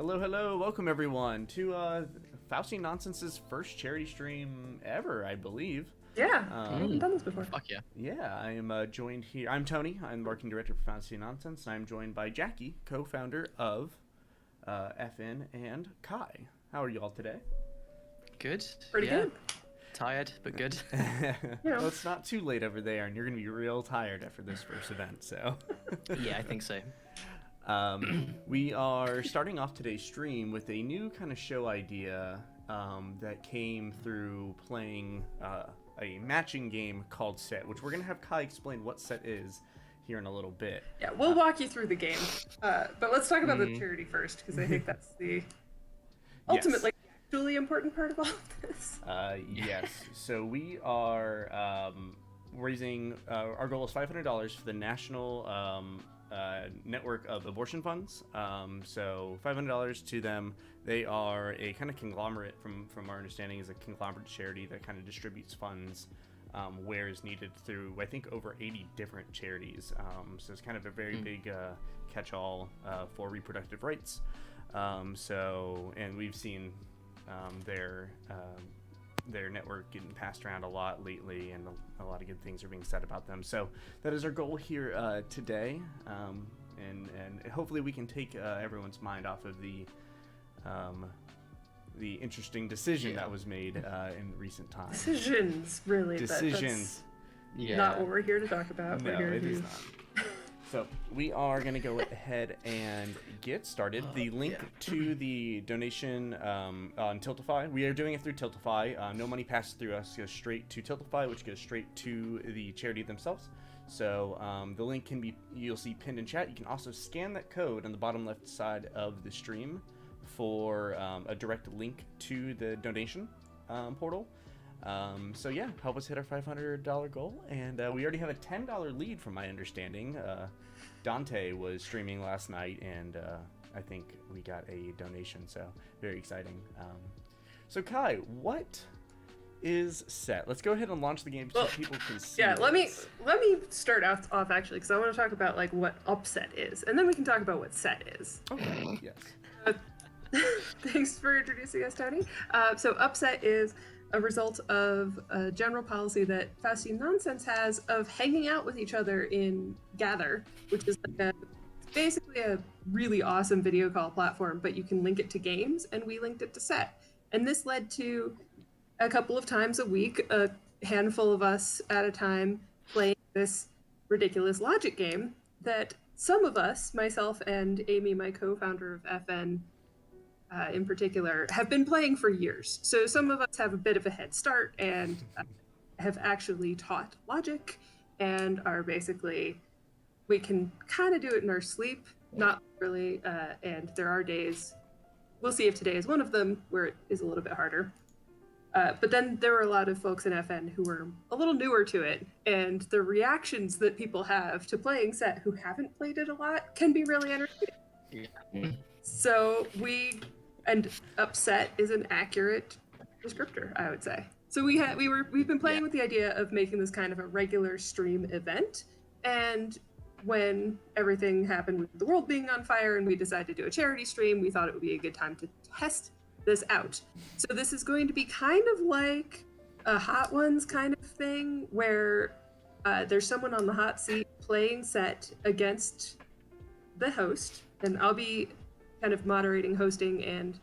Hello, hello. Welcome, everyone, to Faustian Nonsense's first charity stream ever, I believe. Yeah, I haven't done this before. Fuck yeah. Yeah, I am joined here. I'm Tony. I'm marketing director for Faustian Nonsense, and I'm joined by Jackie, co-founder of FN, and Kai. How are you all today? Good. Pretty good. Tired, but good. Well, it's not too late over there, and you're going to be real tired after this first event, so... Yeah, I think so. We are starting off today's stream with a new kind of show idea that came through playing a matching game called Set, which we're going to have Kai explain what Set is here in a little bit. Yeah, we'll walk you through the game. But let's talk about the charity first, because I think that's the ultimately actually important part of all of this. Yes. So we are raising, our goal is $500 for the National Network of Abortion Funds. So $500 to them. They are a kind of conglomerate, from our understanding, is a conglomerate charity that kind of distributes funds where is needed through, I think, over 80 different charities. So it's kind of a very big catch-all for reproductive rights. And we've seen their network getting passed around a lot lately, and a lot of good things are being said about them. So that is our goal here today, and hopefully we can take everyone's mind off of the interesting decision that was made in recent times. Decisions, really. Decisions. That's not what we're here to talk about. No, we're here it to... is not. So we are going to go ahead and get started. The link to the donation on Tiltify, we are doing it through Tiltify. No money passes through us, goes straight to Tiltify, which goes straight to the charity themselves. So the link can be, you'll see pinned in chat. You can also scan that code on the bottom left side of the stream for a direct link to the donation portal. So yeah, help us hit our $500 goal, and we already have a $10 lead from my understanding. Dante was streaming last night, and I think we got a donation, so very exciting. So Kai, what is Set? Let's go ahead and launch the game so people can see. Yeah, let me start off actually, because I want to talk about like what Upset is, and then we can talk about what Set is. Okay. Yes. Thanks for introducing us, Tony. So Upset is a result of a general policy that Faustian Nonsense has of hanging out with each other in Gather, which is like basically a really awesome video call platform, but you can link it to games, and we linked it to Set. And this led to a couple of times a week, a handful of us at a time, playing this ridiculous logic game that some of us, myself and Amy, my co-founder of FN, in particular, have been playing for years. So some of us have a bit of a head start and have actually taught logic and are basically, we can kind of do it in our sleep, not really, and there are days, we'll see if today is one of them, where it is a little bit harder. But then there were a lot of folks in FN who were a little newer to it, and the reactions that people have to playing Set who haven't played it a lot can be really entertaining. Yeah. So and Upset is an accurate descriptor, I would say. So we've been playing with the idea of making this kind of a regular stream event, and when everything happened with the world being on fire and we decided to do a charity stream, we thought it would be a good time to test this out. So this is going to be kind of like a Hot Ones kind of thing, where there's someone on the hot seat playing Set against the host, and I'll be kind of moderating, hosting, and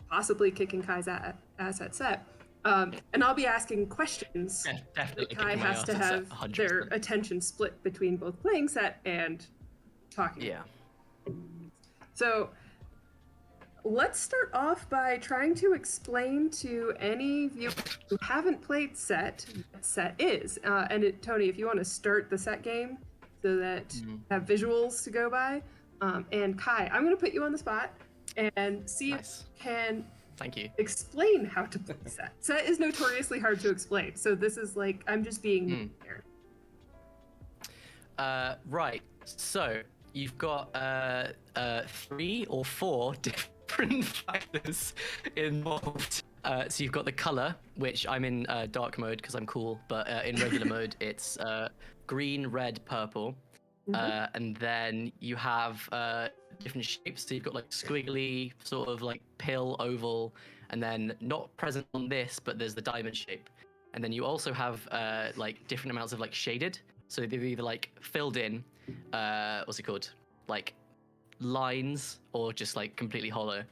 possibly kicking Kai's ass at Set. And I'll be asking questions. Yeah, definitely. Kai has to have their attention split between both playing Set and talking. Yeah. So let's start off by trying to explain to any viewers who haven't played Set what Set is. Tony, if you want to start the Set game so that you have visuals to go by. And Kai, I'm going to put you on the spot and see if you can explain how to play Set. Set is notoriously hard to explain, so this is like, I'm just being here. Right, so you've got 3 or 4 different factors involved. So you've got the color, which I'm in dark mode because I'm cool, but in regular mode it's green, red, purple. And then you have different shapes. So you've got like squiggly, sort of like pill, oval, and then not present on this, but there's the diamond shape. And then you also have like different amounts of like shaded. So they're either like filled in, what's it called? Like lines, or just like completely hollow.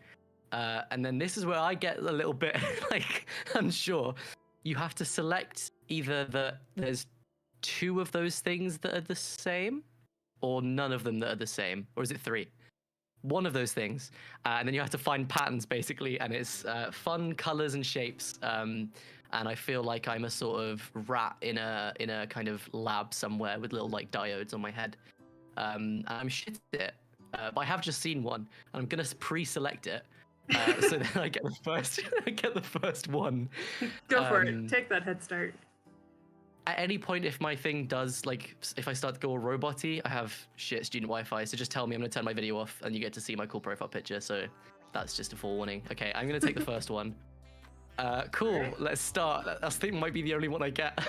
And then this is where I get a little bit like unsure. You have to select either there's two of those things that are the same, or none of them that are the same, or is it three? One of those things, and then you have to find patterns basically, and it's fun colors and shapes. And I feel like I'm a sort of rat in a kind of lab somewhere with little like diodes on my head. And I'm shit at it, but I have just seen one, and I'm gonna pre-select it. So then I get the first one. Go for it. Take that head start. At any point, if my thing does, like, if I start to go all robot-y, I have shit student Wi-Fi, so just tell me I'm going to turn my video off, and you get to see my cool profile picture, so that's just a forewarning. Okay, I'm going to take the first one. Cool, right. Let's start. I think might be the only one I get.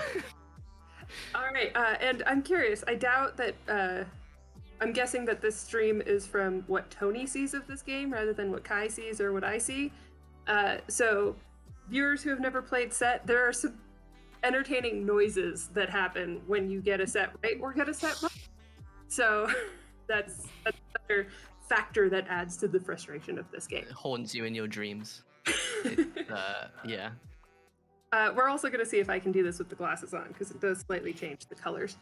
All right, and I'm curious, I doubt that, I'm guessing that this stream is from what Tony sees of this game, rather than what Kai sees or what I see. So, viewers who have never played Set, there are some entertaining noises that happen when you get a set right or get a set wrong. So that's another factor that adds to the frustration of this game. It haunts you in your dreams. Yeah. We're also going to see if I can do this with the glasses on, because it does slightly change the colors.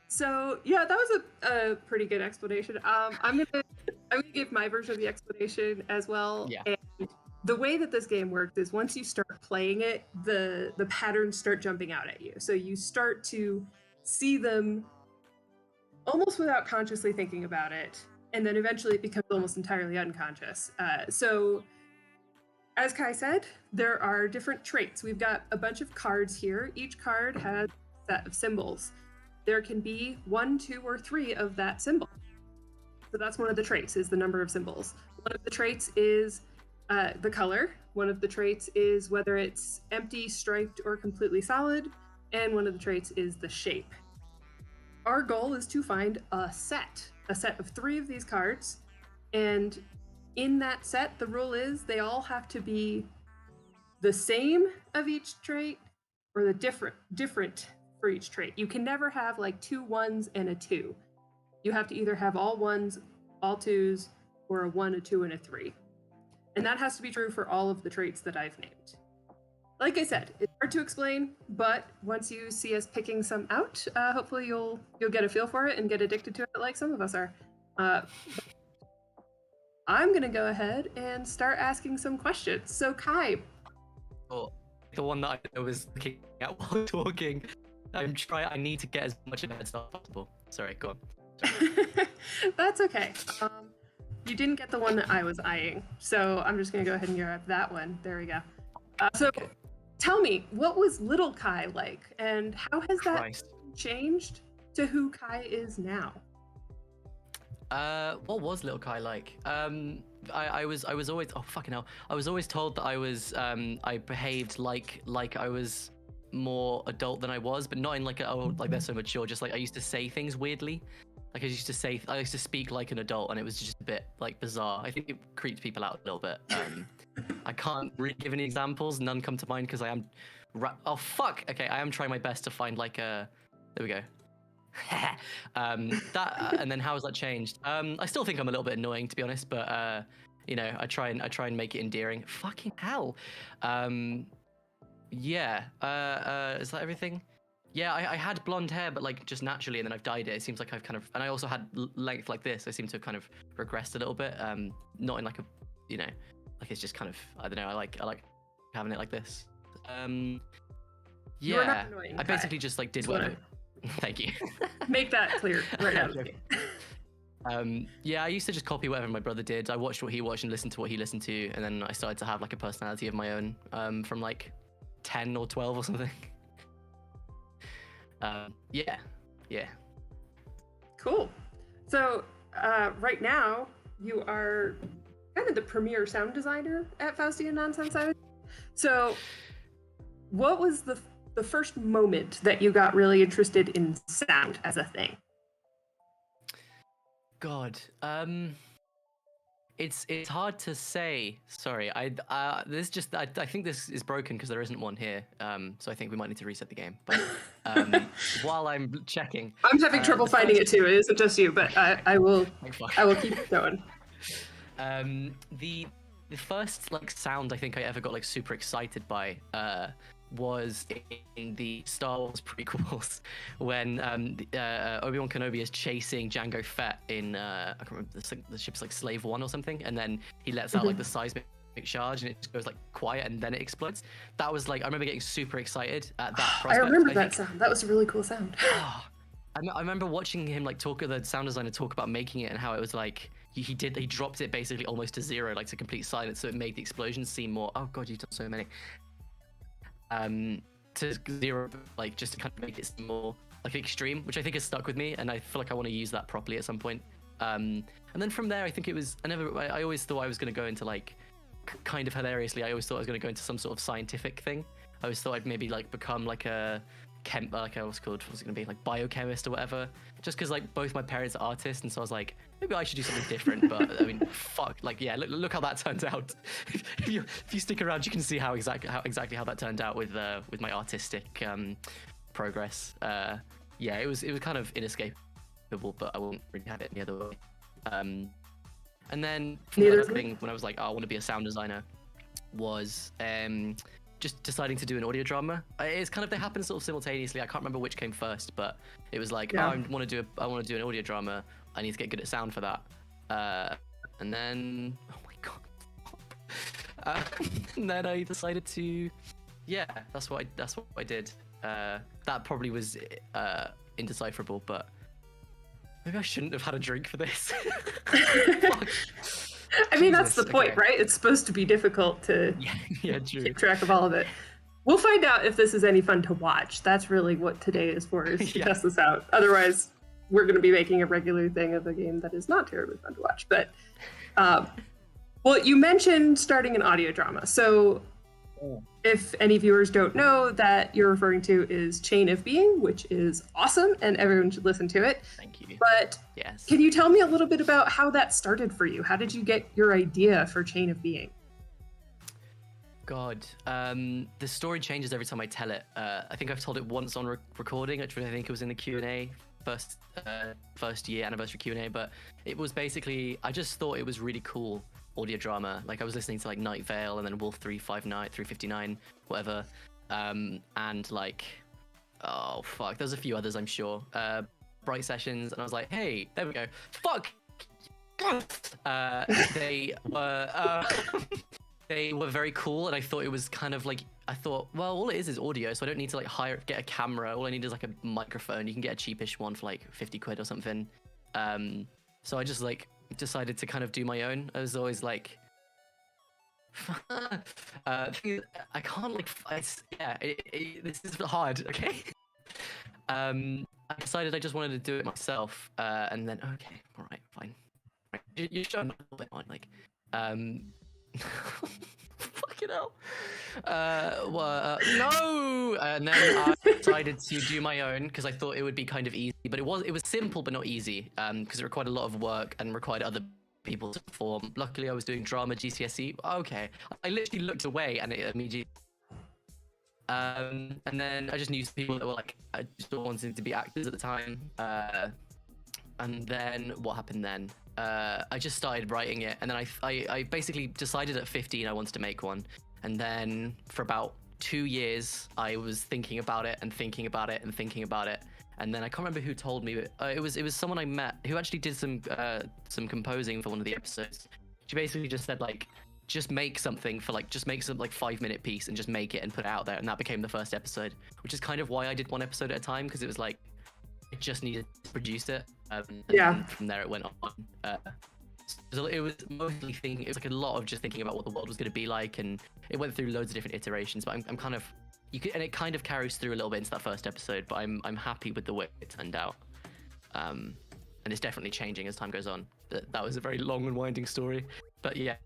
So yeah, that was a pretty good explanation. I'm gonna give my version of the explanation as well. Yeah. And the way that this game works is once you start playing it, the patterns start jumping out at you. So you start to see them almost without consciously thinking about it, and then eventually it becomes almost entirely unconscious. So as Kai said, there are different traits. We've got a bunch of cards here. Each card has a set of symbols. There can be 1, 2, or 3 of that symbol. So that's one of the traits, is the number of symbols. One of the traits is the color. One of the traits is whether it's empty, striped, or completely solid. And one of the traits is the shape. Our goal is to find a set of 3 of these cards. And in that set, the rule is they all have to be the same of each trait, or the different for each trait. You can never have like 2 1s and a 2. You have to either have all 1s, all 2s, or a 1, a 2, and a 3. And that has to be true for all of the traits that I've named. Like I said, it's hard to explain, but once you see us picking some out, hopefully you'll get a feel for it and get addicted to it like some of us are. I'm gonna go ahead and start asking some questions. So Kai. Oh, the one that I was looking at while talking. I need to get as much of that as possible. Sorry, go on. That's okay. You didn't get the one that I was eyeing, so I'm just gonna go ahead and grab that one. There we go. So, okay. Tell me, what was little Kai like, and how has that changed to who Kai is now? What was little Kai like? I was always, oh fucking hell, I was always told that I was I behaved like I was more adult than I was, but not in like like they're so mature. Just like I used to say things weirdly. Like I used to speak like an adult, and it was just a bit like bizarre. I think it creeped people out a little bit. I can't really give any examples. None come to mind because I am. Oh fuck. Okay, I am trying my best to find like a. There we go. And then how has that changed? I still think I'm a little bit annoying, to be honest, but you know, I try and make it endearing. Fucking hell. Yeah. Is that everything? Yeah, I had blonde hair, but like just naturally, and then I've dyed it. It seems like I've kind of, and I also had length like this. I seem to have kind of regressed a little bit. Not in like a, you know, like it's just kind of, I don't know. I like having it like this. Yeah. Annoying, I basically just like did what. Thank you. Make that clear right now. Yeah, I used to just copy whatever my brother did. I watched what he watched and listened to what he listened to, and then I started to have like a personality of my own from like 10 or 12 or something. Yeah. Cool. So right now you are kind of the premier sound designer at Faustian Nonsense. So what was the first moment that you got really interested in sound as a thing? God, It's hard to say. Sorry, I think this is broken because there isn't one here. So I think we might need to reset the game. But while I'm checking, I'm having trouble finding it too. It isn't just you, but I will keep going. The first like sound I think I ever got like super excited by was in the Star Wars prequels when Obi-Wan Kenobi is chasing Jango Fett in I can't remember, the ship's like Slave 1 or something, and then he lets out like the seismic charge and it just goes like quiet and then it explodes. That was like, I remember getting super excited at that prospect. I remember that sound. That was a really cool sound. I remember watching him like the sound designer talk about making it and how it was like he dropped it basically almost to zero, like to complete silence, so it made the explosions seem more, oh god, you've done so many, to zero, like just to kind of make it seem more like extreme, which I think has stuck with me, and I feel like I want to use that properly at some point. And then from there, I think it was, I always thought I was going to go into like, kind of hilariously, I always thought I was going to go into some sort of scientific thing. I always thought I'd maybe like become like a what's it going to be, like biochemist or whatever, just because like both my parents are artists, and so I was like, maybe I should do something different. But I mean, fuck, like, yeah, look how that turned out. if you stick around, you can see how exactly how that turned out with my artistic progress. Yeah, it was kind of inescapable, but I wouldn't really have it any other way. And then the other thing when I was like, oh, I want to be a sound designer, was just deciding to do an audio drama. It's kind of, they happen sort of simultaneously. I can't remember which came first, but it was like, oh, I want to do an audio drama. I need to get good at sound for that. And then, oh my god. And then I decided to, yeah, that's what I did. That probably was indecipherable, but maybe I shouldn't have had a drink for this. I mean, that's the point, right? It's supposed to be difficult to keep track of all of it. We'll find out if this is any fun to watch. That's really what today is for, is to test this out. Otherwise, we're going to be making a regular thing of a game that is not terribly fun to watch. But, well, you mentioned starting an audio drama. So if any viewers don't know, that you're referring to is Chain of Being, which is awesome, and everyone should listen to it. Thank you. But yes, can you tell me a little bit about how that started for you? How did you get your idea for Chain of Being? God, the story changes every time I tell it. I think I've told it once on recording, which I think it was in the Q&A, first year anniversary Q&A, but it was basically, I just thought it was really cool audio drama. Like, I was listening to like Night Vale and then Wolf 359, whatever, and like, oh fuck, there's a few others I'm sure, Bright Sessions, and I was like, hey, there we go, fuck. They were very cool, and I thought it was kind of like, I thought, well, all it is audio, so I don't need to like get a camera. All I need is like a microphone. You can get a cheapish one for like 50 quid or something. So I just like decided to kind of do my own. I was always like, I can't like, this is hard, okay? I decided I just wanted to do it myself, and then, okay, all right, fine. Right. You're showing a little bit on, like, fucking hell. No! And then I decided to do my own because I thought it would be kind of easy, but it was simple but not easy, because it required a lot of work and required other people to perform. Luckily, I was doing drama GCSE. Okay, I literally looked away and it immediately. And then I just knew people that were like, I just wanted to be actors at the time. And then what happened then? I just started writing it, and then I basically decided at 15 I wanted to make one, and then for about 2 years I was thinking about it and thinking about it and thinking about it, and then I can't remember who told me, but it was someone I met who actually did some composing for one of the episodes. She basically just said like, just make something for like, just make some like 5-minute piece and just make it and put it out there, and that became the first episode, which is kind of why I did one episode at a time, because it was like, I just needed to produce it. And from there it went on. So it was mostly thinking, it was like a lot of just thinking about what the world was going to be like, and it went through loads of different iterations, but I'm kind of, and it kind of carries through a little bit into that first episode, but I'm happy with the way it turned out. And it's definitely changing as time goes on. That was a very long and winding story, but yeah.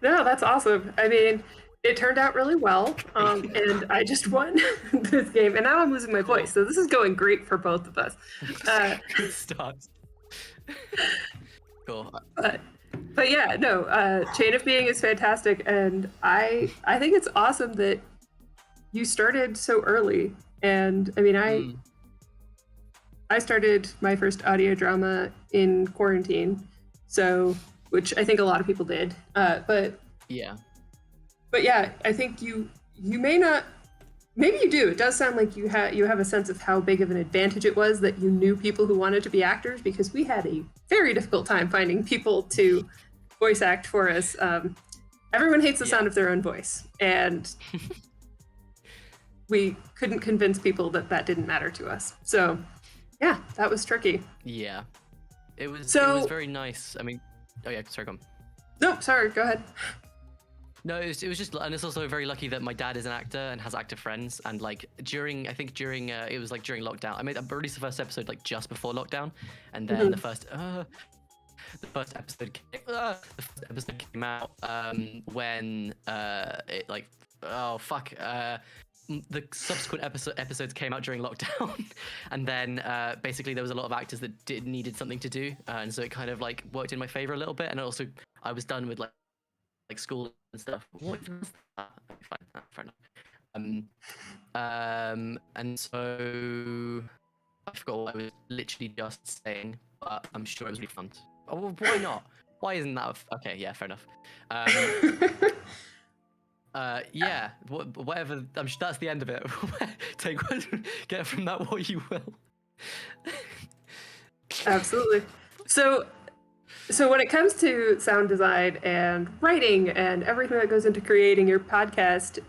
No, that's awesome. I mean, it turned out really well, and I just won this game, and now I'm losing my voice, so this is going great for both of us. Good start. Cool. But yeah, no, Chain of Being is fantastic, and I think it's awesome that you started so early. And I mean, I started my first audio drama in quarantine, so which I think a lot of people did. But yeah, I think you may not. Maybe you do. It does sound like you have a sense of how big of an advantage it was that you knew people who wanted to be actors, because we had a very difficult time finding people to voice act for us. Everyone hates the sound of their own voice, and we couldn't convince people that didn't matter to us. So yeah, that was tricky. Yeah, it was very nice. I mean, oh yeah, sorry, go on. No, sorry, go ahead. No, it was just, and it's also very lucky that my dad is an actor and has actor friends, and like during it was like during lockdown. I released the first episode like just before lockdown, and then the first episode came out when it like the subsequent episodes came out during lockdown, and then basically there was a lot of actors that needed something to do, and so it kind of like worked in my favor a little bit, and also I was done with like school and stuff. What was that? Fine, fair enough. And so I forgot what I was literally just saying, but I'm sure it was really fun. Oh, well, why not? Why isn't that? Okay, yeah, fair enough. Yeah, whatever. I'm sure that's the end of it. Get from that what you will. Absolutely. So when it comes to sound design and writing and everything that goes into creating your podcast,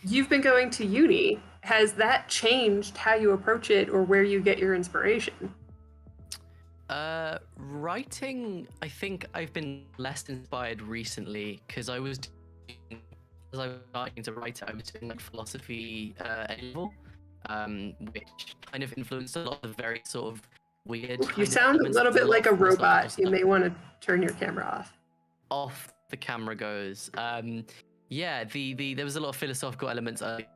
you've been going to uni. Has that changed how you approach it or where you get your inspiration? Writing, I think I've been less inspired recently because I was starting to write it. I was doing like philosophy A-level, which kind of influenced a lot of very sort of weird. You sound a little bit like a robot. You may want to turn your camera off. Off the camera goes. Yeah, there was a lot of philosophical elements early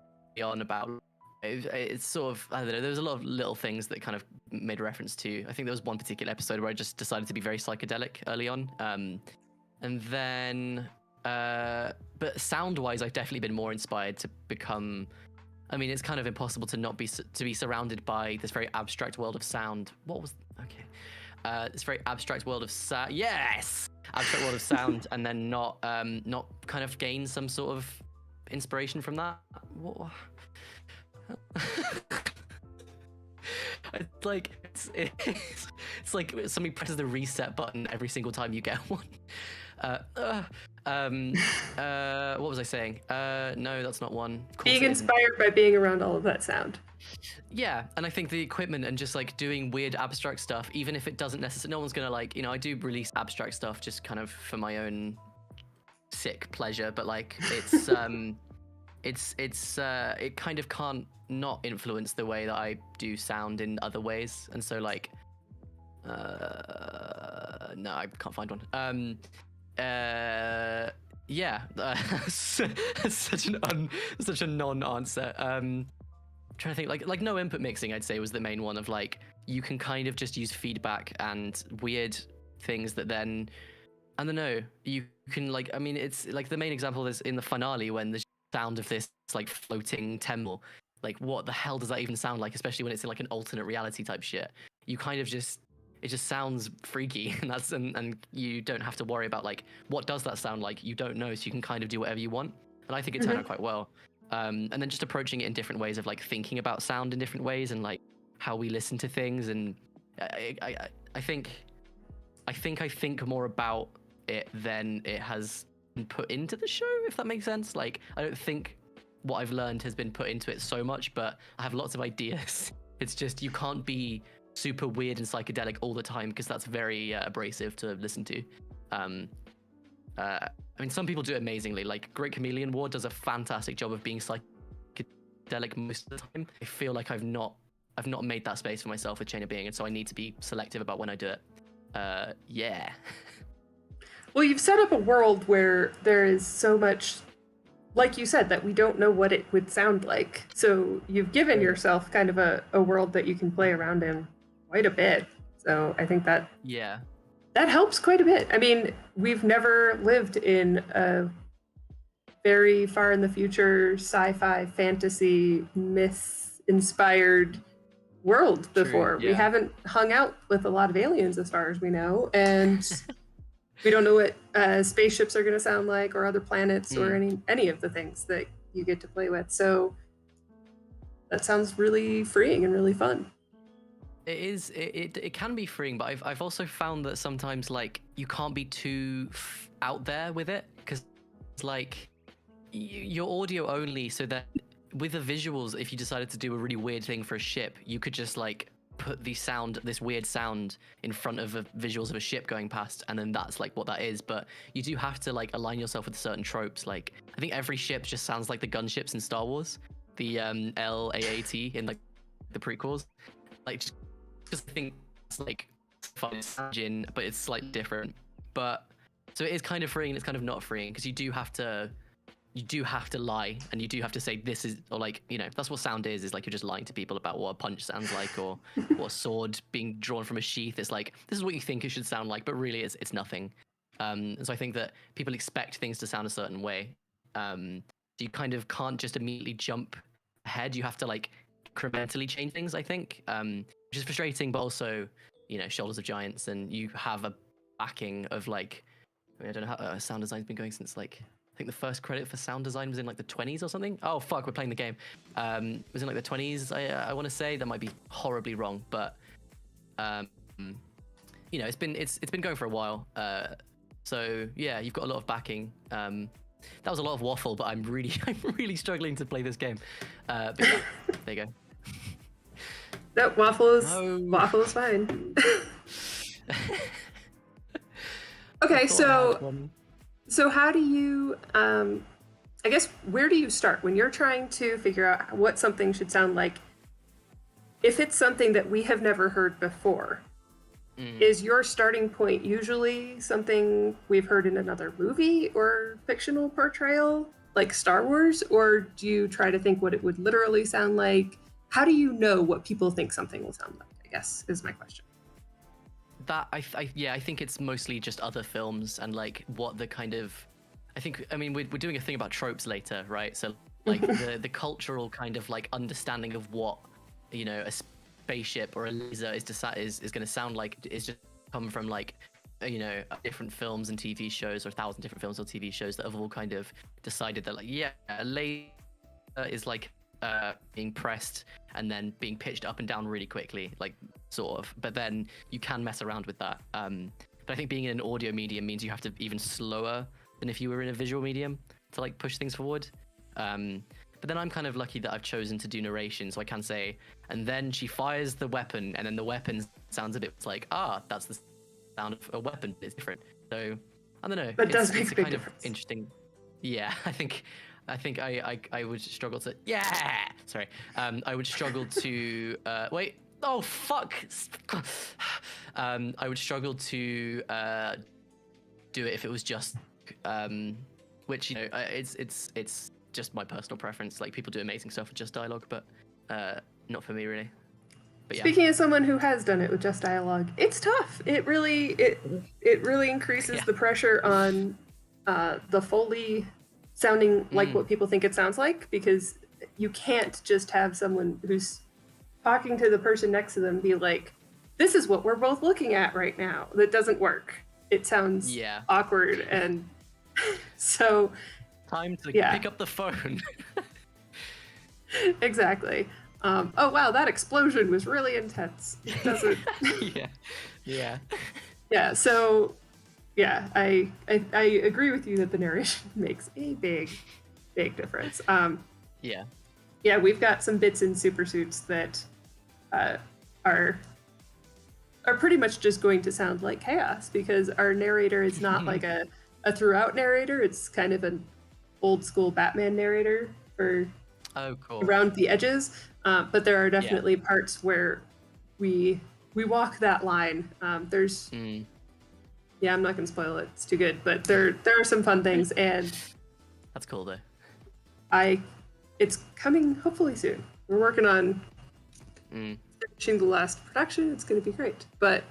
on about. It's sort of, I don't know, there was a lot of little things that kind of made reference to. I think there was one particular episode where I just decided to be very psychedelic early on. And then, but sound-wise, I've definitely been more inspired to become. I mean, it's kind of impossible to be surrounded by this very abstract world of sound. This very abstract world of sound. Yes, abstract world of sound, and then not kind of gain some sort of inspiration from that. What? It's like somebody presses the reset button every single time you get one. What was I saying? No, that's not one. Being inspired by being around all of that sound. Yeah, and I think the equipment and just like doing weird abstract stuff, even if it doesn't necessarily, no one's gonna like, I do release abstract stuff just kind of for my own sick pleasure, but like it's it kind of can't not influence the way that I do sound in other ways, and so like no, I can't find one. Yeah, such a non-answer. Trying to think, like no input mixing, I'd say was the main one of like you can kind of just use feedback and weird things that then, I don't know, you can like, I mean, it's like the main example is in the finale when the sound of this like floating temple, like what the hell does that even sound like, especially when it's in like an alternate reality type shit. You kind of just, it just sounds freaky, and you don't have to worry about like what does that sound like. You don't know, so you can kind of do whatever you want, and I think it turned out quite well. And then just approaching it in different ways of like thinking about sound in different ways and like how we listen to things, and I think I think more about it than it has been put into the show, if that makes sense. Like I don't think what I've learned has been put into it so much, but I have lots of ideas. It's just you can't be super weird and psychedelic all the time because that's very abrasive to listen to. I mean, some people do it amazingly. Like Great Chameleon Ward does a fantastic job of being psychedelic most of the time. I feel like I've not made that space for myself with Chain of Being, and so I need to be selective about when I do it. Yeah. Well, you've set up a world where there is so much, like you said, that we don't know what it would sound like. So you've given yourself kind of a world that you can play around in quite a bit. So I think that Yeah. that helps quite a bit. I mean, we've never lived in a very far in the future sci-fi fantasy myth inspired world before. We yeah. haven't hung out with a lot of aliens as far as we know, and we don't know what spaceships are going to sound like, or other planets, or any of the things that you get to play with. So that sounds really freeing and really fun. It is. It can be freeing, but I've also found that sometimes like you can't be too out there with it, because like you're audio only, so that with the visuals, if you decided to do a really weird thing for a ship, you could just like put this weird sound in front of visuals of a ship going past, and then that's like what that is. But you do have to like align yourself with certain tropes. Like I think every ship just sounds like the gunships in Star Wars, the LAAT in like the prequels. Like just I think it's like fun engine, but it's slightly different. But so it is kind of freeing and it's kind of not freeing, because you do have to lie, and you do have to say this is, or like, you know, that's what sound is like you're just lying to people about what a punch sounds like, or what a sword being drawn from a sheath. It's like, this is what you think it should sound like, but really it's nothing. And so I think that people expect things to sound a certain way. So you kind of can't just immediately jump ahead. You have to like incrementally change things, I think, which is frustrating, but also, you know, shoulders of giants, and you have a backing of like, I don't know how sound design's been going since like, I think the first credit for sound design was in like the 20s or something. Oh fuck, we're playing the game. It was in like the 20s. I want to say, that might be horribly wrong, but you know, it's been going for a while. So yeah, you've got a lot of backing. That was a lot of waffle, but I'm really struggling to play this game. But yeah, there you go. No, waffle is fine. Okay, so how do you, I guess, where do you start when you're trying to figure out what something should sound like? If it's something that we have never heard before, is your starting point usually something we've heard in another movie or fictional portrayal, like Star Wars? Or do you try to think what it would literally sound like? How do you know what people think something will sound like, I guess, is my question. That I think it's mostly just other films and like what the kind of, I mean we're doing a thing about tropes later, right? So like the cultural kind of like understanding of what, you know, a spaceship or a laser is going to sound like is just come from like, you know, different films and TV shows, or 1,000 different films or TV shows that have all kind of decided that like, yeah, a laser is like being pressed and then being pitched up and down really quickly, like sort of, but then you can mess around with that. But I think being in an audio medium means you have to even slower than if you were in a visual medium to like push things forward. But then I'm kind of lucky that I've chosen to do narration, so I can say, and then she fires the weapon, and then the weapon sounds a bit like, that's the sound of a weapon. It's different. So I don't know. But does make it's a big kind difference. of interesting. Yeah, I think I would struggle to. Sorry. I would struggle to. Wait. Oh fuck. I would struggle to do it if it was just. Which, you know, it's just my personal preference. Like, people do amazing stuff with just dialogue, but not for me really. But yeah. Speaking as someone who has done it with just dialogue, it's tough. It really increases the pressure on the Foley sounding like what people think it sounds like, because you can't just have someone who's talking to the person next to them be like, this is what we're both looking at right now. That doesn't work. It sounds awkward, and so time to pick up the phone. Exactly. Oh wow, that explosion was really intense. It doesn't. Yeah. So, yeah, I agree with you that the narration makes a big difference. Yeah, we've got some bits in Super Suits that are pretty much just going to sound like chaos, because our narrator is not like a throughout narrator. It's kind of an old school Batman narrator for around the edges. But there are definitely parts where we walk that line. There's I'm not gonna spoil it. It's too good. But there are some fun things, and that's cool though. It's coming hopefully soon. We're working on finishing the last production. It's going to be great. But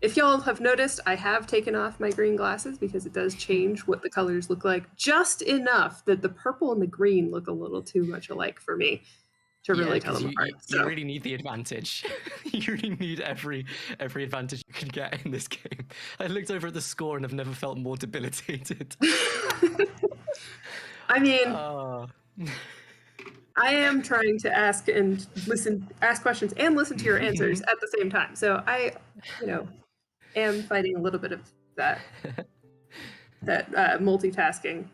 if y'all have noticed, I have taken off my green glasses because it does change what the colors look like just enough that the purple and the green look a little too much alike for me to really tell them apart. You really need the advantage. You really need every advantage you can get in this game. I looked over at the score and I've never felt more debilitated. I mean, I am trying to ask questions and listen to your answers at the same time. So I, am fighting a little bit of that multitasking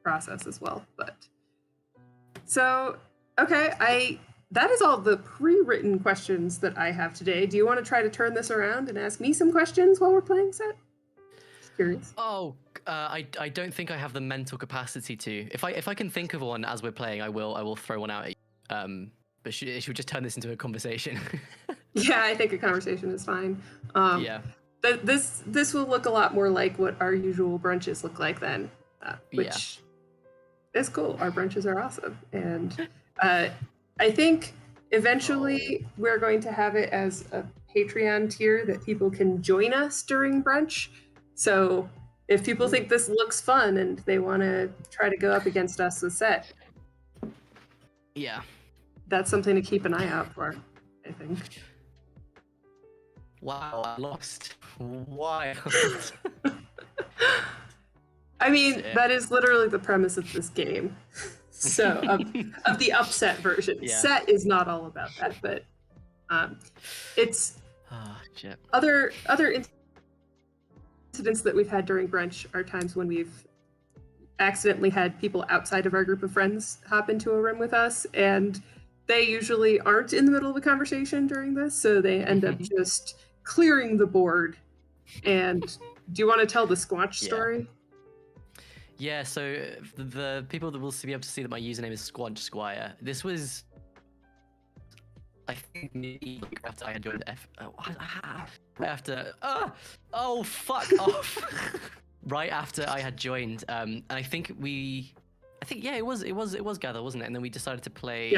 process as well. But so, okay, that is all the pre-written questions that I have today. Do you want to try to turn this around and ask me some questions while we're playing set? Just curious. I don't think I have the mental capacity to. If I can think of one as we're playing, I will throw one out at you. But should we just turn this into a conversation? Yeah, I think a conversation is fine. Yeah. This will look a lot more like what our usual brunches look like then, which is cool. Our brunches are awesome, and I think eventually we're going to have it as a Patreon tier that people can join us during brunch. So if people think this looks fun and they want to try to go up against us with set, yeah, that's something to keep an eye out for, I think. Wow, I lost. Why? I mean, that is literally the premise of this game. So, of the upset version. Yeah. Set is not all about that, but it's shit. Other incidents that we've had during brunch are times when we've accidentally had people outside of our group of friends hop into a room with us, and they usually aren't in the middle of a conversation during this, so they end up just clearing the board. And do you want to tell the Squanch story? Yeah, so the people that will be able to see that my username is Squanch Squire. This was, I think, maybe after I had joined fuck off. Right after I had joined, and I think it was Gather, wasn't it? And then we decided to play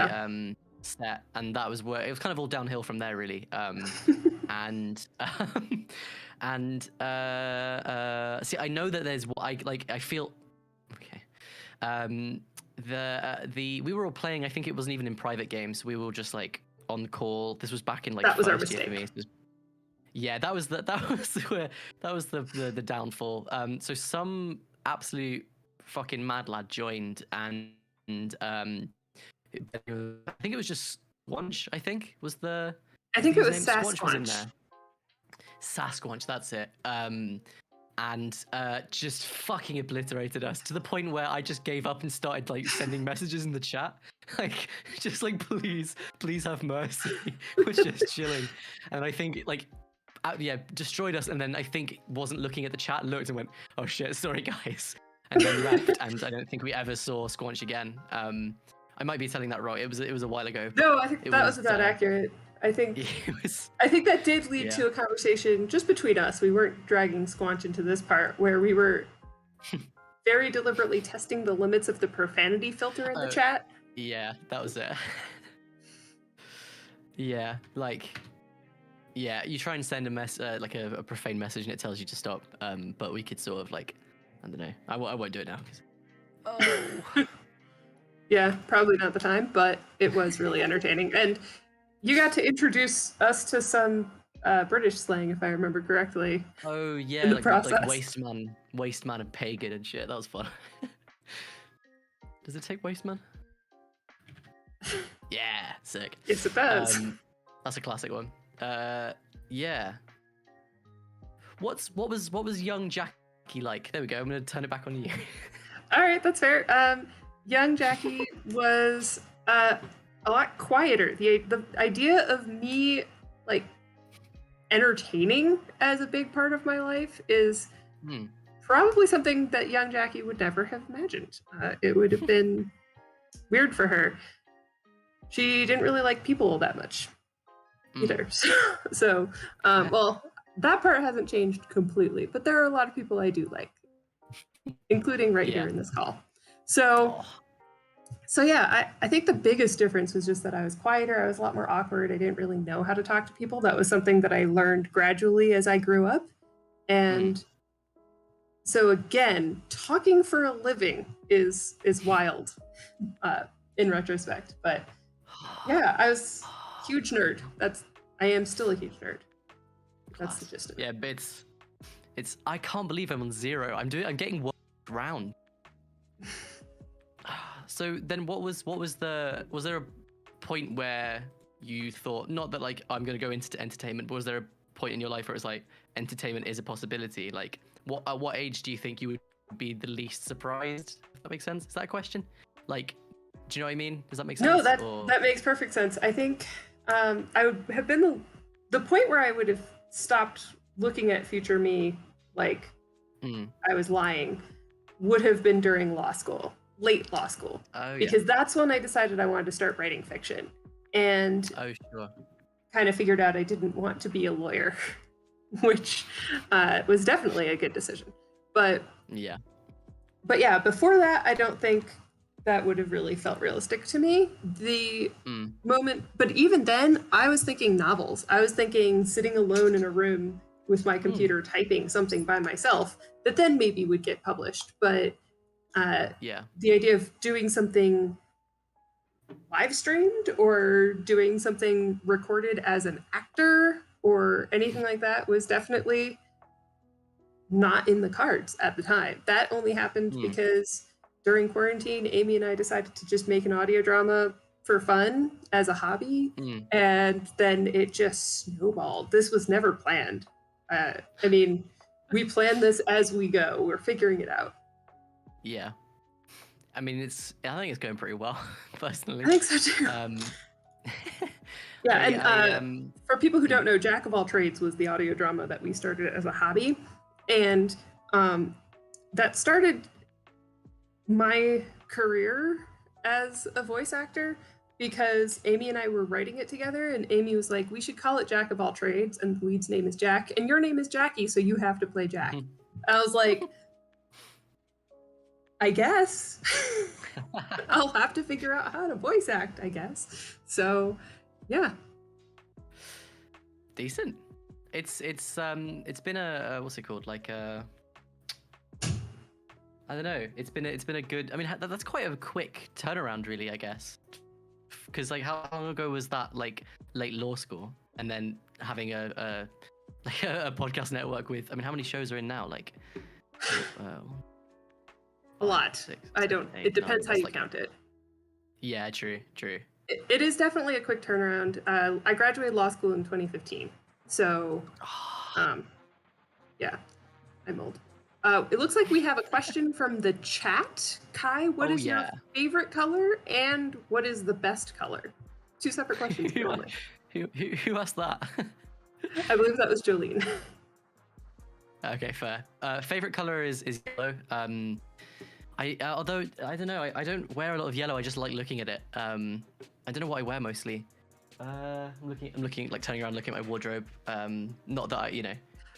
set, and that was where it was kind of all downhill from there, really. See, I know that there's I feel okay. We were all playing. I think it wasn't even in private games. We were just like on call. This was back in like that was our first year mistake. for me. Yeah, that was the downfall. So some absolute fucking mad lad joined, and I think it was just Squanch. I think it was Sasquatch. was in there. Sasquatch, that's it. And just fucking obliterated us to the point where I just gave up and started like sending messages in the chat, like just like please have mercy. Was just chilling, and I think destroyed us, and then I think wasn't looking at the chat, looked and went, oh shit, sorry guys, and then left. And I don't think we ever saw Squanch again. I might be telling that wrong. It was a while ago. No, I think that was about accurate. I think that did lead to a conversation just between us. We weren't dragging Squanch into this part where we were very deliberately testing the limits of the profanity filter in the chat. Yeah, that was it. Yeah, you try and send a profane message and it tells you to stop. But we could sort of I don't know. I won't do it now. Yeah, probably not the time, but it was really entertaining. And you got to introduce us to some British slang, if I remember correctly. Oh yeah, like waste man and pagan and shit. That was fun. Does it take waste man? Yeah, sick. Yes, it does. That's a classic one. Yeah. What was young Jackie like? There we go. I'm gonna turn it back on you. All right, that's fair. Young Jackie was a lot quieter. The idea of me entertaining as a big part of my life is probably something that young Jackie would never have imagined. It would have been weird for her. She didn't really like people that much either. So, well, that part hasn't changed completely, but there are a lot of people I do like, including here in this call. So So yeah, I think the biggest difference was just that I was quieter. I was a lot more awkward. I didn't really know how to talk to people. That was something that I learned gradually as I grew up. And so again, talking for a living is wild in retrospect. But yeah, I was a huge nerd. I am still a huge nerd. That's the gist of it. Yeah, but it's I can't believe I'm on 0. I'm getting one round. So then was there a point where you thought, not that like I'm gonna go into entertainment, but was there a point in your life where it was like entertainment is a possibility? Like at what age do you think you would be the least surprised? If that makes sense? Is that a question? Like, do you know what I mean? Does that make sense? No, that makes perfect sense. I think I would have been the point where I would have stopped looking at future me like I was lying would have been during law school. Late law school, because that's when I decided I wanted to start writing fiction, and kind of figured out I didn't want to be a lawyer, which was definitely a good decision. But yeah, before that, I don't think that would have really felt realistic to me. The moment, but even then, I was thinking novels. I was thinking sitting alone in a room with my computer typing something by myself that then maybe would get published, but. The idea of doing something live streamed or doing something recorded as an actor or anything like that was definitely not in the cards at the time. That only happened because during quarantine, Amy and I decided to just make an audio drama for fun as a hobby, and then it just snowballed. This was never planned. I mean, we plan this as we go. We're figuring it out. Yeah, I mean, I think it's going pretty well, personally. I think so too. For people who don't know, Jack of All Trades was the audio drama that we started as a hobby, and that started my career as a voice actor because Amy and I were writing it together, and Amy was like, "We should call it Jack of All Trades, and the lead's name is Jack, and your name is Jackie, so you have to play Jack." I was like, I guess I'll have to figure out how to voice act, I guess. So, yeah. Decent. It's been a what's it called? Like I don't know. It's been a good. I mean, that's quite a quick turnaround, really. I guess. Because like, how long ago was that? Like late law school, and then having a podcast network with. I mean, how many shows are in now? Like. A lot. 6, 7, 8, it depends how you count it. Yeah, true. It is definitely a quick turnaround. I graduated law school in 2015. So, yeah, I'm old. It looks like we have a question from the chat. Kai, what is your favorite color and what is the best color? 2 separate questions. Who asked that? I believe that was Jolene. Okay, fair. Favorite color is yellow. Although I don't know, I don't wear a lot of yellow. I just like looking at it. I don't know what I wear mostly. I'm looking, like turning around, looking at my wardrobe. Not that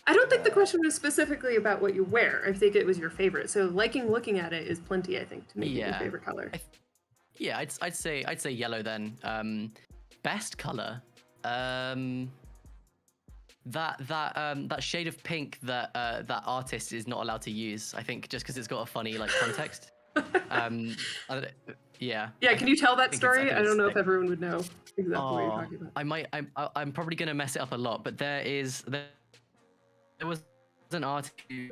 I don't think the question was specifically about what you wear. I think it was your favorite. So looking at it is plenty, I think, to make it your favorite color. I'd say yellow then. Best color. That shade of pink that that artist is not allowed to use. I think just because it's got a funny like context. Yeah. Can you tell that story? I don't know if everyone would know exactly what you're talking about. I'm probably gonna mess it up a lot, but there was an artist who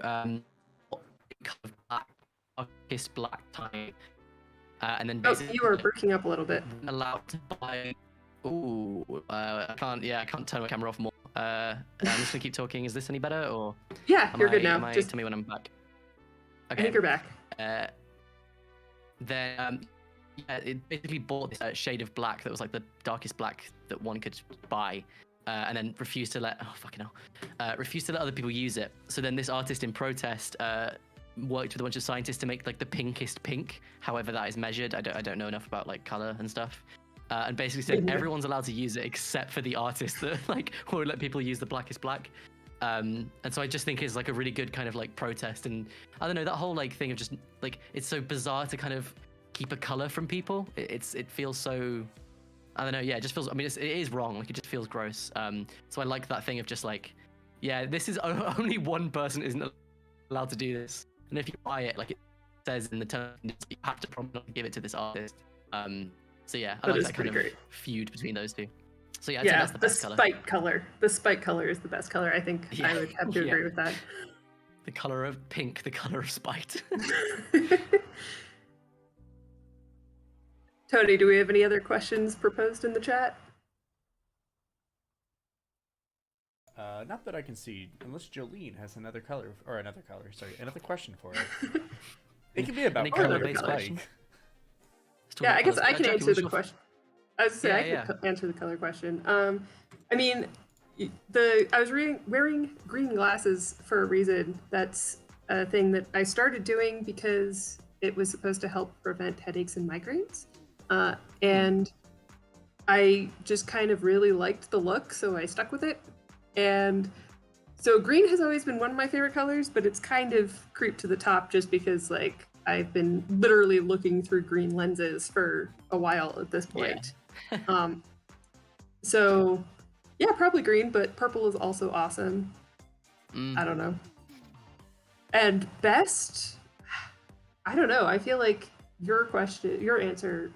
black tie, and then basically you were breaking up a little bit. Allowed to buy. I can't turn my camera off more. I'm just gonna keep talking. Is this any better or? Yeah, you're good now. Just tell me when I'm back. Okay. I think you're back. Then it basically bought this shade of black that was like the darkest black that one could buy, and then refused to let other people use it. So then this artist in protest worked with a bunch of scientists to make like the pinkest pink, however that is measured. I don't know enough about like color and stuff. And basically said everyone's allowed to use it except for the artist that like won't let people use the blackest black. And so I just think it's like a really good kind of like protest, and I don't know, that whole like thing of just like it's so bizarre to kind of keep a color from people. It feels so, I don't know. Yeah, it just feels. I mean, it is wrong. Like it just feels gross. So I like that thing of just like, yeah, this is only one person isn't allowed to do this, and if you buy it, like it says in the terms, you have to probably give it to this artist. So yeah, I like that kind of feud between those two. So yeah, I'd say that's the best color. Spike color. The spike color is the best color. I think I would have to agree with that. The color of pink, the color of spite. Tony, do we have any other questions proposed in the chat? Not that I can see, unless Jolene has another question for us. It can be about any color-based question. Yeah, I guess I can answer the question. I was gonna say I can answer the color question. I mean, I was wearing green glasses for a reason. That's a thing that I started doing because it was supposed to help prevent headaches and migraines. And I just kind of really liked the look, so I stuck with it. And so green has always been one of my favorite colors, but it's kind of creeped to the top just because, like, I've been literally looking through green lenses for a while at this point. Yeah. So yeah, probably green, but purple is also awesome. I don't know. And best, I don't know. I feel like your answer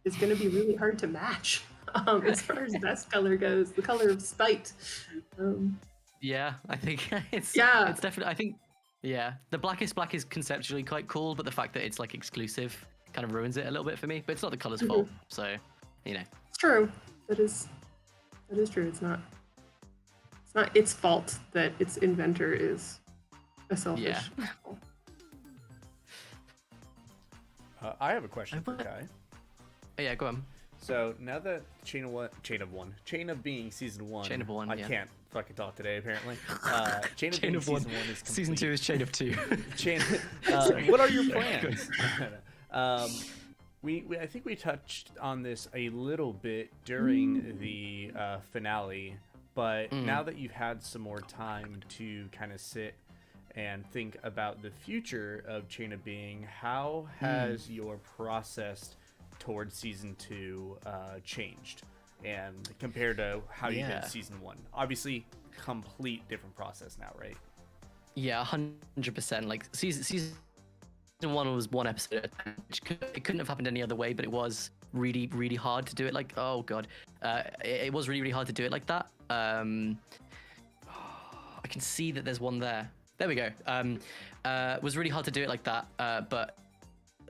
is going to be really hard to match. As far as best color goes, the color of spite. Yeah, I think it's definitely. I think the blackest black is conceptually quite cool, but the fact that it's like exclusive kind of ruins it a little bit for me. But it's not the color's fault, so you know. It's true. That is true. It's not its fault that its inventor is a selfish. Yeah. I have a question for Kai. Oh, yeah, go on. So now that Chain of Being season 1. Chain of 1. I can't fucking talk today apparently. Chain of Being season 1 is complete. Season 2 is Chain of 2. What are your plans? I think we touched on this a little bit during the finale, but now that you've had some more time to kind of sit and think about the future of Chain of Being, how has your process towards season 2 changed, and compared to how you did season 1? Obviously, complete different process now, right? Yeah, 100%. Like season 1 was one episode, which it couldn't have happened any other way, but it was really, really hard to do it. Like, oh god, it was really, really hard to do it like that. I can see that there's one there. There we go. It was really hard to do it like that, but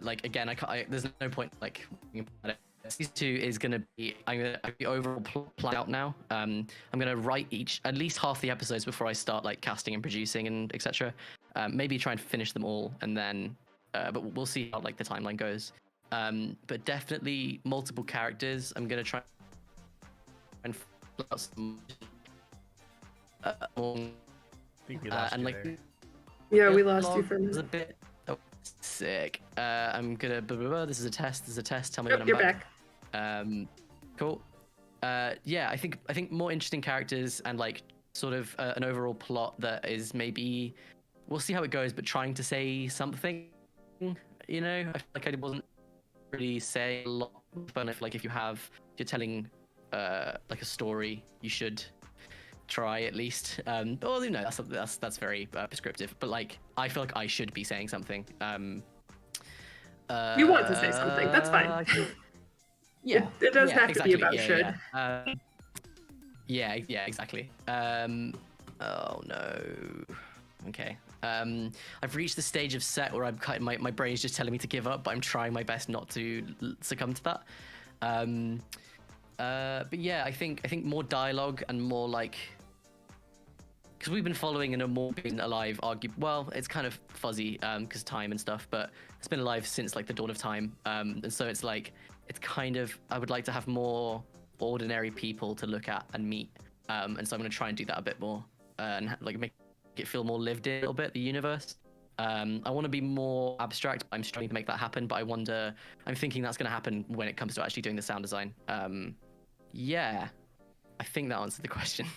like again, there's no point like thinking about it. Season 2 is gonna be the overall plan out now. I'm gonna write at least half the episodes before I start like casting and producing and etc. Maybe try and finish them all, and then but we'll see how like the timeline goes. But definitely multiple characters. I'm gonna try and fill out some. I think we lost you there. Yeah, we lost you for a minute. A bit. Oh, sick. I'm gonna. This is a test. This is a test. Tell me when I'm you're back. Cool. Yeah, I think more interesting characters and like sort of an overall plot that is maybe. We'll see how it goes, but trying to say something. You know, I feel like I wasn't really saying a lot. But if you're telling like a story, you should try at least. Well, you know, that's very prescriptive. But like, I feel like I should be saying something. You want to say something? That's fine. Yeah, it doesn't have to be about should. Yeah, exactly. Oh no. Okay. I've reached the stage of set where my brain's just telling me to give up, but I'm trying my best not to succumb to that. But yeah, I think more dialogue and more like, because we've been following in a more being alive well, it's kind of fuzzy because time and stuff, but it's been alive since like the dawn of time, and so it's like it's kind of, I would like to have more ordinary people to look at and meet, and so I'm going to try and do that a bit more and like make it feel more lived in a little bit, the universe. I want to be more abstract. I'm struggling to make that happen, but I'm thinking that's going to happen when it comes to actually doing the sound design. Yeah, I think that answered the question.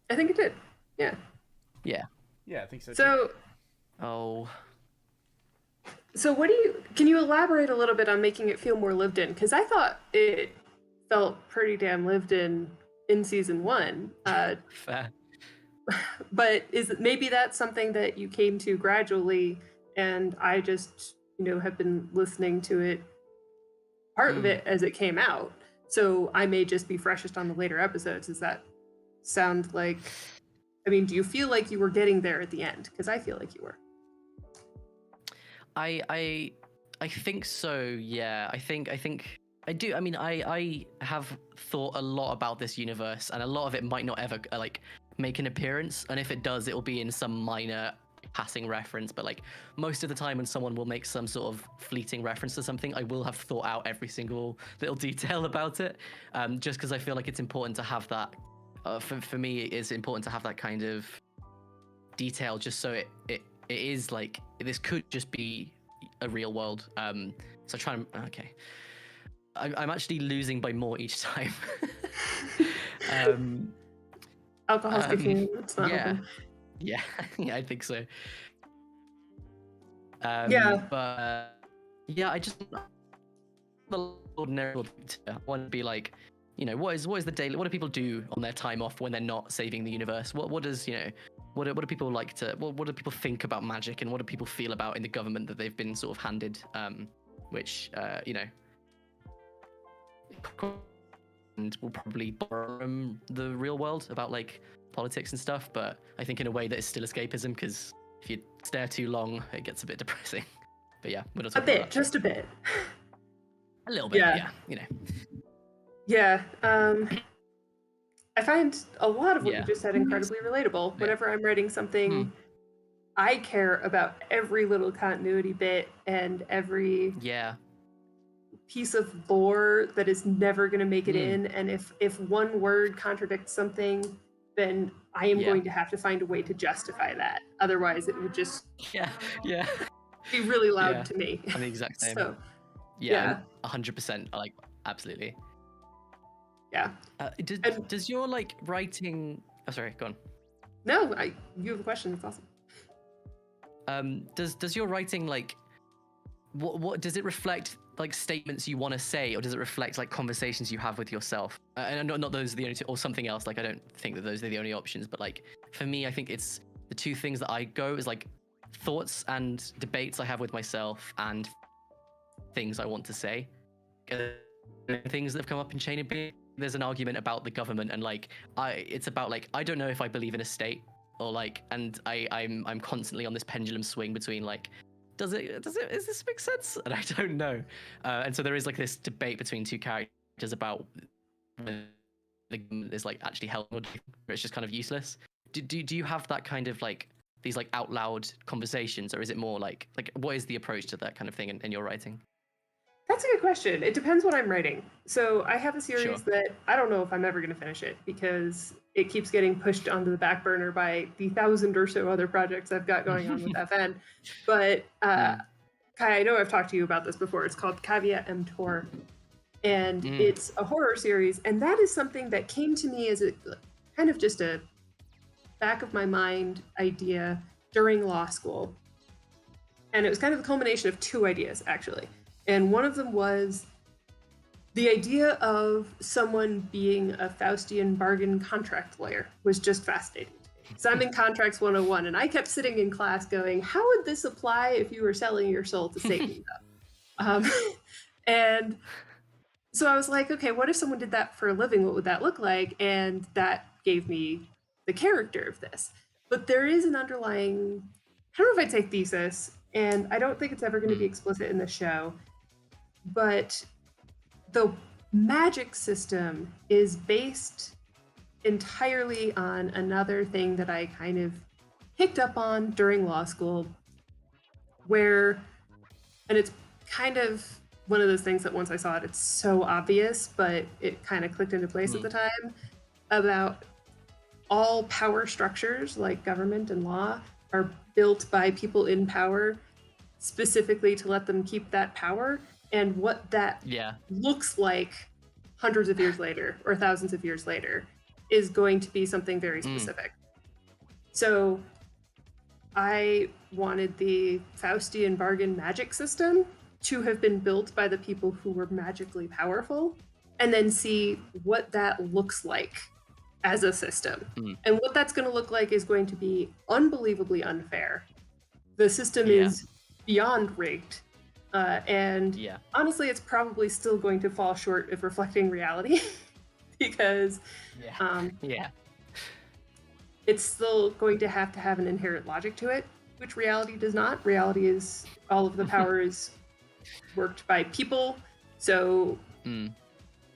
I think it did. Yeah. Yeah. Yeah, I think so. So. Oh. So can you elaborate a little bit on making it feel more lived in? Because I thought it felt pretty damn lived in season 1. Fair. But maybe that's something that you came to gradually, and I just, have been listening to it, part of it as it came out. So I may just be freshest on the later episodes. Does that sound like, do you feel like you were getting there at the end? Because I feel like you were. I think so. Yeah, I think I do. I mean, I have thought a lot about this universe, and a lot of it might not ever like make an appearance, and if it does, it will be in some minor passing reference. But like most of the time, when someone will make some sort of fleeting reference to something, I will have thought out every single little detail about it, just because I feel like it's important to have that. For me, it's important to have that kind of detail, just so it is like this could just be a real world. So okay. I'm actually losing by more each time. Alcohol speaking, it's not open. Yeah, I think so. Yeah. But yeah, I just the ordinary. I want to be like, what is the daily? What do people do on their time off when they're not saving the universe? What does what do people like to? What do people think about magic, and what do people feel about in the government that they've been sort of handed? Which and will probably borrow from the real world about like politics and stuff, but I think in a way that is still escapism, because if you stare too long, it gets a bit depressing. But yeah, we're not talking about that. Just a bit. A little bit, yeah. Yeah. I find a lot of what you just said incredibly relatable. Whenever I'm writing something, I care about every little continuity bit and every piece of lore that is never going to make it in. And if one word contradicts something, then I am going to have to find a way to justify that. Otherwise, it would just be really loud to me. I'm the exact same. So, 100%. Like, absolutely. Yeah. Does your like writing? Oh, sorry, go on. No, you have a question. That's awesome. Does your writing like what does it reflect? Like statements you want to say, or does it reflect like conversations you have with yourself? And not those are the only two, or something else. Like I don't think that those are the only options, but like for me, I think it's the two things that I go is like thoughts and debates I have with myself, and things I want to say. Things that have come up in Chain of Being. There's an argument about the government, and like it's about like I don't know if I believe in a state, or like, and I'm constantly on this pendulum swing between like, does this make sense? And I don't know. And so there is like this debate between two characters about whether the government is like actually helping, or it's just kind of useless. Do you have that kind of like these like out loud conversations, or is it more like what is the approach to that kind of thing in your writing? That's a good question. It depends what I'm writing. So I have a series that I don't know if I'm ever going to finish it, because it keeps getting pushed onto the back burner by the 1,000 or so other projects I've got going on with FN. But Kai, I know I've talked to you about this before. It's called Caveat Emptor, and it's a horror series. And that is something that came to me as a kind of just a back of my mind idea during law school. And it was kind of a culmination of two ideas, actually. And one of them was the idea of someone being a Faustian bargain contract lawyer was just fascinating to me. So I'm in Contracts 101, and I kept sitting in class going, how would this apply if you were selling your soul to Satan? And so I was like, okay, what if someone did that for a living? What would that look like? And that gave me the character of this. But there is an underlying, I don't know if I'd say thesis, and I don't think it's ever going to be explicit in the show, but the magic system is based entirely on another thing that I kind of picked up on during law school, and it's kind of one of those things that once I saw it, it's so obvious, but it kind of clicked into place at the time, about all power structures like government and law are built by people in power specifically to let them keep that power, and what that looks like hundreds of years later or thousands of years later is going to be something very specific. So I wanted the Faustian bargain magic system to have been built by the people who were magically powerful, and then see what that looks like as a system. And what that's going to look like is going to be unbelievably unfair. The system is beyond rigged, and honestly, it's probably still going to fall short of reflecting reality because it's still going to have an inherent logic to it, which reality does not. Reality is all of the power is worked by people, so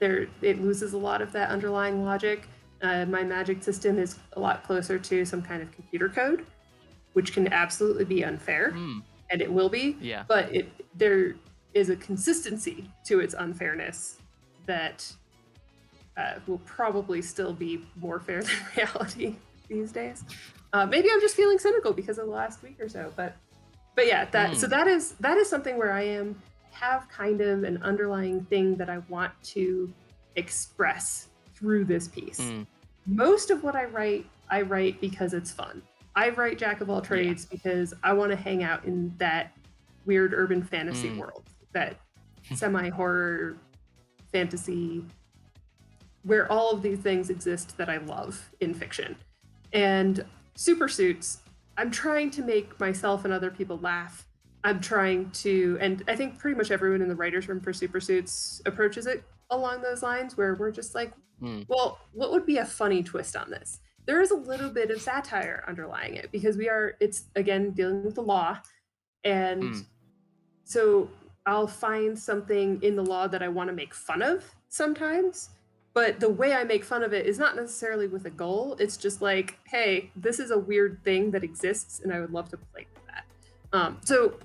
it loses a lot of that underlying logic. My magic system is a lot closer to some kind of computer code, which can absolutely be unfair, and it will be. But there is a consistency to its unfairness that will probably still be more fair than reality these days. Maybe I'm just feeling cynical because of the last week or so, but yeah, so that is something where I have kind of an underlying thing that I want to express through this piece. Most of what I write because it's fun. I write Jack of all trades because I want to hang out in that weird urban fantasy world, that semi-horror fantasy where all of these things exist that I love in fiction. And Supersuits, I'm trying to make myself and other people laugh. I'm trying to, and I think pretty much everyone in the writer's room for Supersuits approaches it along those lines, where we're just like, well, what would be a funny twist on this? There is a little bit of satire underlying it because it's again dealing with the law. And so I'll find something in the law that I want to make fun of sometimes. But the way I make fun of it is not necessarily with a goal. It's just like, hey, this is a weird thing that exists, and I would love to play with that. So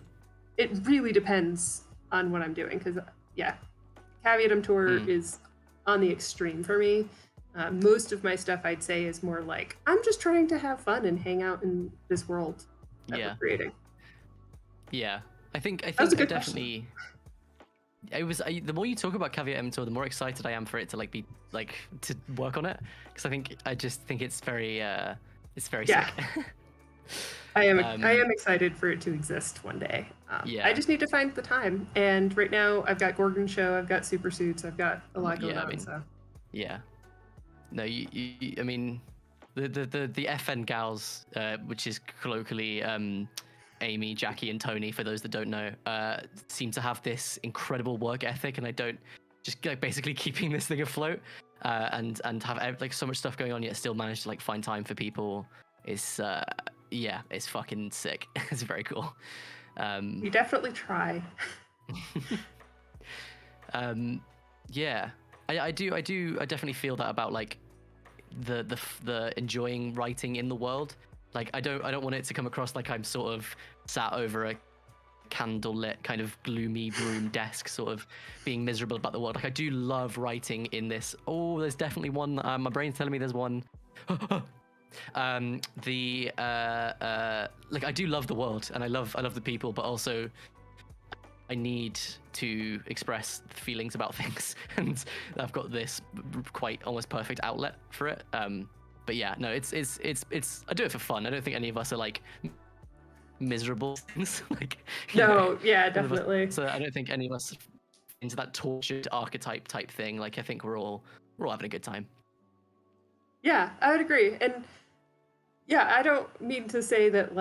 it really depends on what I'm doing, because, Caveat emptor is on the extreme for me. Most of my stuff, I'd say, is more like, I'm just trying to have fun and hang out in this world that we're creating. Yeah, I think That's a good definitely... the more you talk about Caveat emptor, the more excited I am for it to to work on it, because I just think it's very sick. I am excited for it to exist one day. I just need to find the time, and right now I've got Gorgon Show, I've got Supersuits, I've got a lot going on. No, I mean, the FN gals, which is colloquially Amy, Jackie, and Tony, for those that don't know, seem to have this incredible work ethic, and I don't just basically keeping this thing afloat, and have so much stuff going on, yet still manage to find time for people. It's it's fucking sick. It's very cool. You definitely try. I definitely feel that about the enjoying writing in the world. I don't want it to come across like I'm sort of sat over a candlelit kind of gloomy room desk, sort of being miserable about the world. I do love writing in this. Oh, there's definitely one. My brain's telling me there's one. I do love the world, and I love the people, but also I need to express feelings about things, and I've got this quite almost perfect outlet for it. But yeah, no, it's I do it for fun. I don't think any of us are miserable things. No, yeah, definitely. So I don't think any of us into that tortured archetype type thing. I think we're all having a good time. Yeah, I would agree. And yeah, I don't mean to say that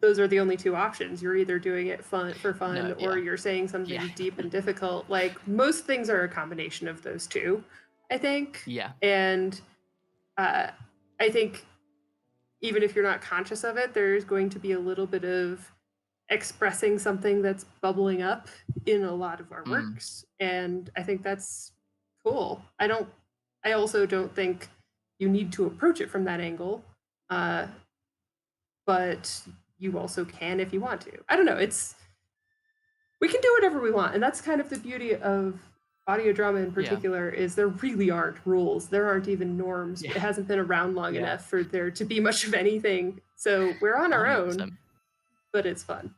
those are the only two options. You're either doing it for fun, or you're saying something deep and difficult. Most things are a combination of those two, I think. Yeah. And I think even if you're not conscious of it, there's going to be a little bit of expressing something that's bubbling up in a lot of our works. And I think that's cool. I also don't think you need to approach it from that angle, but you also can if you want to. I don't know. We can do whatever we want, and that's kind of the beauty of audio drama in particular. Is there really aren't rules. There aren't even norms. It hasn't been around long enough for there to be much of anything. So we're on our 100%. Own, but it's fun.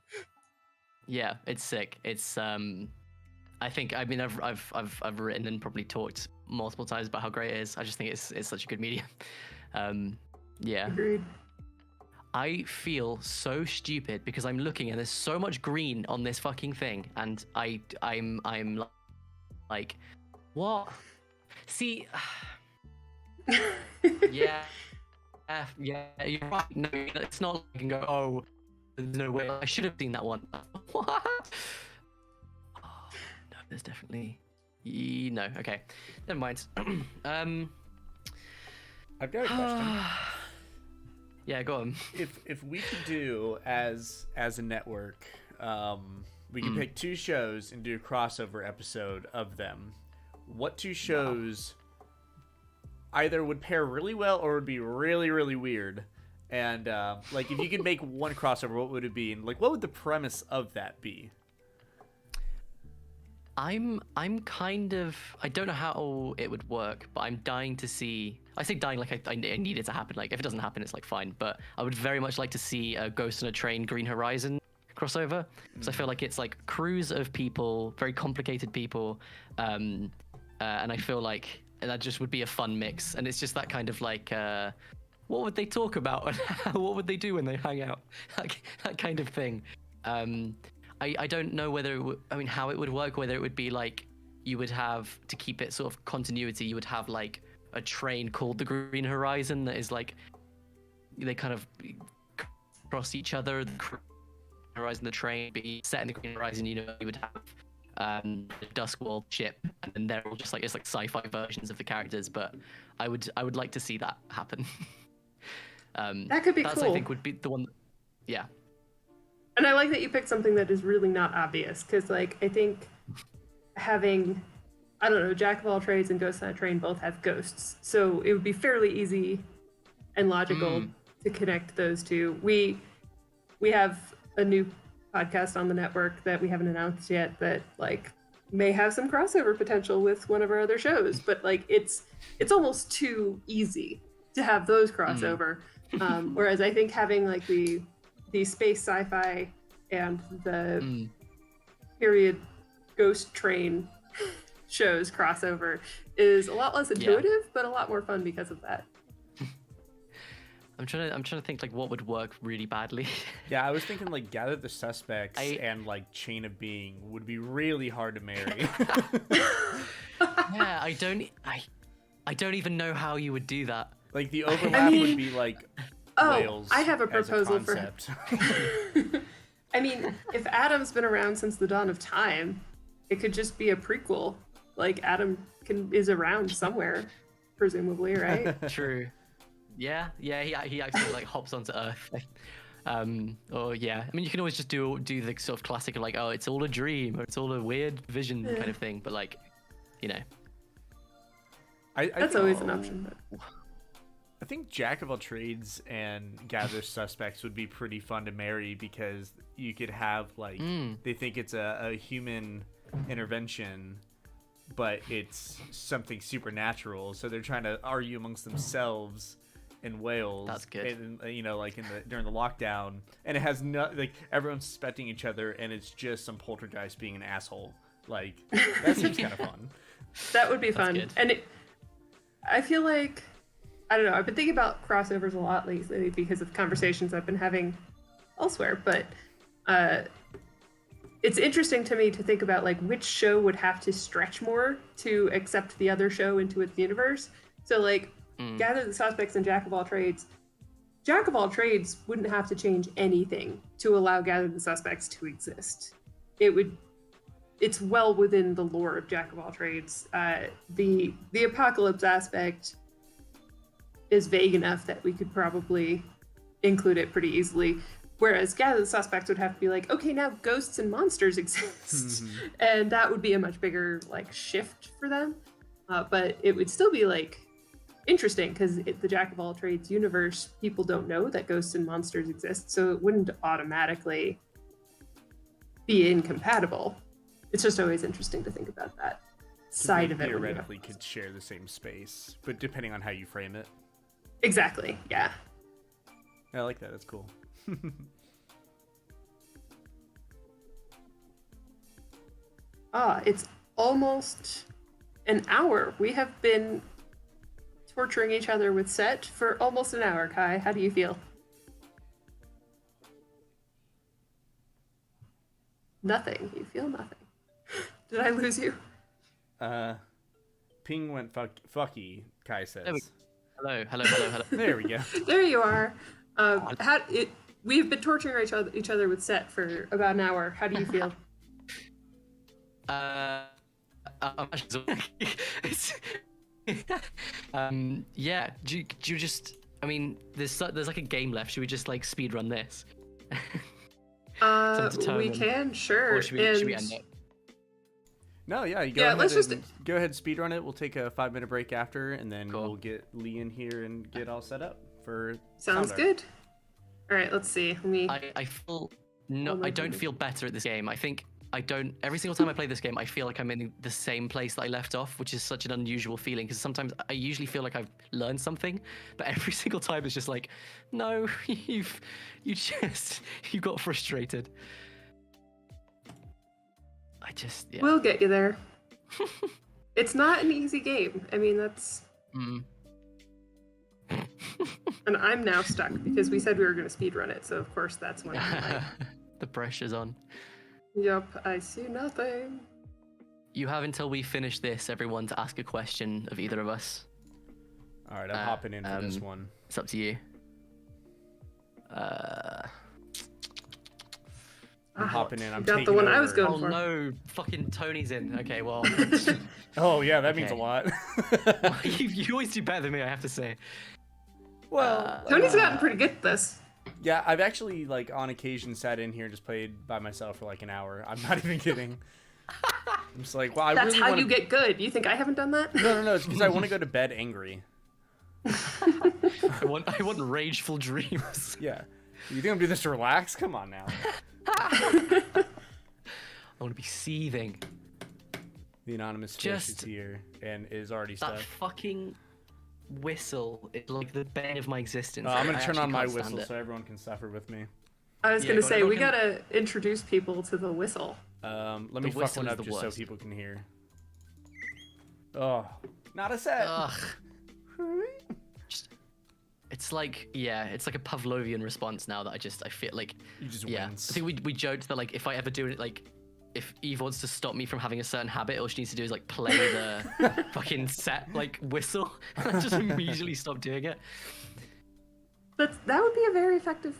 Yeah, it's sick. It's I've written and probably talked multiple times about how great it is. I just think it's such a good medium. Agreed. I feel so stupid because I'm looking and there's so much green on this fucking thing, and I'm like, what? See, yeah, yeah, you're right. No, it's not like I can go, oh, there's no way. I should have seen that one. What? Oh, no, there's definitely no. Okay, never mind. I've got a question. Yeah, go on. If we could do as a network, we could pick 2 shows and do a crossover episode of them. What 2 shows either would pair really well or would be really, really weird? And like, if you could make one crossover, what would it be? And like, what would the premise of that be? I'm kind of, I don't know how it would work, but I'm dying to see. I say dying like I need it to happen. Like if it doesn't happen, it's like fine. But I would very much like to see a Ghost on a Train Green Horizon crossover, because I feel like it's like crews of people, very complicated people, and I feel like that just would be a fun mix. And it's just that kind of like, what would they talk about and what would they do when they hang out? That kind of thing. I don't know whether how it would work, whether it would be like you would have to keep it sort of continuity, you would have like a train called the Green Horizon that is like, they kind of cross each other, the Horizon, the train be set in the Green Horizon, you would have the Duskwall ship, and then they're all just like, it's like sci-fi versions of the characters, but I would like to see that happen. That could be that's, cool. I think would be the one, yeah. And I like that you picked something that is really not obvious, because like I think having, I don't know, Jack of all trades and Ghost on a Train both have ghosts, so it would be fairly easy and logical to connect those two. We have a new podcast on the network that we haven't announced yet that like may have some crossover potential with one of our other shows, but like it's almost too easy to have those crossover. Whereas I think having like the space sci-fi and the period ghost train shows crossover is a lot less intuitive, but a lot more fun because of that. I'm trying to think like what would work really badly. Yeah, I was thinking like Gather the Suspects and like Chain of Being would be really hard to marry. Yeah, I don't even know how you would do that. Like the overlap would be like Wales. I have a proposal for. concept. I mean, if Adam's been around since the dawn of time, it could just be a prequel. Like Adam is around somewhere, presumably, right? True. Yeah. He actually like hops onto Earth. Or yeah. I mean, you can always just do the sort of classic of like, oh, it's all a dream or it's all a weird vision kind of thing. But like, you know, that's always an option. But... I think Jack of all trades and Gather Suspects would be pretty fun to marry, because you could have like they think it's a human intervention, but it's something supernatural. So they're trying to argue amongst themselves in Wales. That's good. And, you know, like during the lockdown, and it has no like everyone's suspecting each other, and it's just some poltergeist being an asshole. Like that seems kind of fun. That would be fun, good. and I feel like. I don't know. I've been thinking about crossovers a lot lately because of conversations I've been having elsewhere, but it's interesting to me to think about like which show would have to stretch more to accept the other show into its universe. So like Gather the Suspects and Jack of all trades. Jack of all trades wouldn't have to change anything to allow Gather the Suspects to exist. It's well within the lore of Jack of all trades. The apocalypse aspect is vague enough that we could probably include it pretty easily. Whereas Gather the Suspects would have to be like, okay, now ghosts and monsters exist. And that would be a much bigger like shift for them. But it would still be like interesting, because the Jack of all trades universe, people don't know that ghosts and monsters exist. So it wouldn't automatically be incompatible. It's just always interesting to think about that side of it. Theoretically could share the same space, but depending on how you frame it. Exactly, yeah. I like that, that's cool. It's almost an hour. We have been torturing each other with set for almost an hour. Kai, how do you feel? Nothing. You feel nothing. Did I lose you? Ping went fucky, Kai says. Hello. There we go. There you are. We've been torturing each other with Set for about an hour. How do you feel? Yeah. Do you just? I mean, there's like a game left. Should we just like speed run this? We can, sure. Or should we end it? No, yeah, you go ahead go ahead and speedrun it. We'll take a 5-minute break after, and then we'll get Lee in here and get all set up for Sounds good. All right, let's see. I feel I don't feel better at this game. I think I don't. Every single time I play this game, I feel like I'm in the same place that I left off, which is such an unusual feeling. Because sometimes I usually feel like I've learned something, but every single time it's just like, no, you got frustrated. We'll get you there. It's not an easy game. I mean, that's. And I'm now stuck because we said we were going to speedrun it, so of course that's when the pressure's on. Yup, I see nothing. You have until we finish this, everyone, to ask a question of either of us. All right, I'm hopping in for this one. It's up to you. I'm hopping in. I'm got the one I was going for. Oh no, fucking Tony's in. Okay, well. Oh yeah, that means a lot. you always do better than me, I have to say. Well, Tony's gotten pretty good at this. Yeah, I've actually like on occasion sat in here and just played by myself for like an hour. I'm not even kidding. I'm just like, well, That's how you get good. You think I haven't done that? No. It's because I want to go to bed angry. I want rageful dreams. Yeah. You think I'm doing this to relax? Come on now. I want to be seething. The anonymous fish is here and is already stuck. That fucking whistle is like the bane of my existence. I'm gonna turn on my whistle so everyone can suffer with me. I was gonna say we gotta introduce people to the whistle. Let me fuck one up just so people can hear. Oh, not a set. Ugh. It's like it's like a Pavlovian response now that I feel like you just wince. I think we joked that like if I ever do it, like if Eve wants to stop me from having a certain habit, all she needs to do is like play the fucking set like whistle, and I just immediately stop doing it. That would be a very effective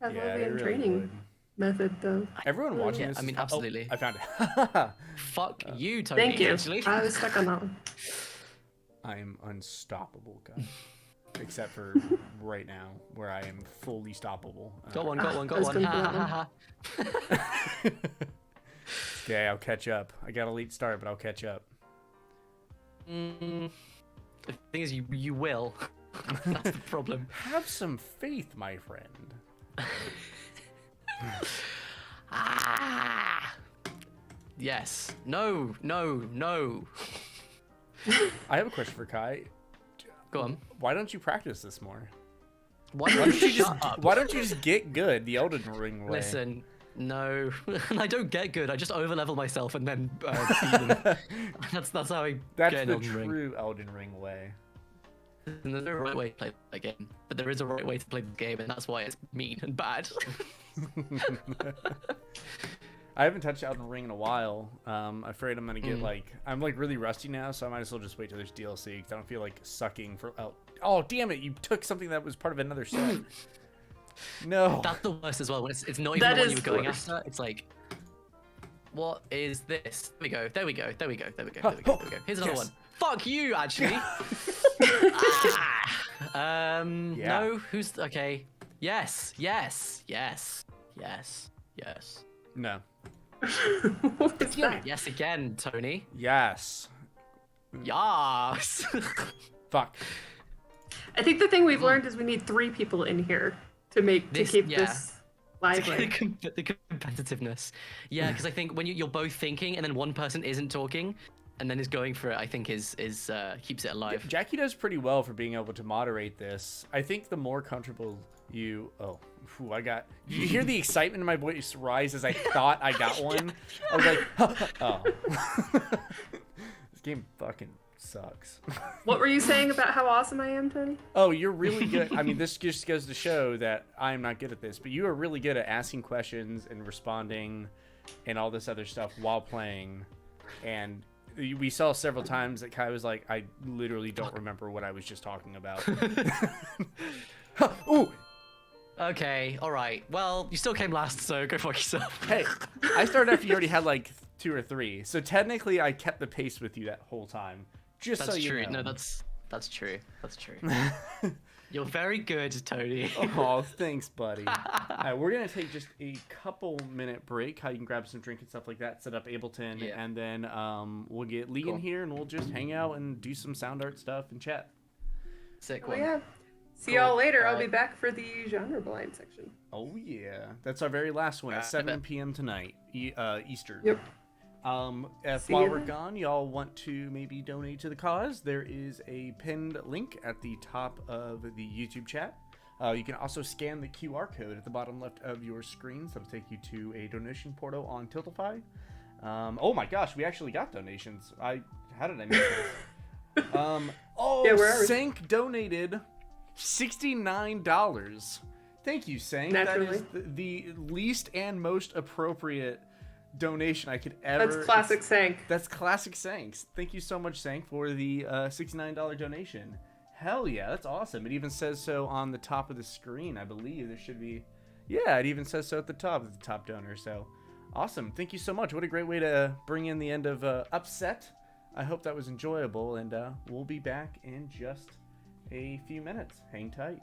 Pavlovian training method, though. Everyone watching this. I mean, absolutely. I found it. Fuck you, Tony. Thank you. Actually. I was stuck on that one. I'm unstoppable, guys. Except for right now, where I am fully stoppable. Got one. Okay, I'll catch up. I got a late start, but I'll catch up. The thing is, you will. That's the problem. Have some faith, my friend. Yes. No. I have a question for Kai. Go on. Why don't you practice this more? Why don't you just get good the Elden Ring way? Listen, no, I don't get good. I just overlevel myself and then beat them. That's how I get an Elden Ring. That's the true Elden Ring way. And there's no right way to play that game, but there is a right way to play the game, and that's why it's mean and bad. I haven't touched Elden Ring in a while. I'm afraid I'm gonna get I'm like really rusty now, so I might as well just wait till there's DLC because I don't feel like sucking for. Oh damn it! You took something that was part of another set. No. That's the worst as well. When it's not even the one you were going after. It's like, what is this? There we go. Here's another one. Fuck you, actually. No. Who's okay? Yes. No. What was that? Yes again, Tony. Yes. Yes. Fuck. I think the thing we've learned is we need 3 people in here to keep this lively. The competitiveness. Yeah, because I think when you're both thinking and then one person isn't talking and then is going for it, I think is keeps it alive. Jackie does pretty well for being able to moderate this. I think the more comfortable you you hear the excitement in my voice rise as I thought I got one. I was like, oh. This game fucking sucks. What were you saying about how awesome I am, Tony? Oh, you're really good. I mean, this just goes to show that I'm not good at this, but you are really good at asking questions and responding and all this other stuff while playing, and we saw several times that Kai was like, I literally don't remember what I was just talking about. Ooh! Okay, alright. Well, you still came last, so go fuck yourself. Hey, I started after you already had like 2 or 3, so technically I kept the pace with you that whole time. Just That's so you true. know. No, that's true. That's true. You're very good, Tony. Oh, thanks, buddy. Alright, we're gonna take just a couple minute break. How you can grab some drink and stuff like that, set up Ableton, and then we'll get Lee in here and we'll just hang out and do some sound art stuff and chat. Sick Oh one. yeah. See y'all later. I'll be Alright. back for the genre blind section. Oh yeah, that's our very last one at 7 p.m. tonight, Eastern. Yep. If See while you we're then. gone, y'all want to maybe donate to the cause, there is a pinned link at the top of the YouTube chat. You can also scan the QR code at the bottom left of your screen, so it'll take you to a donation portal on Tiltify. Oh my gosh, we actually got donations. How did I miss this? Yeah, where are we? Sank donated $69. Thank you, Sank. Naturally. That is the least and most appropriate donation I could ever. That's classic Sank. That's classic Sanks. Thank you so much, Sank, for the $69 donation. Hell yeah, that's awesome. It even says so on the top of the screen, I believe. There should be... Yeah, it even says so at the top donor, so... Awesome. Thank you so much. What a great way to bring in the end of Upset. I hope that was enjoyable, and we'll be back in just a few minutes. Hang tight.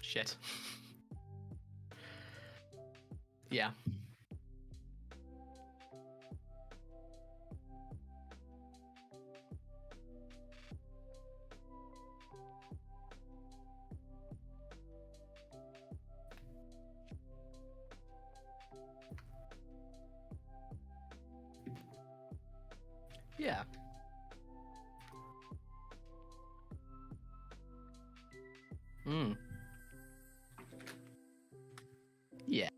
Shit. Yeah. Yeah. Hmm. Yeah.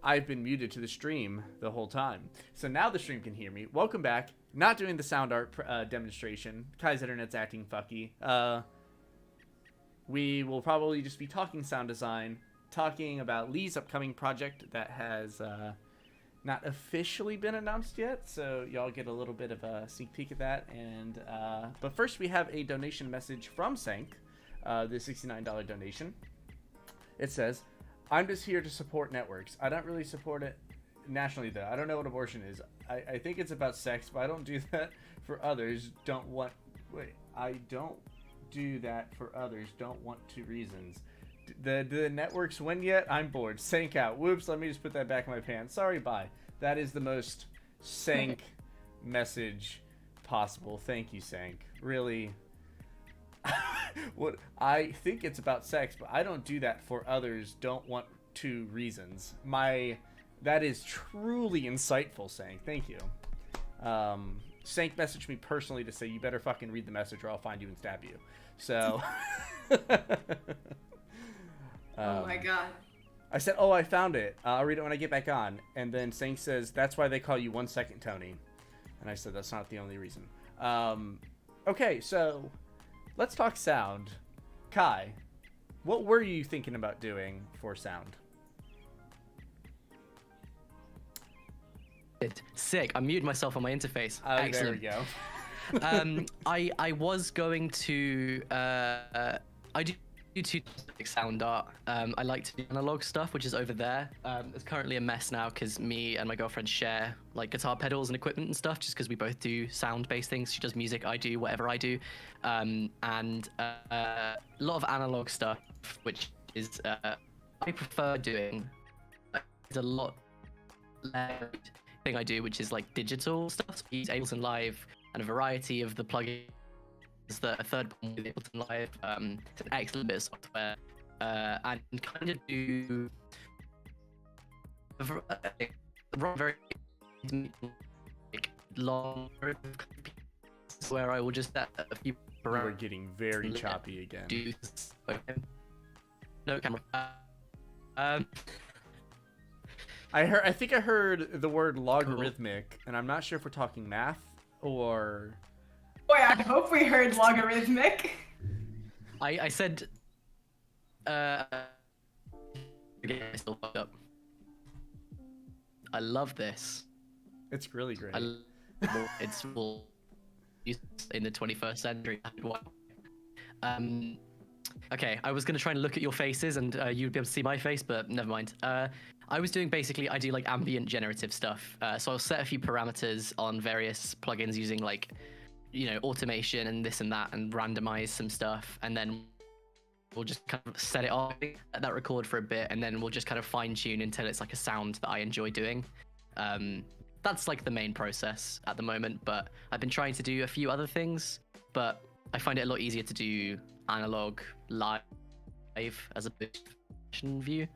I've been muted to the stream the whole time. So now the stream can hear me. Welcome back. Not doing the sound art demonstration. Kai's internet's acting fucky. We will probably just be talking sound design, talking about Lee's upcoming project that has not officially been announced yet. So y'all get a little bit of a sneak peek at that. And but first we have a donation message from Sank, the $69 donation. It says, I'm just here to support networks. I don't really support it nationally, though. I don't know what abortion is. I think it's about sex, but I don't do that for others. I don't do that for others. Don't want to reasons. The networks win yet? I'm bored. Sank out. Whoops, let me just put that back in my pants. Sorry, bye. That is the most Sank message possible. Thank you, Sank. Really... What I think it's about sex, but I don't do that for others. Don't want to reasons. That is truly insightful, Sank. Thank you. Sank messaged me personally to say you better fucking read the message or I'll find you and stab you. So oh my god. I said, oh, I found it. I'll read it when I get back on. And then Sank says, that's why they call you 1 second Tony. And I said, that's not the only reason. Okay, so let's talk sound. Kai, what were you thinking about doing for sound? Sick. I muted myself on my interface. Excellent. There we go. I was going to I do sound art. I like to do analog stuff, which is over there. It's currently a mess now because me and my girlfriend share like guitar pedals and equipment and stuff, just because we both do sound-based things. She does music, I do whatever I do, and a lot of analog stuff, which is I prefer doing. There's a lot less thing I do, which is like digital stuff. So I use Ableton Live and a variety of the plugins. Is the third one with Ableton Live. It's an excellent bit of software, and kind of do very long where I will just set a few. We're getting very choppy again. No camera. I think I heard the word logarithmic, and I'm not sure if we're talking math or. Boy, I hope we heard logarithmic. I said. Again, I still fucked up. I love this. It's really great. It's in the 21st century. Okay, I was gonna try and look at your faces, and you'd be able to see my face, but never mind. I was doing I do like ambient generative stuff. So I'll set a few parameters on various plugins using like, automation and this and that, and randomize some stuff, and then we'll just kind of set it off, let that record for a bit, and then we'll just kind of fine tune until it's like a sound that I enjoy doing. That's like the main process at the moment, but I've been trying to do a few other things, but I find it a lot easier to do analog live as a session view.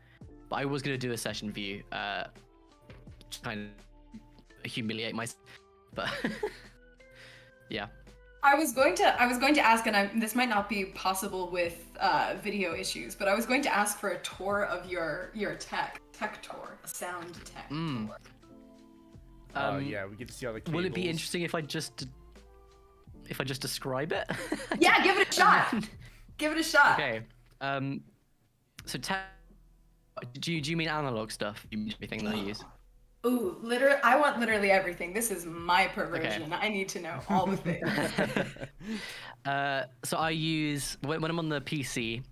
But I was going to do a session view, kind of humiliate myself, but yeah. I was going to ask, and this might not be possible with video issues, but I was going to ask for a tour of your tech tour, a sound tech tour. Yeah, we get to see all the cables. Will it be interesting if I just describe it? Yeah, give it a shot. Give it a shot. Okay. So do you mean analog stuff? You mean everything that I use? Ooh, I want literally everything. This is my perversion. Okay. I need to know all the things. So I use, when I'm on the PC,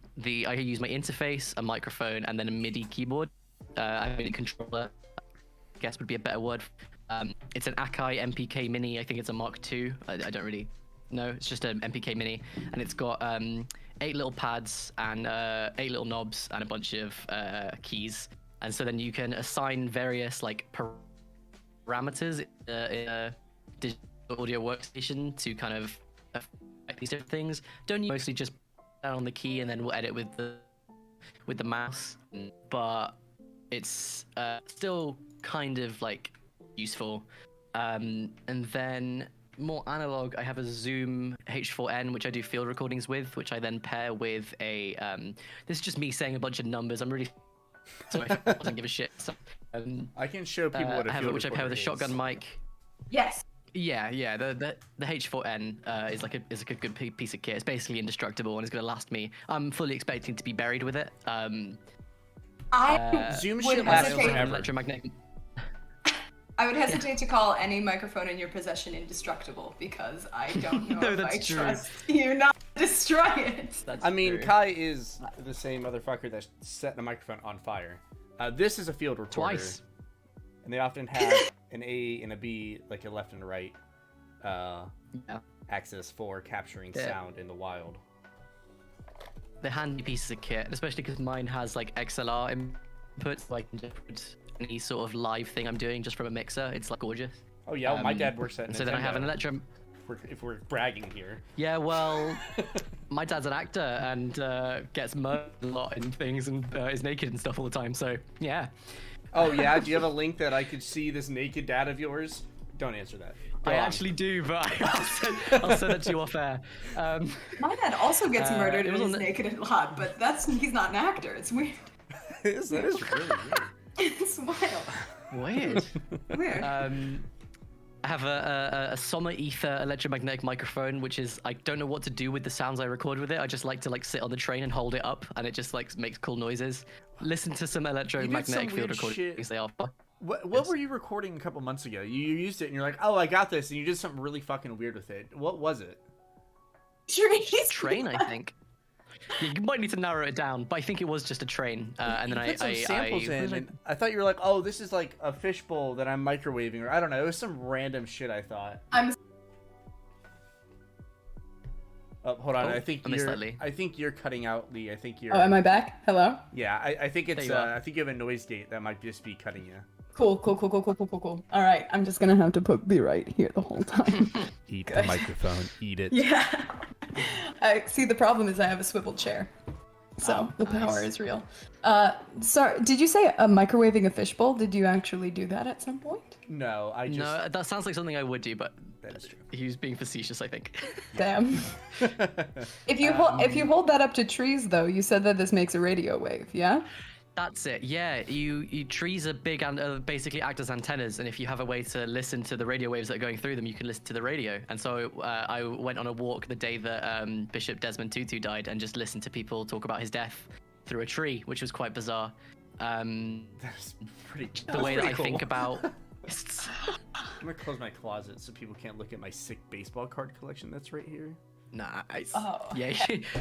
I use my interface, a microphone, and then a MIDI keyboard. I mean, a controller, I guess would be a better word. It's an Akai MPK Mini. I think it's a Mark II. I don't really No, it's just an MPK Mini, and it's got 8 little pads and 8 little knobs and a bunch of keys. And so then you can assign various like parameters in a digital audio workstation to kind of affect these different things. Don't you mostly just down on the key and then we'll edit with the mouse, but it's still kind of like useful. And then more analog, I have a Zoom H4n, which I do field recordings with, which I then pair with a this is just me saying a bunch of numbers. I'm really sorry, I doesn't give a shit. So, I can show people what a field which I pair with a shotgun mic. Yes. Yeah. The H4n is like a good piece of kit. It's basically indestructible and it's going to last me. I'm fully expecting to be buried with it. Zoom would should last hesitate- forever. Electromagnetic. I would hesitate to call any microphone in your possession indestructible because I don't know No, if I that's true. trust you not to destroy it. That's I mean, true. Kai is the same motherfucker that set the microphone on fire. This is a field recorder. Twice. And they often have an A and a B, like a left and a right axis for capturing Yeah. sound in the wild. They're handy pieces of kit, especially because mine has like XLR input, so I can just put any sort of live thing I'm doing just from a mixer. It's like gorgeous. Oh yeah, my dad works at Nintendo. So then I have an electro. If we're bragging here. Yeah, well, my dad's an actor and gets murdered a lot in things and is naked and stuff all the time. So yeah. Oh yeah, do you have a link that I could see this naked dad of yours? Don't answer that. Go I on. actually do, but I'll send it to you off air. My dad also gets murdered it and was is on the- naked a lot, but he's not an actor. It's weird. That is really weird. It's wild. Weird. Weird. I have a Sommer Ether electromagnetic microphone, which is, I don't know what to do with the sounds I record with it. I just like to like sit on the train and hold it up, and it just like makes cool noises. Listen to some electromagnetic field weird recordings. shit. They are. What were you recording a couple months ago? You used it and you're like, oh, I got this, and you did something really fucking weird with it. What was it? Train, I think. Yeah, you might need to narrow it down, but I think it was just a train. And then You put some samples in, and I thought you were like, oh, this is like a fishbowl that I'm microwaving, or I don't know. It was some random shit I thought. Oh, hold on. Oh, I think I missed that, Lee. you're cutting out, Lee. I think you're. Oh, am I back? Hello? Yeah, I think it's. There you are. I think you have a noise gate that might just be cutting you. Cool. All right, I'm just gonna have to be right here the whole time. Eat the microphone. Eat it. Yeah. I see. The problem is I have a swivel chair, so the power is real. Sorry, did you say microwaving a fishbowl? Did you actually do that at some point? No, I just. No, that sounds like something I would do, but That is true. he was being facetious, I think. Damn. If you hold that up to trees, though, you said that this makes a radio wave. Yeah. That's it. Yeah, you trees are big and basically act as antennas, and if you have a way to listen to the radio waves that are going through them, you can listen to the radio. And so I went on a walk the day that Bishop Desmond Tutu died, and just listened to people talk about his death through a tree, which was quite bizarre. That's pretty. The way that I cool. think about. I'm gonna close my closet so people can't look at my sick baseball card collection that's right here. Nice. Oh, yeah,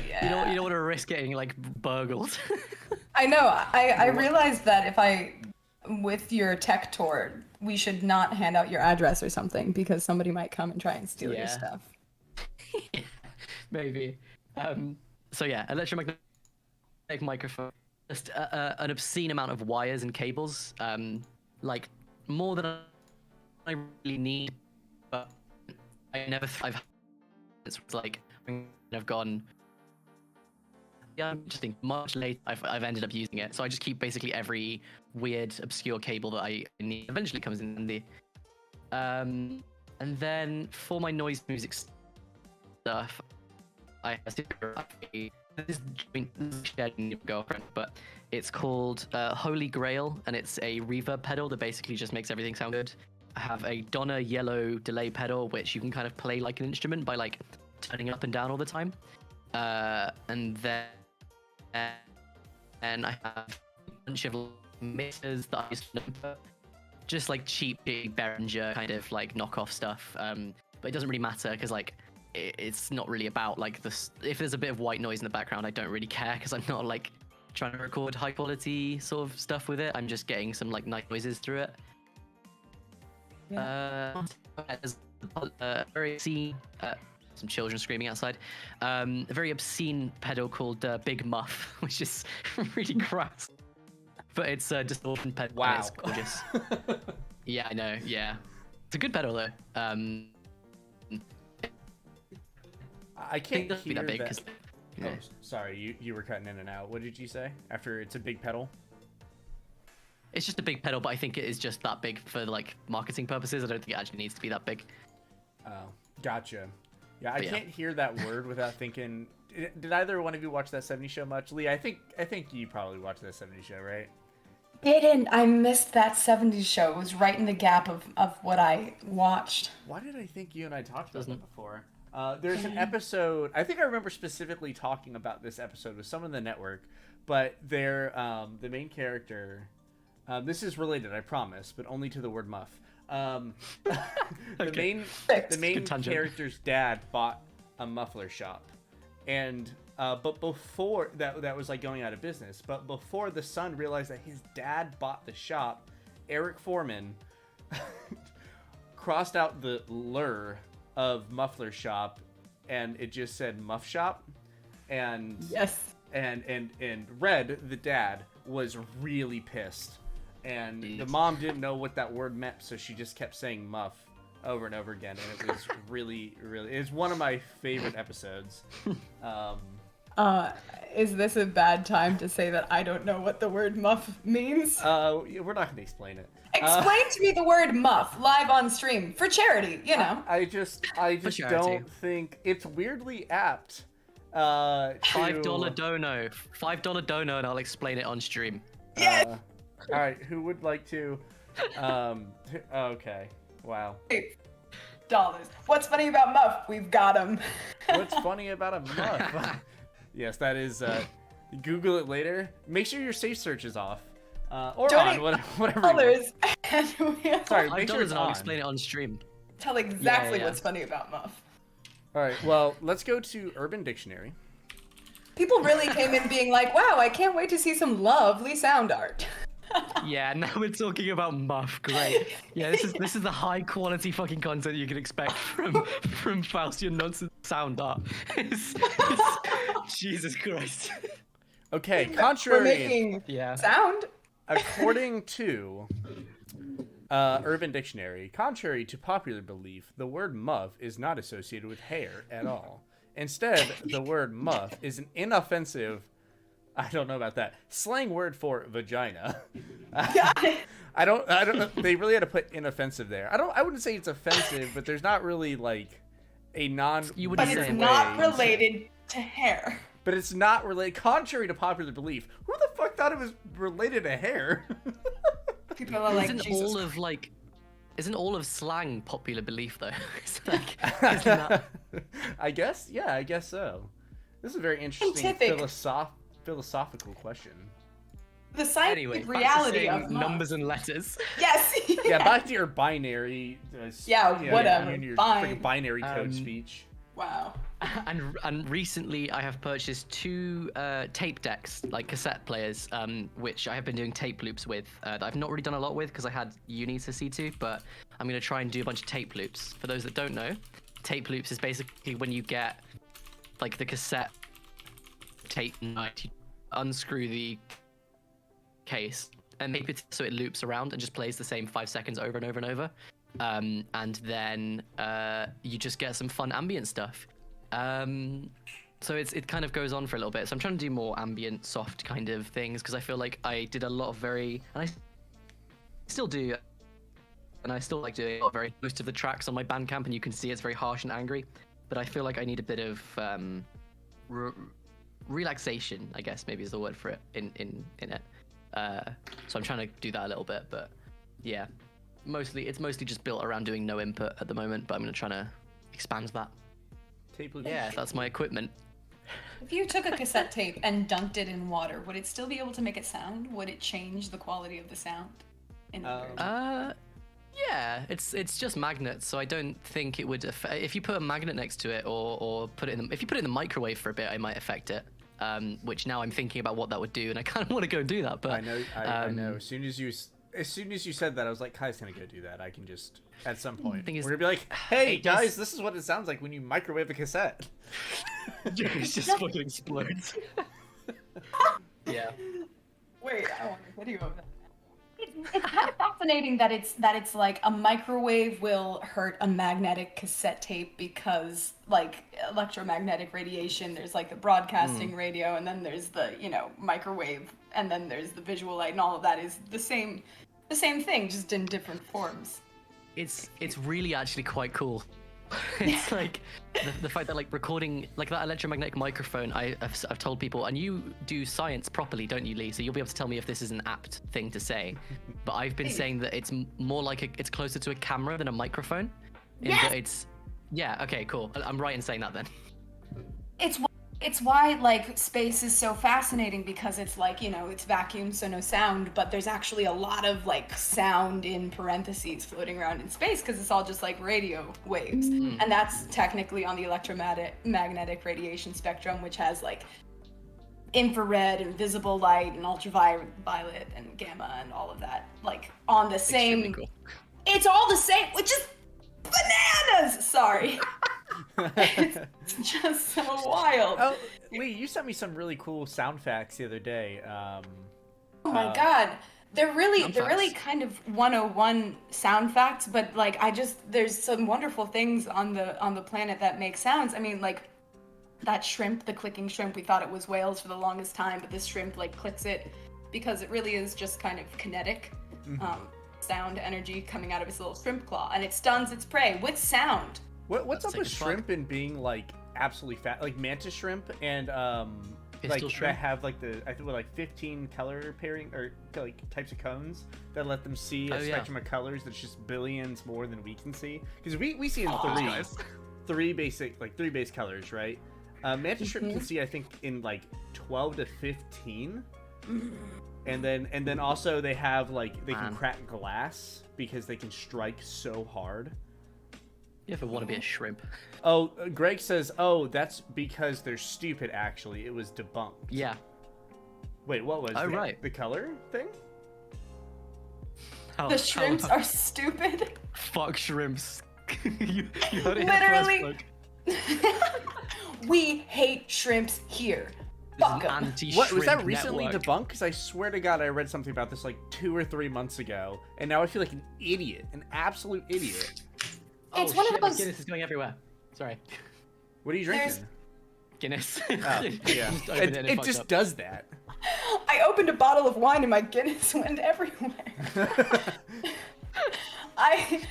yeah. you don't want to risk getting like burgled. I know. I realized that if with your tech tour, we should not hand out your address or something because somebody might come and try and steal your stuff. Maybe. So yeah, electromagnetic microphone. Just an obscene amount of wires and cables. Like more than I really need, but it's like I've gone. Yeah, I'm just think much later I've ended up using it, so I just keep basically every weird obscure cable that I need. Eventually comes in handy. And then for my noise music stuff, I have this is shared with your girlfriend, but it's called Holy Grail, and it's a reverb pedal that basically just makes everything sound good. I have a Donna yellow delay pedal, which you can kind of play like an instrument by like turning up and down all the time. And then I have a bunch of mixers that I use for just like cheap Behringer kind of like knockoff stuff. But it doesn't really matter because like it's not really about like this. If there's a bit of white noise in the background, I don't really care because I'm not like trying to record high quality sort of stuff with it. I'm just getting some like nice noises through it. There's a very scene some children screaming outside. A very obscene pedal called Big Muff, which is really crass. But it's just an orphan pedal. Wow. It's gorgeous. Yeah, I know. Yeah, it's a good pedal though. I can't It doesn't be hear that big. that. 'Cause- Oh, sorry, you were cutting in and out. What did you say? After it's a big pedal? It's just a big pedal, but I think it is just that big for like marketing purposes. I don't think it actually needs to be that big. Oh, gotcha. Yeah, I But yeah. can't hear that word without thinking. Did either one of you watch that '70s show much? Lee, I think you probably watched that '70s show, right? Didn't. I missed that 70s show. It was right in the gap of what I watched. Why did I think you and I talked about Doesn't- that before? There's an episode. I think I remember specifically talking about this episode with someone on the network, but they're the main character. This is related, I promise, but only to the word muff. The Okay. main Good tangent. character's dad bought a muffler shop, and but before that was like going out of business. But before the son realized that his dad bought the shop, Eric Foreman crossed out the lure of muffler shop, and it just said muff shop, and Yes. and Red, the dad, was really pissed, and the Jeez. mom didn't know what that word meant, so she just kept saying muff over and over again, and it was really it's one of my favorite episodes. Is this a bad time to say that I don't know what the word muff means? We're not going to explain it. Explain to me the word muff live on stream for charity, you know. I just charity. don't think it's weirdly apt. $5 dono. $5 dono, and I'll explain it on stream. Yes. All right, who would like to? Okay. Wow. $8. What's funny about muff? We've got him. What's funny about a muff? Yes, that is. Google it later. Make sure your safe search is off, or Donate on, whatever. You want. Colors, and we'll Sorry, $5, make sure it's and I'll on. explain it on stream. tell exactly yeah. what's funny about muff. All right. Well, let's go to Urban Dictionary. People really came in being like, "Wow, I can't wait to see some lovely sound art." Yeah, now we're talking about muff. Great. Yeah, this is the high quality fucking content you can expect from Faustian nonsense sound art. Jesus Christ. Okay. We're Contrary. making Yeah. sound. According to Urban Dictionary, contrary to popular belief, the word muff is not associated with hair at all. Instead, the word muff is an inoffensive, I don't know about that, slang word for vagina. I don't. They really had to put inoffensive there. I wouldn't say it's offensive, but there's not really like a non. You But wouldn't it's say not way. related to hair. But it's not related. Contrary to popular belief, who the fuck thought it was related to hair? People are like, Isn't Jesus. isn't all of slang popular belief though? It's like, isn't that... I guess. Yeah, I guess so. This is a very interesting Scientific. philosophical question. The scientific Anyway, back to reality saying of muff. numbers and letters. Yes. Yeah, back to your binary. Yeah, whatever, Your fine. freaking binary code speech. Wow. And recently I have purchased 2 tape decks, like cassette players, which I have been doing tape loops with. That I've not really done a lot with because I had uni to see to, but I'm going to try and do a bunch of tape loops. For those that don't know, tape loops is basically when you get like the cassette tape night, you unscrew the case and make it so it loops around and just plays the same 5 seconds over and over and over. And then you just get some fun ambient stuff. So it kind of goes on for a little bit. So I'm trying to do more ambient, soft kind of things because I feel like I did a lot of and I still do, and I still like doing a lot of most of the tracks on my Bandcamp, and you can see it's very harsh and angry. But I feel like I need a bit of relaxation, I guess maybe is the word for it in it. So I'm trying to do that a little bit, but yeah. It's mostly just built around doing no input at the moment, but I'm gonna try to expand that. Tape loop. Yeah, that's my equipment. If you took a cassette tape and dunked it in water, would it still be able to make it sound? Would it change the quality of the sound? Yeah, it's just magnets, so I don't think it would affect. If you put a magnet next to it, or put it in if you put it in the microwave for a bit, it might affect it. Which now I'm thinking about what that would do, and I kind of want to go and do that. But I know. I know. As soon as you as soon as you said that, I was like, Kai's gonna go do that. I can just, at some point, Thing is, we're gonna be like, hey, it does- guys, this is what it sounds like when you microwave a cassette. It's just fucking explodes. Yeah. Wait, I want a video of that. It's kind of fascinating that it's like a microwave will hurt a magnetic cassette tape because like electromagnetic radiation, there's like the broadcasting radio, and then there's the, you know, microwave, and then there's the visual light, and all of that is the same thing, just in different forms. It's really actually quite cool. It's like the fact that like recording like that electromagnetic microphone. I've told people, and you do science properly, don't you, Lee? So you'll be able to tell me if this is an apt thing to say. But I've been saying that it's more like it's closer to a camera than a microphone. Yes! That it's okay, cool. I'm right in saying that then. It's why like space is so fascinating, because it's like, you know, it's vacuum, so no sound, but there's actually a lot of like sound in parentheses floating around in space, because it's all just like radio waves. And that's technically on the electromagnetic radiation spectrum, which has like infrared and visible light and ultraviolet and gamma and all of that, like on the same. Cool. It's all the same, which is bananas. Sorry. It's just so wild. Oh, Lee, you sent me some really cool sound facts the other day. Oh my god. They're really kind of 101 sound facts, but like there's some wonderful things on the planet that make sounds. I mean, like that shrimp, the clicking shrimp, we thought it was whales for the longest time, but this shrimp like clicks it because it really is just kind of kinetic sound energy coming out of its little shrimp claw, and it stuns its prey with sound. What's That's up with sick as fuck. shrimp and being like absolutely fat, like mantis shrimp and like shrimp? that have like I think like 15 color pairing or like types of cones that let them see a spectrum of colors that's just billions more than we can see, because we see in three base colors, right? Mantis shrimp can see, I think, in like 12 to 15. And then also they have like they can crack glass because they can strike so hard. You ever want to be a shrimp? Oh, Greg says, oh, that's because they're stupid, actually. It was debunked. Yeah. Wait, what was it? Right. The color thing? The shrimps are stupid. Fuck shrimps. you heard it Literally. here first, We hate shrimps here. This Fuck is an 'em. What was that anti-shrimp recently network. debunked? Because I swear to God, I read something about this like 2 or 3 months ago, and now I feel like an idiot, an absolute idiot. It's Oh, one shit, of my those. Guinness is going everywhere. Sorry. What are you drinking? Guinness. Oh, yeah. Just opened It fucked just up. does that. I opened a bottle of wine and my Guinness went everywhere. I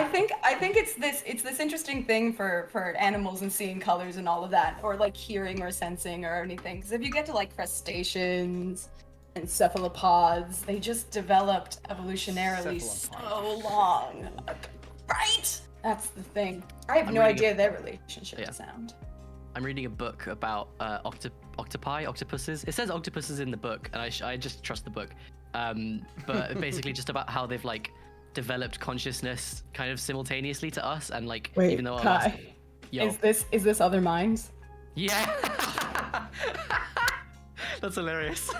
think it's this interesting thing for animals and seeing colors and all of that, or like hearing or sensing or anything. Because if you get to like crustaceans and cephalopods, they just developed evolutionarily so long, right? That's the thing. I have no idea their relationship to sound. I'm reading a book about octopuses. It says octopuses in the book, and I just trust the book. But basically just about how they've like developed consciousness kind of simultaneously to us, and like Wait, even though Kai, is this Other Minds? Yeah. That's hilarious.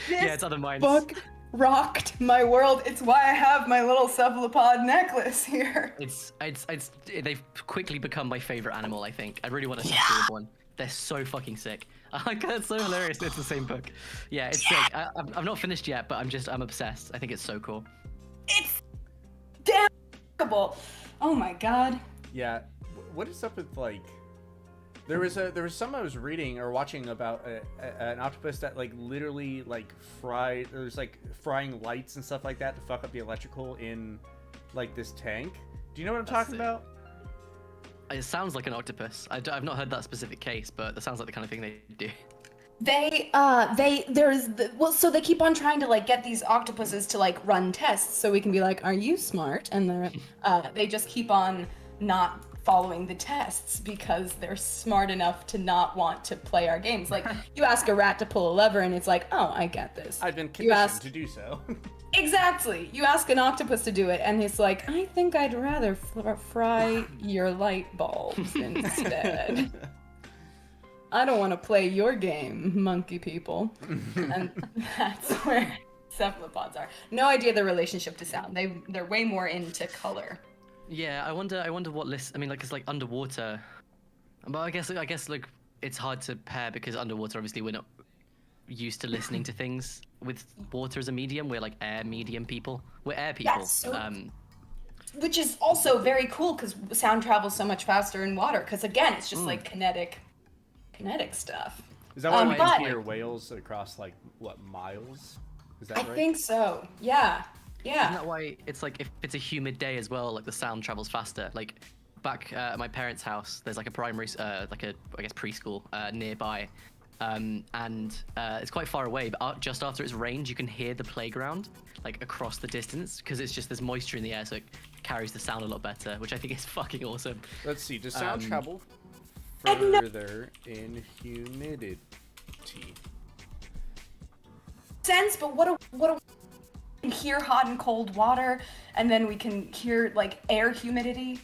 Yeah, it's Other Minds. Book rocked my world. It's why I have my little cephalopod necklace here. They've quickly become my favorite animal, I think. I really want to tattoo one. They're so fucking sick. It's so hilarious. It's the same book. Yeah, it's sick. I've not finished yet, but I'm obsessed. I think it's so cool. It's damn cool. Oh my god. Yeah. What is up with like? There was some I was reading or watching about an octopus that like literally like fried. There's like frying lights and stuff like that to fuck up the electrical in like this tank. Do you know what I'm talking about? It sounds like an octopus. I've not heard that specific case, but that sounds like the kind of thing they do. So they keep on trying to like get these octopuses to like run tests so we can be like, are you smart? And they just keep on not following the tests because they're smart enough to not want to play our games. Like you ask a rat to pull a lever and it's like, oh, I get this. I've been conditioned to do so. Exactly. You ask an octopus to do it and it's like, I think I'd rather fry your light bulbs instead. I don't want to play your game, monkey people. And that's where cephalopods are. No idea the relationship to sound. They're way more into color. Yeah, I wonder what I mean, like, it's like underwater. But I guess like it's hard to pair because underwater, obviously, we're not used to listening to things with water as a medium. We're like air medium people. We're air people. Yes, which is also very cool because sound travels so much faster in water. Because again, it's just like kinetic stuff. Is that why we but- can hear whales across like what miles? Is that I right? think so. Yeah. Isn't that why it's like if it's a humid day as well, like the sound travels faster? Like back at my parents' house, there's like a primary, like a I guess preschool nearby, and it's quite far away. But just after it's rained, you can hear the playground like across the distance because it's just there's moisture in the air, so it carries the sound a lot better, which I think is fucking awesome. Let's see. Does sound travel further in humidity? Sense, but what do we can hear hot and cold water, and then we can hear like air humidity.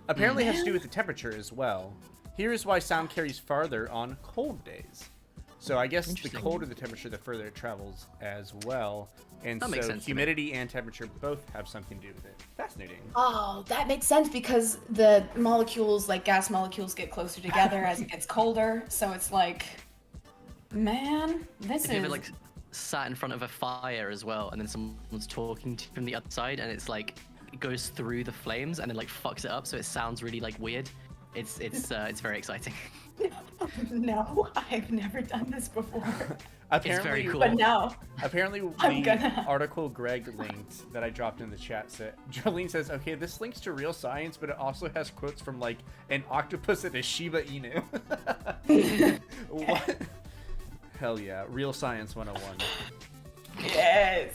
Apparently, it has to do with the temperature as well. Here's why sound carries farther on cold days. So I guess the colder the temperature, the further it travels as well. And That makes so sense to me. humidity and temperature both have something to do with it. Fascinating. Oh, that makes sense because the molecules, like gas molecules, get closer together as it gets colder. So it's like, man, this If is you ever like sat in front of a fire as well, and then someone's talking to you from the other side, and it's like it goes through the flames and then like fucks it up, so it sounds really like weird. It's very exciting. No, I've never done this before. Apparently, very cool. But now, Apparently, I'm the gonna- article Greg linked that I dropped in the chat said, Jolene says, okay, this links to real science, but it also has quotes from like an octopus and a Shiba Inu. What? Hell yeah, real science 101. yes,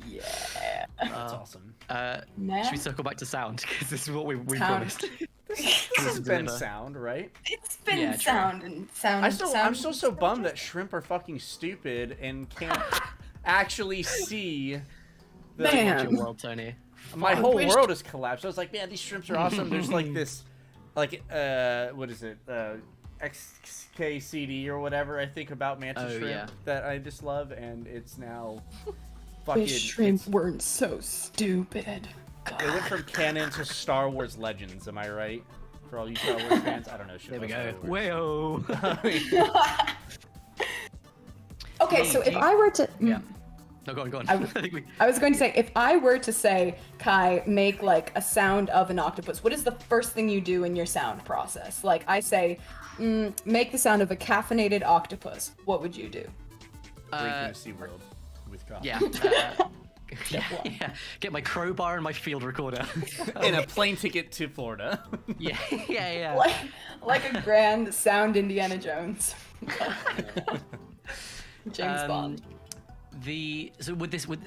yeah. That's awesome. Nah. Should we circle back to sound because this is what we Sound. promised. This has been deliver. sound, right? It's been Yeah, true. sound and sound. I'm still so bummed that shrimp are fucking stupid and can't actually see. Man. Watch your world, Tony. My whole wish- world has collapsed. I was like, man, these shrimps are awesome. There's like this, like, what is it? XKCD or whatever, I think, about mantis Oh, shrimp yeah. that I just love, and it's now fucking. Wish shrimp weren't so stupid. It went from canon to Star Wars Legends, am I right? For all you Star Wars fans, I don't know shit There we about go. Star Wars. Okay, so if I were to, Yeah. No, go on. I think we... I was going to say, if I were to say, Kai, make like a sound of an octopus, what is the first thing you do in your sound process? Like I say, make the sound of a caffeinated octopus. What would you do? Breaking SeaWorld with coffee. Yeah. Yeah. Get my crowbar and my field recorder. And a plane ticket to Florida. Yeah. Like a grand sound Indiana Jones. James Bond. So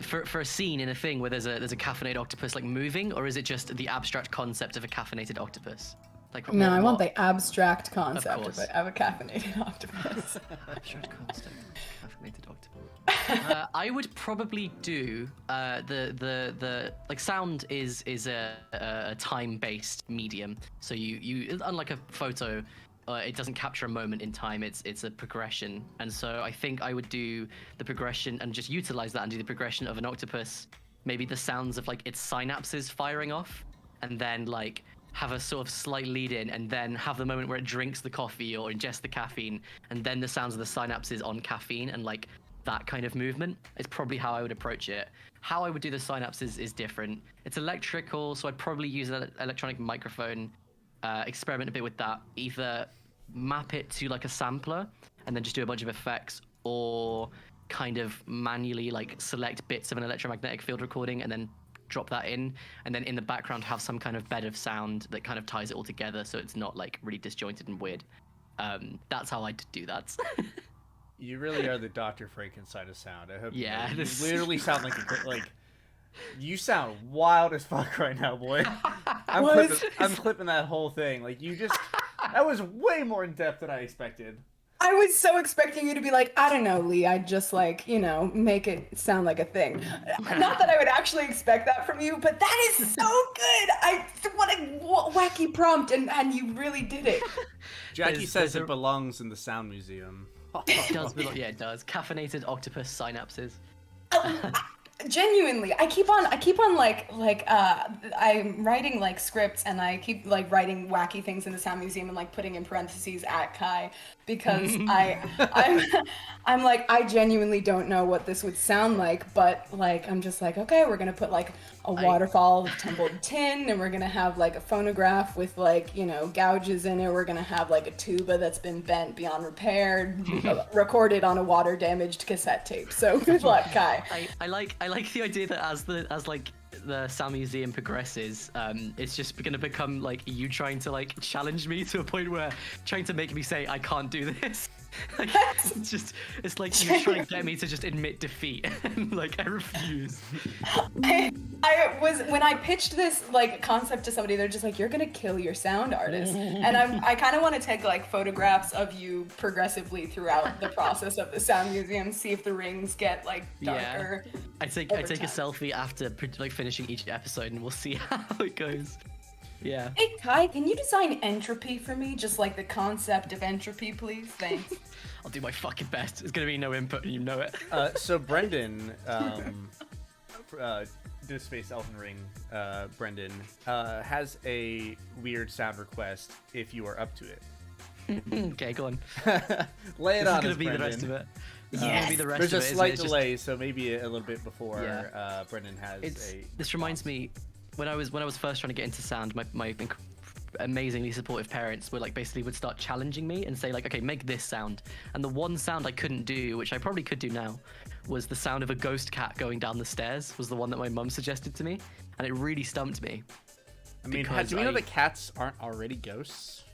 for a scene in a thing where there's a caffeinated octopus like moving, or is it just the abstract concept of a caffeinated octopus? Like No, I want what- the abstract concept course. of a caffeinated octopus. abstract concept of caffeinated octopus. I would probably do the like sound is a time-based medium. So you unlike a photo, it doesn't capture a moment in time. It's a progression, and so I think I would do the progression and just utilize that and do the progression of an octopus. Maybe the sounds of like its synapses firing off, and then like have a sort of slight lead in, and then have the moment where it drinks the coffee or ingests the caffeine, and then the sounds of the synapses on caffeine and like that kind of movement is probably how I would approach it. How I would do the synapses is different. It's electrical, so I'd probably use an electronic microphone, experiment a bit with that, either map it to like a sampler and then just do a bunch of effects, or kind of manually like select bits of an electromagnetic field recording and then drop that in, and then in the background have some kind of bed of sound that kind of ties it all together so it's not like really disjointed and weird. That's how I'd do that. You really are the Dr. Frankenstein of sound. I hope Yeah, you know. this- You literally sound like you sound wild as fuck right now, boy. I'm clipping that whole thing. Like that was way more in depth than I expected. I was so expecting you to be like, I don't know, Lee, I'd just like, make it sound like a thing. Not that I would actually expect that from you, but that is so good. What a wacky prompt, and you really did it. Jackie says it belongs in the sound museum. It does, yeah, it does. Caffeinated octopus synapses. genuinely, I keep on I'm writing like scripts and I keep like writing wacky things in the sound museum and like putting in parentheses at Kai because I'm like, I genuinely don't know what this would sound like, but like I'm just like, okay, we're gonna put like a waterfall of tumbled tin, and we're gonna have like a phonograph with like, you know, gouges in it. We're gonna have like a tuba that's been bent beyond repair, recorded on a water damaged cassette tape. So good luck, Kai. I like the idea that as like the sound museum progresses, it's just going to become like you trying to like challenge me to a point where trying to make me say I can't do this. Like, it's like you're trying to get me to just admit defeat, and like I refuse. I was, when I pitched this like concept to somebody, they're just like, you're gonna kill your sound artist, and I kind of want to take like photographs of you progressively throughout the process of the sound museum, see if the rings get like darker. Yeah. I take a selfie after like finishing each episode, and we'll see how it goes. Yeah. Hey Kai, can you design entropy for me? Just like the concept of entropy, please. Thanks. I'll do my fucking best. There's gonna be no input, and you know it. So Brendan, Deep Space Elden Ring, Brendan, has a weird sound request if you are up to it. Okay, go on. Lay it on us, This is gonna be Brendan. the rest of it. There's a slight delay, so maybe a little bit before Brendan has This reminds me, when I was first trying to get into sound, my amazingly supportive parents would start challenging me and say like, okay, make this sound. And the one sound I couldn't do, which I probably could do now, was the sound of a ghost cat going down the stairs. Was the one that my mum suggested to me, and it really stumped me. I mean, do you know that cats aren't already ghosts?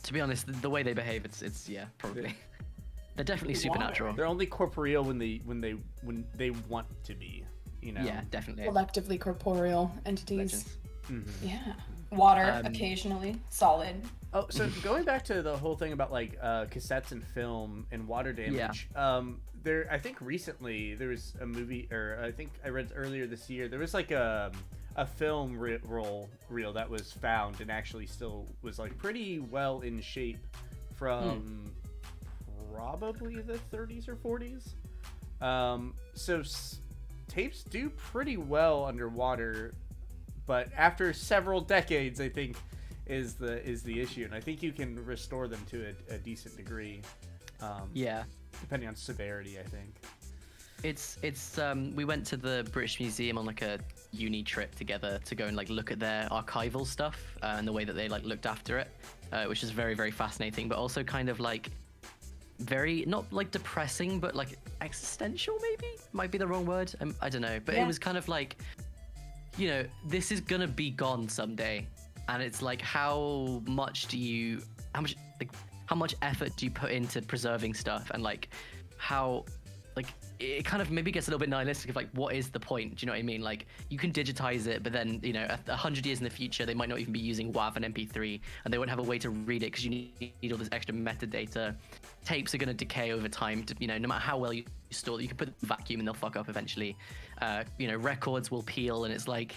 To be honest, the way they behave, it's probably. They're definitely supernatural. They're only corporeal when they want to be, you know. Yeah, definitely. Collectively corporeal entities. Legends. Mm-hmm. Yeah. Water, occasionally. Solid. Oh, so going back to the whole thing about like cassettes and film and water damage. I think recently there was a movie, or I think I read earlier this year, there was like a film reel that was found and actually still was like pretty well in shape from probably the 30s or 40s. So tapes do pretty well underwater, but after several decades, I think is the issue, and I think you can restore them to a decent degree. Depending on severity, I think. It's we went to the British Museum on like a uni trip together to go and like look at their archival stuff and the way that they like looked after it, which is very, very fascinating, but also kind of like very, not like depressing, but like existential, maybe might be the wrong word. I don't know, but it was kind of like, you know, this is gonna be gone someday, and it's like how much effort do you put into preserving stuff, and like how like it kind of maybe gets a little bit nihilistic of like, what is the point? Do you know what I mean? Like, you can digitize it, but then, you know, 100 years in the future, they might not even be using WAV and MP3, and they won't have a way to read it because you need all this extra metadata. Tapes are going to decay over time, you know, no matter how well you store them. You can put them in a vacuum and they'll fuck up eventually. You know, records will peel, and it's like,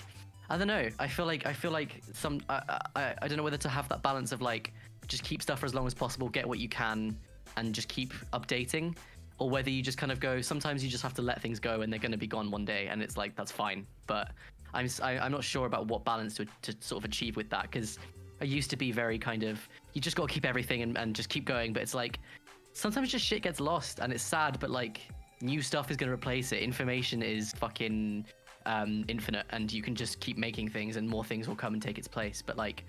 I don't know. I feel like some, I don't know whether to have that balance of like, just keep stuff for as long as possible, get what you can, and just keep updating, or whether you just kind of go, sometimes you just have to let things go and they're going to be gone one day, and it's like, that's fine. But I'm not sure about what balance to sort of achieve with that, because I used to be very kind of, you just got to keep everything and just keep going, but it's like, sometimes just shit gets lost, and it's sad, but like, new stuff is going to replace it. Information is fucking infinite, and you can just keep making things and more things will come and take its place. But like,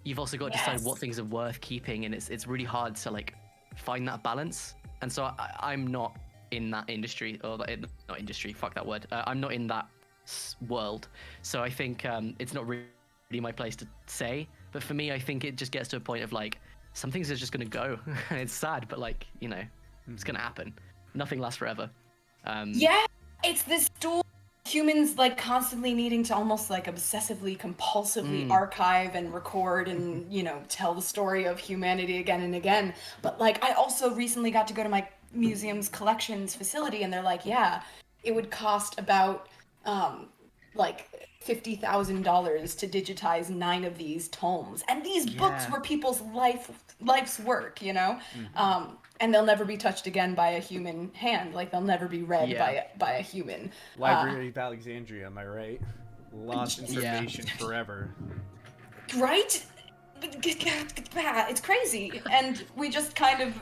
you've also got to decide what things are worth keeping, and it's really hard to like find that balance. And so I'm not in that industry, or not industry, fuck that word. I'm not in that world. So I think it's not really my place to say. But for me, I think it just gets to a point of like, some things are just going to go. It's sad, but like, you know, it's going to happen. Nothing lasts forever. It's this dual humans like constantly needing to almost like obsessively, compulsively archive and record and, you know, tell the story of humanity again and again. But like, I also recently got to go to my museum's collections facility, and they're like, yeah, it would cost about like $50,000 to digitize 9 of these tomes, and these books were people's life's work, you know. and they'll never be touched again by a human hand. Like they'll never be read by a human. Library of Alexandria, am I right? Lost information forever. Right? It's crazy. And we just kind of,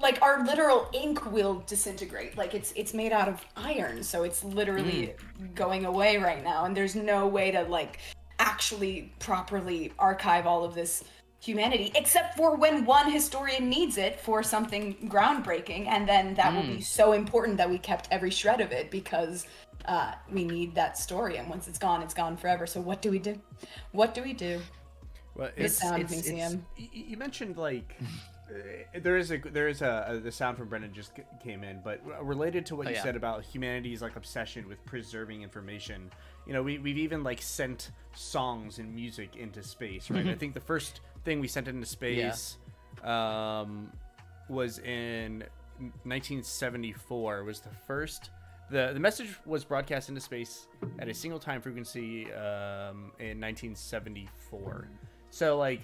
like, our literal ink will disintegrate. Like, it's made out of iron, so it's literally going away right now. And there's no way to, like, actually properly archive all of this humanity, except for when one historian needs it for something groundbreaking, and then that will be so important that we kept every shred of it, because we need that story, and once it's gone forever. So what do we do? What do we do? Well, The sound museum. You mentioned like the sound from Brendan just came in, but related to what you said about humanity's like obsession with preserving information. You know, we've even like sent songs and music into space, right? I think the first thing we sent into space was in 1974. Was the first. The message was broadcast into space at a single time frequency in 1974. So like,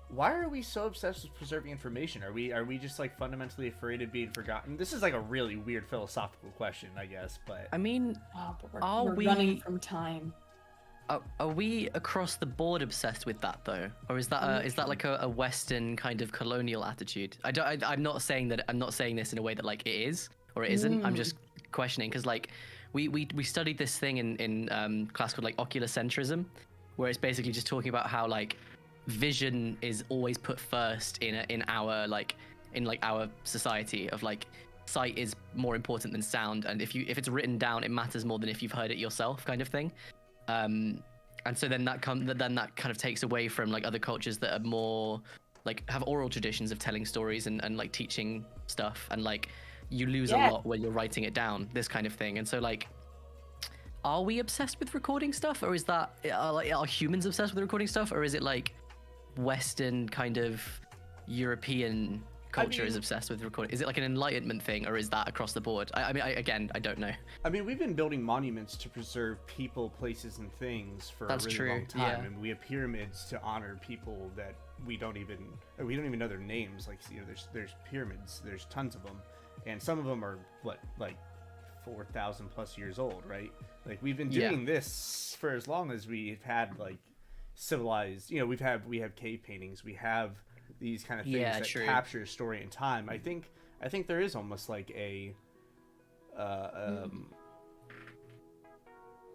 why are we so obsessed with preserving information? Are we just like fundamentally afraid of being forgotten? This is like a really weird philosophical question, I guess. But I mean, we're running from time. Are we across the board obsessed with that though, or is that like a Western kind of colonial attitude? I'm not saying this in a way that like it is or it isn't. I'm just questioning, because like we studied this thing in class called like ocular centrism, where it's basically just talking about how like vision is always put first in our society, of like sight is more important than sound, and if it's written down, it matters more than if you've heard it yourself, kind of thing. And so then that kind of takes away from like other cultures that are more like have oral traditions of telling stories and like teaching stuff, and like you lose a lot when you're writing it down, this kind of thing. And so like, are we obsessed with recording stuff, or is that are humans obsessed with recording stuff, or is it like Western kind of European culture is obsessed with recording? Is it like an Enlightenment thing, or is that across the board? I mean, I don't know. I mean, we've been building monuments to preserve people, places, and things for a really long time, and we have pyramids to honor people that we don't even know their names. Like, you know, there's pyramids, there's tons of them, and some of them are like 4,000 plus years old, right? Like, we've been doing this for as long as we've had like civilized. You know, we have cave paintings, we have these kind of things that capture a story in time. I think there is almost like a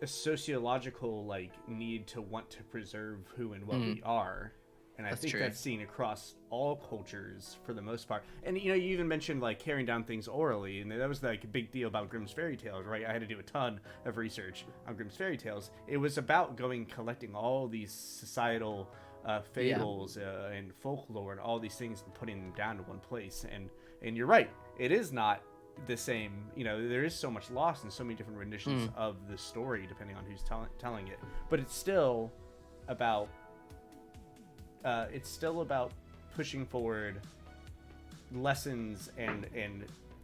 sociological like need to want to preserve who and what we are, and I think that's seen across all cultures for the most part. And you know, you even mentioned like carrying down things orally, and that was like a big deal about Grimm's fairy tales, right? I had to do a ton of research on Grimm's fairy tales. It was about collecting all these societal fables and folklore and all these things and putting them down to one place. And you're right, it is not the same. You know, there is so much lost and so many different renditions of the story depending on who's telling it, but it's still about pushing forward lessons and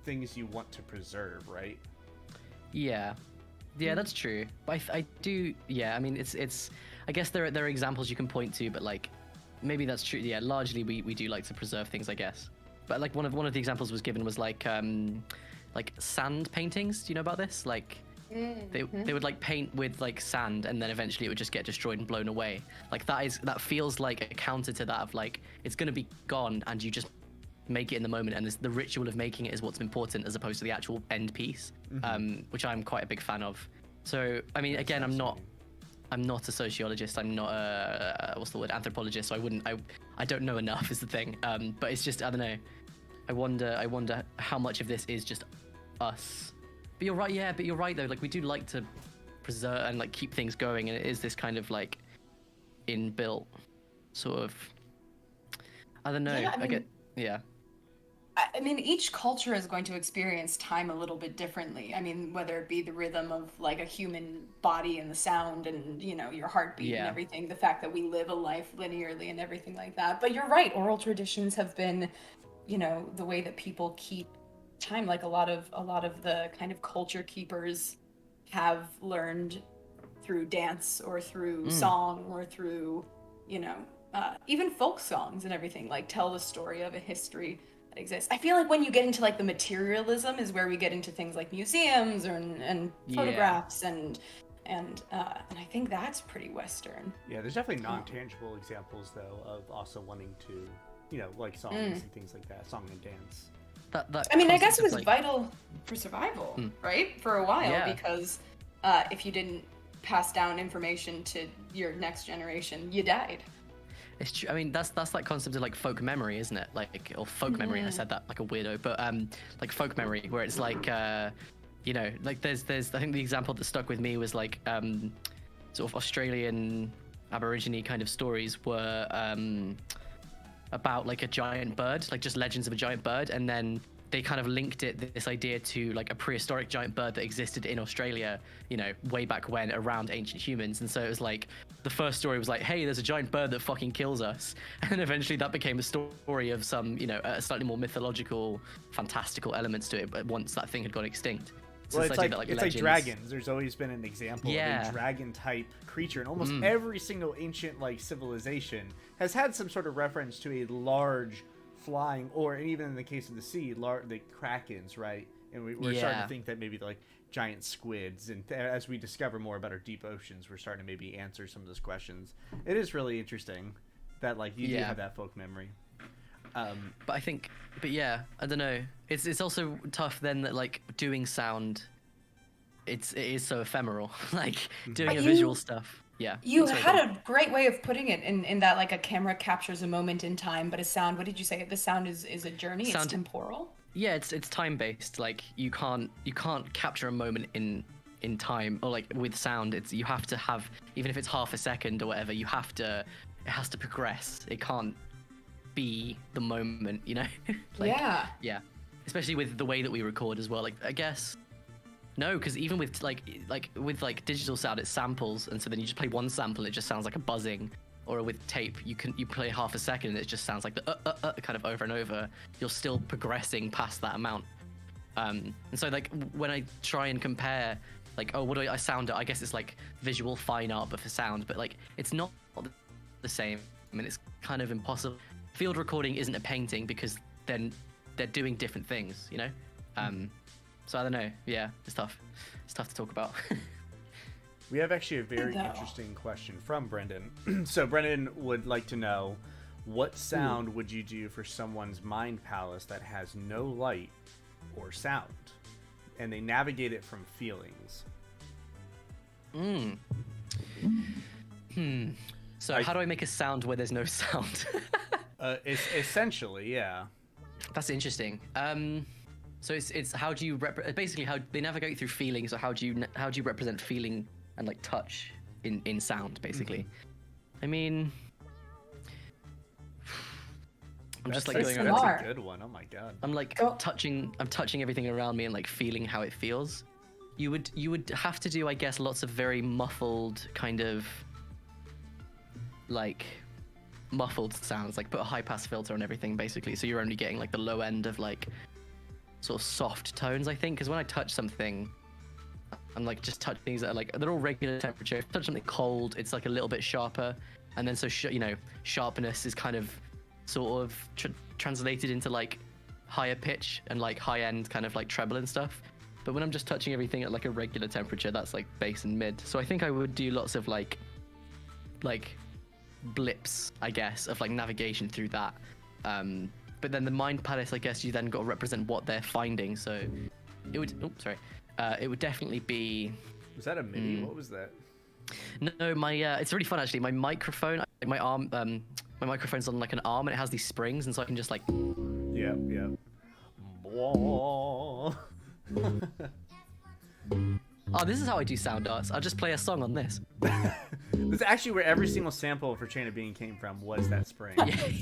things you want to preserve, right? Yeah, that's true. But I do. Yeah, I mean, it's. I guess there are examples you can point to, but like, maybe that's true. Yeah, largely we do like to preserve things, I guess. But like one of the examples was given was like sand paintings. Do you know about this? Like, they would like paint with like sand, and then eventually it would just get destroyed and blown away. Like that feels like a counter to that of like, it's gonna be gone, and you just make it in the moment, and the ritual of making it is what's important as opposed to the actual end piece, which I'm quite a big fan of. So I mean, again, I'm not a sociologist. I'm not a anthropologist. So I don't know enough is the thing. But it's just, I don't know. I wonder how much of this is just us. But you're right. Yeah, but you're right though. Like, we do like to preserve and like keep things going, and it is this kind of like inbuilt sort of. I don't know. I mean, each culture is going to experience time a little bit differently. I mean, whether it be the rhythm of like a human body and the sound and, you know, your heartbeat and everything, the fact that we live a life linearly and everything like that. But you're right, oral traditions have been, you know, the way that people keep time. Like a lot of the kind of culture keepers have learned through dance or through song or through, you know, even folk songs and everything, like tell the story of a history that exists. I feel like when you get into like the materialism is where we get into things like museums and photographs and I think that's pretty Western. Yeah, there's definitely non-tangible examples though of also wanting to, you know, like songs and things like that, song and dance. I mean, I guess it was vital for survival, right? For a while, because if you didn't pass down information to your next generation, you died. It's true. I mean, that's that concept of like folk memory, isn't it? Like, or folk memory. I said that like a weirdo, but like folk memory, where it's like, you know, like there's. I think the example that stuck with me was like, sort of Australian Aborigine kind of stories were about like a giant bird, like just legends of a giant bird, and then they kind of linked this idea to like a prehistoric giant bird that existed in Australia, you know, way back when, around ancient humans. And so it was like, the first story was like, hey, there's a giant bird that fucking kills us. And then eventually that became a story of some, you know, a slightly more mythological, fantastical elements to it, but once that thing had gone extinct. So Well, it's like dragons. There's always been an example of a dragon-type creature, and almost every single ancient like civilization has had some sort of reference to a large flying, or even in the case of the sea, the krakens, right? And we're starting to think that maybe like giant squids, and as we discover more about our deep oceans, we're starting to maybe answer some of those questions. It is really interesting that like you do have that folk memory. But I think, I don't know. It's also tough then that like doing sound, it is so ephemeral. Like doing visual stuff. Yeah. You had a great way of putting it in that like a camera captures a moment in time, but a sound, what did you say? The sound is a journey. It's temporal. Yeah, it's time based. Like you can't capture a moment in time, or like with sound, you have to have, even if it's half a second or whatever, it has to progress. It can't be the moment, you know? Like, yeah. Especially with the way that we record as well. Like I guess no, because even with like with digital sound, it samples, and so then you just play one sample, it just sounds like a buzzing. Or with tape, you play half a second, and it just sounds like the kind of over and over. You're still progressing past that amount. And so like when I try and compare, like, oh, what do I sound at? I guess it's like visual fine art, but for sound. But like it's not the same. I mean, it's kind of impossible. Field recording isn't a painting because then they're doing different things, you know. So I don't know. Yeah, it's tough. It's tough to talk about. We have actually a very interesting question from Brendan. So Brendan would like to know, what sound would you do for someone's mind palace that has no light or sound, and they navigate it from feelings? So how do I make a sound where there's no sound? It's essentially, yeah. That's interesting. So it's how do you basically how they navigate through feelings, or how do you represent feeling and like touch in sound, basically. I mean, I'm just like going around. That's a good one. Oh my god. I'm like touching everything around me and like feeling how it feels. You would have to do, I guess, lots of very muffled kind of like muffled sounds, like put a high pass filter on everything basically, so you're only getting like the low end of like sort of soft tones, I think, because when I touch something, I'm like just touch things that are like, they're all regular temperature. If I touch something cold, it's like a little bit sharper, and then so you know, sharpness is kind of sort of translated into like higher pitch and like high end kind of like treble and stuff. But when I'm just touching everything at like a regular temperature, that's like bass and mid. So I think I would do lots of like blips, I guess, of like navigation through that. But then the mind palace, I guess you then got to represent what they're finding. So it would, it would definitely be. Was that a MIDI? What was that? No, my it's really fun actually. My microphone, my arm, my microphone's on like an arm, and it has these springs, and so I can just like. Yeah. Oh, this is how I do sound arts. I'll just play a song on this. That's actually where every single sample for Chain of Being came from, was that spring.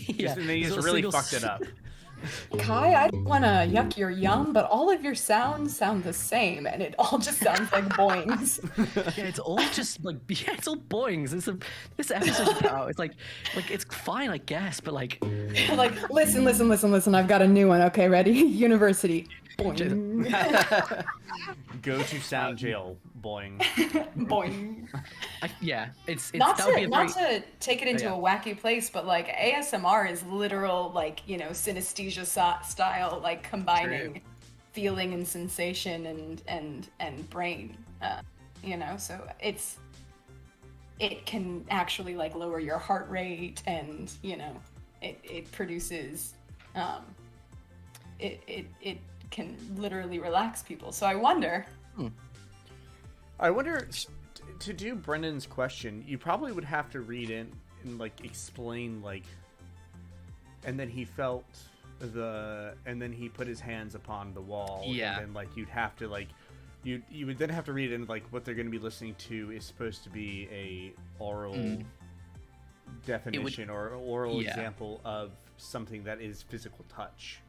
Yeah. And they just really fucked it up. Kai, I don't want to yuck your yum, but all of your sounds sound the same, and it all just sounds like boings. Yeah, it's all just like, it's all boings. This episode's about, it's like it's fine, I guess, but like. Like, listen, I've got a new one. Okay, ready? University. Boing. Go to sound jail, boing. Boing. Yeah, it's Not that would be to a not very, to take it into yeah. a wacky place, but like ASMR is literal, like, you know, synesthesia style, like combining True. feeling and sensation and brain. You know, so it can actually like lower your heart rate, and you know, it produces it can literally relax people. So I wonder. To do Brendan's question, you probably would have to read in and like explain like, and then he felt and then he put his hands upon the wall. Yeah. And then like you'd have to like, you would then have to read in like what they're going to be listening to is supposed to be a oral definition or oral example of something that is physical touch.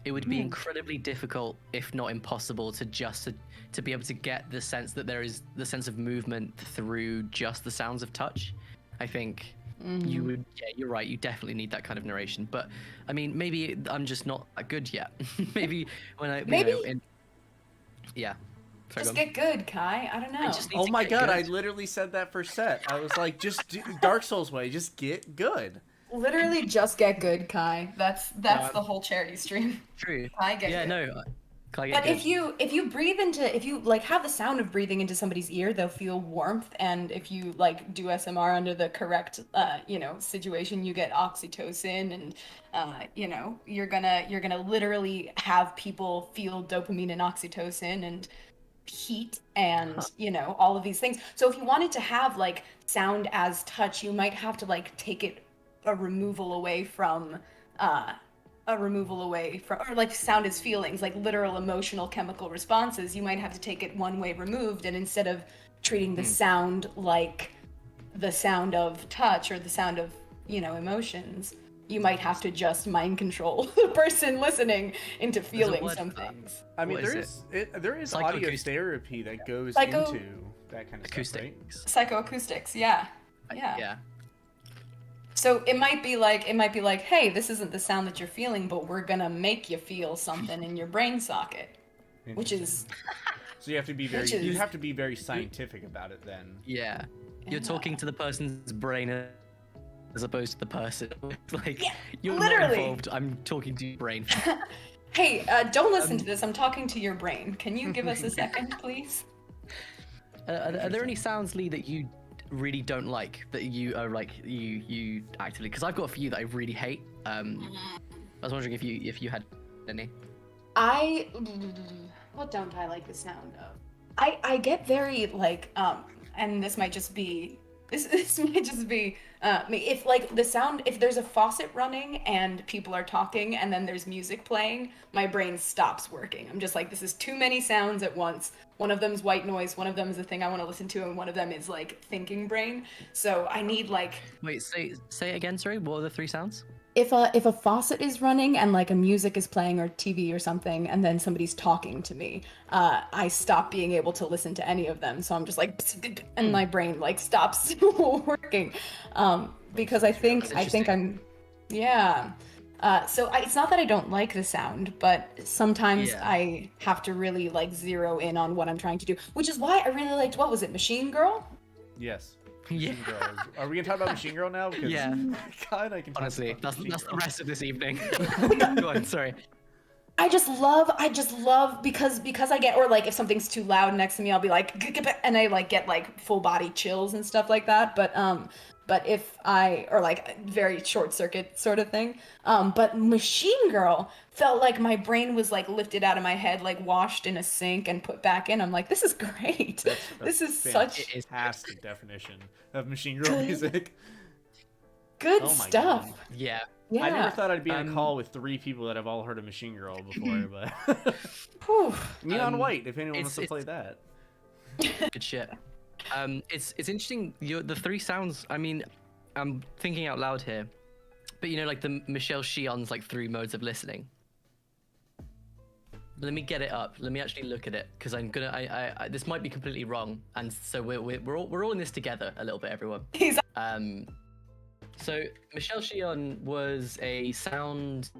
It would be incredibly difficult, if not impossible, to be able to get the sense that there is the sense of movement through just the sounds of touch. I think you would. Yeah, you're right. You definitely need that kind of narration. But I mean, maybe I'm just not that good yet. Maybe when I yeah. Sorry, Just go on. get good, Kai. I don't know. Oh my god, I literally said that for set. I was like, just do Dark Souls way, just get good. Literally just get good, Kai. That's the whole charity stream. True. Kai, get good. No. Kai, get But good. if you breathe into, if you like have the sound of breathing into somebody's ear, they'll feel warmth, and if you like do SMR under the correct you know, situation, you get oxytocin, and you know, you're gonna literally have people feel dopamine and oxytocin and heat and you know, all of these things. So if you wanted to have like sound as touch, you might have to like take it a removal away from or like sound as feelings, like literal emotional chemical responses. You might have to take it one way removed, and instead of treating the sound like the sound of touch or the sound of, you know, emotions, you might have to just mind control the person listening into feeling some things. I mean, What there is audio therapy that goes into that kind of Acoustics. stuff, right? Psychoacoustics, yeah. Yeah. So it might be like, hey, this isn't the sound that you're feeling, but we're gonna make you feel something in your brain socket, which is. So you have to be very scientific about it then. Yeah. You're talking to the person's brain as opposed to the person. Like, you're literally. not involved. I'm talking to your brain. Hey, don't listen to this. I'm talking to your brain. Can you give us a second, please? Are there any sounds, Lee, that you really don't like, that you are like you actively? Because I've got a few that I really hate. I was wondering if you had any. What don't I like the sound of? I get very like and this might just be this might just be me. If like the sound, if there's a faucet running and people are talking and then there's music playing, my brain stops working. I'm just like, this is too many sounds at once. One of them's white noise, one of them is the thing I want to listen to, and one of them is like thinking brain. So I need like. Wait, say it again. Sorry, what are the three sounds? If a faucet is running and like a music is playing or TV or something, and then somebody's talking to me, I stop being able to listen to any of them. So I'm just like, and my brain like stops working, because I think I'm, yeah. So it's not that I don't like the sound, but sometimes I have to really like zero in on what I'm trying to do, which is why I really liked, what was it, Machine Girl? Yes. Machine Girl. Are we gonna talk about Machine Girl now? Because, God, I can. Honestly, that's the rest of this evening. Go on. Sorry. I just love because I get, or like if something's too loud next to me, I'll be like, and I like get like full body chills and stuff like that. But if or like very short circuit sort of thing. But Machine Girl felt like my brain was like lifted out of my head, like washed in a sink and put back in. I'm like, this is great. This is such fantastic definition of Machine Girl music. Good stuff. God. Yeah. I never thought I'd be on a call with 3 people that have all heard of Machine Girl before, but Neon White, if anyone wants to play that. Good shit. It's interesting. The 3 sounds. I mean, I'm thinking out loud here, but you know, like the Michelle Shion's like 3 modes of listening. Let me get it up. Let me actually look at it, because I'm gonna. I this might be completely wrong, and so we're all in this together a little bit, everyone. So Michelle Shion was a sound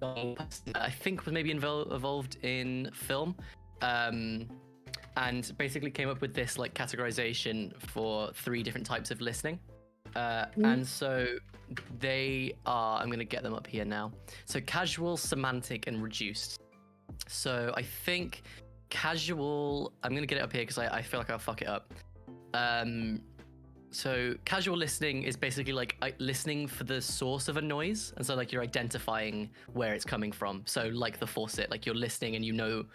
I think was maybe evolved in film, and basically came up with this like categorization for 3 different types of listening. And so they are, I'm going to get them up here now. So casual, semantic, and reduced. So I think casual, I'm going to get it up here because I feel like I'll fuck it up. So casual listening is basically like listening for the source of a noise. And so like you're identifying where it's coming from. So like the faucet, like you're listening and you know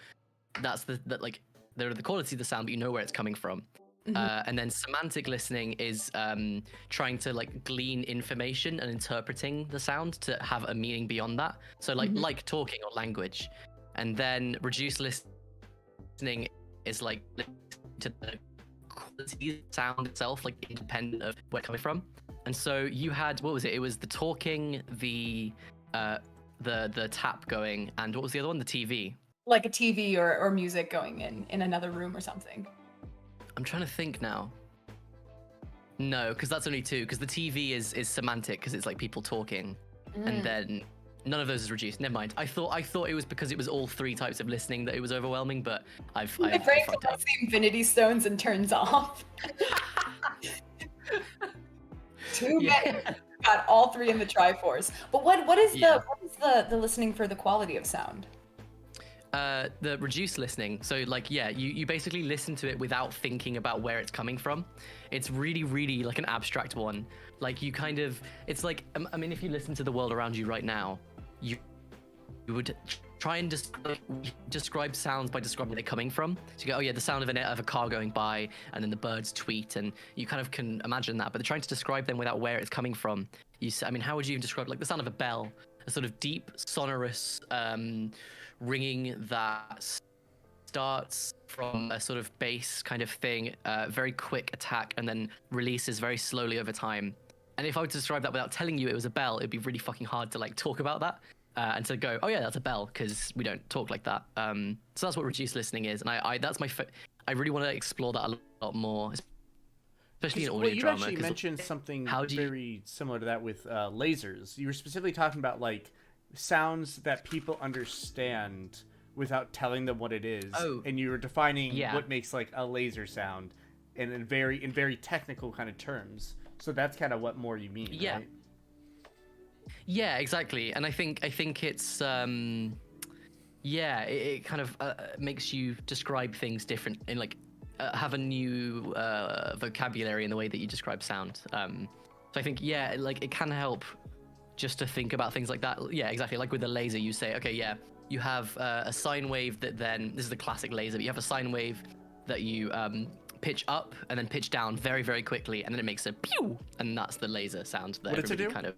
that's like the quality of the sound, but you know where it's coming from. And then semantic listening is trying to like glean information and interpreting the sound to have a meaning beyond that. So like talking or language. And then reduced listening is like to the quality of the sound itself, like independent of where it's coming from. And so you had, what was it? It was the talking, the tap going, and what was the other one? The TV. Like a TV or music going in another room or something. I'm trying to think now. No, because that's only 2. Because the TV is semantic because it's like people talking, and then none of those is reduced. Never mind. I thought it was because it was all 3 types of listening that it was overwhelming, but I've My brain fucked up. the Infinity Stones and turns off. Too many. Got all 3 in the Triforce. But what is the listening for the quality of sound? The reduced listening. So like, yeah, you basically listen to it without thinking about where it's coming from. It's really, really like an abstract one. Like you kind of, it's like, I mean, if you listen to the world around you right now, you would try and describe sounds by describing where they're coming from. So you go, oh yeah, the sound of a car going by, and then the birds tweet, and you kind of can imagine that. But they're trying to describe them without where it's coming from. I mean, how would you even describe like the sound of a bell? A sort of deep, sonorous ringing that starts from a sort of bass kind of thing, very quick attack, and then releases very slowly over time. And if I were to describe that without telling you it was a bell, it'd be really fucking hard to like talk about that and to go, oh yeah, that's a bell, because we don't talk like that. So that's what reduced listening is, and I that's I really want to explore that a lot more, especially in audio drama. You actually mentioned something very similar to that with lasers. You were specifically talking about like sounds that people understand without telling them what it is, and you were defining what makes like a laser sound, and in very technical kind of terms. So that's kind of what more you mean, right? Yeah, exactly. And I think it's it kind of makes you describe things different and like have a new vocabulary in the way that you describe sound. So I think like it can help just to think about things like that. Yeah, exactly. Like with a laser, you say, okay, yeah, you have a sine wave that then, this is the classic laser, but you have a sine wave that you pitch up and then pitch down very, very quickly, and then it makes a pew, and that's the laser sound that everybody kind of...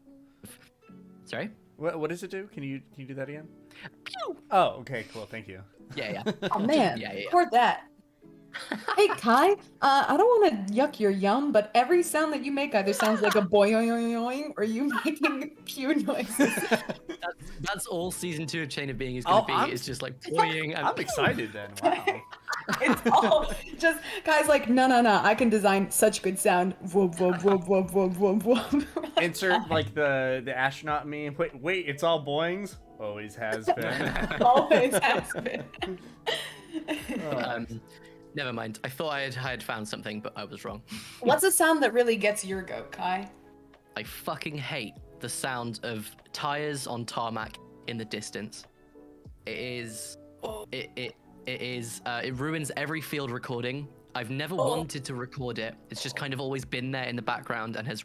Sorry? What does it do? Can you do that again? Pew! Oh, okay, cool, thank you. Yeah. Oh man, record that. Hey Kai, I don't want to yuck your yum, but every sound that you make either sounds like a boing or you making pew noises. That's all season 2 of Chain of Being is going to be. It's just like boing. I'm excited then. Wow. It's all just Kai's like, no, I can design such good sound. Whoop, whoop, whoop, whoop, whoop, whoop, whoop. Insert like the astronaut meme. Wait, it's all boings. Always has been. Always has been. Never mind. I thought I had found something, but I was wrong. What's a sound that really gets your goat, Kai? I fucking hate the sound of tires on tarmac in the distance. It ruins every field recording. I've never wanted to record it. It's just kind of always been there in the background and has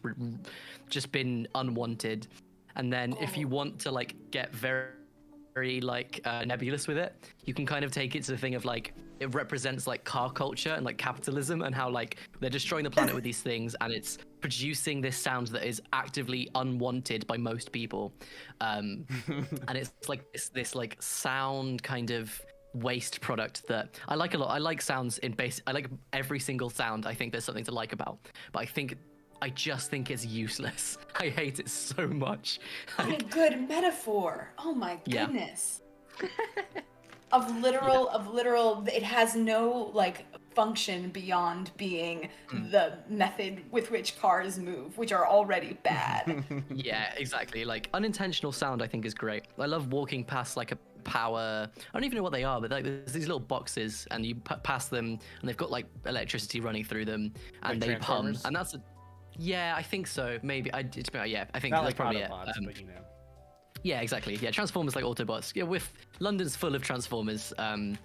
just been unwanted. And then if you want to like get very like nebulous with it, you can kind of take it to the thing of like it represents like car culture and like capitalism and how like they're destroying the planet with these things, and it's producing this sound that is actively unwanted by most people, and it's like this like sound kind of waste product that I like a lot. I like sounds in base. I like every single sound. I think there's something to like about, but I just think it's useless. I hate it so much. What a good metaphor. Oh my goodness. Of literal, it has no like function beyond being the method with which cars move, which are already bad. Yeah, exactly. Like unintentional sound, I think is great. I love walking past like a power. I don't even know what they are, but like there's these little boxes, and you pass them, and they've got like electricity running through them, and Like they hum. Transformers? And that's yeah, I think so. Maybe I think Not that's like probably it. Autobots, but you know. Yeah, exactly. Yeah, Transformers like Autobots. Yeah, with London's full of Transformers. Yeah.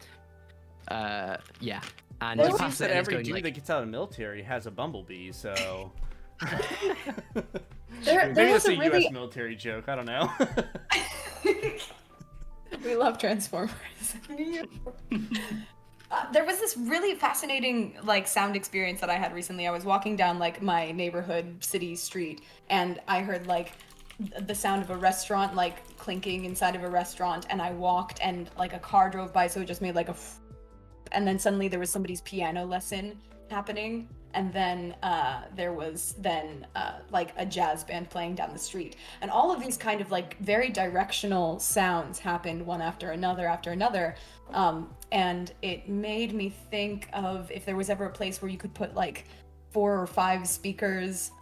And Well, you It pass seems it that and it's every going dude like, that gets out of the military has a bumblebee, so There maybe was that's a a really U.S. military joke. I don't know. we love Transformers. There was this really fascinating like sound experience that I had recently. I was walking down like my neighborhood city street, and I heard like the sound of a restaurant like clinking inside of a restaurant, and I walked and like a car drove by, so it just made like a and then suddenly there was somebody's piano lesson happening, and then there was then like a jazz band playing down the street, and all of these kind of like very directional sounds happened one after another, and it made me think of if there was ever a place where you could put like 4 or 5 speakers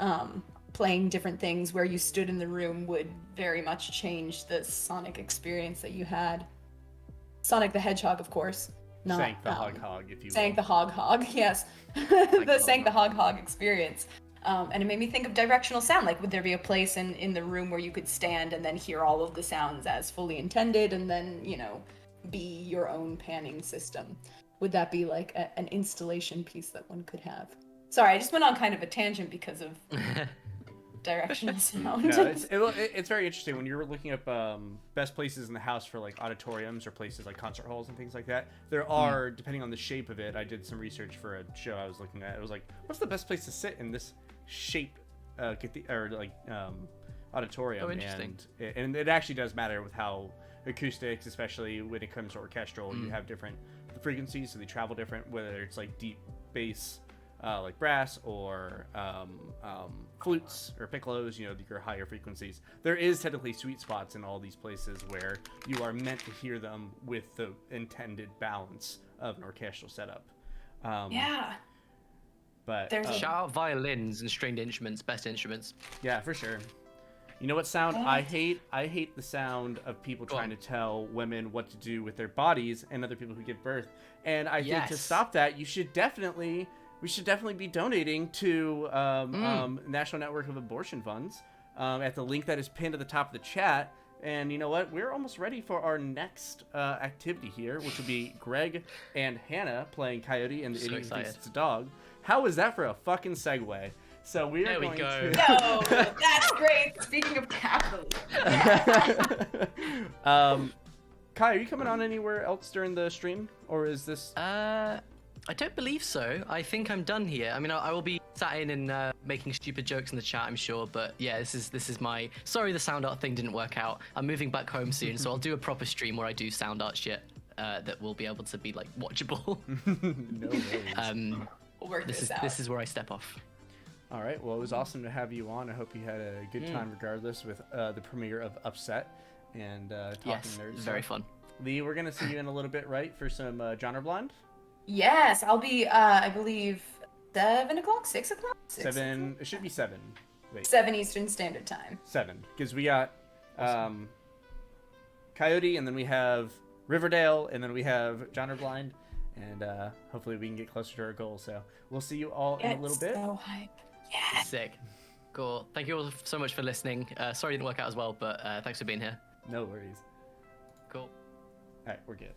playing different things, where you stood in the room would very much change the sonic experience that you had. Sonic the Hedgehog, of course. Not, Sank the hog, if you will. Sank the hog, yes. The Sank the hog experience. And it made me think of directional sound. Like, would there be a place in the room where you could stand and then hear all of the sounds as fully intended, and then, you know, be your own panning system? Would that be like an installation piece that one could have? Sorry, I just went on kind of a tangent because of directional sound. No, it's very interesting when you're looking up best places in the house for like auditoriums or places like concert halls and things like that. There are, depending on the shape of it, I did some research for a show I was looking at. It was like, what's the best place to sit in this shape, auditorium? Oh, interesting. And it actually does matter with how acoustics, especially when it comes to orchestral, you have different frequencies, so they travel different. Whether it's like deep bass, like brass, or flutes or piccolos, you know, your higher frequencies. There is technically sweet spots in all these places where you are meant to hear them with the intended balance of an orchestral setup. Yeah. But There's a- shout out violins and stringed instruments, best instruments. yeah, for sure. You know what sound I hate? I hate the sound of people trying to tell women what to do with their bodies and other people who give birth. And I think to stop that, we should definitely be donating to National Network of Abortion Funds at the link that is pinned at the top of the chat. And you know what? We're almost ready for our next activity here, which will be Greg and Hannah playing Coyote and the Idiot Who Thinks It's a Dog. How is that for a fucking segue? So we are going to... No, that's great. Speaking of capitalism. Kai, are you coming on anywhere else during the stream, or is this? I don't believe so. I think I'm done here. I mean, I will be sat in and making stupid jokes in the chat, I'm sure. But yeah, this is my. Sorry, the sound art thing didn't work out. I'm moving back home soon, so I'll do a proper stream where I do sound art shit that will be able to be like watchable. No worries. We'll work this out. This is where I step off. All right. Well, it was awesome to have you on. I hope you had a good time, regardless, with the premiere of Upset and talking nerds. Very fun. Lee, we're gonna see you in a little bit, right, for some Genre Blind? Yes, I'll be, I believe, 7 o'clock, 6 o'clock? 7. It should be 7. Wait. 7 Eastern Standard Time. 7, because we got Coyote, and then we have Riverdale, and then we have Genre Blind, and hopefully we can get closer to our goal. So we'll see you all in a little bit. So hype. Yes. Sick. Cool. Thank you all so much for listening. Sorry it didn't work out as well, but thanks for being here. No worries. Cool. All right, we're good.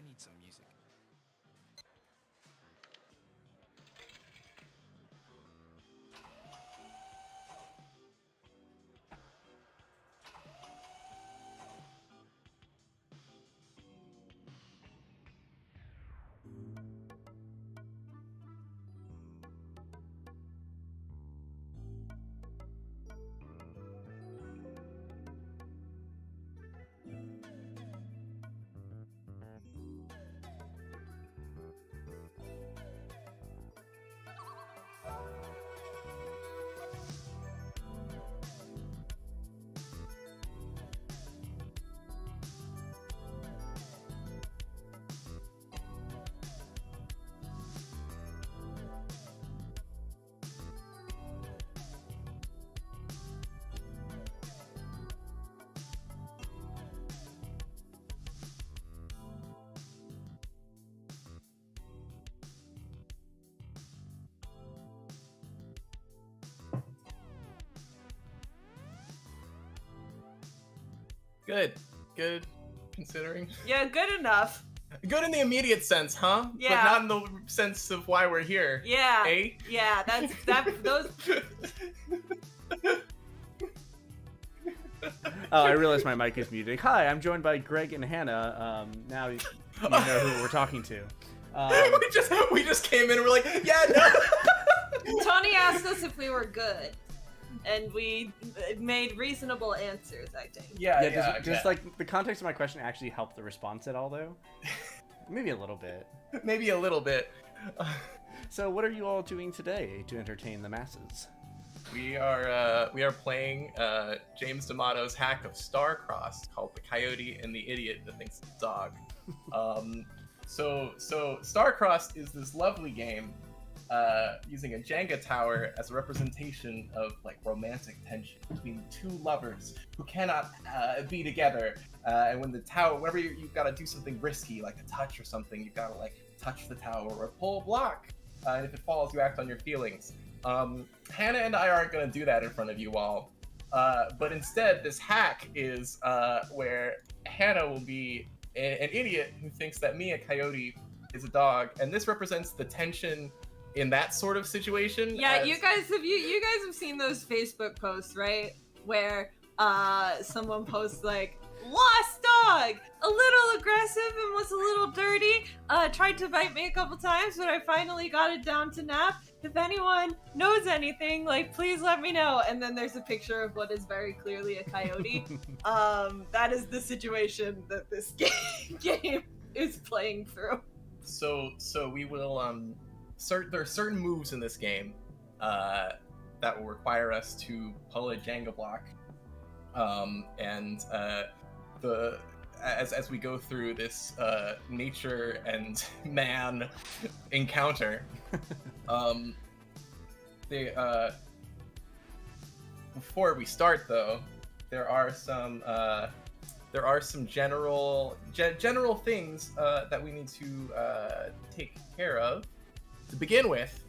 need some music. Good, considering. Yeah, good enough. Good in the immediate sense, huh? Yeah. But not in the sense of why we're here. Yeah. Eh? Yeah, those. Oh, I realized my mic is muted. Hi, I'm joined by Greg and Hannah. Now you know who we're talking to. We just came in and we're like, yeah, no. Tony asked us if we were good, and we made reasonable answers, I think. Yeah, does like the context of my question actually help the response at all, though? Maybe a little bit. Maybe a little bit. So, what are you all doing today to entertain the masses? We are playing James D'Amato's hack of Starcrossed called The Coyote and the Idiot That Thinks It's a Dog. So Starcrossed is this lovely game using a Jenga tower as a representation of like romantic tension between two lovers who cannot be together. And when the tower, whenever you've got to do something risky like a touch or something, you've got to like touch the tower or pull a block. And if it falls, you act on your feelings. Hannah and I aren't going to do that in front of you all. But instead, this hack is where Hannah will be an idiot who thinks that me, a coyote, is a dog. And this represents the tension in that sort of situation. Yeah, you guys have seen those Facebook posts, right? Where someone posts like, lost dog, a little aggressive and was a little dirty, tried to bite me a couple times, but I finally got it down to nap. If anyone knows anything, like, please let me know. And then there's a picture of what is very clearly a coyote. That is the situation that this game is playing through. So we will there are certain moves in this game that will require us to pull a Jenga block, as we go through this nature and man encounter. Before we start, though, there are some general things that we need to take care of. To begin with,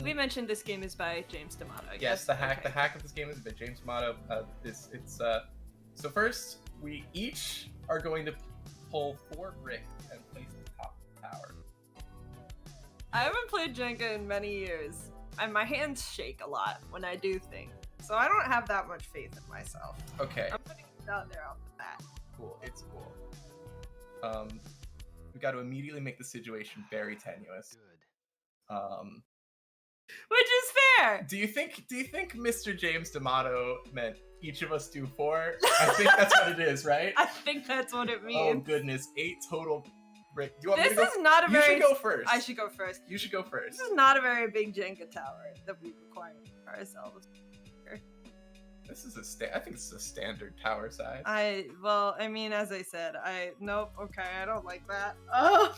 We mentioned this game is by James D'Amato. yes, the hack of this game is by James D'Amato. So first, we each are going to pull 4 bricks and place them top of the tower. I haven't played Jenga in many years, and my hands shake a lot when I do things. So I don't have that much faith in myself. Okay. I'm putting it out there off the bat. Cool. It's cool. We got to immediately make the situation very tenuous. Good. Which is fair! Do you think Mr. James D'Amato meant each of us do 4? I think that's what it is, right? I think that's what it means. Oh goodness, 8 total brick. Do you want me This to go? is not a You very... should go first. I should go first. You should go first. This is not a very big Jenga tower that we require for ourselves. This is I think this is a standard tower size. I mean, as I said, nope, okay, I don't like that. Oh!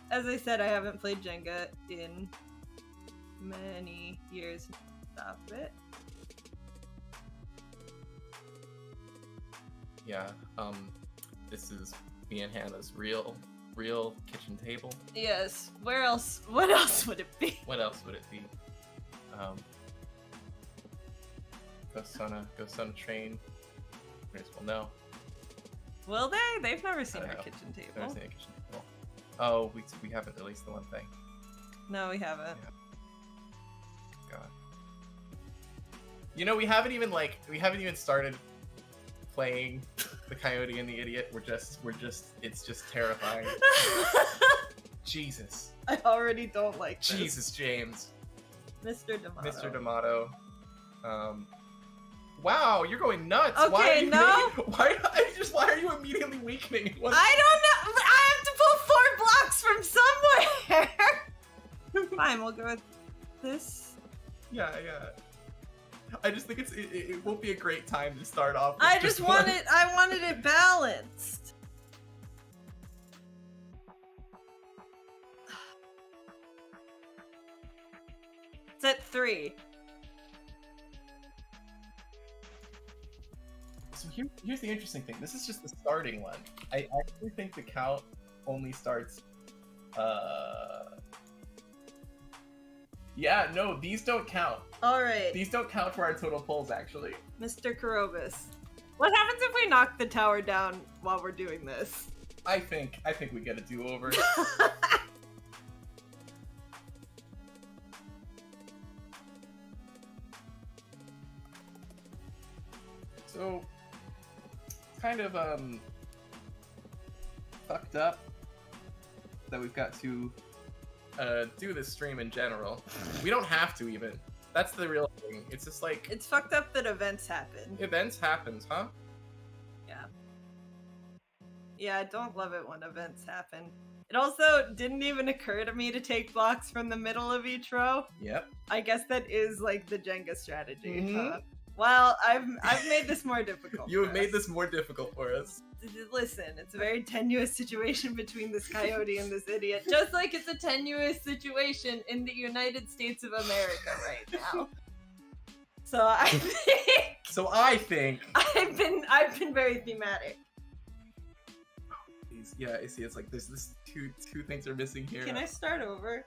As I said, I haven't played Jenga in many years. Stop it. Yeah, this is me and Hannah's real kitchen table. Yes, where else? What else would it be? What else would it be? Ghosts on a train. Might as well know. Will they? They've never seen I our don't know. kitchen table. Never seen a kitchen table. Oh, we haven't released the one thing. No, we haven't. Yeah. God. You know, we haven't even started playing the Coyote and the Idiot. It's just terrifying. Jesus. I already don't like this. Jesus, James. Mr. D'Amato. Mr. D'Amato. Wow, you're going nuts. Okay, why are you no. why are you immediately weakening? I don't know. I have to pull 4 blocks from somewhere. Fine, we'll go with this. Yeah. I just think it won't be a great time to start off with I just wanted it balanced. It's at 3. So here's the interesting thing. This is just the starting one. I actually think the count only starts. Yeah, no, these don't count. All right, These don't count for our total pulls, actually. Mr. Karobus. What happens if we knock the tower down while we're doing this? I think we get a do-over. So, kind of fucked up that we've got to do this stream in general. We don't have to even. That's the real thing. It's just like It's fucked up that events happen. events happens, huh? Yeah, I don't love it when events happen. It also didn't even occur to me to take blocks from the middle of each row. Yep. I guess that is like the Jenga strategy. Mhm. Well, I've made this more difficult. You have for made us. this more difficult for us. Listen, it's a very tenuous situation between this coyote and this idiot. Just like it's a tenuous situation in the United States of America right now. So I think I've been very thematic. Yeah, I see. It's like there's this two things are missing here. Can I start over?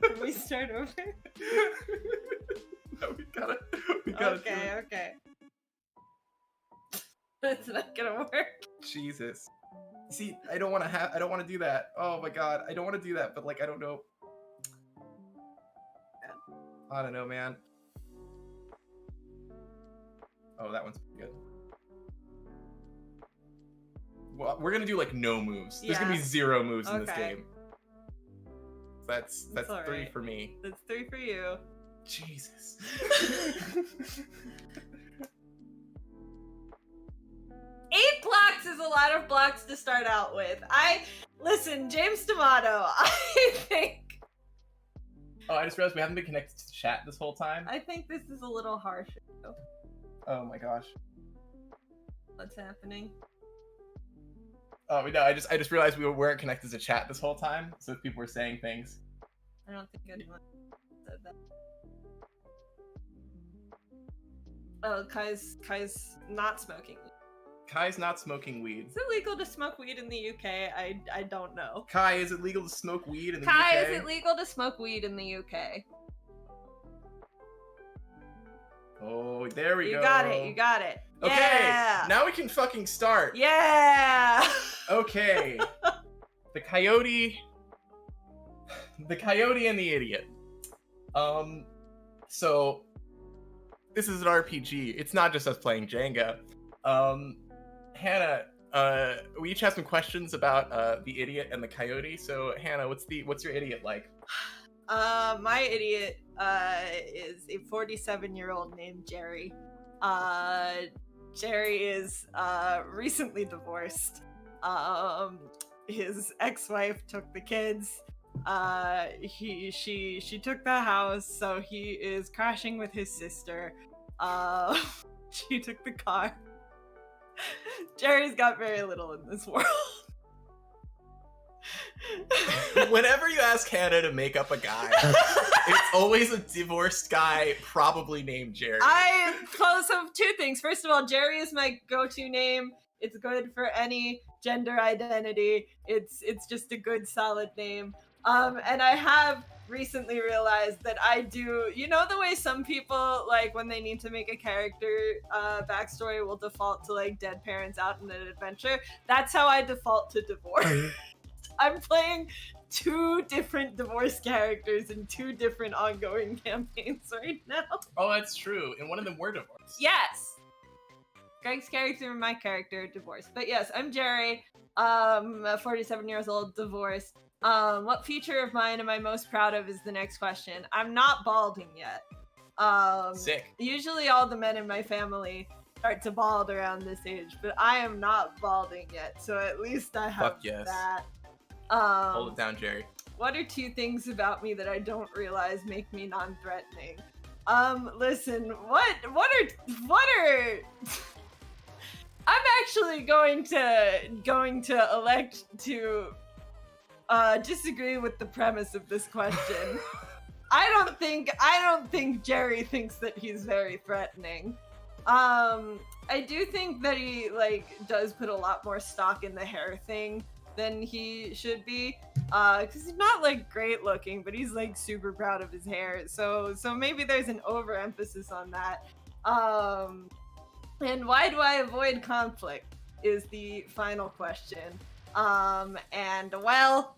Can we start over? No, we gotta. Do it. Okay. It's not gonna work. Jesus. See, I don't want to do that. Oh my god, I don't want to do that. But like, I don't know. I don't know, man. Oh, that one's pretty good. Well, we're gonna do like no moves. There's gonna be 0 moves in this game. That's all 3 right. for me. That's 3 for you. Jesus. 8 blocks is a lot of blocks to start out with. Listen, James D'Amato, I think Oh, I just realized we haven't been connected to the chat this whole time. this is a little harsh. Oh my gosh. What's happening? Oh no, I just realized we weren't connected to chat this whole time, so if people were saying things. I don't think anyone said that. Oh, Kai's not smoking. Kai's not smoking weed. Is it legal to smoke weed in the UK? I don't know. Kai, is it legal to smoke weed in the Kai, UK? is it legal to smoke weed in the UK? Oh, there we go. You got it. Okay, Yeah. now we can fucking start. Yeah. Okay. The coyote and the idiot. So this is an RPG. It's not just us playing Jenga. Hannah, we each have some questions about the idiot and the coyote. So Hannah, what's your idiot like? My idiot is a 47-year-old named Jerry. Jerry is recently divorced. His ex-wife took the kids. She took the house, so he is crashing with his sister. She took the car. Jerry's got very little in this world. Whenever you ask Hannah to make up a guy, it's always a divorced guy, probably named Jerry. So 2 things. First of all, Jerry is my go-to name. It's good for any gender identity. It's just a good, solid name. And I have recently realized that I do, you know, the way some people, like, when they need to make a character backstory will default to, like, dead parents out in an adventure. That's how I default to divorce. I'm playing 2 different divorce characters in 2 different ongoing campaigns right now. Oh, that's true. And one of them were divorced. Yes! Greg's character and my character are divorced. But yes, I'm Jerry, 47 years old, divorced. What feature of mine am I most proud of is the next question. I'm not balding yet. Sick. Usually all the men in my family start to bald around this age, but I am not balding yet, so at least I have Fuck yes. that. Hold it down, Jerry. What are 2 things about me that I don't realize make me non-threatening? Listen, what are I'm actually going to elect to disagree with the premise of this question. I don't think Jerry thinks that he's very threatening. I do think that he, like, does put a lot more stock in the hair thing than he should be. Cause he's not, like, great looking, but he's, like, super proud of his hair. So maybe there's an overemphasis on that. And why do I avoid conflict is the final question. And well,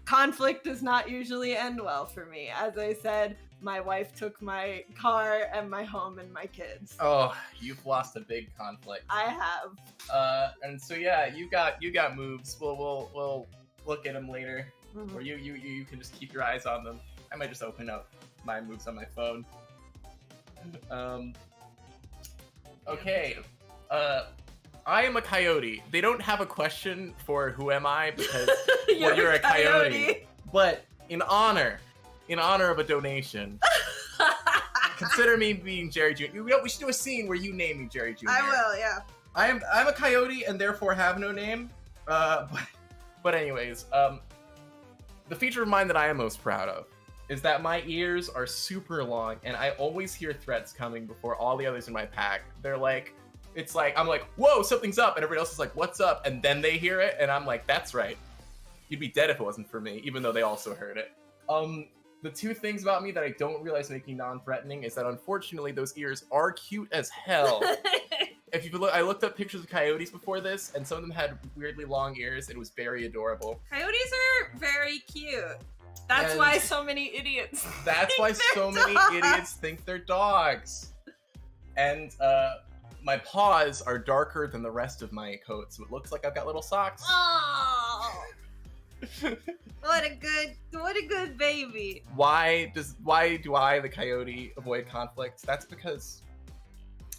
conflict does not usually end well for me. As I said, my wife took my car and my home and my kids. Oh, you've lost a big conflict. I have. And so yeah, you got moves. We'll look at them later, Mhm. or you can just keep your eyes on them. I might just open up my moves on my phone. Okay. I am a coyote. They don't have a question for who am I because well, you're a coyote. But in honor of a donation, consider me being Jerry Jr. We should do a scene where you name me Jerry Jr. I will, yeah. I'm a coyote and therefore have no name. But anyways, the feature of mine that I am most proud of is that my ears are super long and I always hear threats coming before all the others in my pack. They're like, it's like, I'm like, whoa, something's up, and everybody else is like, what's up? And then they hear it, and I'm like, that's right. You'd be dead if it wasn't for me, even though they also heard it. The 2 things about me that I don't realize make me non-threatening is that unfortunately those ears are cute as hell. If you look, I looked up pictures of coyotes before this, and some of them had weirdly long ears. It was very adorable. Coyotes are very cute. That's And why so many idiots. That's why think so they're many dogs. idiots think they're dogs. And my paws are darker than the rest of my coat, so it looks like I've got little socks. Oh, what a good baby. Why do I, the coyote, avoid conflicts? That's because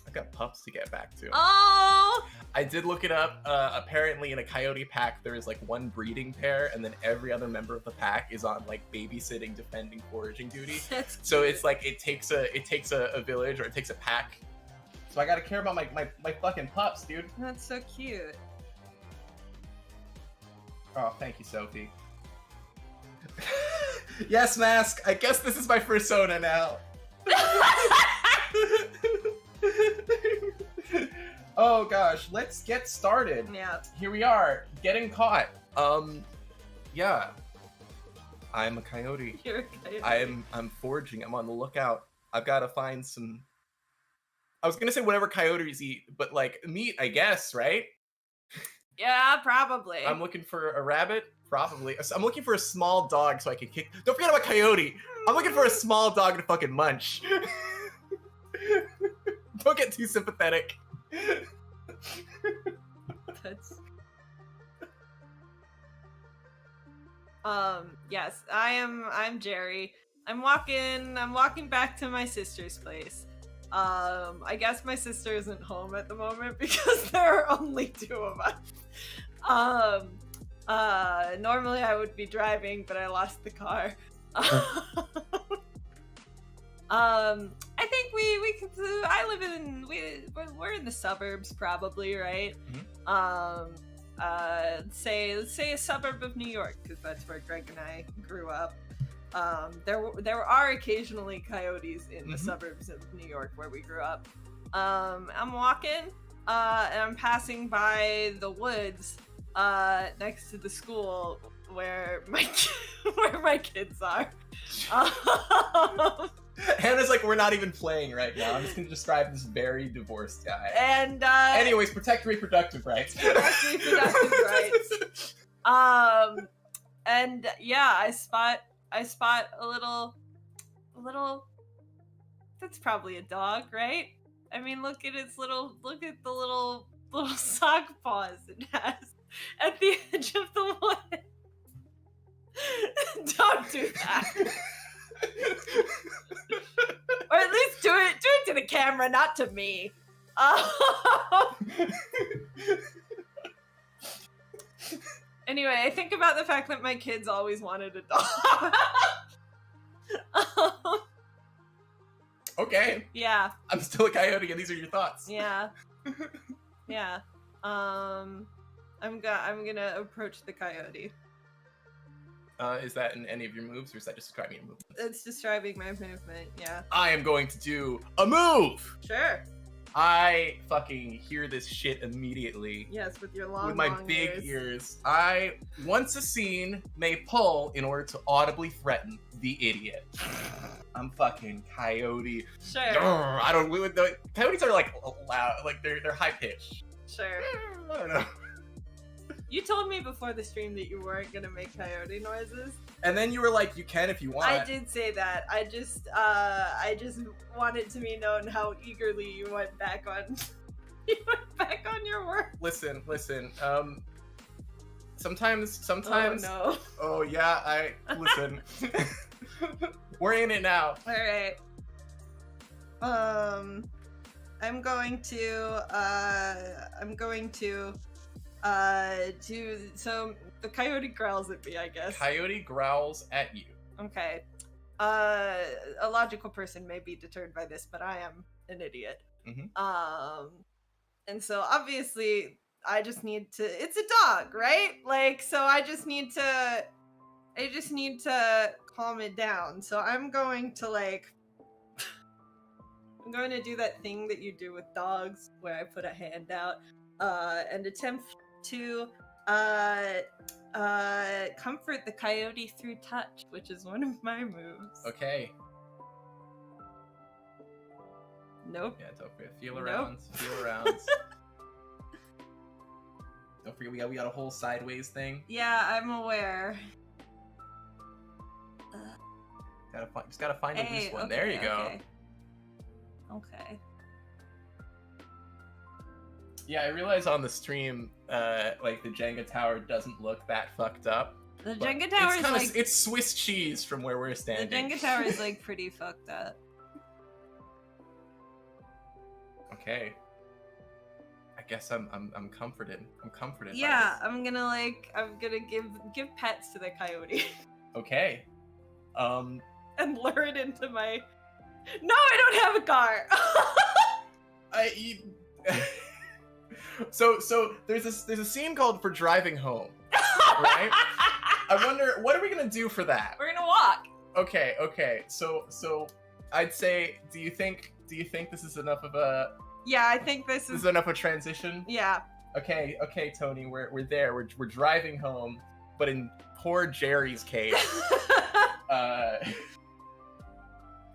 I've got pups to get back to. Oh, I did look it up. Apparently, in a coyote pack, there is like 1 breeding pair, and then every other member of the pack is on like babysitting, defending, foraging duty. that's So cute. it's like it takes a village, or it takes a pack. So I gotta care about my fucking pups, dude. That's so cute. Oh, thank you, Sophie. Yes, Mask. I guess this is my persona now. Oh gosh, let's get started. Yeah. Here we are, getting caught. Yeah. I'm a coyote. You're a coyote. I'm foraging. I'm on the lookout. I've got to find some. I was gonna say whatever coyotes eat, but like meat, I guess, right? Yeah, probably. I'm looking for a rabbit, probably. I'm looking for a small dog so I can kick. Don't forget about coyote. I'm looking for a small dog to fucking munch. Don't get too sympathetic. That's... Yes, I'm Jerry. I'm walking back to my sister's place. I guess my sister isn't home at the moment because there are only 2 of us. Normally I would be driving, but I lost the car. I think we could. We're in the suburbs, probably, right? Mm-hmm. Let's say a suburb of New York, because that's where Greg and I grew up. There are occasionally coyotes in the suburbs of New York where we grew up. I'm walking, and I'm passing by the woods next to the school where my kids are. Hannah's like, we're not even playing right now. I'm just gonna describe this very divorced guy. And anyways, protect reproductive rights. Protect reproductive rights. And yeah, I spot a little. That's probably a dog, right? I mean, look at the little sock paws it has at the edge of the wood. Don't do that. Or at least do it to the camera, not to me. Anyway, I think about the fact that my kids always wanted a dog. Okay. Yeah. I'm still a coyote, and these are your thoughts. Yeah. Yeah. I'm gonna approach the coyote. Is that in any of your moves, or is that just describing your movement? It's describing my movement, yeah. I am going to do a move! Sure. I fucking hear this shit immediately. Yes, with your long, with my long big ears. I, once a scene, may pull in order to audibly threaten the idiot. I'm fucking coyote. Sure. The coyotes are like loud, like they're high pitched. Sure. I don't know. You told me before the stream that you weren't gonna make coyote noises. And then you were like, you can if you want. I did say that. I just wanted to be known how eagerly you went back on your work. Listen. Sometimes. Oh no. Oh yeah, listen. We're in it now. All right. I'm going to so the coyote growls at me, I guess. Coyote growls at you. Okay. A logical person may be deterred by this, but I am an idiot. Mm-hmm. And so obviously I just need to, it's a dog, right? Like, so I just need to calm it down. So I'm going to do that thing that you do with dogs where I put a hand out and attempt to comfort the coyote through touch, which is one of my moves. Okay. Nope. Yeah, don't forget. Feel around. Don't forget, we got a whole sideways thing. Yeah, I'm aware. Just gotta find a loose one. Okay, there you go. Okay. Yeah, I realize on the stream, like the Jenga tower doesn't look that fucked up. The Jenga tower is like it's Swiss cheese from where we're standing. the Jenga tower is like pretty fucked up. Okay. I guess I'm comforted. I'm comforted. Yeah, I'm gonna give pets to the coyote. Okay. And lure it into my. No, I don't have a car. So there's a scene called For Driving Home, right? I wonder, what are we gonna do for that? We're gonna walk. Okay. So I'd say, do you think this is enough of a? Yeah, I think this is enough of a transition. Yeah. Okay, Tony, we're there. We're driving home, but in poor Jerry's case.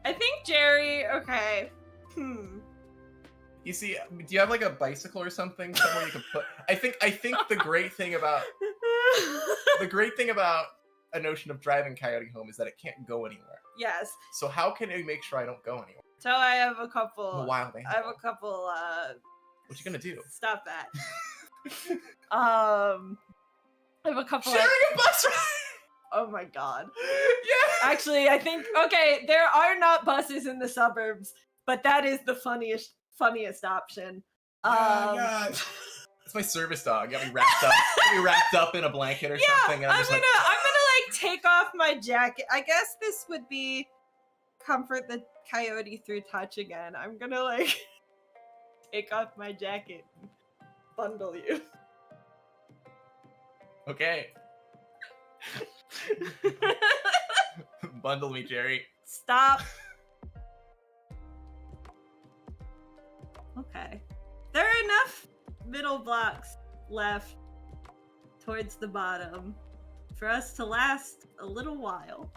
I think Jerry. Okay. You see, do you have like a bicycle or something somewhere you can put? I think the great thing about a notion of driving coyote home is that it can't go anywhere. Yes. So how can I make sure I don't go anywhere? So I have a couple. I'm a wild animal. I have a couple. What you gonna do? Stop that. I have a couple. Sharing a bus ride. Oh my god. Yeah. Actually, I think there are not buses in the suburbs, but that is the funniest option. Yeah. It's my service dog. Got me wrapped up in a blanket or something. And I'm gonna like take off my jacket. I guess this would be comfort the coyote through touch again. I'm gonna like take off my jacket and bundle you. Okay. Bundle me, Jerry. Stop. Okay. There are enough middle blocks left towards the bottom for us to last a little while.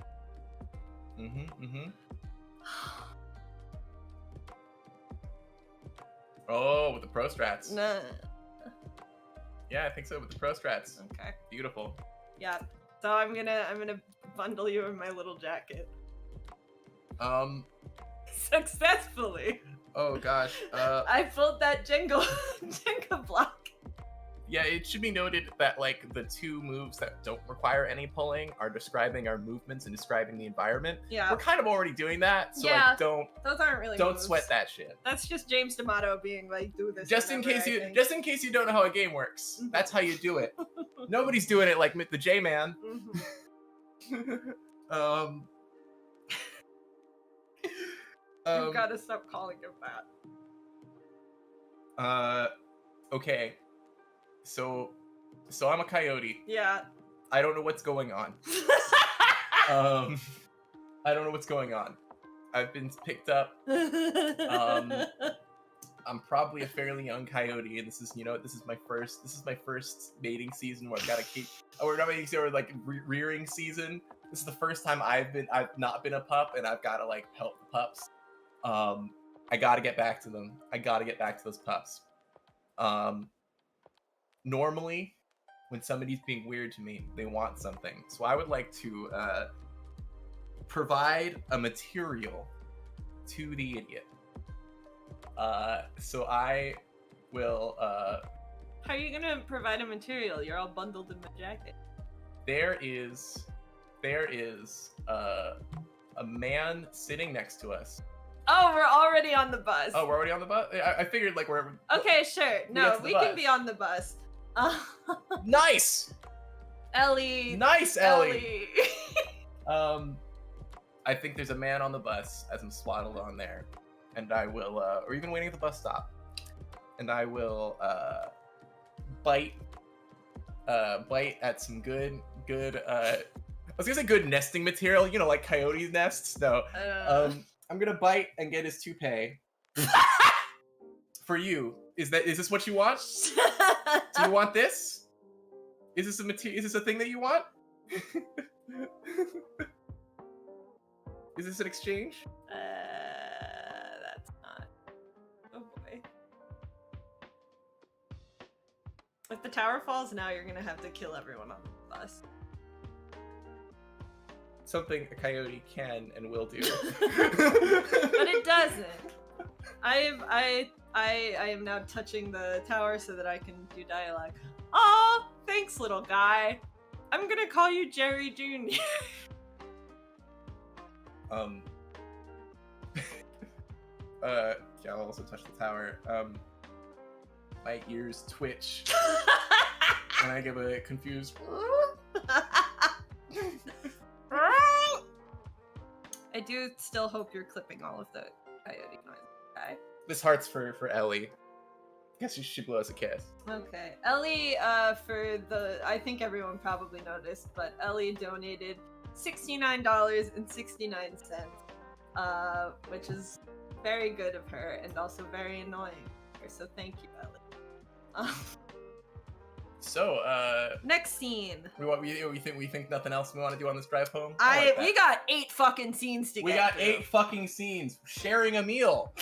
Oh, with the pro strats. Nah. Yeah, I think so, with the pro strats. Okay. Beautiful. Yeah. So I'm gonna bundle you in my little jacket. Successfully. Oh gosh. I pulled that Jenga block. Yeah, it should be noted that like the two moves that don't require any pulling are describing our movements and describing the environment. Yeah. We're kind of already doing that, so Yeah. like don't Those aren't really moves. sweat that shit. That's just James D'Amato being like, do this. Just in whenever, case I you think. just in case you don't know how a game works. That's how you do it. Nobody's doing it like the J-Man. Mhm. You've got to stop calling him that. Okay. So I'm a coyote. Yeah. I don't know what's going on. I don't know what's going on. I've been picked up. I'm probably a fairly young coyote, and this is my first mating season where I've got to keep. Or not mating season, or like rearing season. This is the first time I've not been a pup, and I've got to like help the pups. I got to get back to them. I got to get back to those pups. Normally, when somebody's being weird to me, they want something. So I would like to provide a material to the idiot. So I will. How are you gonna provide a material? You're all bundled in my jacket. There is a man sitting next to us. Oh, we're already on the bus. Oh, we're already on the bus? I figured like we're... Okay, sure. No, we can be on the bus. Nice! Ellie. Nice, Ellie! I think there's a man on the bus as I'm swaddled on there. And I will, or even waiting at the bus stop. And I will, bite at some good, I was gonna say good nesting material, you know, like coyote nests. No. I'm gonna bite and get his toupee. For you. Is this what you want? Do you want this? Is this a thing that you want? Is this an exchange? That's not. Oh boy. If the tower falls now, you're gonna have to kill everyone on the bus. Something a coyote can and will do. But it doesn't. I am now touching the tower so that I can do dialogue. Oh, thanks, little guy. I'm gonna call you Jerry Jr. Yeah, I'll also touch the tower. My ears twitch. And I give a confused... I do still hope you're clipping all of the coyote noise, okay? This heart's for Ellie. Guess she should blow us a kiss. Okay. Ellie, I think everyone probably noticed, but Ellie donated $69.69, which is very good of her and also very annoying. So thank you, Ellie. So, next scene. We think nothing else we want to do on this drive home? We got 8 fucking scenes to get We got through. 8 fucking scenes. Sharing a meal.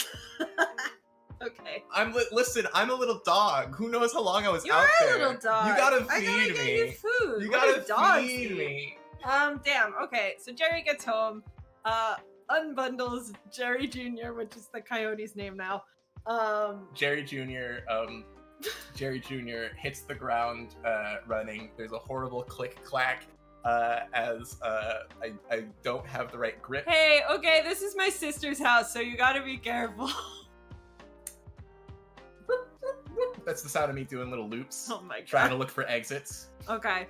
Okay. Listen, I'm a little dog. Who knows how long I was You out are there? a little dog. You gotta I gotta feed get me. you food. You What gotta do dogs feed eat? me. Damn. Okay. So Jerry gets home, unbundles Jerry Jr., which is the coyote's name now. Jerry Jr. Hits the ground running. There's a horrible click clack as I don't have the right grip. Hey, okay, this is my sister's house, so you gotta be careful. That's the sound of me doing little loops. Oh my god. Trying to look for exits. Okay.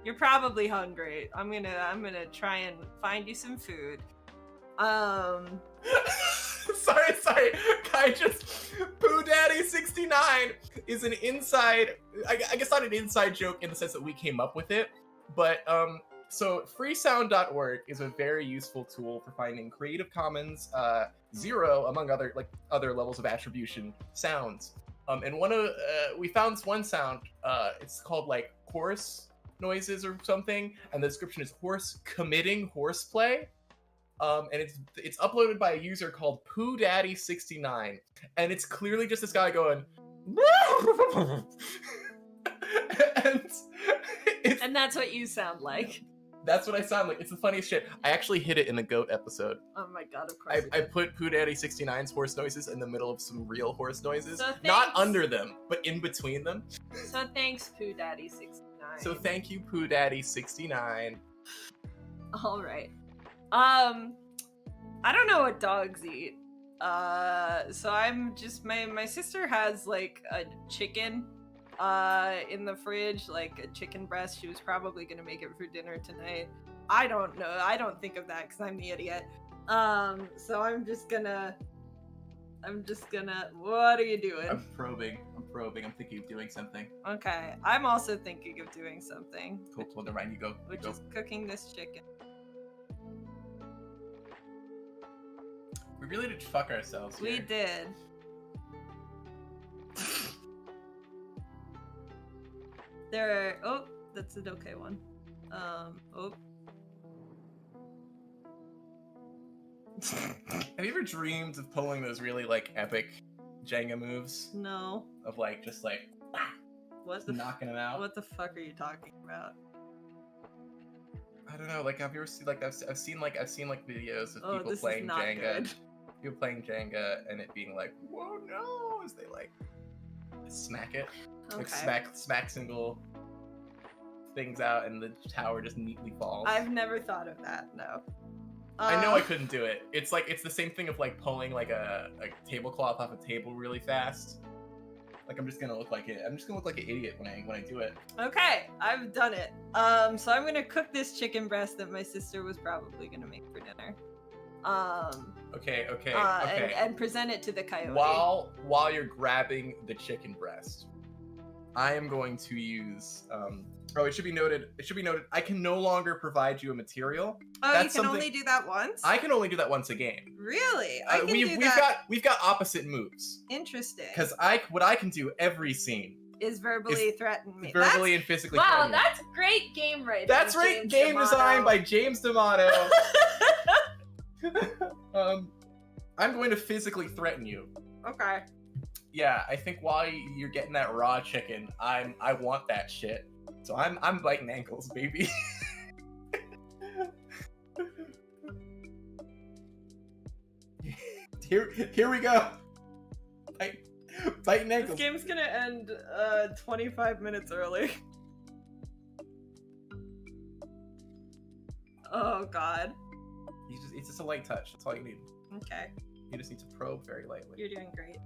You're probably hungry. I'm gonna try and find you some food. Sorry. Pooh Daddy 69 is an inside, I guess not an inside joke in the sense that we came up with it, but so freesound.org is a very useful tool for finding Creative Commons 0 among other levels of attribution sounds. And we found one sound. It's called like chorus noises or something, and the description is horse committing horseplay. And it's uploaded by a user called PooDaddy69, and it's clearly just this guy going. And that's what you sound like. That's what I sound like. It's the funniest shit. I actually hit it in the goat episode. Oh my god, of course. I put PooDaddy69's horse noises in the middle of some real horse noises. So not thanks. under them, but in between them. So thanks, PooDaddy69. So thank you, PooDaddy69. All right. I don't know what dogs eat. So I'm just my sister has like a chicken in the fridge, like a chicken breast. She was probably gonna make it for dinner tonight. I don't know. I don't think of that because I'm the idiot. So I'm just gonna. What are you doing? I'm probing. I'm thinking of doing something. Okay. I'm also thinking of doing something. Cool. Never mind. You go. Which is cooking this chicken. We really did fuck ourselves here. We did. There are. Oh, that's an okay one. Oh. Have you ever dreamed of pulling those really like epic Jenga moves No. of like just like What the? knocking them out? What the fuck are you talking about? I don't know. Like, have you ever seen like I've seen videos of Oh, people this playing is not Jenga, good. people playing Jenga, and it being like, whoa, no, as they like smack it, like Okay. smack single things out, and the tower just neatly falls. I've never thought of that. No. I know I couldn't do it. It's like it's the same thing of like pulling like a tablecloth off a table really fast. Like I'm just gonna look like it. I'm just gonna look like an idiot when I do it. Okay, I've done it. So I'm gonna cook this chicken breast that my sister was probably gonna make for dinner. Okay. And present it to the coyote. While you're grabbing the chicken breast, I am going to use. It should be noted. I can no longer provide you a material. Oh, That's you can something- only do that once? I can only do that once a game. Really? I can do that. We've got opposite moves. Interesting. Because what I can do every scene Is verbally threaten me. verbally and physically. Wow, threaten you. that's great game writing. That's right. James Game D'Amato. design by James D'Amato. I'm going to physically threaten you. Okay. Yeah, I think while you're getting that raw chicken, I want that shit. So I'm biting ankles, baby. Here we go. Biting This ankles. game's gonna end 25 minutes early. Oh god. It's just a light touch. That's all you need. Okay. You just need to probe very lightly. You're doing great.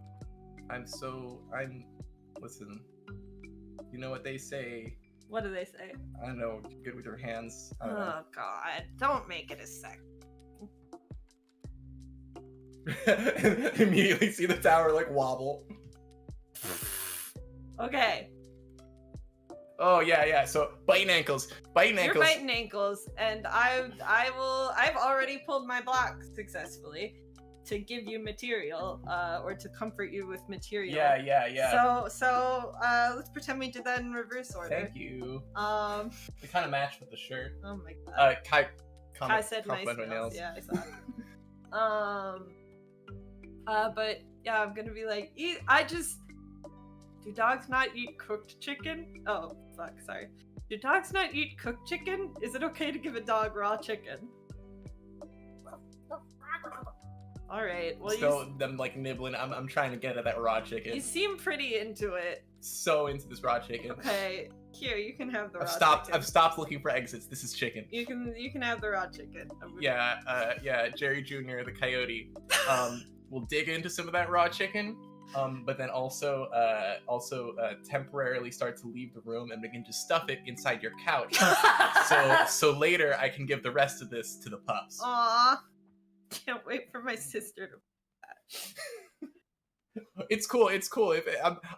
Listen. You know what they say. What do they say? I don't know. Good with your hands. I don't Oh god. Don't make it a sec. know. Immediately see the tower like wobble. Okay. Oh yeah. So biting ankles. You're biting ankles, and I've already pulled my block successfully to give you material, or to comfort you with material. Yeah. So let's pretend we did that in reverse order. Thank you. Um. They kind of match with the shirt. Oh my god. Kai I said nice compliment my nails. nails. Yeah, I saw it. But yeah, I'm gonna be like, do dogs not eat cooked chicken? Oh, fuck, sorry. Do dogs not eat cooked chicken? Is it okay to give a dog raw chicken? Alright, well Still, them like nibbling. I'm trying to get at that raw chicken. you seem pretty into it. So into this raw chicken. Okay, here, you can have the raw I've chicken. stopped looking for exits. This is chicken. You can have the raw chicken. Yeah, Jerry Jr., the coyote, will dig into some of that raw chicken, but then also temporarily start to leave the room and begin to stuff it inside your couch. so later I can give the rest of this to the pups. Aww. Can't wait for my sister to It's cool. If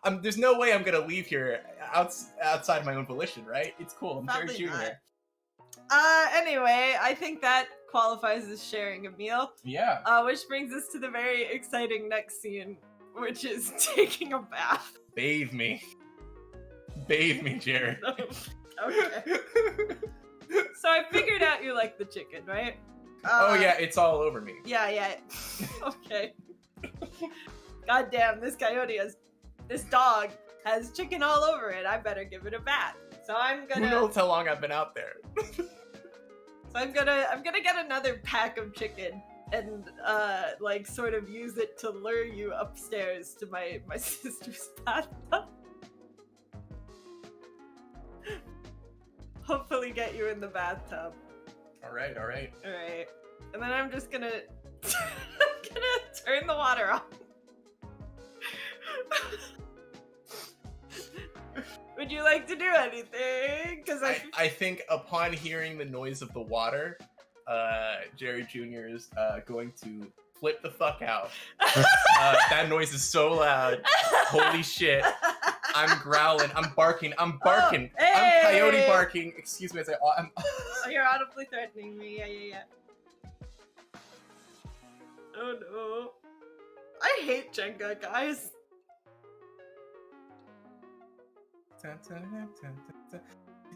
I'm there's no way I'm gonna leave here outside my own volition, right? It's cool. I'm Probably Jerry Jr. not. Anyway, I think that qualifies as sharing a meal. Yeah. Which brings us to the very exciting next scene, which is taking a bath. Bathe me. Bathe me, Jared. Okay. So I figured out you like the chicken, right? Oh yeah, it's all over me. Yeah. Okay. God damn, this dog has chicken all over it. I better give it a bath. So I'm gonna. Who knows how long I've been out there? So I'm gonna get another pack of chicken and like sort of use it to lure you upstairs to my sister's bathtub. Hopefully get you in the bathtub. All right. And then I'm just gonna turn the water off. Would you like to do anything? Because I think upon hearing the noise of the water, Jerry Jr. is going to flip the fuck out. That noise is so loud. Holy shit. I'm growling. I'm barking. Oh, I'm coyote barking. Excuse me. I'm Oh, you're audibly threatening me. Yeah. Oh no. I hate Jenga, guys. The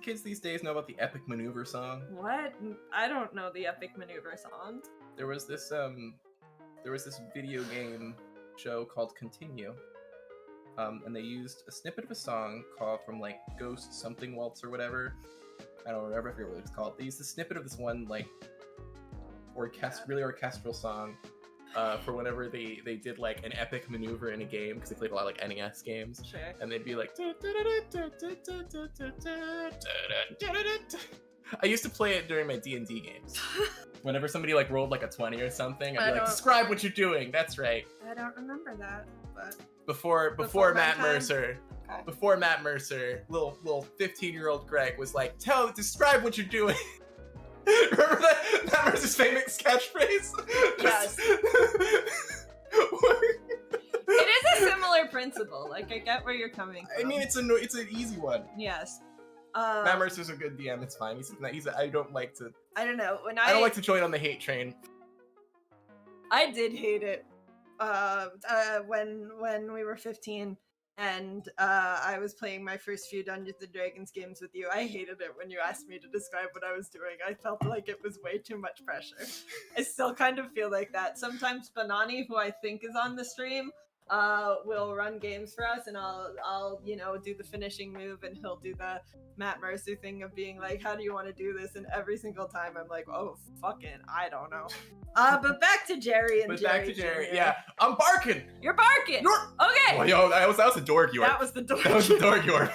kids these days know about the Epic Maneuver song. What? I don't know the Epic Maneuver song. There was this video game show called Continue. And they used a snippet of a song called from like Ghost Something Waltz or whatever. I don't remember, I forget what it's called. They used a snippet of this one like really orchestral song for whenever they did like an epic maneuver in a game, because they played a lot of like NES games. Sure. And they'd be like I used to play it during my D&D games. Whenever somebody like rolled like a 20 or something, I'd be like, describe what you're doing. That's right. I don't remember that, but before Matt runtime? Mercer. Okay. Before Matt Mercer, little 15-year-old Greg was like, describe what you're doing. Remember that Matt Mercer's famous catchphrase? Yes. It is a similar principle. Like, I get where you're coming from. I mean, it's an easy one. Yes. Matt Mercer's a good DM. It's fine. I don't like to. I don't know. I don't like to join on the hate train. I did hate it when we were 15 and I was playing my first few Dungeons & Dragons games with you. I hated it when you asked me to describe what I was doing. I felt like it was way too much pressure. I still kind of feel like that. Sometimes Banani, who I think is on the stream, will run games for us, and I'll do the finishing move, and he'll do the Matt Mercer thing of being like, how do you want to do this? And every single time I'm like, oh, fucking, I don't know. But back to Jerry and Jerry. Yeah. I'm barking! You're barking! Okay! Oh, yo, that was a dork york. That was the dork. That was the dork york.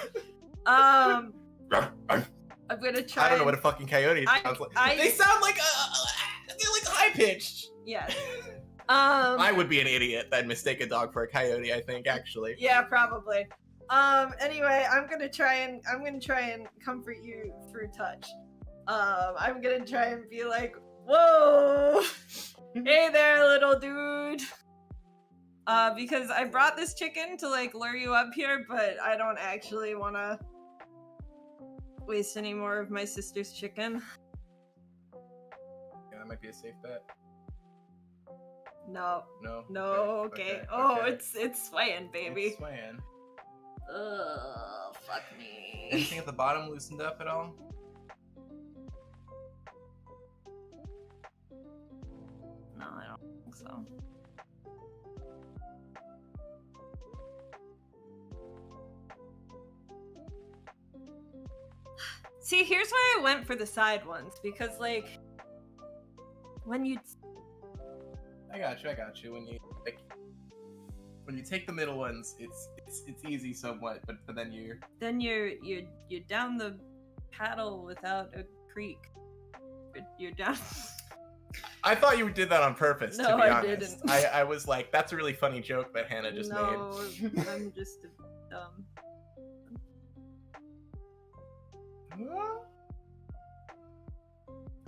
I'm gonna try. I don't know what a fucking coyote sounds like. They sound like they're like high pitched. Yes. I would be an idiot that'd mistake a dog for a coyote, I think, actually. Yeah, probably. Anyway, I'm gonna try and comfort you through touch. I'm gonna try and be like, whoa, hey there, little dude. Because I brought this chicken to like lure you up here, but I don't actually want to waste any more of my sister's chicken. Yeah, that might be a safe bet. No. Okay. Okay. It's swaying, baby. It's swaying. Ugh, fuck me. Anything at the bottom loosened up at all? No, I don't think so. See, here's why I went for the side ones, because like when you I got you. When you take the middle ones, it's easy somewhat, but then you're down the paddle without a creek. You're down. I thought you did that on purpose. No, to be I honest. didn't. I was like, that's a really funny joke that Hannah just made. No, I'm just dumb.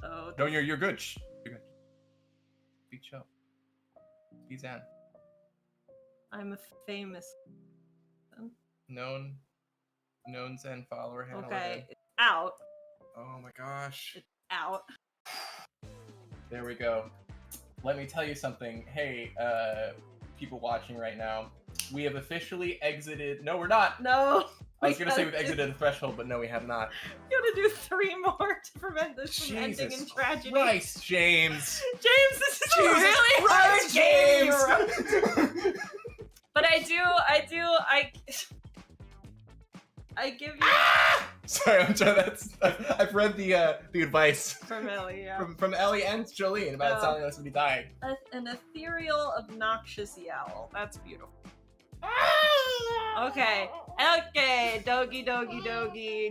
Oh. No, you're good. Shh. You're good. Be chill. Be zen. I'm a famous known Zen follower. Hannah. Okay, it's out. Oh my gosh. It's out. There we go. Let me tell you something. Hey, people watching right now. We have officially exited. No, we're not. No. I was gonna say we've exited the threshold, but no, we have not. We gotta do 3 more to prevent this from ending in tragedy. Christ, James. James, this is a really hard game. James. But I give you Sorry, I'm trying. I've read the advice from Ellie, yeah. from Ellie and Jolene about it sounding like somebody dying. An ethereal, obnoxious yowl. That's beautiful. Okay, Dogie.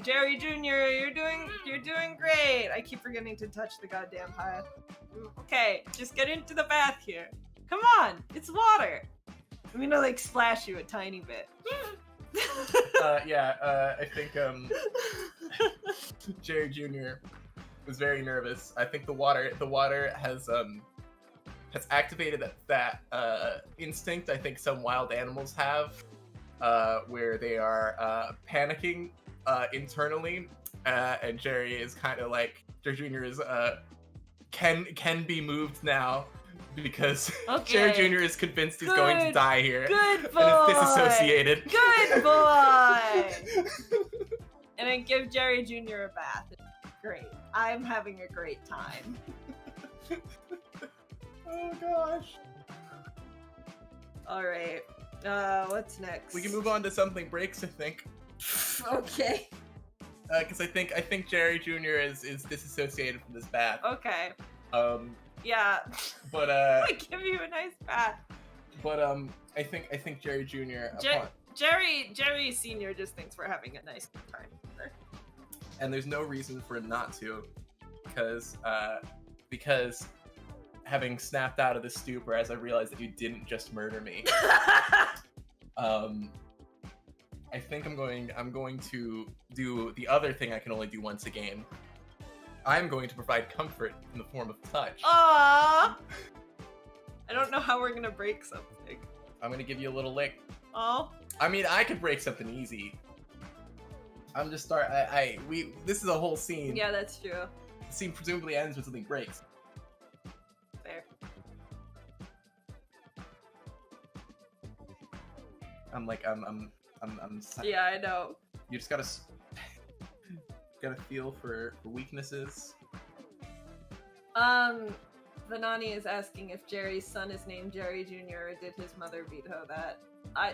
Jerry Jr., you're doing great. I keep forgetting to touch the goddamn pie. Okay, just get into the bath here. Come on, it's water. I'm gonna like splash you a tiny bit. I think Jerry Jr. was very nervous. I think the water has activated that instinct I think some wild animals have, where they are panicking internally, and Jerry is kind of like Jerry Jr. is can be moved now because Jerry Jr. is convinced he's going to die here. Good boy. And is disassociated. Good boy. And then give Jerry Jr. a bath. Great. I'm having a great time. Oh gosh. All right. What's next? We can move on to something breaks, I think. Okay. Because I think Jerry Jr. is disassociated from this bath. Okay. Yeah. But I give you a nice bath. But I think Jerry Jr. Jerry Senior just thinks we're having a nice time. And there's no reason for it not to, because having snapped out of the stupor as I realized that you didn't just murder me. I think I'm going to do the other thing I can only do once a game. I'm going to provide comfort in the form of touch. Aww! I don't know how we're gonna break something. I'm gonna give you a little lick. Oh. I mean, I could break something easy. I'm just this is a whole scene. Yeah, that's true. The scene presumably ends when something breaks. Fair. I'm Yeah, I know. You just gotta feel for weaknesses. Vanani is asking if Jerry's son is named Jerry Jr. or did his mother veto that?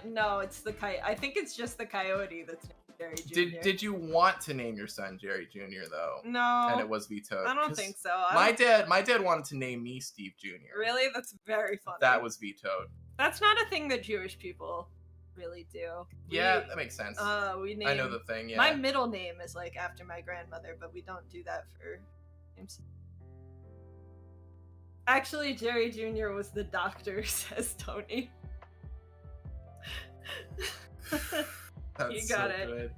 No, it's the I think it's just the coyote that's named Jerry Jr. Did you want to name your son Jerry Jr. though? No. And it was vetoed. I don't think so. My dad wanted to name me Steve Jr. Really? That's very funny. That was vetoed. That's not a thing that Jewish people really do. Yeah, that makes sense. We name. I know the thing. Yeah. My middle name is like after my grandmother, but we don't do that for names. Actually, Jerry Jr. was the doctor, says Tony. That's You got so it. good.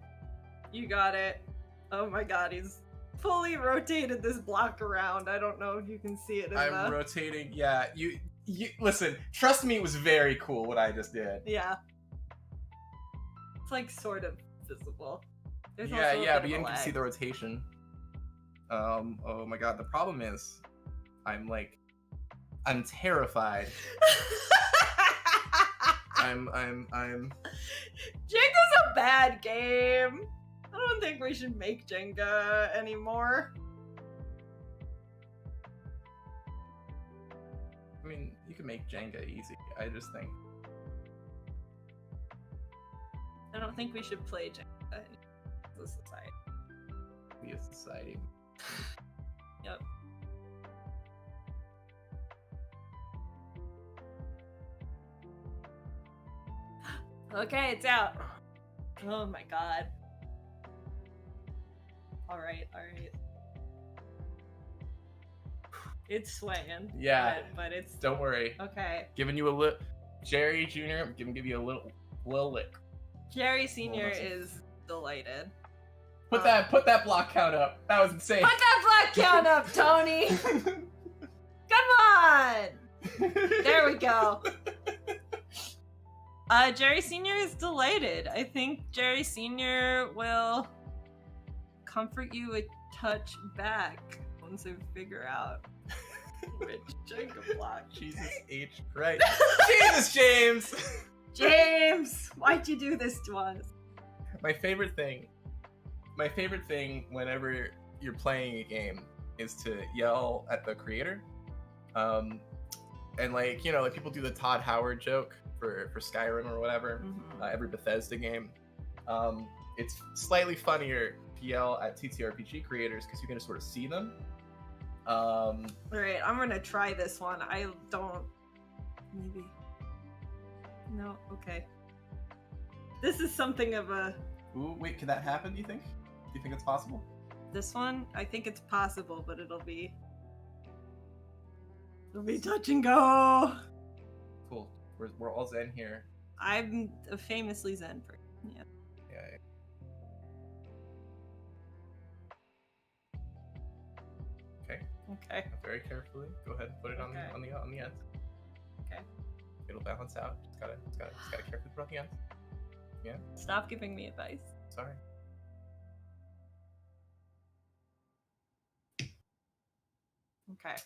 You got it. Oh my god, he's fully rotated this block around. I don't know if you can see it in I'm rotating. Yeah, you listen. Trust me, it was very cool what I just did. Yeah. It's like sort of visible. There's Yeah, also a bit but of you a didn't lag. see the rotation. Oh my god, the problem is, I'm terrified. I'm Jenga's a bad game. I don't think we should make Jenga anymore. I mean, you can make Jenga easy. I just think. I don't think we should play Jenga as a society. Be a society. Yep. Okay, it's out. Oh my god. Alright. It's swaying. Yeah. But it's... Don't worry. Okay. Giving you a little. Jerry Jr., I'm gonna give you a little lick. Jerry Sr. is delighted. Put that block count up. That was insane. Put that block count up, Tony! Come on! There we go. Jerry Sr. is delighted. I think Jerry Sr. will comfort you a touch back once we figure out which Jenga block. Jesus H. Right. Jesus, James! James! Why'd you do this to us? My favorite thing whenever you're playing a game is to yell at the creator. And like, you know, like people do the Todd Howard joke for Skyrim or whatever, every Bethesda game. It's slightly funnier to yell at TTRPG creators because you can just sort of see them. All right, I'm gonna try this one. I don't. Maybe. No. Okay. This is something of a. Ooh, wait, can that happen? Do you think? Do you think it's possible? This one, I think it's possible, but it'll be touch and go. Cool. We're all zen here. I'm a famously zen person. Yeah. Yeah. Okay. Very carefully. Go ahead and put it on the end. Okay. It'll balance out. Just gotta carefully put it on the end. Yeah. Stop giving me advice. Sorry. Okay.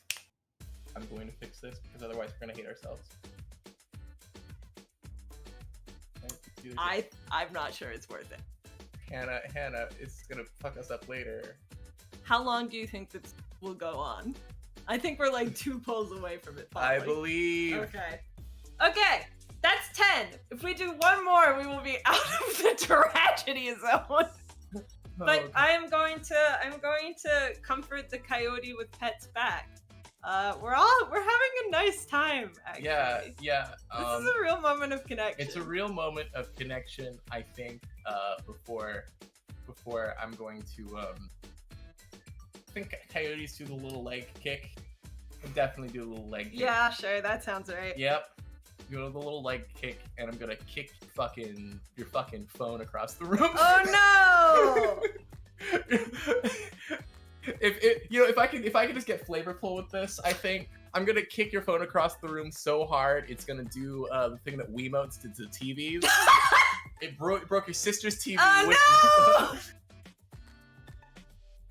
I'm going to fix this because otherwise we're gonna hate ourselves. I'm not sure it's worth it. Hannah, it's gonna fuck us up later. How long do you think this will go on? I think we're like 2 pulls away from it. Probably. I believe. Okay, that's 10. If we do one more, we will be out of the tragedy zone. But I'm going to comfort the coyote with pets back. We're having a nice time, actually. Yeah. This is a real moment of connection. It's a real moment of connection, I think, before I'm going to, I think coyotes do the little leg kick. I'll definitely do a little leg kick. Yeah, sure, that sounds right. Yep. Go to the little leg kick, and I'm gonna kick your fucking phone across the room. Oh no! If I can just get flavorful with this, I think I'm gonna kick your phone across the room so hard it's gonna do the thing that Wiimotes did to TVs. It broke your sister's TV. Oh no!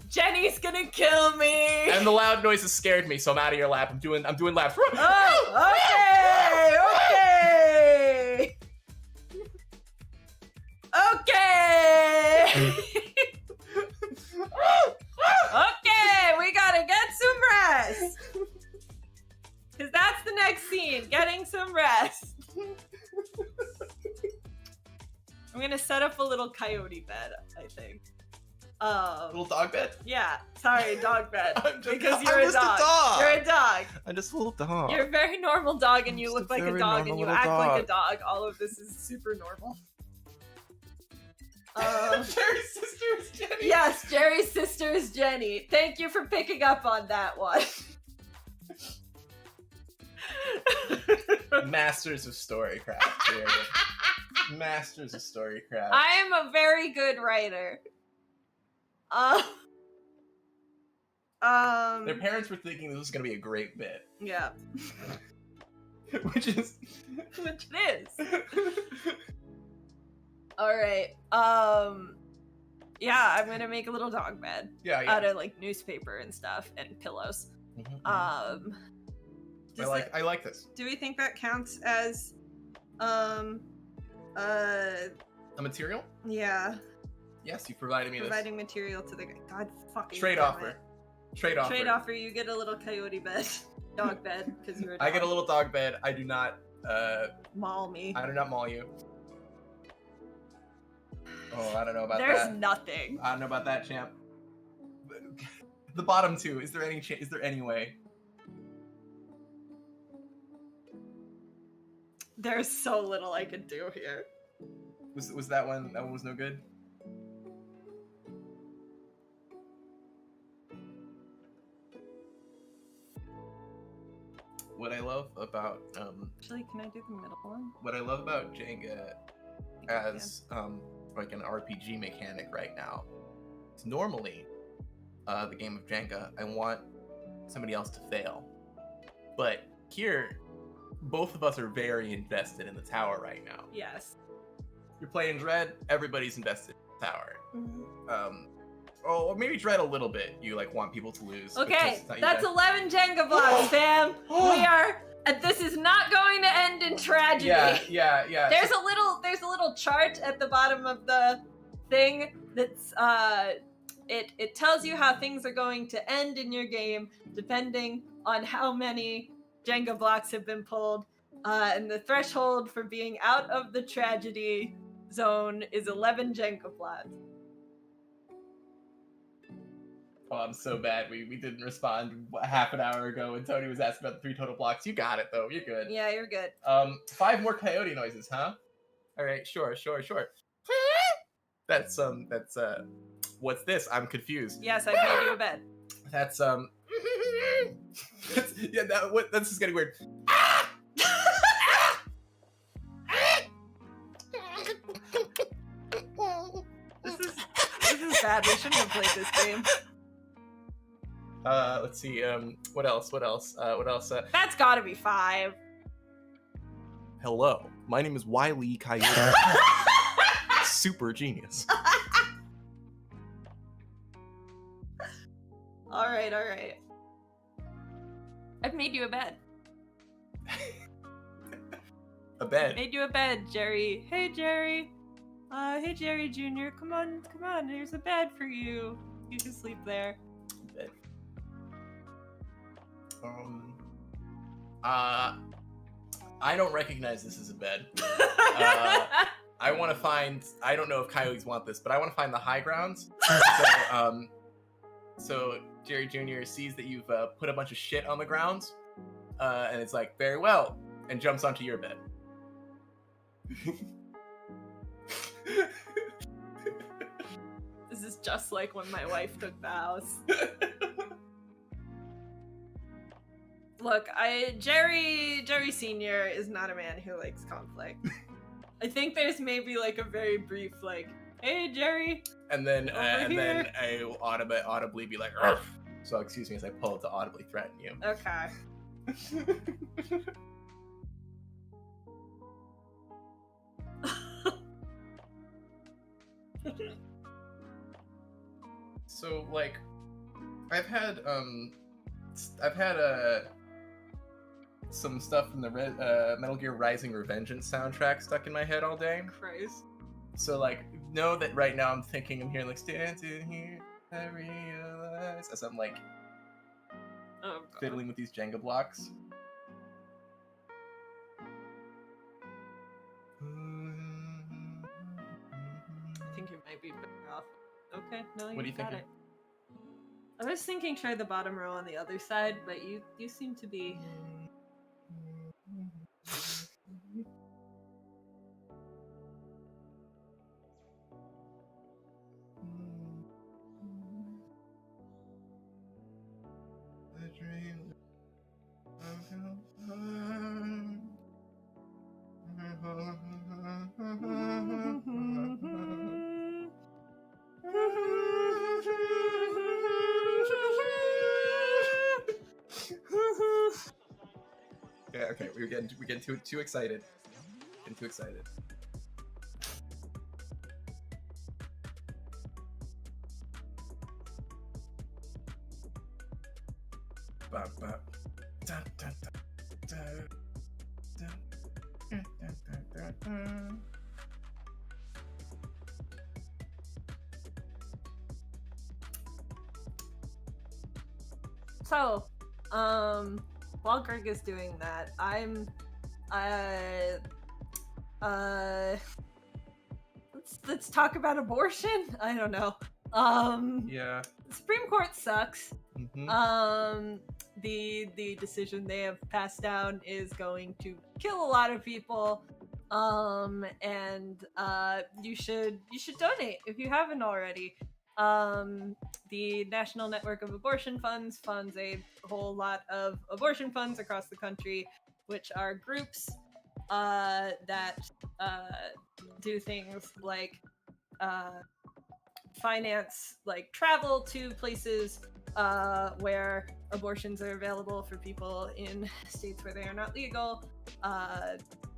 Jenny's gonna kill me. And the loud noises scared me, so I'm out of your lap. I'm doing laps. Oh, okay. Okay, we gotta get some rest. Cause that's the next scene, getting some rest. I'm gonna set up a little coyote bed, I think. Little dog bed? Yeah, sorry, dog bed. Because I'm you're a just dog. a dog. You're a dog. I'm just a little dog. You're a very normal dog, and you I'm look just like a a very dog, and normal you little act like a dog. dog. All of this is super normal. Jerry's sister is Jenny. Yes, Jerry's sister is Jenny. Thank you for picking up on that one. Masters of storycraft. Here. Masters of storycraft. I am a very good writer. Their parents were thinking this was gonna be a great bit. Yeah. Which it is. Alright, yeah, I'm gonna make a little dog bed. Yeah. Out of, like, newspaper and stuff, and pillows. I like this. Do we think that counts as, A material? yeah, Yes, you provided me providing material to the guy. God fucking Trade damn offer. it. Trade offer. Trade offer, you get a little coyote bed. Dog bed, because you're a dog. I get a little dog bed. I do not, Maul me. I do not maul you. Oh, I don't know about There's that. nothing. I don't know about that, champ. The bottom two. Is there any way? There's so little I can do here. Was that one? That one was no good. What I love about Actually, can I do the middle one? what I love about Jenga as like an RPG mechanic right now is normally the game of Jenga I want somebody else to fail, but here both of us are very invested in the tower right now. Yes. You're playing Dread, everybody's invested in the tower. Mm-hmm. Or maybe Dread a little bit. You like want people to lose. but Okay, just not you that's guys. 11 Jenga blocks, fam. This is not going to end in tragedy. Yeah. There's a little chart at the bottom of the thing that's it tells you how things are going to end in your game depending on how many Jenga blocks have been pulled. And the threshold for being out of the tragedy zone is 11 Jenga blocks. Oh, I'm so bad. We didn't respond half an hour ago when Tony was asking about the 3 total blocks. You got it though. You're good. Yeah, you're good. 5 more coyote noises, huh? All right, sure. That's what's this? I'm confused. Yes, I made you a bed. That's this is getting weird. This is bad. We shouldn't have played this game. Let's see. What else? That's gotta be 5. Hello, my name is Wiley Coyote. Super genius. All right. I've made you a bed. A bed. Made you a bed, Jerry. Hey, Jerry. Hey, Jerry Jr. Come on. Here's a bed for you. You can sleep there. Bed. I don't recognize this as a bed. I want to find. I don't know if coyotes want this, but I want to find the high grounds. So Jerry Jr. sees that you've put a bunch of shit on the grounds, and it's like, very well, and jumps onto your bed. This is just like when my wife took the house. Look, Jerry Sr. is not a man who likes conflict. I think there's maybe like a very brief like, hey Jerry. And then I will audibly be like, "Arf!" So excuse me as I pull it to audibly threaten you. Okay. So like, I've had some stuff from the Metal Gear Rising Revengeance soundtrack stuck in my head all day. Christ. So like, know that right now I'm hearing like, standing here, I realize, as I'm like fiddling with these Jenga blocks. I think you might be better off. Okay, no, What are you got thinking? it. I was thinking try the bottom row on the other side, but you seem to be. Yeah, okay, we're getting too excited. Getting too excited. So, while Greg is doing that, let's talk about abortion. I don't know. Yeah. The Supreme Court sucks. Mm-hmm. The decision they have passed down is going to kill a lot of people. And you should donate if you haven't already. The National Network of Abortion Funds funds a whole lot of abortion funds across the country, which are groups that do things like finance like travel to places where abortions are available for people in states where they are not legal,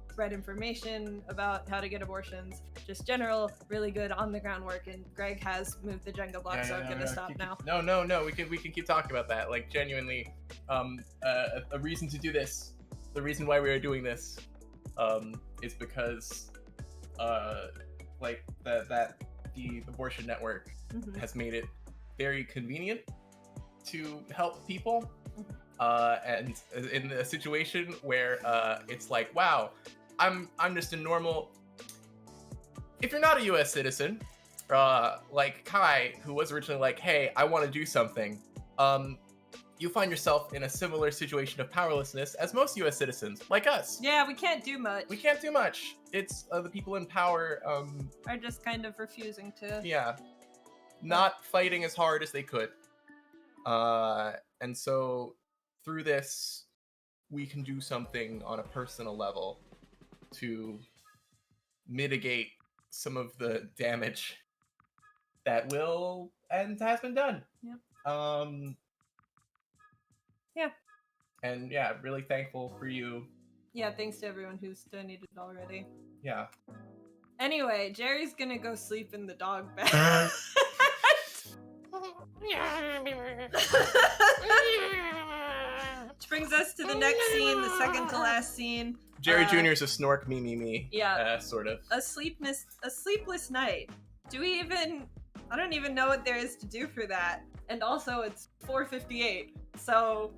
spread information about how to get abortions, just general really good on the ground work. And Greg has moved the Jenga block, so I'm gonna stop now. No, we can keep talking about that. Like, genuinely, a reason to do this the reason why we are doing this is because like that the abortion network has made it very convenient to help people, and in a situation where it's like, wow, I'm just a normal. If you're not a U.S. citizen, like Kai, who was originally like, hey, I want to do something, you find yourself in a similar situation of powerlessness as most U.S. citizens, like us. Yeah, we can't do much. We can't do much. It's the people in power are just kind of refusing to. Yeah, not fighting as hard as they could. And so through this, we can do something on a personal level to mitigate some of the damage that will and has been done. Yep. Yeah. And yeah, really thankful for you. Yeah, thanks to everyone who's donated already. Yeah. Anyway, Jerry's gonna go sleep in the dog bed. Which brings us to the next scene, the second to last scene. Jerry Jr.'s a snork me. Yeah. Sort of. A sleepless night. I don't even know what there is to do for that. And also it's 4:58. So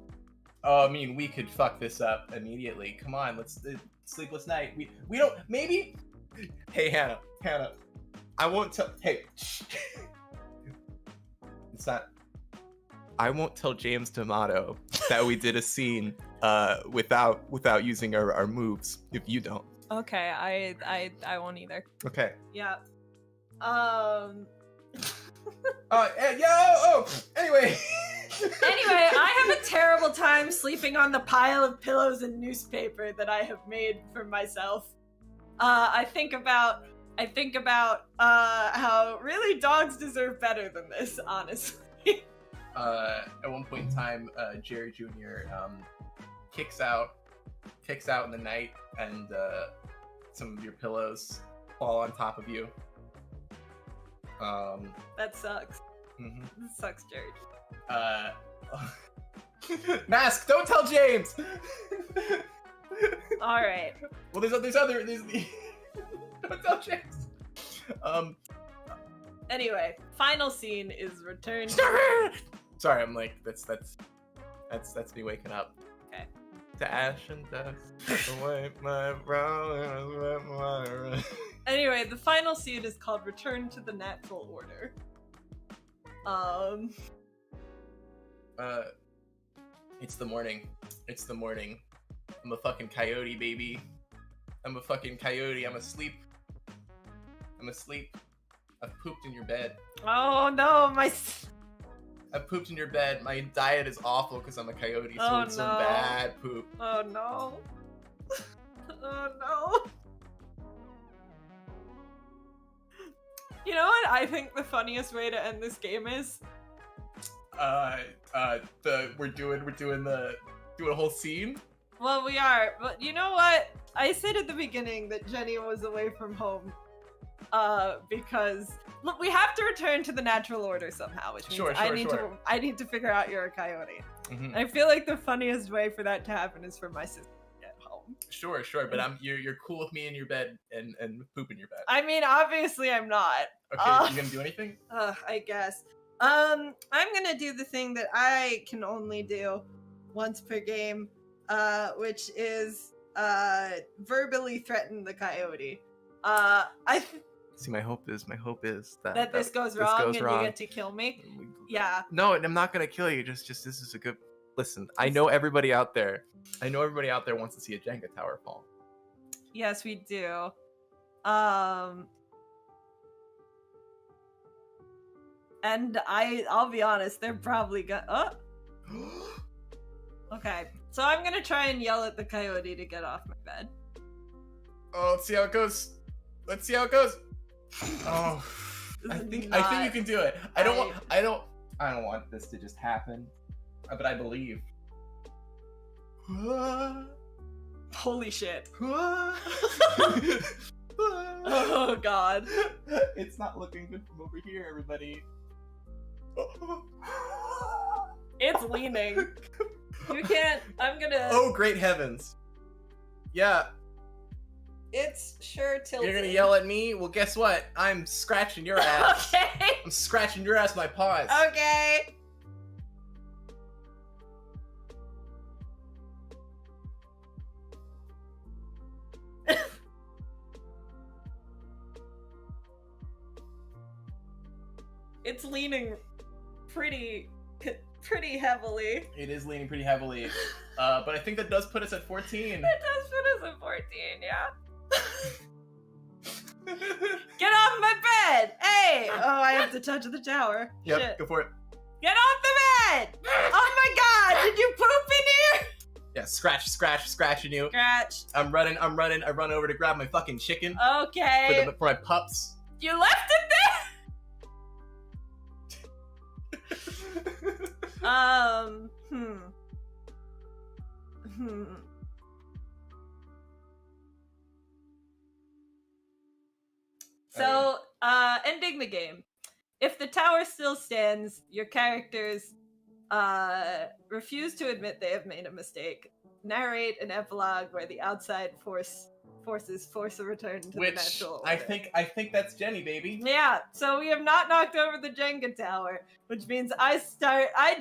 Oh, I mean, we could fuck this up immediately. Come on, let's sleepless night. We don't maybe. Hey Hannah, I won't tell. Hey, it's not. I won't tell James D'Amato that we did a scene without using our moves. If you don't. okay, I won't either. Okay. Yeah. Anyway. Anyway, I have a terrible time sleeping on the pile of pillows and newspaper that I have made for myself. I think about how really dogs deserve better than this, honestly. At one point in time, Jerry Jr. Kicks out in the night, and some of your pillows fall on top of you. That sucks. Mm-hmm. That sucks, Jerry. Mask, don't tell James. All right. Well, there's don't tell James. Anyway, final scene is return. Sorry, I'm like that's me waking up. Okay. To ash and dust, away my brow. Anyway, the final scene is called Return to the Natural Order. It's the morning. I'm a fucking coyote, baby. I'm a fucking coyote. I'm asleep. I've pooped in your bed. Oh no, I pooped in your bed. My diet is awful because I'm a coyote, so it's some bad poop. Oh no. Oh no. You know what I think the funniest way to end this game is? We're doing a whole scene. Well, we are, but you know what? I said at the beginning that Jenny was away from home, because look, we have to return to the natural order somehow, which means I need to figure out you're a coyote. Mm-hmm. I feel like the funniest way for that to happen is for my sister to get home. Sure, but you're cool with me in your bed and poop in your bed. I mean, obviously I'm not. Okay, you gonna do anything? I guess. I'm gonna do the thing that I can only do once per game, which is verbally threaten the coyote. See, my hope is that this goes wrong and you get to kill me. Yeah. No, I'm not gonna kill you. Just this is a good. Listen, I know everybody out there wants to see a Jenga tower fall. Yes, we do. And I'll be honest, they're probably gonna. Oh. Okay, so I'm gonna try and yell at the coyote to get off my bed. Oh, let's see how it goes. Oh, I think you can do it. I don't want this to just happen, but I believe. Holy shit. Oh god. It's not looking good from over here, everybody. It's leaning. You can't. I'm gonna. Oh, great heavens. Yeah, It's sure tilted. you're gonna yell at me? Well, guess what? I'm scratching your ass. Okay. I'm scratching your ass with my paws. Okay. It's leaning pretty heavily. It is leaning pretty heavily, but I think that does put us at 14. It does put us at 14, yeah. Get off my bed! Hey! Oh, I have to touch the tower. Yep, Shit. go for it. Get off the bed! Oh my god, did you poop in here? Yeah, scratching you. Scratch. I run over to grab my fucking chicken Okay. for my pups. You left it there? So, ending the game. If the tower still stands, your characters refuse to admit they have made a mistake. Narrate an epilogue where the outside forces force a return to the Which natural I order. think that's Jenny, baby. Yeah, so we have not knocked over the Jenga tower, which means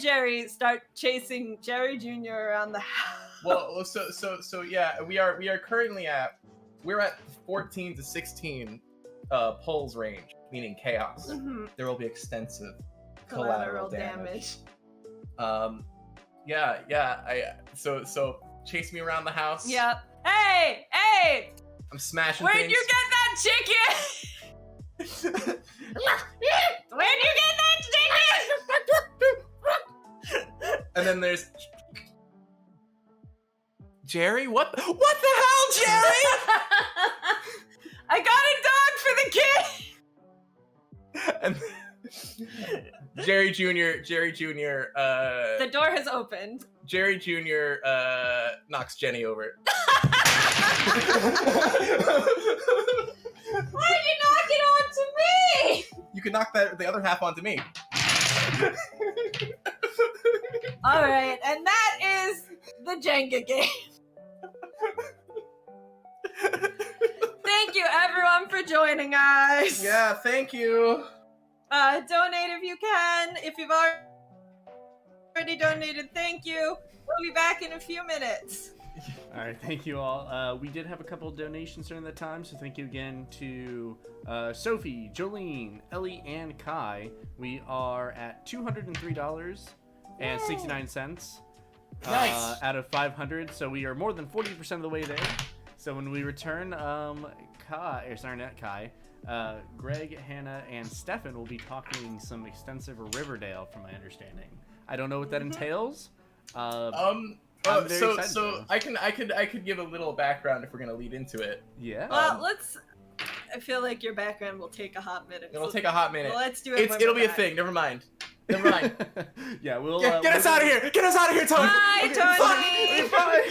Jerry, start chasing Jerry Jr. around the house. Well, so yeah, we're currently at 14 to 16 pulls range, meaning chaos. Mhm. There will be extensive Collateral damage. So chase me around the house. Yeah. Hey! I'm smashing Where'd things. you get that chicken? Where'd you get that chicken? And then there's Jerry. What the hell, Jerry? I got a dog for the kid. And Jerry Jr. The door has opened. Jerry Jr. Knocks Jenny over. Why did you knock it onto me? You can knock the other half onto me. All right, and that is the Jenga game. Thank you, everyone, for joining us. Yeah, thank you. Donate if you can. If you've already donated, thank you. We'll be back in a few minutes. All right, thank you all. We did have a couple of donations during that time, so thank you again to Sophie, Jolene, Ellie, and Kai. We are at $203.69 Nice. out of 500, so we are more than 40% of the way there. So when we return, Greg, Hannah, and Stefan will be talking some extensive Riverdale, from my understanding. I don't know what that entails. I'm very excited So I could give a little background if we're gonna lead into it. Yeah. Well, I feel like your background will take a hot minute. It'll take a hot minute. Well, let's do it. It'll be a thing. Never mind. Yeah, we'll Get us out of here! Get us out of here, Tony! Bye, Tony! Bye!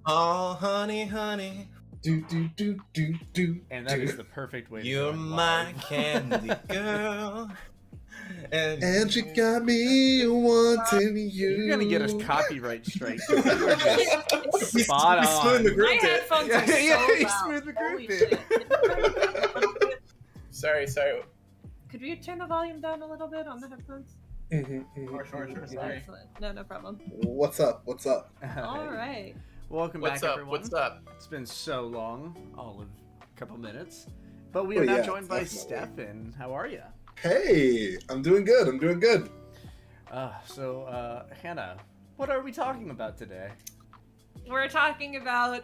Oh, honey, honey. Do do do do do. And that is the perfect way to You're go my live. candy girl. And you got me wanting you. You're gonna get us copyright strikes. You are just We spot on. spoon the My group it. headphones are so you loud. smooth the Holy group shit. Sorry. Could we turn the volume down a little bit on the headphones? Sure, sorry. Excellent. No problem. What's up? What's up? All right. Welcome What's back, up? everyone. What's up? It's been so long, all of a couple minutes. But we Oh, are now yeah, joined by definitely. Stefan. How are you? Hey, I'm doing good. I'm doing good. Hannah, what are we talking about today? We're talking about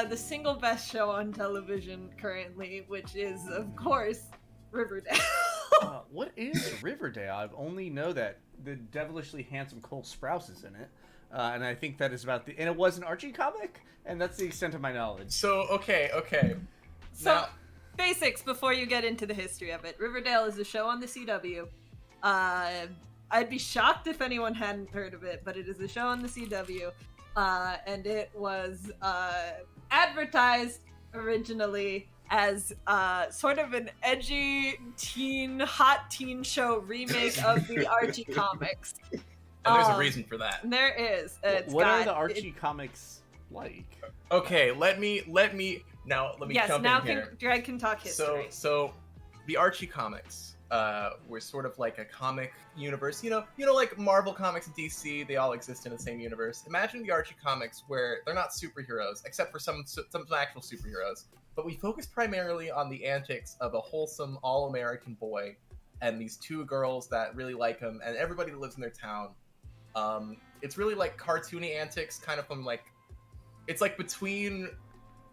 the single best show on television currently, which is, of course, Riverdale. What is Riverdale? I only know that the devilishly handsome Cole Sprouse is in it. And I think that is about and it was an Archie comic, and that's the extent of my knowledge. So, okay. So, Now- basics before you get into the history of it. Riverdale is a show on the CW. I'd be shocked if anyone hadn't heard of it, but it is a show on the CW. And it was advertised originally as sort of an edgy hot teen show remake of the Archie comics. And there's a reason for that. There is. What are the Archie comics like? Okay, let me Yes, jump now in here. Greg can talk history. So the Archie comics were sort of like a comic universe. You know, like Marvel Comics and DC, they all exist in the same universe. Imagine the Archie comics where they're not superheroes, except for some actual superheroes. But we focus primarily on the antics of a wholesome, all-American boy and these two girls that really like him, and everybody that lives in their town. It's really like cartoony antics, kind of from like, it's like between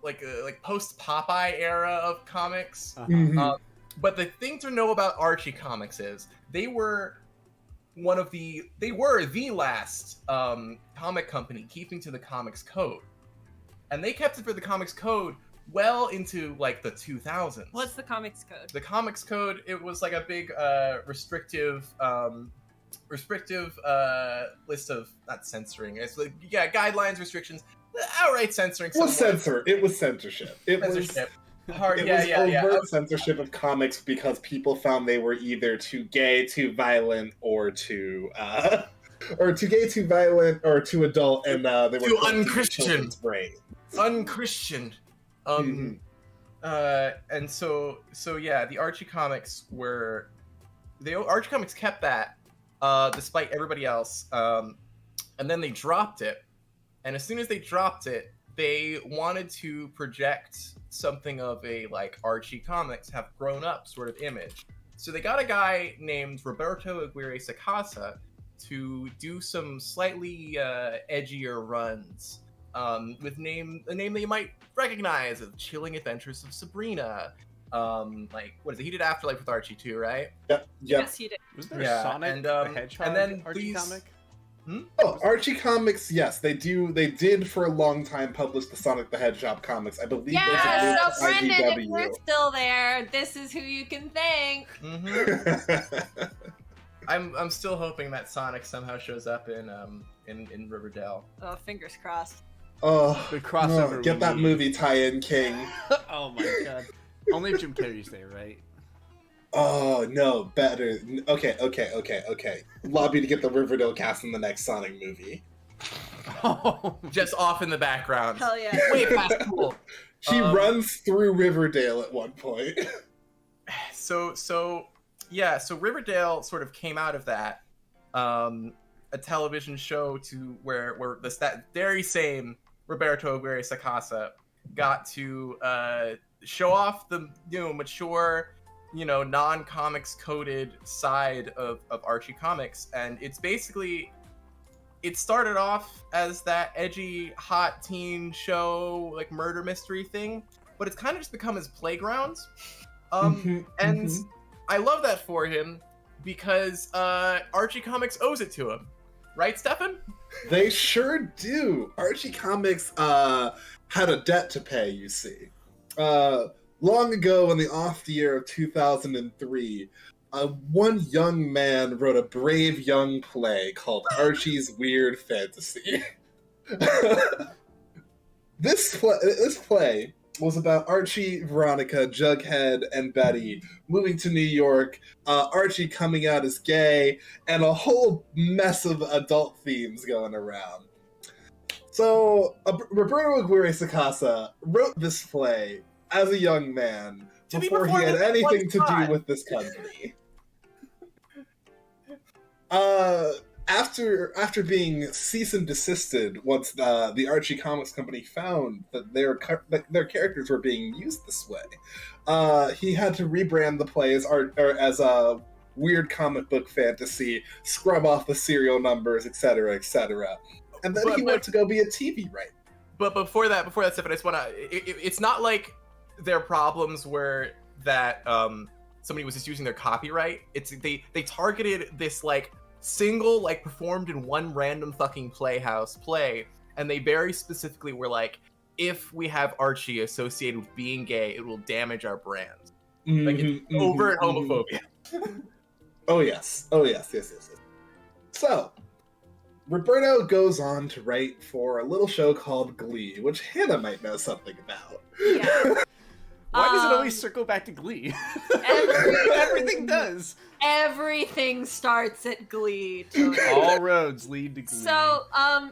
like post Popeye era of comics. Mhm. But the thing to know about Archie comics is they were the last comic company keeping to the comics code, and they kept it for the comics code well into like the 2000s. What's the comics code? The comics code? It was like a big restrictive list of, not censoring. It's like, yeah, guidelines, restrictions, outright censoring. It was someone. censor. It was censorship. It Censorship. was. Hard. It Yeah, was yeah. overt censorship of comics because people found they were either too gay, too violent, or too violent, or too adult, and they were Too put into unchristian. children's brain. Unchristian. Mhm. And so yeah, the Archie comics kept that, despite everybody else. And then they dropped it. And as soon as they dropped it, they wanted to project something of a like Archie comics have grown up sort of image. So they got a guy named Roberto Aguirre Sacasa to do some slightly edgier runs. With a name that you might recognize as Chilling Adventures of Sabrina. Like, what is it? He did Afterlife with Archie too, right? Yep. Yes, he did. Was there Yeah, a Sonic and, the Hedgehog and then Archie these- comic? Oh, Archie comics, yes, they do. They did for a long time publish the Sonic the Hedgehog comics. I believe Yeah, there's a so Brendan, if IDW. you're still there, this is who you can thank. Mm-hmm. I'm still hoping that Sonic somehow shows up in Riverdale. Oh, fingers crossed. Oh, The crossover no, we get that need. movie tie-in, King. Oh my god. Only if Jim Carrey's there, right? Oh no, better. Okay. Lobby to get the Riverdale cast in the next Sonic movie. Oh, Just off in the background. Hell yeah. Way past cool. She runs through Riverdale at one point. So Riverdale sort of came out of that, a television show to where that very same Roberto Aguirre Sacasa got to show off the mature, non-comics coded side of Archie comics, and it's basically, it started off as that edgy hot teen show, like murder mystery thing, but it's kind of just become his playground. And I love that for him because Archie Comics owes it to him. Right, Stefan? They sure do. Archie Comics had a debt to pay, you see. Long ago, in the off year of 2003, one young man wrote a brave young play called Archie's Weird Fantasy. This play was about Archie, Veronica, Jughead, and Betty moving to New York, Archie coming out as gay, and a whole mess of adult themes going around. So, Roberto Aguirre Sacasa wrote this play as a young man before he had anything to do with this company. After being cease and desisted once the Archie Comics Company found that their characters were being used this way, he had to rebrand the play as a weird comic book fantasy, scrub off the serial numbers, etc., etc. And then he went to go be a TV writer. But before that, Stefan, I just want to. It's not like their problems were that somebody was just using their copyright. It's they targeted this like single like performed in one random fucking playhouse play, and they very specifically were like, if we have Archie associated with being gay, it will damage our brand. Like it's overt homophobia. Oh yes. So, Roberto goes on to write for a little show called Glee, which Hannah might know something about. Yeah. Why does it always circle back to Glee? Everything does. Everything starts at Glee. All roads lead to Glee. So,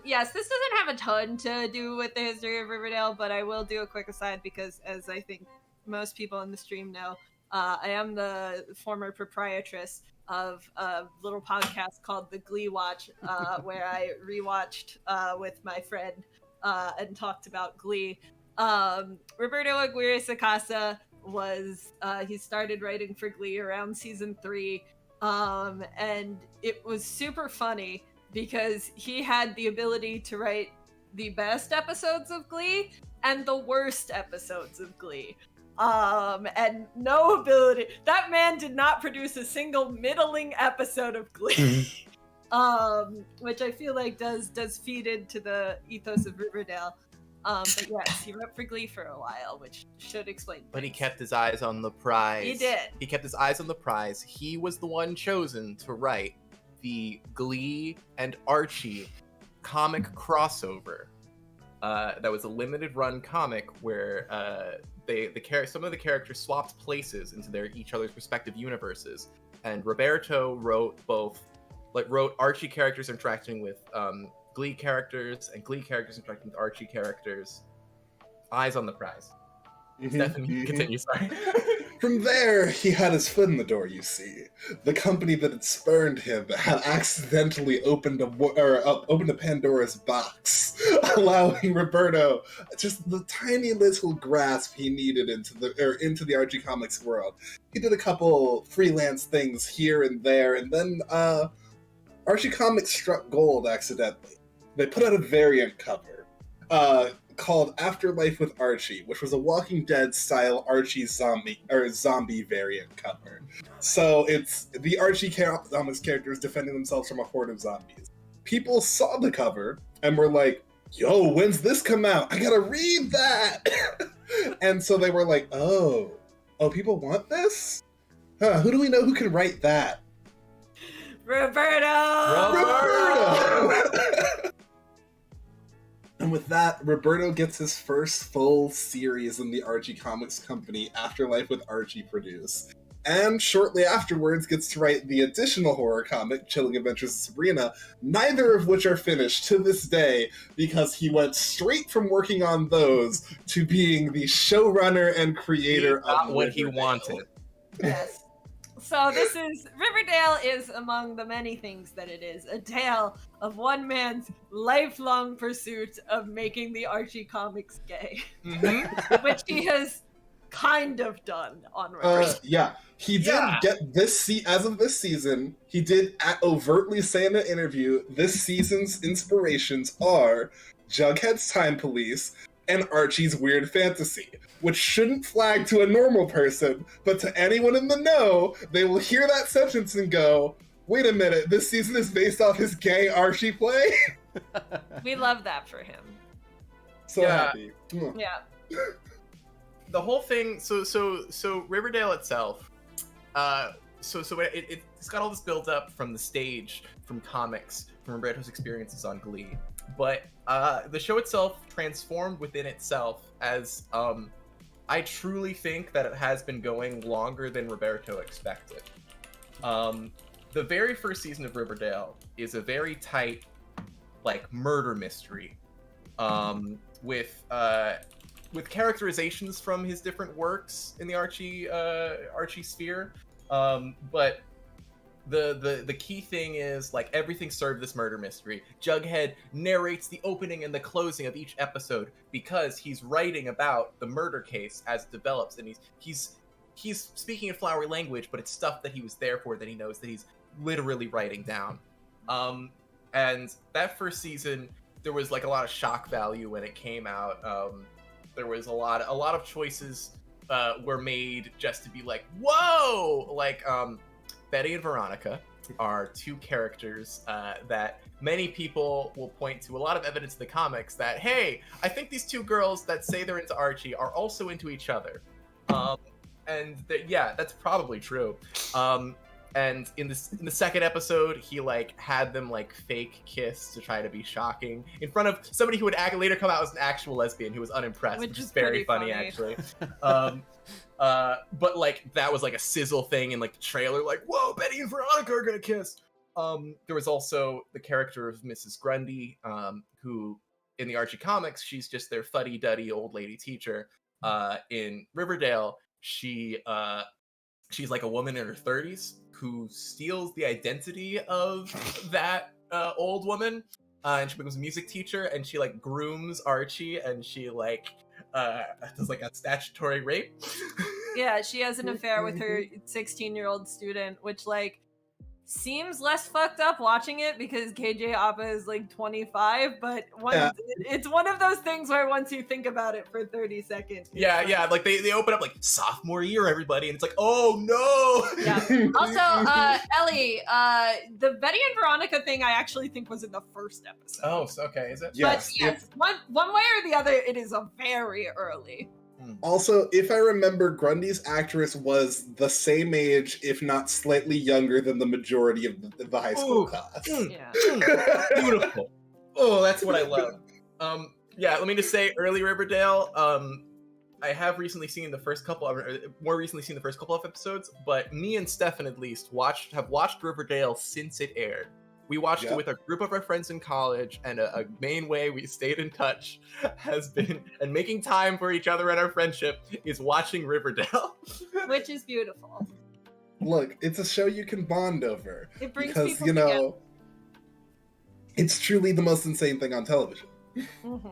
yes, this doesn't have a ton to do with the history of Riverdale, but I will do a quick aside because, as I think most people in the stream know, I am the former proprietress of a little podcast called The Glee Watch, where I rewatched with my friend and talked about Glee. Roberto Aguirre Sacasa was he started writing for Glee around season 3, and it was super funny because he had the ability to write the best episodes of Glee and the worst episodes of Glee. And no ability. That man did not produce a single middling episode of Glee. Which I feel like does feed into the ethos of Riverdale. But yes, he wrote for Glee for a while, which should explain things. But he kept his eyes on the prize. He did. He kept his eyes on the prize. He was the one chosen to write the Glee and Archie comic crossover. That was a limited run comic where some of the characters swapped places into each other's respective universes, and Roberto wrote Archie characters interacting with Glee characters and Glee characters interacting with Archie characters. Eyes on the prize. Stephanie, continue. Sorry. From there, he had his foot in the door, you see. The company that had spurned him had accidentally opened a Pandora's box, allowing Roberto just the tiny little grasp he needed into the Archie Comics world. He did a couple freelance things here and there, and then Archie Comics struck gold accidentally. They put out a variant cover called Afterlife with Archie, which was a Walking Dead style Archie zombie variant cover. So it's the Archie Comics characters defending themselves from a horde of zombies. People saw the cover and were like, "Yo, when's this come out? I gotta read that!" And so they were like, "Oh, people want this? Huh? Who do we know who can write that?" Roberto! And with that, Roberto gets his first full series in the Archie Comics Company Afterlife with Archie produce. And shortly afterwards gets to write the additional horror comic, Chilling Adventures of Sabrina, neither of which are finished to this day because he went straight from working on those to being the showrunner and creator of got what he Riverdale. wanted. Yes. So Riverdale is among the many things that it is, a tale of one man's lifelong pursuit of making the Archie comics gay, which he has kind of done on Riverdale. Yeah, he did get this as of this season. He did overtly say in an interview, this season's inspirations are Jughead's Time Police and Archie's Weird Fantasy, which shouldn't flag to a normal person, but to anyone in the know, they will hear that sentence and go, "Wait a minute, this season is based off his gay Archie play?" We love that for him. So happy. Yeah. The whole thing. So Riverdale itself. It's got all this build up from the stage, from comics, from Roberto's experiences on Glee, But the show itself transformed within itself as I truly think that it has been going longer than Roberto expected. The very first season of Riverdale is a very tight, like, murder mystery, with characterizations from his different works in the Archie sphere. But the key thing is, like, everything served this murder mystery. Jughead narrates the opening and the closing of each episode because he's writing about the murder case as it develops, and he's speaking in flowery language, but it's stuff that he was there for, that he knows, that he's literally writing down. And that first season, there was like a lot of shock value when it came out. There was a lot of choices were made just to be like, whoa! Like, Betty and Veronica are two characters that many people will point to a lot of evidence in the comics that, hey, I think these two girls that say they're into Archie are also into each other. Yeah, that's probably true. And in the second episode, he like had them like fake kiss to try to be shocking in front of somebody who would later come out as an actual lesbian who was unimpressed, which is very funny actually. But like that was like a sizzle thing in like the trailer, like, whoa, Betty and Veronica are gonna kiss. There was also the character of Mrs. Grundy, who in the Archie comics, she's just their fuddy-duddy old lady teacher. In Riverdale, she's like a woman in her 30s who steals the identity of that old woman, and she becomes a music teacher, and she like grooms Archie, and she like does like a statutory rape. Yeah, she has an affair with her 16-year-old student, which like seems less fucked up watching it because KJ Apa is like 25, but it's one of those things where once you think about it for 30 seconds. Yeah, like they open up like sophomore year, everybody, and it's like, oh no! Yeah. Also, Ellie, the Betty and Veronica thing I actually think was in the first episode. Oh, okay, is it? Yes. But yes, one way or the other, it is a very early. Also, if I remember, Grundy's actress was the same age, if not slightly younger than the majority of the high school class. Yeah. Beautiful. Oh, that's what I love. Yeah, let me just say, early Riverdale, I have recently seen the first couple of episodes, but me and Stefan at least have watched Riverdale since it aired. We watched it with a group of our friends in college, and a main way we stayed in touch has been, and making time for each other and our friendship, is watching Riverdale. Which is beautiful. Look, it's a show you can bond over. It brings because, people you know, together. It's truly the most insane thing on television. Mm-hmm.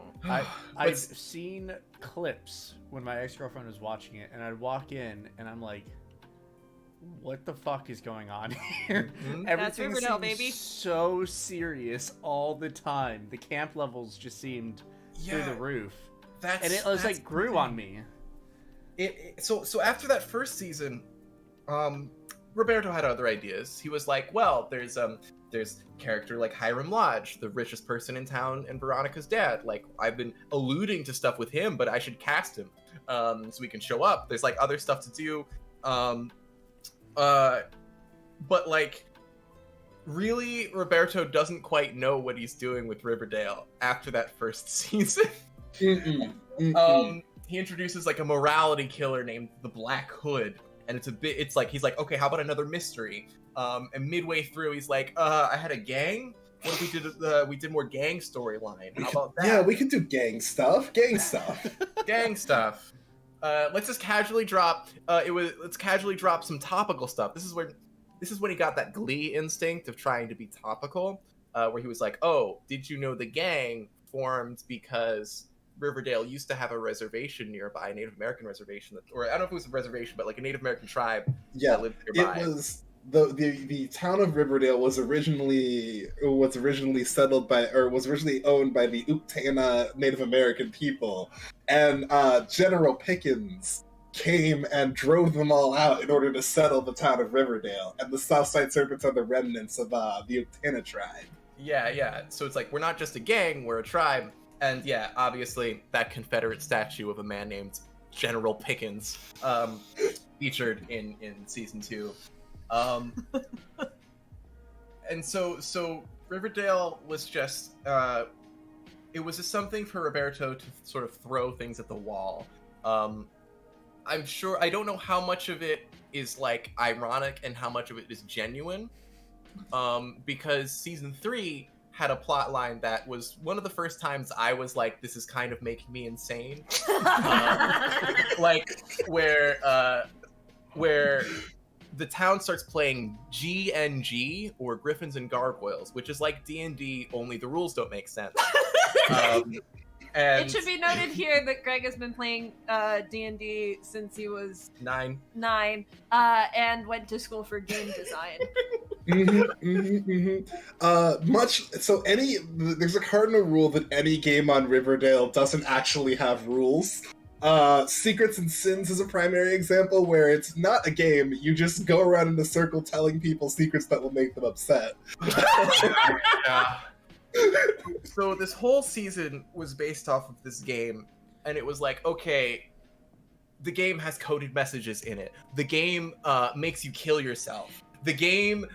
I've seen clips when my ex-girlfriend was watching it, and I'd walk in, and I'm like, what the fuck is going on here? That's Everything Riverdale, seems baby. so serious all the time. The camp levels just seemed through the roof. And it was like grew on me. So after that first season, Roberto had other ideas. He was like, well, there's character like Hiram Lodge, the richest person in town, and Veronica's dad. Like, I've been alluding to stuff with him, but I should cast him so we can show up. There's like other stuff to do. But like, really, Roberto doesn't quite know what he's doing with Riverdale after that first season. He introduces like a morality killer named the Black Hood, and it's like he's like, okay, how about another mystery? And midway through, he's like, I had a gang. What if we did more gang storyline? How about that? Yeah, we could do gang stuff. Gang stuff. Let's just casually drop. Let's casually drop some topical stuff. This is when he got that Glee instinct of trying to be topical, where he was like, "Oh, did you know the gang formed because Riverdale used to have a reservation nearby, a Native American reservation, or I don't know if it was a reservation, but like a Native American tribe that lived nearby." It was the town of Riverdale was originally settled by, or was originally owned by the Uktana Native American people, and General Pickens came and drove them all out in order to settle the town of Riverdale, and the Southside Serpents are the remnants of the Uktana tribe. Yeah. So it's like, we're not just a gang, we're a tribe. And yeah, obviously that Confederate statue of a man named General Pickens featured in season 2. And so Riverdale was just it was just something for Roberto to sort of throw things at the wall. I'm sure, I don't know how much of it is like ironic and how much of it is genuine, because season 3 had a plot line that was one of the first times I was like, this is kind of making me insane. Like where the town starts playing GNG, or Griffins and Gargoyles, which is like D&D, only the rules don't make sense. And It should be noted here that Greg has been playing D&D since he was 9. 9, and went to school for game design. There's a cardinal rule that any game on Riverdale doesn't actually have rules. Secrets and Sins is a primary example where it's not a game, you just go around in a circle telling people secrets that will make them upset. Yeah. So this whole season was based off of this game, and it was like, okay, the game has coded messages in it. The game makes you kill yourself. The game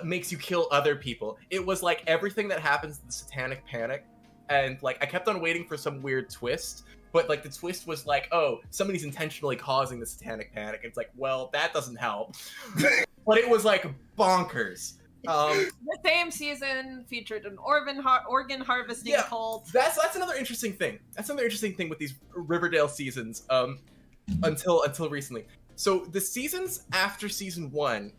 makes you kill other people. It was like everything that happens in the Satanic Panic, and like I kept on waiting for some weird twist, but like the twist was like, oh, somebody's intentionally causing the Satanic Panic. It's like, well, that doesn't help. But it was like bonkers. The same season featured an organ harvesting cult. That's another interesting thing. That's another interesting thing with these Riverdale seasons. Until recently. So the seasons after season 1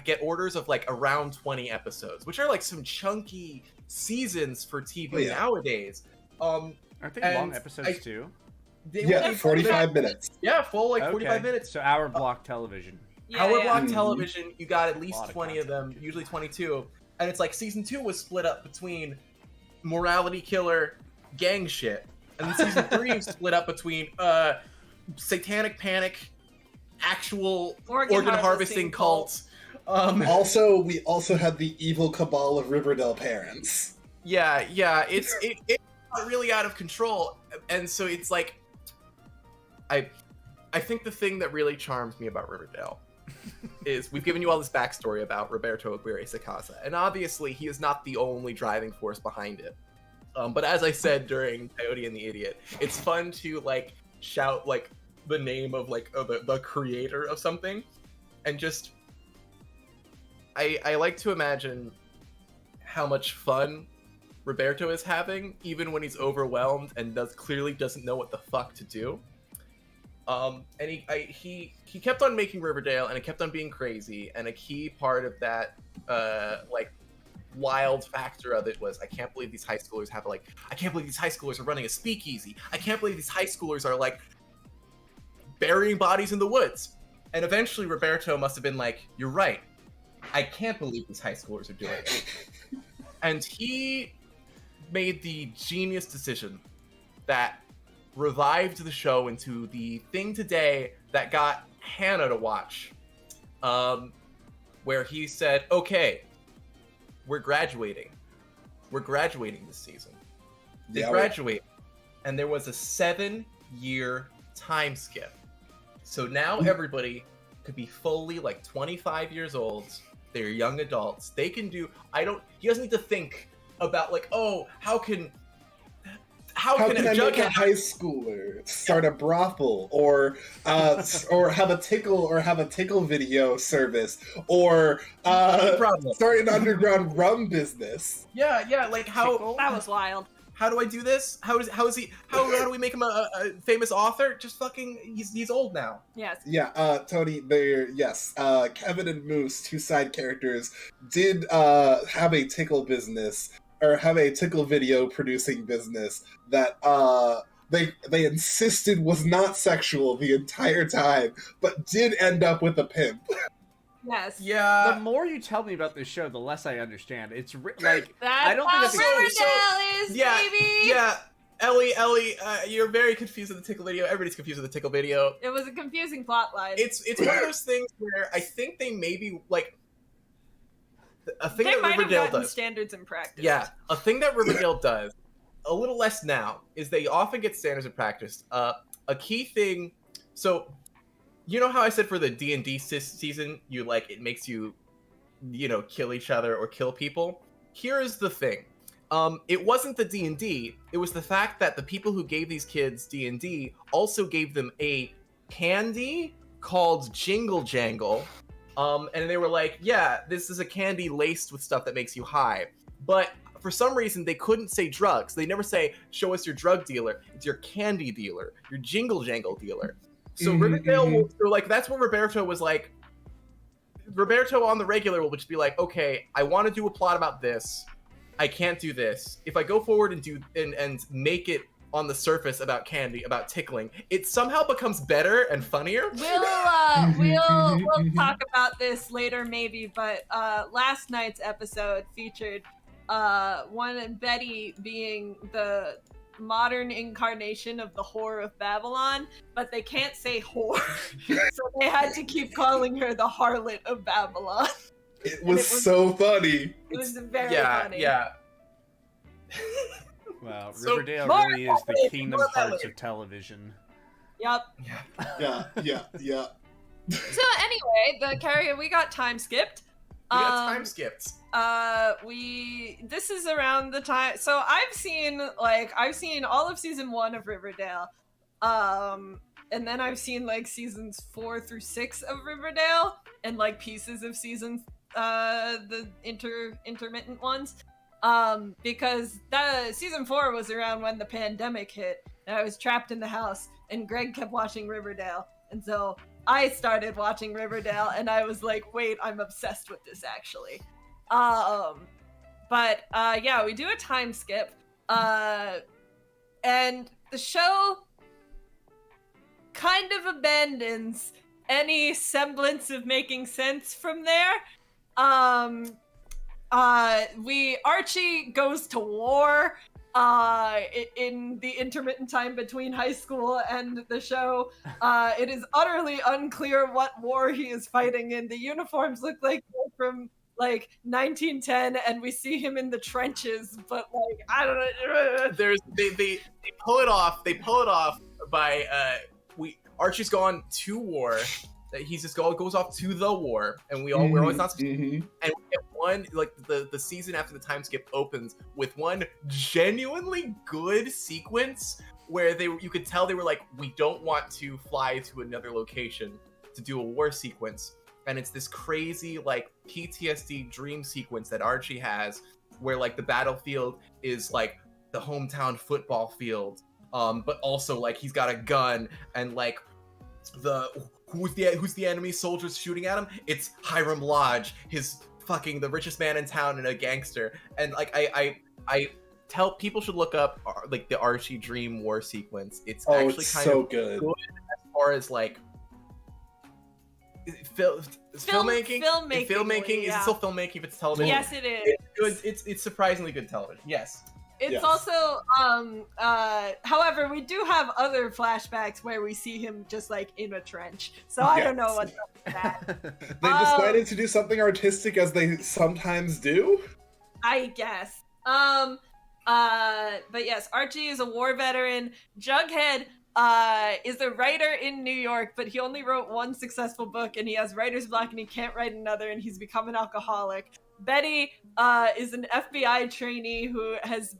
get orders of like around 20 episodes, which are like some chunky seasons for TV nowadays. Aren't they long episodes too? Yeah, 45 minutes. Yeah, full like 45 minutes. So hour block television. Hour block television, you got at least 20 of them, usually 22. And it's like season 2 was split up between morality killer, gang shit. And then season 3 split up between Satanic Panic, actual organ harvesting cults. Also, we also had the evil cabal of Riverdale parents. Yeah, it's really out of control. And so it's like, I think the thing that really charms me about Riverdale is we've given you all this backstory about Roberto Aguirre Sacasa, and obviously he is not the only driving force behind it. But as I said during Coyote and the Idiot, it's fun to like shout like the name of like the creator of something, and just I like to imagine how much fun Roberto is having, even when he's overwhelmed and clearly doesn't know what the fuck to do. And he kept on making Riverdale, and it kept on being crazy. And a key part of that, like, wild factor of it was, I can't believe these high schoolers I can't believe these high schoolers are running a speakeasy. I can't believe these high schoolers are like burying bodies in the woods. And eventually, Roberto must have been like, "You're right. I can't believe these high schoolers are doing it." And he made the genius decision that revived the show into the thing today that got Hannah to watch, where he said, okay, we're graduating this season. They graduate, and there was a 7-year time skip. So now everybody could be fully like 25 years old. They're young adults. They can do, he doesn't need to think about like, oh, how can I make a high schooler start a brothel, or have a tickle video service, or start an underground rum business? Yeah, like how that was wild. How do I do this? How do we make him a famous author? Just fucking, he's old now. Yes. Yeah, Tony, Kevin and Moose, 2 side characters, did have a tickle business, or have a tickle video producing business that they insisted was not sexual the entire time, but did end up with a pimp. Yes. Yeah. The more you tell me about this show, the less I understand. It's like That's I don't think that's Riverdale is, yeah, baby. Yeah. Ellie, you're very confused with the tickle video. Everybody's confused with the tickle video. It was a confusing plot line. It's one of those things where I think they maybe like a thing they that might Riverdale have gotten does. standards in practice. Yeah, a thing that Riverdale does a little less now is they often get standards in practice. A key thing, so you know how I said for the D&D season, you like it makes you, kill each other or kill people. Here is the thing. It wasn't the D&D. It was the fact that the people who gave these kids D&D also gave them a candy called Jingle Jangle. And they were like, yeah, this is a candy laced with stuff that makes you high. But for some reason, they couldn't say drugs. They never say, show us your drug dealer. It's your candy dealer, your Jingle Jangle dealer. So Riverdale, so like, that's where Roberto was like, Roberto on the regular will just be like, okay, I want to do a plot about this. I can't do this. If I go forward and do and make it on the surface about candy, about tickling, it somehow becomes better and funnier. We'll talk about this later maybe, but last night's episode featured one Betty being the modern incarnation of the whore of Babylon, but they can't say whore, so they had to keep calling her the harlot of Babylon. It was so funny. It was very funny. Yeah. Wow, So, Riverdale really is the Kingdom Hearts of television. Yep. Yeah. So anyway, the carrier, we got time skipped. We got time skipped. This is around the time. So I've seen all of season 1 of Riverdale, and then I've seen like seasons 4 through 6 of Riverdale, and like pieces of season the intermittent ones. Because season 4 was around when the pandemic hit, and I was trapped in the house, and Greg kept watching Riverdale, and so I started watching Riverdale, and I was like, wait, I'm obsessed with this actually. Yeah, we do a time skip, and the show kind of abandons any semblance of making sense from there. Archie goes to war in the intermittent time between high school and the show. It is utterly unclear what war he is fighting in. The uniforms look like they're from like 1910, and we see him in the trenches, but like I don't know. They pull it off. They pull it off by Archie's gone to war. He's just goes off to the war, and we're always not supposed to. And we get one, like the season after the time skip opens with one genuinely good sequence where you could tell they were like, we don't want to fly to another location to do a war sequence, and it's this crazy like PTSD dream sequence that Archie has, where like the battlefield is like the hometown football field, but also like he's got a gun, and like who's the enemy soldiers shooting at him? It's Hiram Lodge, the richest man in town and a gangster. And like I tell people should look up like the Archie Dream War sequence. It's actually kind so of good as far as like filmmaking. Yeah. Is it still filmmaking if it's television? Yes, it is. It's good. It's surprisingly good television. Yes. It's Yes. also, however, we do have other flashbacks where we see him just like in a trench. So I don't know what's up with that. They decided to do something artistic, as they sometimes do. I guess. But yes, Archie is a war veteran. Jughead is a writer in New York, but he only wrote one successful book, and he has writer's block, and he can't write another, and he's become an alcoholic. Betty is an FBI trainee who has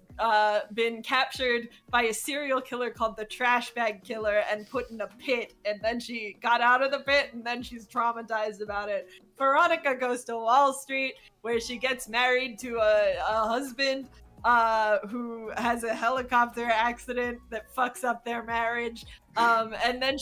been captured by a serial killer called the Trash Bag Killer and put in a pit, and then she got out of the pit, and then she's traumatized about it. Veronica goes to Wall Street, where she gets married to a husband who has a helicopter accident that fucks up their marriage. And then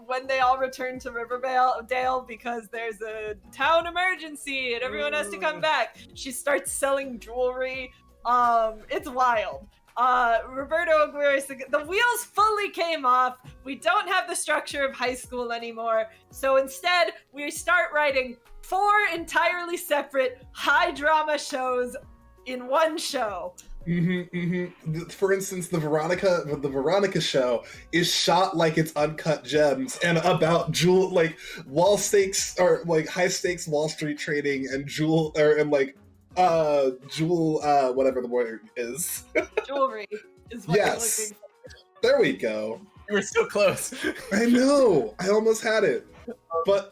when they all return to Riverdale because there's a town emergency and everyone has to come back, she starts selling jewelry. It's wild. Roberto Aguirre, the wheels fully came off. We don't have the structure of high school anymore. So instead, we start writing 4 entirely separate high drama shows in one show. For instance, the Veronica show is shot like it's Uncut Gems and about high stakes Wall Street trading and whatever the word is. Jewelry is what you're looking for. There we go. You were so close. I know. I almost had it. But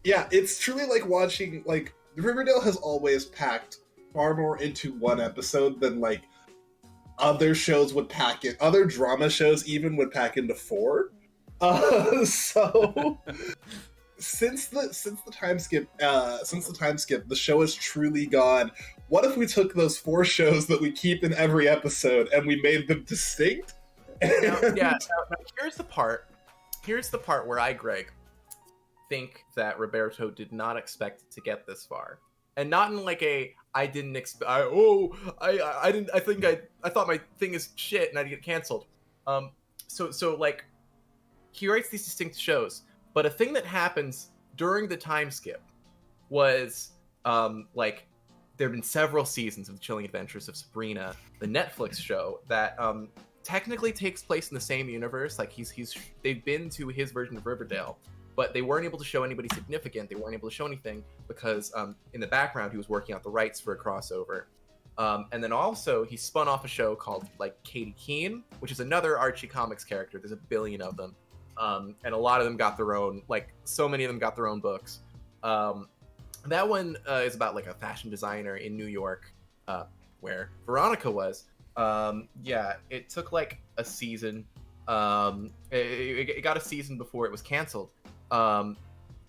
yeah, it's truly like watching, like, Riverdale has always packed far more into one episode than like other shows would pack in. Other drama shows even would pack into 4. So since the time skip, the show has truly gone. What if we took those 4 shows that we keep in every episode and we made them distinct? Now, here's the part where I, Greg, think that Roberto did not expect it to get this far, and not in like a I didn't expect. I thought my thing is shit and I'd get canceled. So like he writes these distinct shows, but a thing that happens during the time skip was like there have been several seasons of The Chilling Adventures of Sabrina, the Netflix show that technically takes place in the same universe. Like they've been to his version of Riverdale, but they weren't able to show anybody significant. They weren't able to show anything because in the background he was working out the rights for a crossover. And then also he spun off a show called like Katie Keene, which is another Archie Comics character. There's a billion of them, and a lot of them got their own, like so many of them got their own books. That one is about like a fashion designer in New York, where Veronica was. It took like a season. It got a season before it was canceled. And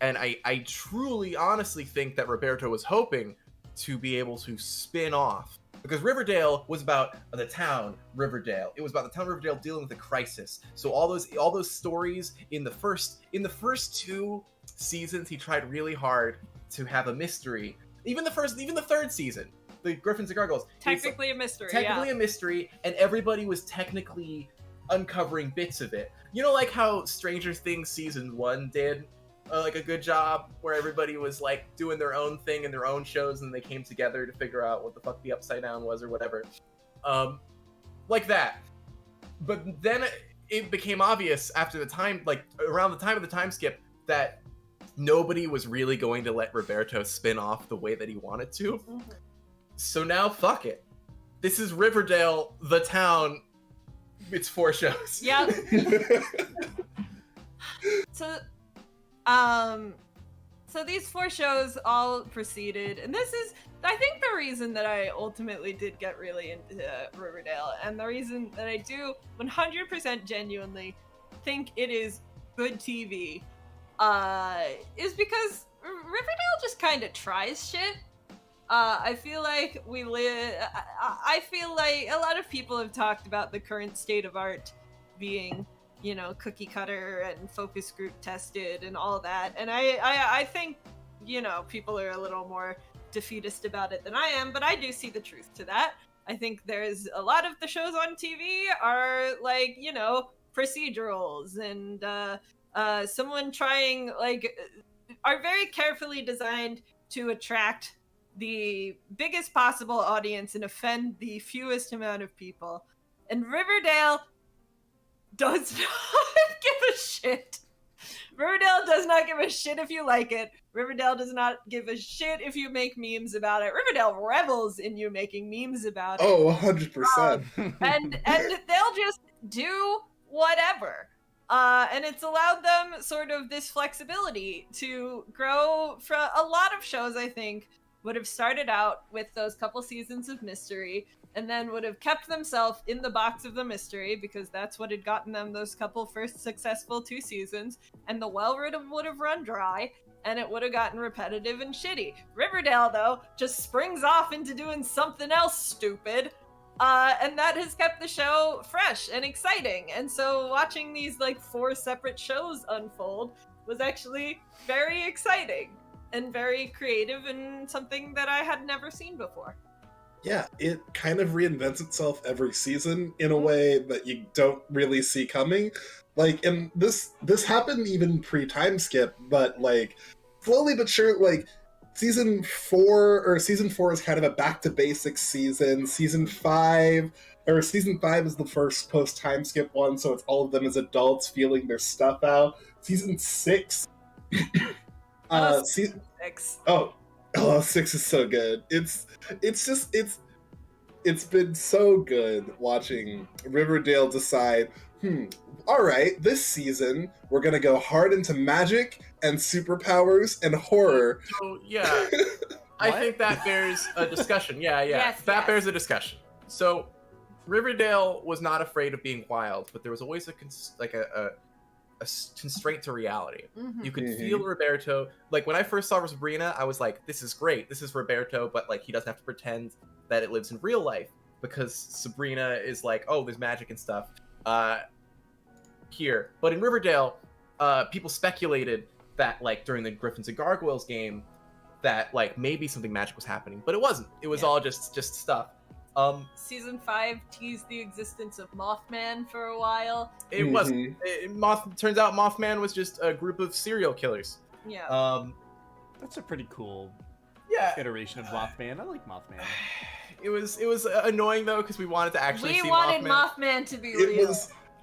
I truly, honestly think that Roberto was hoping to be able to spin off, because Riverdale was about the town Riverdale. It was about the town Riverdale dealing with a crisis. So all those stories in the first 2 seasons, he tried really hard to have a mystery. Even the third season, the Griffins and Gargoyles, Technically a mystery. A mystery, and everybody was technically uncovering bits of it. You know, like how Stranger Things season 1 did like a good job, where everybody was like doing their own thing in their own shows, and they came together to figure out what the fuck the Upside Down was or whatever, like that. But then it became obvious after the time, like around the time of the time skip, that nobody was really going to let Roberto spin off the way that he wanted to. Mm-hmm. So now, fuck it. This is Riverdale, the town. It's 4 shows. Yeah. So these 4 shows all proceeded, and this is, I think, the reason that I ultimately did get really into Riverdale, and the reason that I do 100% genuinely think it is good TV, is because Riverdale just kind of tries shit. I feel like I feel like a lot of people have talked about the current state of art being, you know, cookie cutter and focus group tested and all that. And I think, you know, people are a little more defeatist about it than I am, but I do see the truth to that. I think there's a lot of the shows on TV are like, you know, procedurals, and someone trying, like, are very carefully designed to attract the biggest possible audience and offend the fewest amount of people. And Riverdale does not give a shit. Riverdale does not give a shit if you like it. Riverdale does not give a shit if you make memes about it. Riverdale revels in you making memes about it. Oh, 100%. And they'll just do whatever. And it's allowed them sort of this flexibility to grow. From a lot of shows, I think, would have started out with those couple seasons of mystery, and then would have kept themselves in the box of the mystery, because that's what had gotten them those couple first successful 2 seasons, and the well would have run dry, and it would have gotten repetitive and shitty. Riverdale, though, just springs off into doing something else stupid, and that has kept the show fresh and exciting. And so watching these, like, 4 separate shows unfold was actually very exciting and very creative, and something that I had never seen before. Yeah, it kind of reinvents itself every season in a way that you don't really see coming. Like, and this happened even pre-time skip, but like slowly but sure, like season 4 is kind of a back to basics season. Season 5 is the first post-time skip one, so it's all of them as adults feeling their stuff out. Season 6 Season 6. Oh, 6 is so good. It's been so good watching Riverdale decide, all right, this season we're gonna go hard into magic and superpowers and horror. So yeah, I think that bears a discussion. Yeah. Yes, That yes. bears a discussion. So, Riverdale was not afraid of being wild, but there was always a constraint to reality. Mhm. You could feel Roberto. Like, when I first saw Sabrina, I was like, this is great. This is Roberto, but, like, he doesn't have to pretend that it lives in real life, because Sabrina is like, oh, there's magic and stuff here. But in Riverdale, people speculated that, like, during the Griffins and Gargoyles game, that, like, maybe something magic was happening, but it wasn't. It was all just stuff. Season 5 teased the existence of Mothman for a while. It wasn't. Turns out Mothman was just a group of serial killers. Yeah. That's a pretty cool iteration of Mothman. I like Mothman. It was annoying though, because we wanted to actually see We wanted Mothman. Mothman to be real.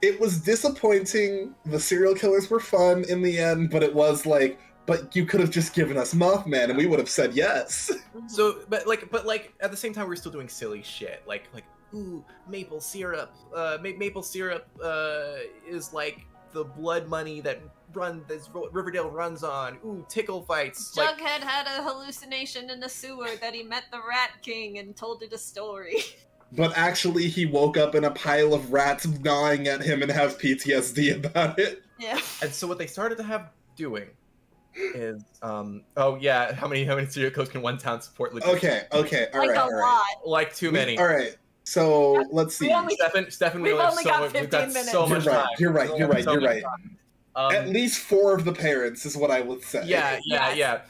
It was disappointing. The serial killers were fun in the end, but it was like, but you could have just given us Mothman, and we would have said yes. So, but at the same time, we were still doing silly shit, like ooh, maple syrup. Maple syrup is like the blood money that Riverdale runs on. Ooh, tickle fights. Jughead had a hallucination in the sewer that he met the Rat King and told it a story. But actually, he woke up in a pile of rats gnawing at him and have PTSD about it. Yeah. And so what they started to have doing is how many serial killers can one town support? Okay, all Like right, a all right. lot. Like too many. All right, so let's see. Stefan, We've we have only so got much. We've 15 got minutes. so much You're right, time. you're right, We you're have right, so you're much right. time. At least 4 of the parents is what I would say. Yeah.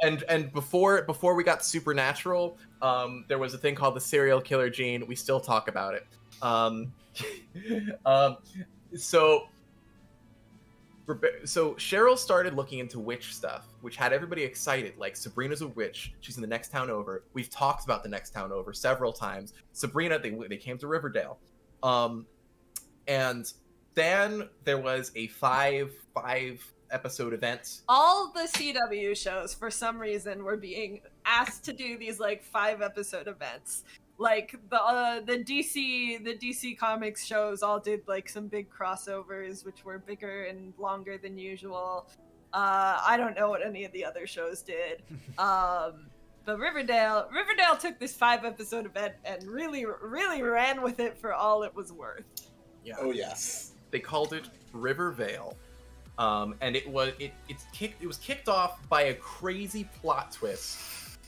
And before we got supernatural, there was a thing called the serial killer gene. We still talk about it. So Cheryl started looking into witch stuff, which had everybody excited. Like, Sabrina's a witch. She's in the next town over. We've talked about the next town over several times. Sabrina, they came to Riverdale. And then there was a five episode event. All the CW shows, for some reason, were being asked to do these, like, 5-episode events. Like, the DC Comics shows all did, like, some big crossovers, which were bigger and longer than usual. I don't know what any of the other shows did. But Riverdale took this 5-episode event and really, really ran with it for all it was worth. Yeah. Oh yes. They called it Riverdale. And it was kicked off by a crazy plot twist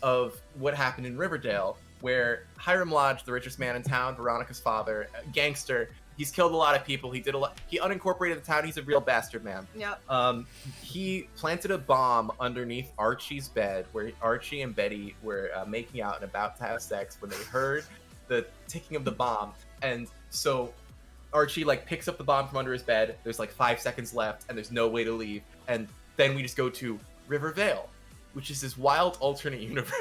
of what happened in Riverdale, where Hiram Lodge, the richest man in town, Veronica's father, gangster, he's killed a lot of people. He unincorporated the town. He's a real bastard man. Yep. He planted a bomb underneath Archie's bed, where Archie and Betty were making out and about to have sex when they heard the ticking of the bomb. And so Archie, like, picks up the bomb from under his bed. There's like 5 seconds left, and there's no way to leave. And then we just go to Riverdale, which is this wild alternate universe.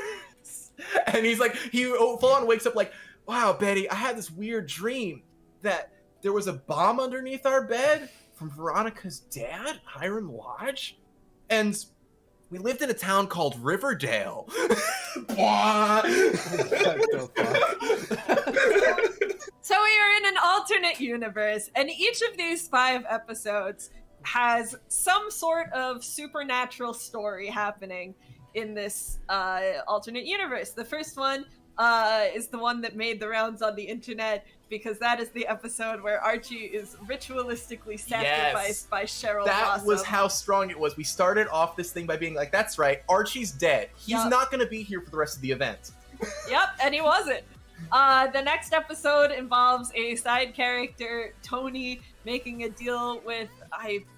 And he's like, he full on wakes up like, wow, Betty, I had this weird dream that there was a bomb underneath our bed from Veronica's dad, Hiram Lodge, and we lived in a town called Riverdale. So we are in an alternate universe, and each of these 5 episodes has some sort of supernatural story happening in this alternate universe. The first one is the one that made the rounds on the internet, because that is the episode where Archie is ritualistically sacrificed by Cheryl That Blossom. was how strong it was. We started off this thing by being like, that's right, Archie's dead. He's not going to be here for the rest of the event. Yep, and he wasn't. The next episode involves a side character, Tony, making a deal with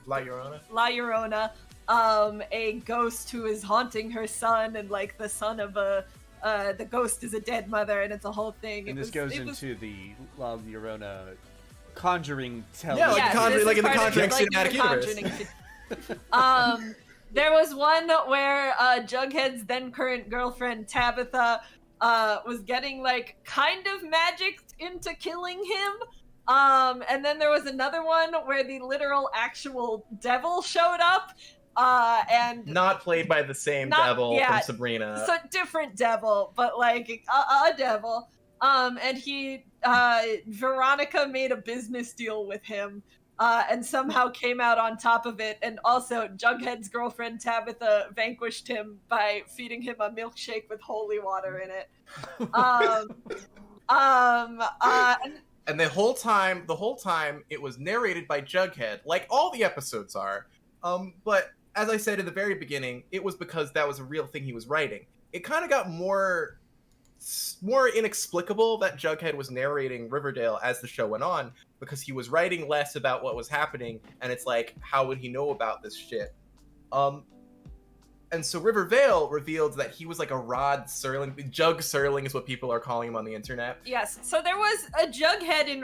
La Llorona. A ghost who is haunting her son, and like the son of the ghost is a dead mother, and it's a whole thing. And this goes into the La Llorona Conjuring telling. Yeah, like in the Conjuring cinematic universe. There was one where Jughead's then current girlfriend Tabitha was getting like kind of magicked into killing him. And then there was another one where the literal actual devil showed up. And not played by the same devil from Sabrina. So different devil, but like a devil. And Veronica made a business deal with him and somehow came out on top of it. And also, Jughead's girlfriend Tabitha vanquished him by feeding him a milkshake with holy water in it. And the whole time, it was narrated by Jughead, like all the episodes are. But as I said in the very beginning, it was because that was a real thing he was writing. It kind of got more inexplicable that Jughead was narrating Riverdale as the show went on, because he was writing less about what was happening, and it's like, how would he know about this shit? And so Riverdale revealed that he was like a Rod Serling. Jug Serling is what people are calling him on the internet. Yes, so there was a Jughead in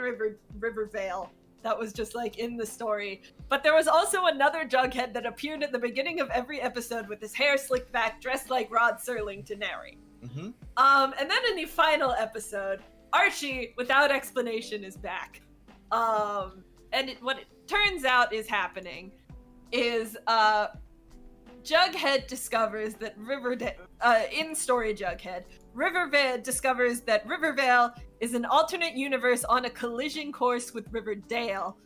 Riverdale that was just like in the story. But there was also another Jughead that appeared at the beginning of every episode with his hair slicked back, dressed like Rod Serling to narrate. Mm-hmm. And then in the final episode, Archie, without explanation, is back. And what it turns out is happening is Jughead discovers that Riverdale, in story Jughead, Riverdale discovers that Riverdale is an alternate universe on a collision course with Riverdale,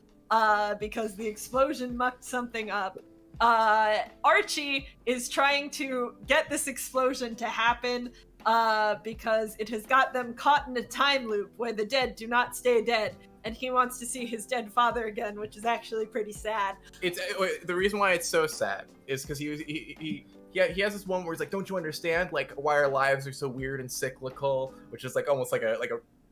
because the explosion mucked something up. Archie is trying to get this explosion to happen, because it has got them caught in a time loop where the dead do not stay dead, and he wants to see his dead father again, which is actually pretty sad. It's the reason why it's so sad is because he has this one where he's like, don't you understand, like, why our lives are so weird and cyclical, which is like almost like a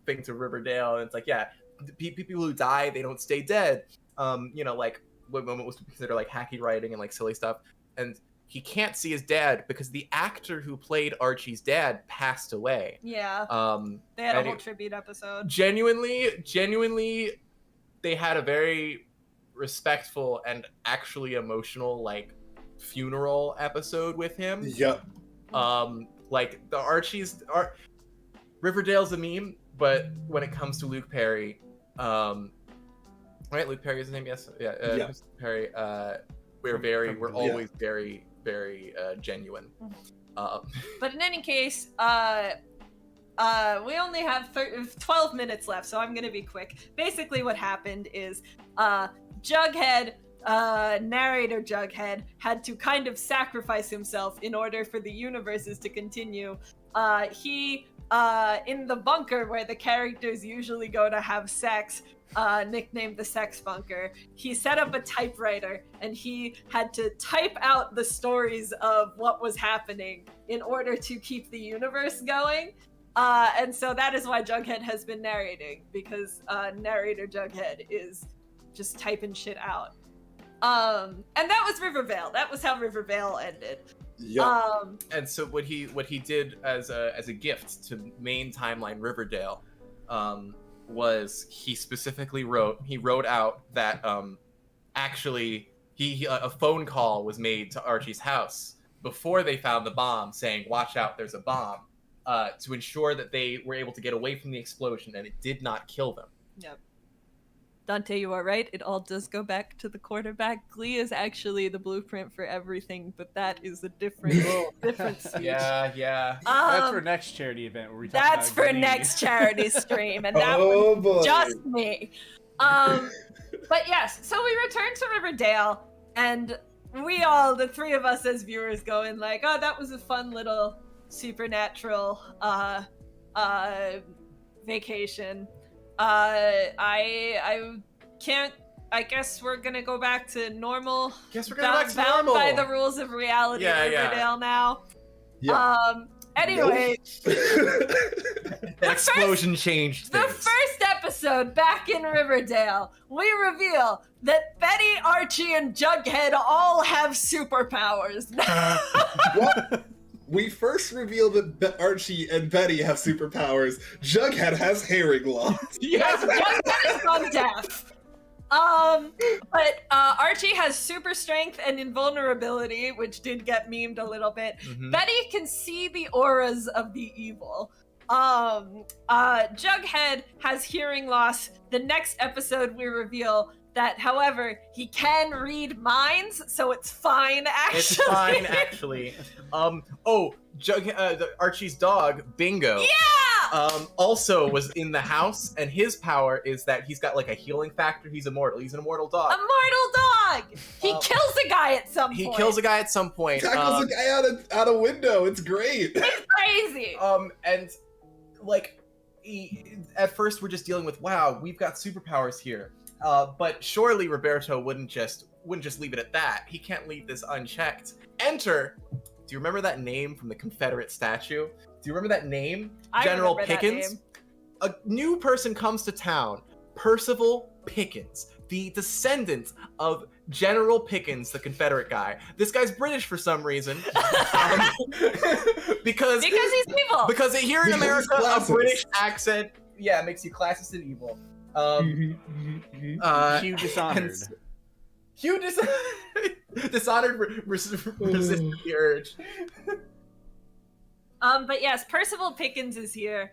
thing to Riverdale. And it's like, yeah, people who die, they don't stay dead. Like what was considered like hacky writing and like silly stuff. And he can't see his dad because the actor who played Archie's dad passed away. Yeah. They had a whole tribute episode. Genuinely, they had a very respectful and actually emotional, like, funeral episode with him. Yep. Like, Riverdale's a meme, but when it comes to Luke Perry, right? Luke Perry is his name, yes? Yeah. Luke Perry, we're always very, very genuine. But in any case, we only have 12 minutes left, so I'm gonna be quick. Basically what happened is Jughead, narrator Jughead, had to kind of sacrifice himself in order for the universes to continue. He, in the bunker where the characters usually go to have sex, nicknamed the Sex Bunker, he set up a typewriter and he had to type out the stories of what was happening in order to keep the universe going. And so that is why Jughead has been narrating, because narrator Jughead is just typing shit out. And that was Riverdale. That was how Riverdale ended. Yeah. And so what he did as a gift to main timeline Riverdale, was he specifically wrote out that actually a phone call was made to Archie's house before they found the bomb, saying, "Watch out, there's a bomb," to ensure that they were able to get away from the explosion and it did not kill them. Yep. Dante, you are right. It all does go back to the quarterback. Glee is actually the blueprint for everything, but that is a different speech. Yeah. That's for next charity event where we talk That's about for Glee. next charity stream, and that was just me. But yes, so we returned to Riverdale, and we all, the three of us as viewers, going like, "Oh, that was a fun little supernatural vacation." I can't. I guess we're gonna go back to normal. Bound by the rules of reality in Riverdale now. Yeah. Anyway, The explosion changed things. The first episode back in Riverdale, we reveal that Betty, Archie, and Jughead all have superpowers. What? We first revealed that Archie and Betty have superpowers. Jughead has hearing loss. Yes, Jughead has gone deaf. But Archie has super strength and invulnerability, which did get memed a little bit. Mm-hmm. Betty can see the auras of the evil. Jughead has hearing loss. The next episode we reveal that, however, he can read minds, so it's fine, actually. It's fine, actually. Archie's dog, Bingo. Yeah! also was in the house, and his power is that he's got like a healing factor. He's immortal. He's an immortal dog. Immortal dog! He kills a guy at some point. He kills a guy at some point. Tackles a guy out a window. It's great. It's crazy. And like, at first we're just dealing with, wow, we've got superpowers here. But surely Roberto wouldn't just leave it at that. He can't leave this unchecked. Enter. Do you remember that name from the Confederate statue? Do you remember that name? I General remember that Pickens. name. A new person comes to town. Percival Pickens, the descendant of General Pickens, the Confederate guy. This guy's British for some reason. Because he's evil. Because here in Because America, he's a classist. British accent, makes you classist and evil. Hugh Dishonored. Dishonored resisted the urge. But yes, Percival Pickens is here.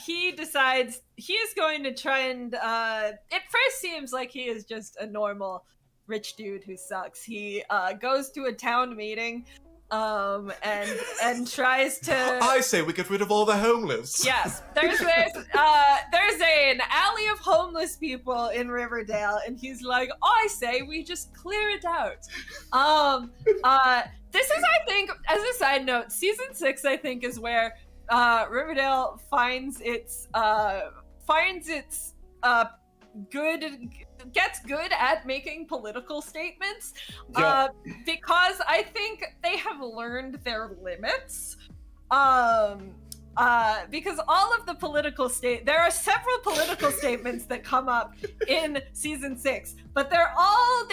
He decides he is going to try and, it first seems like he is just a normal rich dude who sucks. He, goes to a town meeting, and tries to... I say we get rid of all the homeless. Yes, there's an alley of homeless people in Riverdale, and he's like, I say we just clear it out. This is, I think, as a side note, season 6, I think, is where Riverdale gets good at making political statements, because I think they have learned their limits. Because all of the there are several political statements that come up in season 6, but they all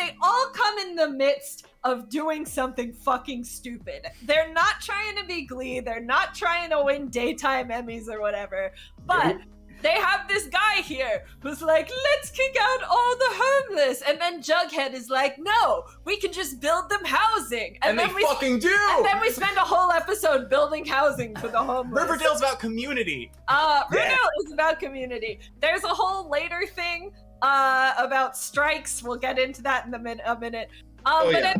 come in the midst of doing something fucking stupid. They're not trying to be Glee, they're not trying to win daytime Emmys or whatever, but they have this guy here who's like, let's kick out all the homeless. And then Jughead is like, no, we can just build them housing. And then they fucking do! And then we spend a whole episode building housing for the homeless. Riverdale's about community. Riverdale is about community. There's a whole later thing about strikes. We'll get into that in a minute. Anyway,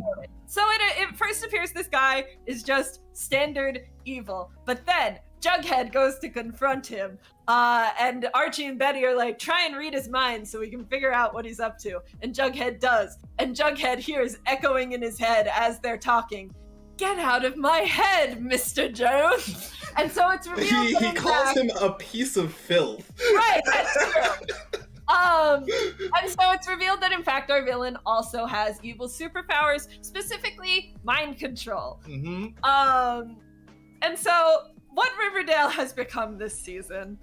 so it first appears this guy is just standard evil. But then Jughead goes to confront him. And Archie and Betty are like, try and read his mind so we can figure out what he's up to. And Jughead does. And Jughead hears echoing in his head as they're talking, get out of my head, Mr. Jones. And so it's revealed He calls him a piece of filth. Right, that's true. And so it's revealed that in fact our villain also has evil superpowers, specifically mind control. Mm-hmm. And so what Riverdale has become this season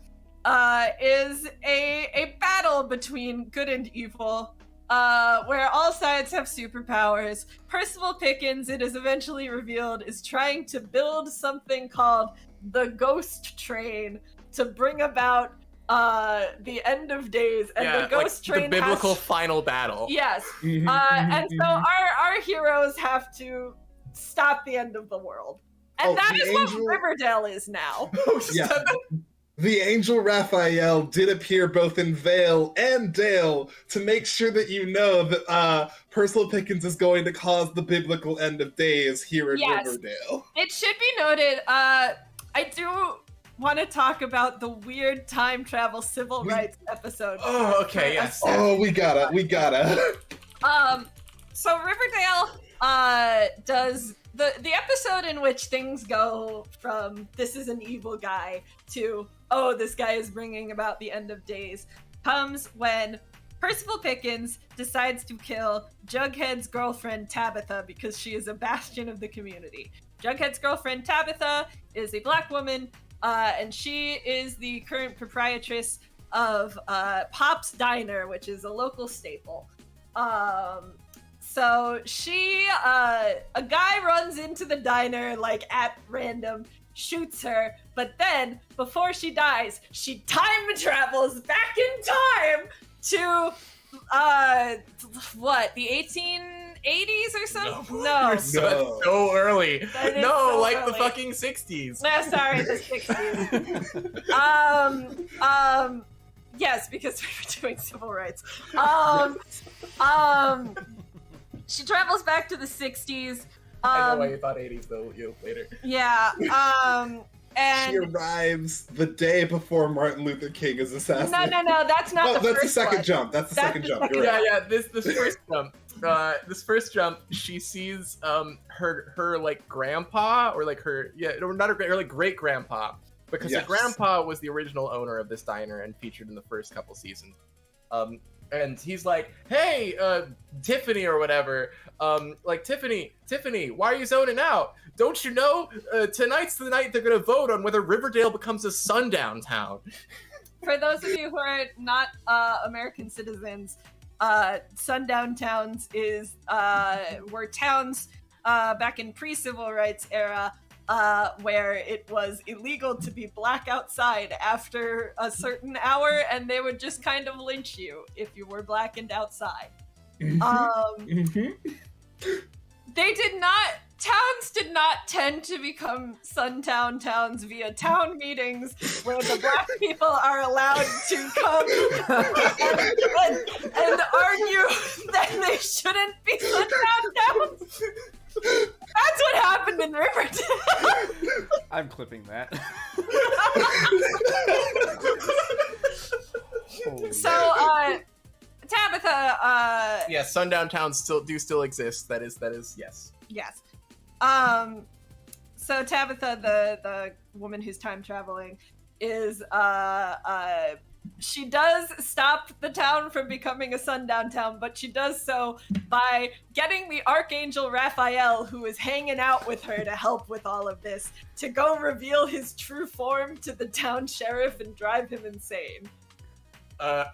is a battle between good and evil, where all sides have superpowers. Percival Pickens, it is eventually revealed, is trying to build something called the Ghost Train to bring about the end of days, and the Ghost Train the biblical final battle. Yes. And so our heroes have to stop the end of the world. And that is what Riverdale is now. Yeah. The angel Raphael did appear both in Vale and Dale to make sure that you know that Percival Pickens is going to cause the biblical end of days here in Riverdale. It should be noted, I do want to talk about the weird time travel civil rights episode. Oh, okay, yes. Oh, we gotta. So Riverdale does the episode in which things go from this is an evil guy to oh, this guy is bringing about the end of days comes when Percival Pickens decides to kill Jughead's girlfriend Tabitha because she is a bastion of the community. Jughead's girlfriend Tabitha is a black woman, and she is the current proprietress of Pop's Diner, which is a local staple. So she, a guy runs into the diner, like, at random, shoots her, but then, before she dies, she time travels back in time to, the 1880s or something? No. You're so early. No, so like early. The fucking 60s. No, sorry, the 60s. Yes, because we were doing civil rights. She travels back to the 60s. I know why you thought 80s, though, later. Yeah. She arrives the day before Martin Luther King is assassinated. No, that's not the that's first the second one. jump. That's the second jump. You're Yeah, right. yeah. This first jump. This first jump, she sees her like grandpa or like her not her like great grandpa, because her grandpa was the original owner of this diner and featured in the first couple seasons. And he's like, hey, Tiffany or whatever, like Tiffany, why are you zoning out? Don't you know tonight's the night they're gonna vote on whether Riverdale becomes a sundown town? For those of you who are not American citizens, sundown towns were towns back in pre-civil rights era where it was illegal to be black outside after a certain hour, and they would just kind of lynch you if you were black and outside. Towns did not tend to become sundown towns via town meetings where the black people are allowed to come and argue that they shouldn't be sundown towns. That's what happened in Riverdale. I'm clipping that. So, Tabitha. Yeah, sundown towns still exist. That is yes. Yes. So Tabitha, the woman who's time traveling, is she does stop the town from becoming a sundown town, but she does so by getting the Archangel Raphael, who is hanging out with her to help with all of this, to go reveal his true form to the town sheriff and drive him insane.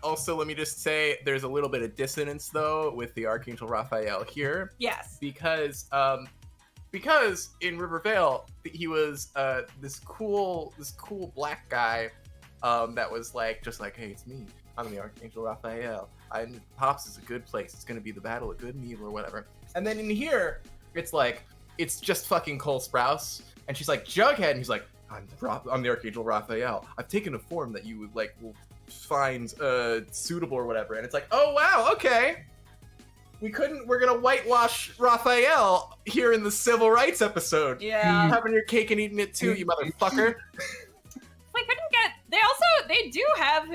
Also, let me just say, there's a little bit of dissonance though with the Archangel Raphael here. Yes. Because in Riverdale, he was this cool black guy that was just like, hey, it's me. I'm the Archangel Raphael. Pops is a good place. It's gonna be the battle of good and evil or whatever. And then in here, it's just fucking Cole Sprouse, and she's like, Jughead, and he's like, I'm the Archangel Raphael. I've taken a form that you would will find suitable or whatever. And it's like, oh wow, okay. We're gonna whitewash Raphael here in the civil rights episode. Yeah. Having your cake and eating it too, you motherfucker. They do have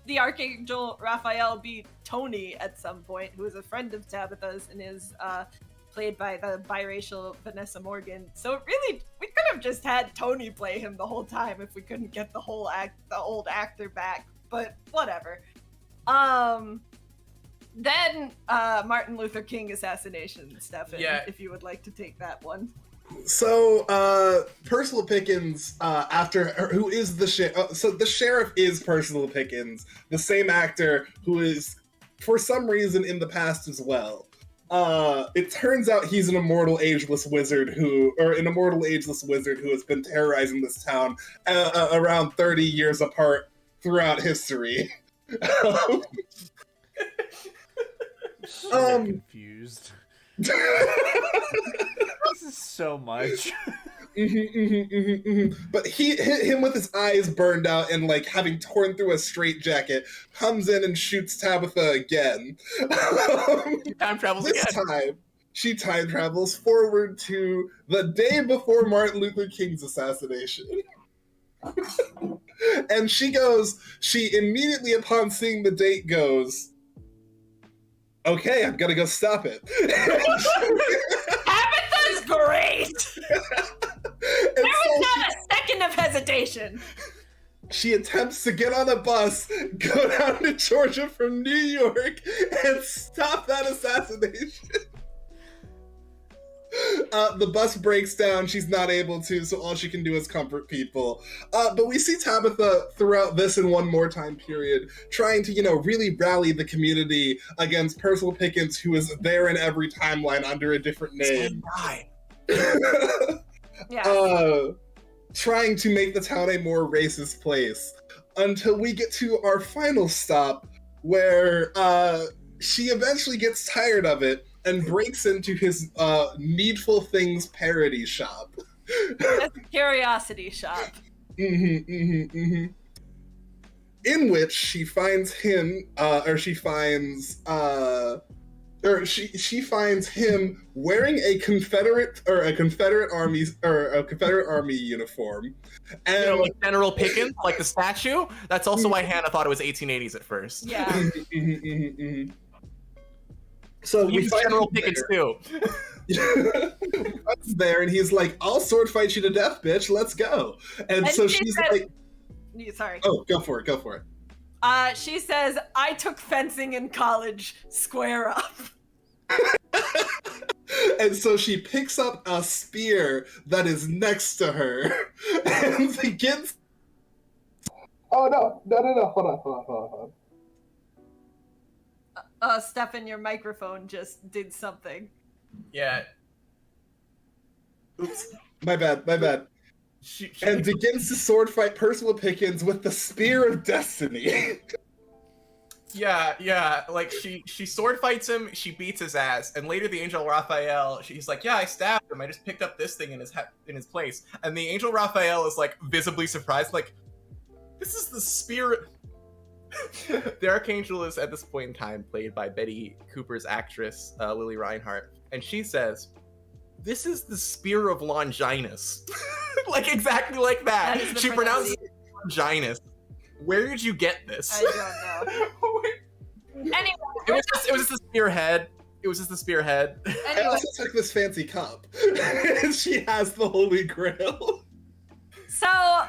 the Archangel Raphael be Tony at some point, who is a friend of Tabitha's and is played by the biracial Vanessa Morgan. So really, we could have just had Tony play him the whole time if we couldn't get the old actor back, but whatever. Then Martin Luther King assassination, Stefan, if you would like to take that one. So, Percival Pickens, who is the sheriff, so the sheriff is Percival Pickens, the same actor who is, for some reason, in the past as well. It turns out he's an immortal ageless wizard who has been terrorizing this town around 30 years apart throughout history. I'm confused. This is so much. But him with his eyes burned out and having torn through a straitjacket comes in and shoots Tabitha again. Time travels this again. time she time travels forward to the day before Martin Luther King's assassination. And she immediately upon seeing the date goes, okay, I'm gonna go stop it. Tabitha's great! There was not a second of hesitation. She attempts to get on a bus, go down to Georgia from New York, and stop that assassination. The bus breaks down, she's not able to, so all she can do is comfort people. But we see Tabitha throughout this and one more time period trying to, really rally the community against Percival Pickens, who is there in every timeline under a different name. Trying to make the town a more racist place. Until we get to our final stop, where she eventually gets tired of it and breaks into his Needful Things parody shop. That's a curiosity shop. In which she finds him, or she finds him wearing a Confederate Army uniform, and You know, like General Pickens, like the statue. That's also why Hannah thought it was 1880s at first. Yeah. So we Even find General him Pickens there. too. He's there, and he's like, "I'll sword fight you to death, bitch. Let's go." And so she she's said- like, Sorry. "Oh, go for it." She says, I took fencing in college. Square up. And so she picks up a spear that is next to her and begins. Oh no! Hold on. Stefan, your microphone just did something. Yeah. Oops, my bad. And begins to sword fight Percival Pickens with the Spear of Destiny. Yeah, like she sword fights him, she beats his ass, and later the Angel Raphael, she's like, yeah, I stabbed him, I just picked up this thing in his place. And the Angel Raphael is like visibly surprised, like, this is the spear. The Archangel is at this point in time played by Betty Cooper's actress, Lily Reinhart, and she says, this is the Spear of Longinus. Like exactly like that. That is the She pronounces it Longinus. Where did you get this? I don't know. Anyway, It was just the spearhead. It was just the spearhead. I anyway, also took this fancy cup. And she has the Holy Grail. so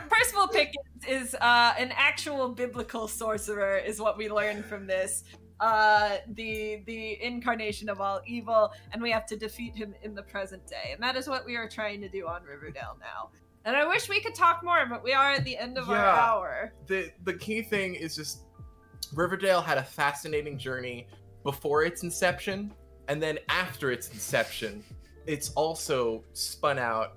Percival Pickens is an actual biblical sorcerer, is what we learned from this. The incarnation of all evil, and we have to defeat him in the present day. And that is what we are trying to do on Riverdale now. And I wish we could talk more, but we are at the end of our hour. The key thing is just Riverdale had a fascinating journey before its inception, and then after its inception, it's also spun out.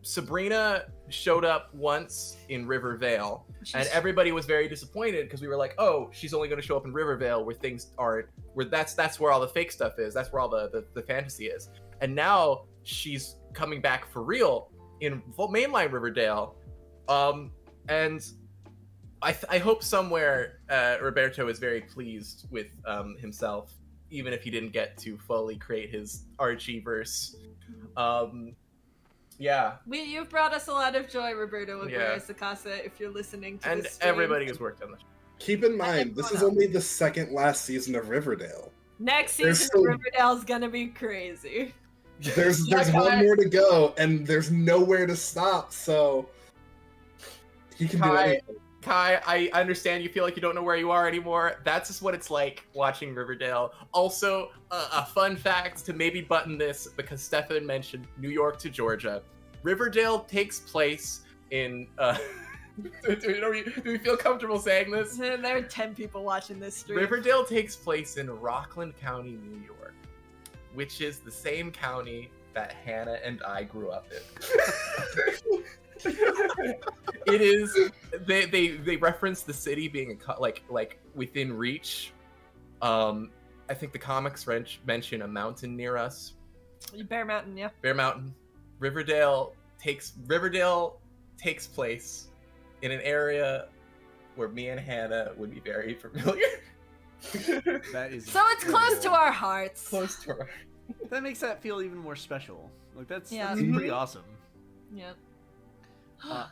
Sabrina showed up once in Riverdale, and everybody was very disappointed because we were like, oh, she's only going to show up in Riverdale where things aren't, where that's where all the fake stuff is, that's where all the fantasy is. And now she's coming back for real in mainline Riverdale, and I hope somewhere Roberto is very pleased with himself, even if he didn't get to fully create his Archie-verse. Yeah. You've brought us a lot of joy, Roberto and Yeah. Sakasa, if you're listening to And this stream. everybody has worked on this. Keep in mind, this is only the second last season of Riverdale. Next There's season still- of Riverdale's gonna be crazy. There's one more to go, and there's nowhere to stop, so he can do anything. Kai, I understand you feel like you don't know where you are anymore. That's just what it's like watching Riverdale. Also, a fun fact to maybe button this, because Stefan mentioned New York to Georgia. Riverdale takes place in... do we feel comfortable saying this? There are 10 people watching this stream. Riverdale takes place in Rockland County, New York, which is the same county that Hannah and I grew up in. It is. They reference the city being like within reach. I think the comics mention a mountain near us. Bear Mountain, yeah. Bear Mountain. Riverdale takes place in an area where me and Hannah would be very familiar. That is So it's close to our hearts. Close to our... That makes that feel even more special. Like that's Yeah. pretty awesome. Yeah.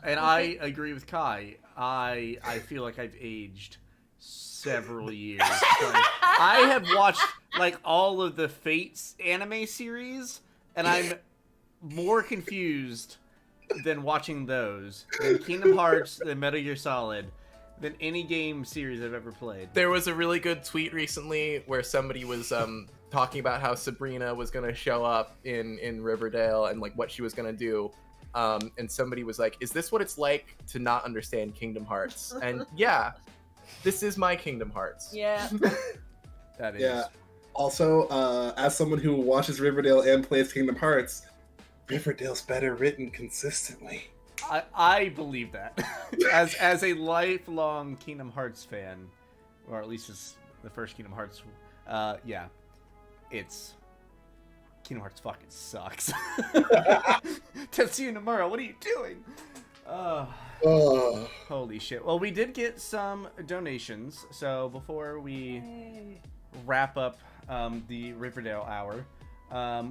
And I agree with Kai. I feel like I've aged several years. I have watched like all of the Fates anime series, and I'm more confused than watching those, than Kingdom Hearts, than Metal Gear Solid, than any game series I've ever played. There was a really good tweet recently where somebody was talking about how Sabrina was going to show up in Riverdale and like what she was going to do. And somebody was like, is this what it's like to not understand Kingdom Hearts? And yeah, this is my Kingdom Hearts. Yeah. That is. Yeah. Also, as someone who watches Riverdale and plays Kingdom Hearts, Riverdale's better written consistently. I believe that. as a lifelong Kingdom Hearts fan, or at least just the first Kingdom Hearts, yeah, it's Kingdom Hearts fucking sucks. Tetsuya Nomura, what are you doing? Oh. Holy shit. Well, we did get some donations, so before we wrap up the Riverdale hour.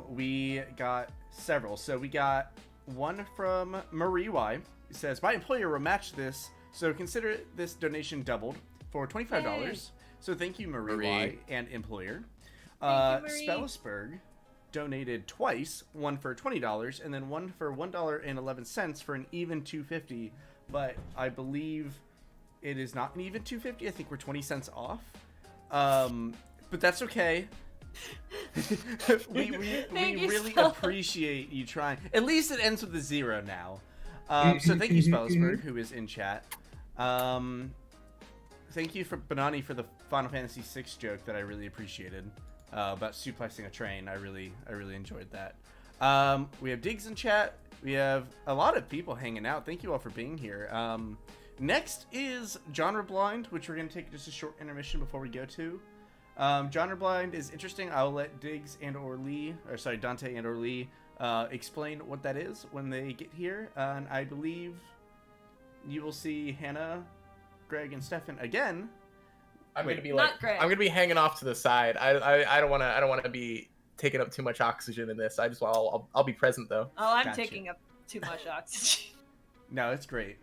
We got several. So we got one from Marie Y. It says, my employer will match this, so consider this donation doubled for $25. Hey. So thank you, Marie Marie. Y. and employer. Thank you, Marie. Spellisberg donated twice, one for $20 and then one for $1.11 for an even $2.50. But I believe it is not an even $2.50. I think we're 20 cents off. But that's okay. we Thank you, really Spell. appreciate you trying. At least it ends with a 0 now. So thank you, Spellisberg, who is in chat. Thank you for Banani for the Final Fantasy VI joke that I really appreciated about suplexing a train. I really enjoyed that. We have Diggs in chat. We have a lot of people hanging out. Thank you all for being here. Next is Genre Blind, which we're going to take just a short intermission before we go to. Genre Blind is interesting. I'll let Diggs and or Lee, or sorry, Dante and or Lee, explain what that is when they get here. And I believe you will see Hannah, Greg, and Stefan again. I'm Wait, gonna be not like, Greg. I'm gonna be hanging off to the side. I don't wanna be taking up too much oxygen in this. I'll be present though. Oh, I'm Gotcha. taking up too much oxygen. No, it's great.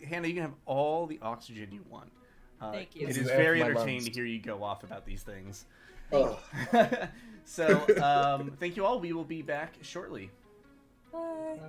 Hannah, you can have all the oxygen you want. Thank you. It This is is air very for my entertaining lungs. to hear you go off about these things. Oh. So, thank you all. We will be back shortly. Bye.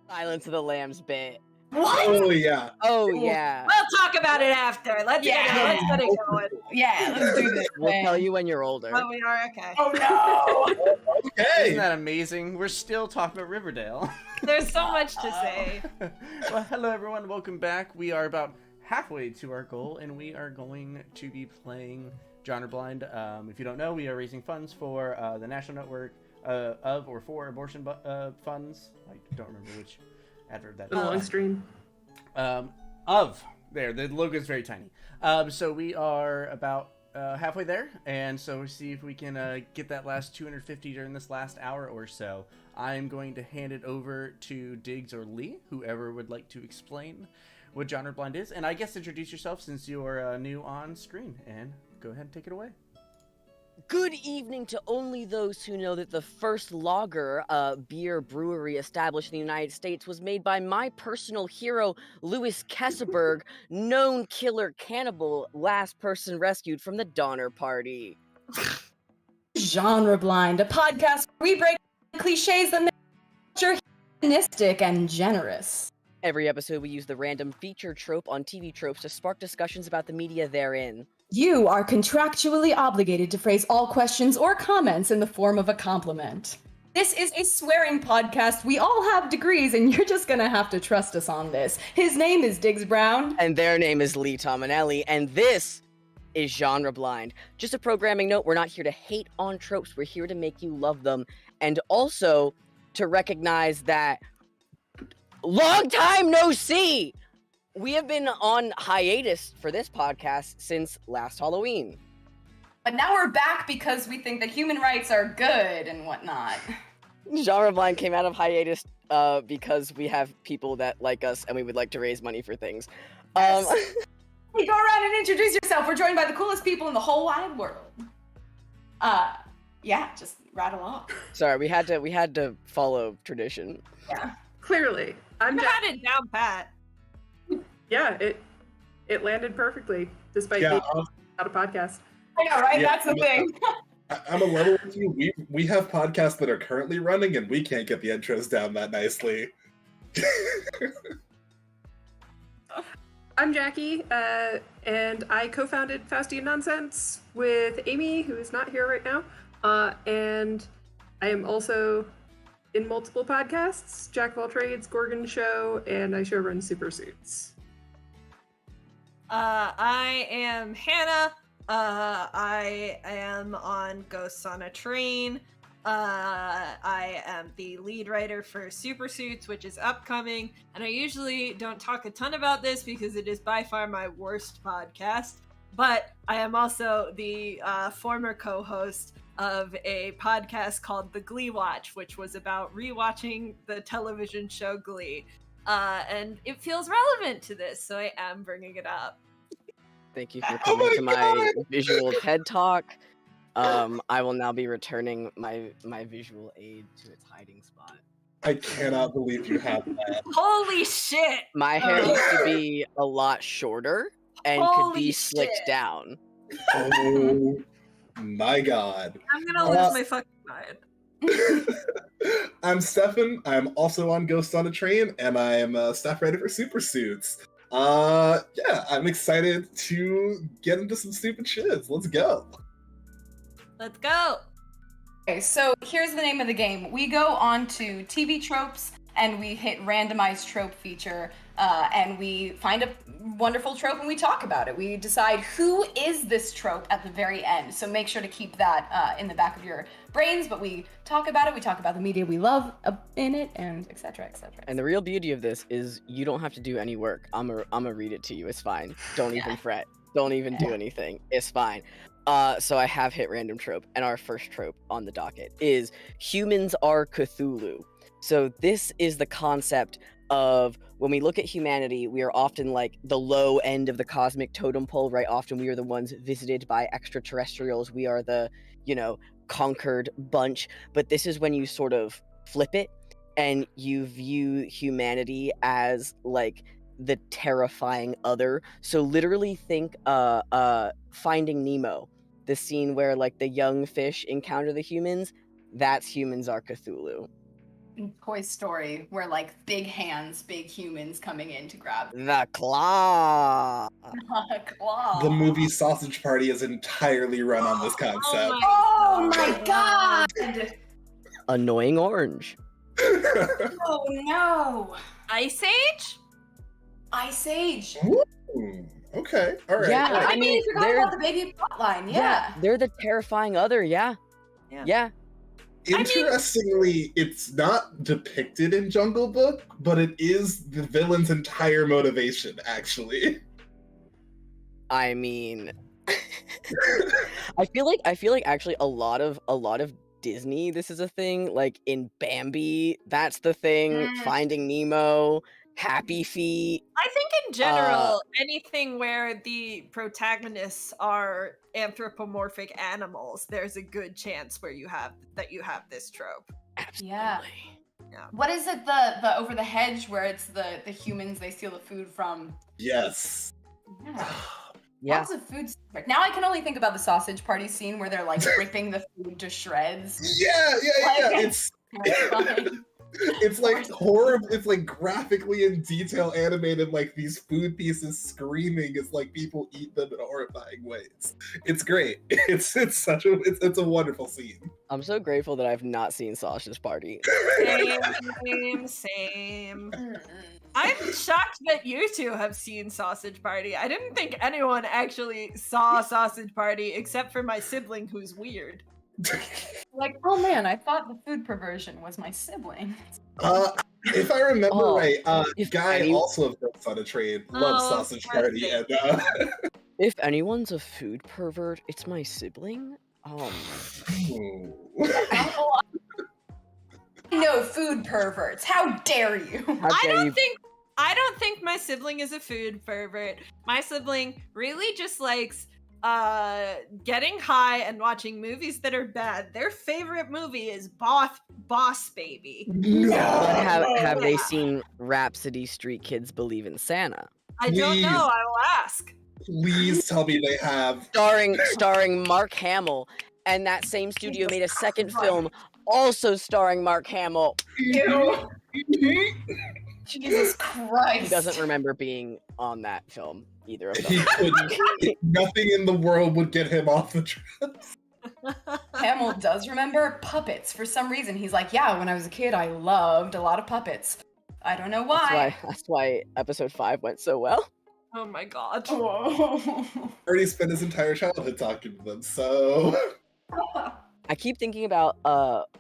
Silence of the Lambs bit. What? Oh yeah. Oh yeah. We'll talk about it after. Let's get it going. Yeah, let's do this. We'll man. tell you when you're older. Oh, we are? Okay. Oh no! Okay. Isn't that amazing? We're still talking about Riverdale. There's so much to say. Well, hello everyone, welcome back. We are about halfway to our goal, and we are going to be playing Genre Blind. If you don't know, we are raising funds for the National Network of or for abortion funds. I don't remember which advert that The long is. stream. The logo is very tiny. So we are about halfway there, and so we see if we can get that last 250 during this last hour or so. I'm going to hand it over to Diggs or Lee, whoever would like to explain what Genre Blind is, and I guess introduce yourself since you're new on screen, and go ahead and take it away. Good evening to only those who know that the first lager beer brewery established in the United States was made by my personal hero, Louis Kesselberg, known killer cannibal, last person rescued from the Donner Party. Genre Blind, a podcast where we break cliches that make culture humanistic and generous. Every episode we use the random feature trope on TV tropes to spark discussions about the media therein. You are contractually obligated to phrase all questions or comments in the form of a compliment. This is a swearing podcast. We all have degrees, and you're just gonna have to trust us on this. His name is Diggs Brown. And their name is Lee Tominelli, and this is Genre Blind. Just a programming note, we're not here to hate on tropes, we're here to make you love them, and also to recognize that long time no see! We have been on hiatus for this podcast since last Halloween. But now we're back because we think that human rights are good and whatnot. Genre Blind came out of hiatus because we have people that like us and we would like to raise money for things. Yes. Hey, go around and introduce yourself. We're joined by the coolest people in the whole wide world. Yeah, just rattle off. Sorry, we had to follow tradition. Yeah. Clearly. I'm You had it down pat. Yeah, it landed perfectly, despite Yeah, being not a podcast. I know, right? Yeah, That's the thing. I'm a level with you. We have podcasts that are currently running, and we can't get the intros down that nicely. I'm Jackie, and I co-founded Faustian Nonsense with Amy, who is not here right now, and I am also in multiple podcasts, Jack of All Trades, Gorgon Show, and I showrun Super Suits. I am Hannah. I am on Ghosts on a Train. I am the lead writer for Super Suits, which is upcoming, and I usually don't talk a ton about this because it is by far my worst podcast, but I am also the former co-host of a podcast called The Glee Watch, which was about rewatching the television show Glee. And it feels relevant to this, so I am bringing it up. Thank you for coming to my visual TED Talk. I will now be returning my visual aid to its hiding spot. I cannot believe you have that. Holy shit! My hair used to be a lot shorter and could Holy be slicked shit. down. Oh my god. I'm gonna lose my fucking mind. I'm Stefan. I'm also on Ghost on a Train, and I am a staff writer for Super Suits. Yeah, I'm excited to get into some stupid shits. Let's go. Let's go! Okay, so here's the name of the game. We go on to TV tropes and we hit randomized trope feature, and we find a wonderful trope and we talk about it. We decide who is this trope at the very end. So make sure to keep that in the back of your brains, but we talk about it. We talk about the media we love in it, and etc., etc. And the real beauty of this is you don't have to do any work. I'm gonna read it to you. It's fine. Don't even fret. Don't even do anything. It's fine. So I have hit random trope, and our first trope on the docket is humans are Cthulhu. So this is the concept of when we look at humanity, we are often like the low end of the cosmic totem pole, right? Often we are the ones visited by extraterrestrials. We are the, conquered bunch. But this is when you sort of flip it and you view humanity as like the terrifying other. So literally think Finding Nemo, the scene where like the young fish encounter the humans. That's humans are Cthulhu. in Toy Story, where like big hands, big humans coming in to grab The claw. the claw. The movie Sausage Party is entirely run on this concept. Oh my god! Annoying orange. Oh no! Ice Age? Ice Age. Ooh, okay, all right. Yeah, all right. I mean, forgot they're about the baby plotline. Yeah. they're the terrifying other. Yeah. Yeah. Interestingly, it's not depicted in Jungle Book, but it is the villain's entire motivation, actually. I mean, I feel like actually a lot of Disney, this is a thing. Like in Bambi, that's the thing. Finding Nemo, Happy Feet. I think in general, anything where the protagonists are anthropomorphic animals, there's a good chance where you have this trope. Yeah. Yeah. What is it? The over the hedge where it's the humans they steal the food from. Yes. Yeah. Yeah. Lots of food. Now I can only think about the sausage party scene where they're like ripping the food to shreds. Yeah. Like, It's terrifying. it's like horrible. It's like graphically in detail animated, like these food pieces screaming as like people eat them in horrifying ways. It's great. It's a wonderful scene. I'm so grateful that I've not seen Sausage Party. Same. I'm shocked that you two have seen Sausage Party. I didn't think anyone actually saw Sausage Party except for my sibling who's weird. Like, oh man, I thought the food perversion was my sibling. If I remember right, if Guy any- also of Books on a Trade loves Oh, Sausage Party, and If anyone's a food pervert, it's my sibling. ooh. No food perverts. How dare you? How dare you? I don't think my sibling is a food pervert. My sibling really just likes getting high and watching movies that are bad. Their favorite movie is Boss Baby. No. But have they Yeah. seen Rhapsody Street Kids Believe in Santa? I don't Please. know. I will ask. Please tell me they have. Starring Mark Hamill, and that same studio made a second film also starring Mark Hamill. Ew. Jesus Christ. He doesn't remember being on that film, either of He them. couldn't. Nothing in the world would get him off the tracks. Hamill does remember puppets. For some reason, he's like, yeah, when I was a kid, I loved a lot of puppets. I don't know why. That's why episode 5 went so well. Oh my god. Whoa. Already spent his entire childhood talking to them, so. I keep thinking about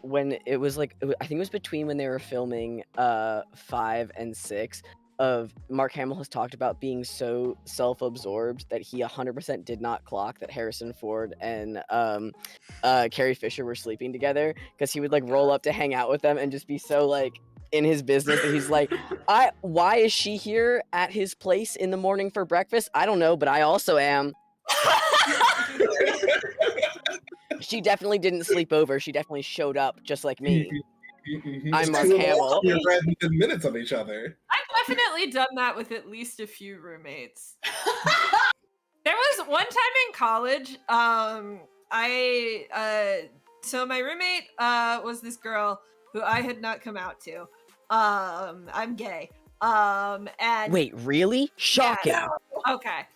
when it was like, I think it was between when they were filming 5 and 6, of Mark Hamill has talked about being so self-absorbed that he 100% did not clock that Harrison Ford and Carrie Fisher were sleeping together, because he would like roll up to hang out with them and just be so like in his business, and he's like, why is she here at his place in the morning for breakfast? I don't know, but I also am. She definitely didn't sleep over. She definitely showed up just like me. I'm Mark Hamill. You're read 10 minutes of each other. I've definitely done that with at least a few roommates. There was one time in college, so my roommate was this girl who I had not come out to. I'm gay. And Wait, really? Shocking. yeah, okay.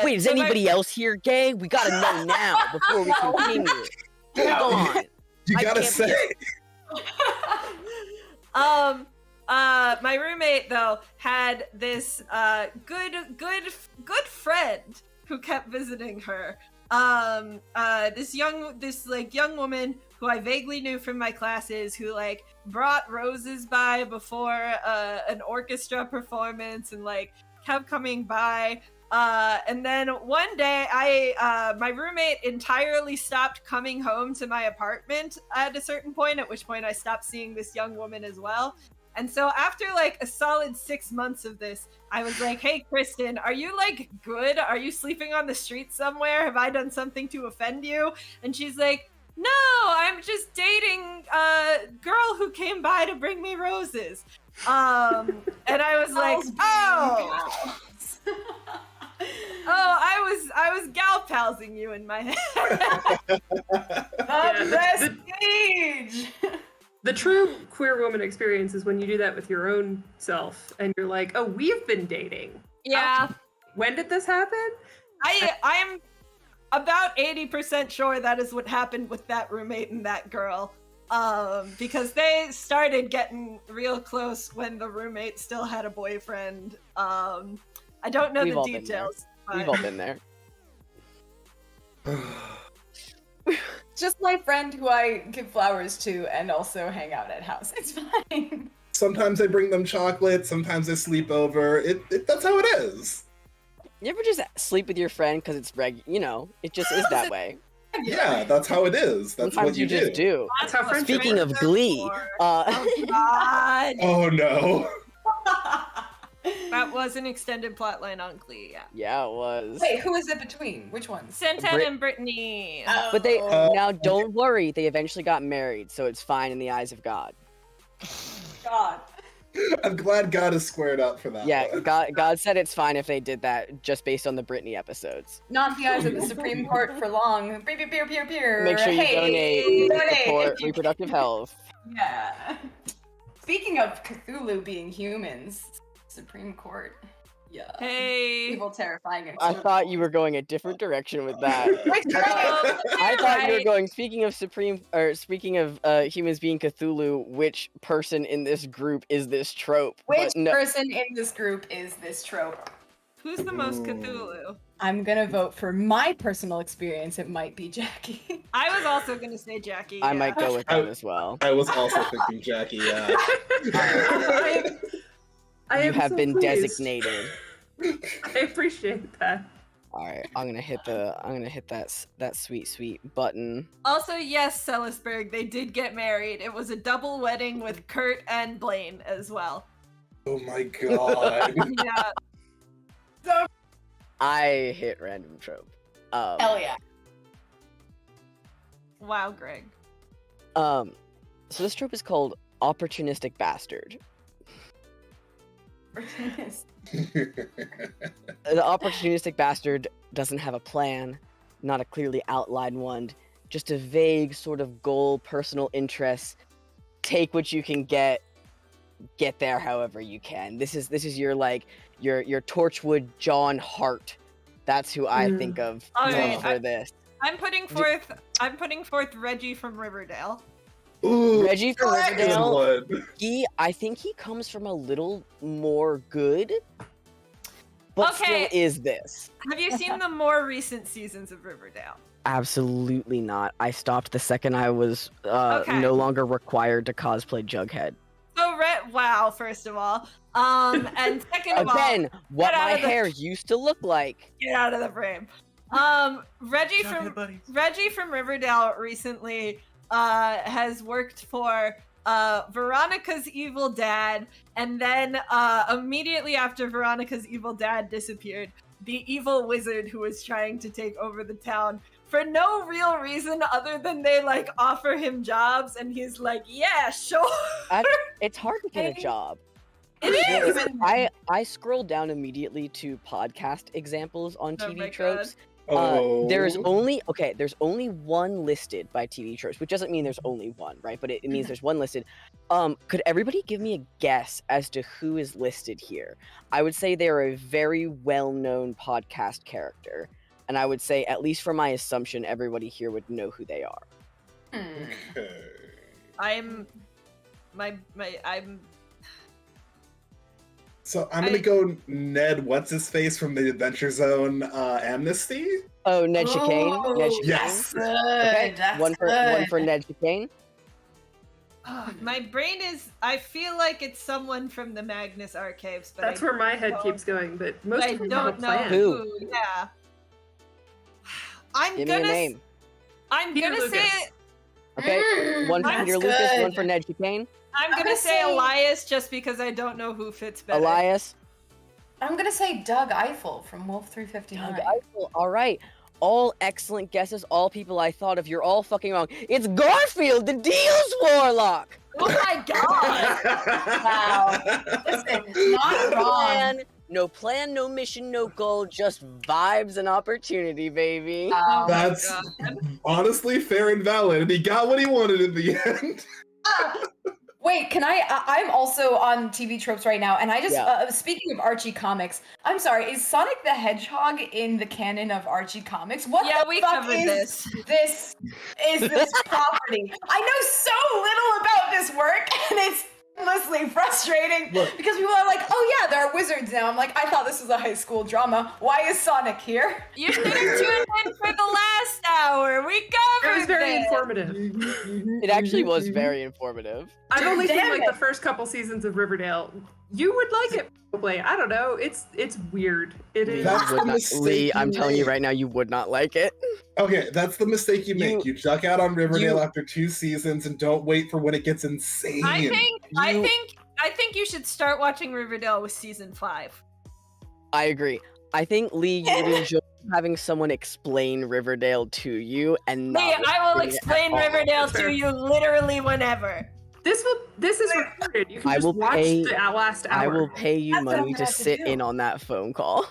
Wait, is so anybody else here gay? We gotta know now before we continue. Hold on. You I gotta can't say. My roommate though had this good friend who kept visiting her. This young woman who I vaguely knew from my classes, who like brought roses by before an orchestra performance and like kept coming by. And then one day my roommate entirely stopped coming home to my apartment at a certain point, at which point I stopped seeing this young woman as well. And so after like a solid 6 months of this, I was like, hey, Kristen, are you like good? Are you sleeping on the street somewhere? Have I done something to offend you? And she's like, no, I'm just dating a girl who came by to bring me roses. And I was like, oh, I was gal palsing you in my head. The prestige. The true queer woman experience is when you do that with your own self, and you're like, "Oh, we've been dating." Yeah. When did this happen? I am about 80% sure that is what happened with that roommate and that girl. Because they started getting real close when the roommate still had a boyfriend. I don't know We've the all been details. We've all been there. Just my friend who I give flowers to and also hang out at house. It's fine. Sometimes I bring them chocolate, sometimes I sleep over. That's how it is. You ever just sleep with your friend because it's it just is that way. Yeah, that's how it is. That's Sometimes what you just do. That's how friendship Speaking works. of Glee, Oh God, Oh no. that was an extended plotline on Glee. Yeah. yeah, it was. Wait, who is it between? Which ones? Centen and Brittany. But they Oh, now don't worry, they eventually got married, so it's fine in the eyes of God. God. I'm glad God is squared up for that Yeah, one. God said it's fine if they did that just based on the Britney episodes. Not the eyes of the Supreme Court for long. Peer, peer, peer, peer. Make sure you Hey, donate, support if you reproductive health. Yeah. Speaking of Cthulhu being humans, Supreme Court. Yeah. Hey. Evil, terrifying, and I thought you were going a different direction with that. Which I thought you were Right. going. Speaking of humans being Cthulhu, which person in this group is this trope? Which But no, person in this group is this trope? Who's the most Ooh. Cthulhu? I'm gonna vote for my personal experience. It might be Jackie. I was also gonna say Jackie. I yeah. might go with that as well. I was also thinking Jackie, yeah. I You am have so been pleased. designated. I appreciate that. All right, I'm gonna hit that sweet button. Also, yes, Sellisberg, they did get married. It was a double wedding with Kurt and Blaine as well. Oh my god. Yeah. I hit random trope. Hell yeah. Wow, Greg. So this trope is called opportunistic bastard. The opportunistic bastard doesn't have a plan, not a clearly outlined one, just a vague sort of goal, personal interest. Take what you can get there however you can. This is your your Torchwood John Hart. That's who I think of All right, for this. I'm putting forth Reggie from Riverdale. Ooh, Reggie from good Riverdale. one. I think he comes from a little more good, but Okay. still is this. Have you seen the more recent seasons of Riverdale? Absolutely not. I stopped the second I was Okay. no longer required to cosplay Jughead. So wow, first of all. And second of all, Again, what get out my of the- hair used to look like. get out of the frame. Reggie from Riverdale recently has worked for Veronica's evil dad, and then immediately after Veronica's evil dad disappeared, the evil wizard who was trying to take over the town for no real reason other than they like offer him jobs and he's like, yeah, sure. It's hard to get a job. It is. I scrolled down immediately to podcast examples on Oh TV my tropes. Oh. There's only one listed by TV tropes, which doesn't mean there's only one, right? But it means there's one listed. Could everybody give me a guess as to who is listed here? I would say they're a very well-known podcast character, and I would say, at least from my assumption, everybody here would know who they are. Okay. I'm So I'm gonna go Ned. What's his face from the Adventure Zone Amnesty? Oh, Ned Chicane. Ned Chicane. Yes. Good. Okay, That's one for Ned Chicane. my brain is. I feel like it's someone from the Magnus Archives, but That's I where my head don't- keeps going, but most I of them have a don't know plan. Who? Yeah. I'm Give me a gonna. name. I'm Peter gonna say. Lucas. Okay, one for That's Peter Lucas, good. one for Ned Chicane. I'm gonna gonna say say- Elias just because I don't know who fits better. Elias. I'm gonna say Doug Eiffel from Wolf 359. Doug Eiffel. All right. All excellent guesses, all people I thought of. You're all fucking wrong. It's Garfield, the Deals Warlock! Oh my god! Wow. Listen, not wrong. No plan, no mission, no goal, just vibes and opportunity, baby. Oh my That's God. honestly fair and valid, and he got what he wanted in the end. Wait, can I'm also on TV tropes right now, and I just speaking of Archie comics, I'm sorry, is Sonic the Hedgehog in the canon of Archie comics? What the we fuck covered is this property? I know so little about this work, and it's endlessly frustrating because people are like, oh yeah, there are wizards now. I'm like, I thought this was a high school drama. Why is Sonic here? You should have tuned in for the last hour. We covered It was very this. informative. It actually was very informative. I've only seen Damn like it. the first couple seasons of Riverdale. You would like it, probably. I don't know. It's weird. It Lee, is. That's you would the not, mistake Lee, you I'm telling you make. right now, you would not like it. Okay, that's the mistake you make. You duck out on Riverdale you- after 2 seasons and don't wait for when it gets insane. I think you should start watching Riverdale with season 5. I agree. I think, Lee, you would enjoy having someone explain Riverdale to you and not. Lee, I will listening at explain all. Riverdale Fair. to you literally whenever. This is recorded. You can I just will watch pay- the last hour. I will pay you That's what I'm money gonna to have to sit do. in on that phone call.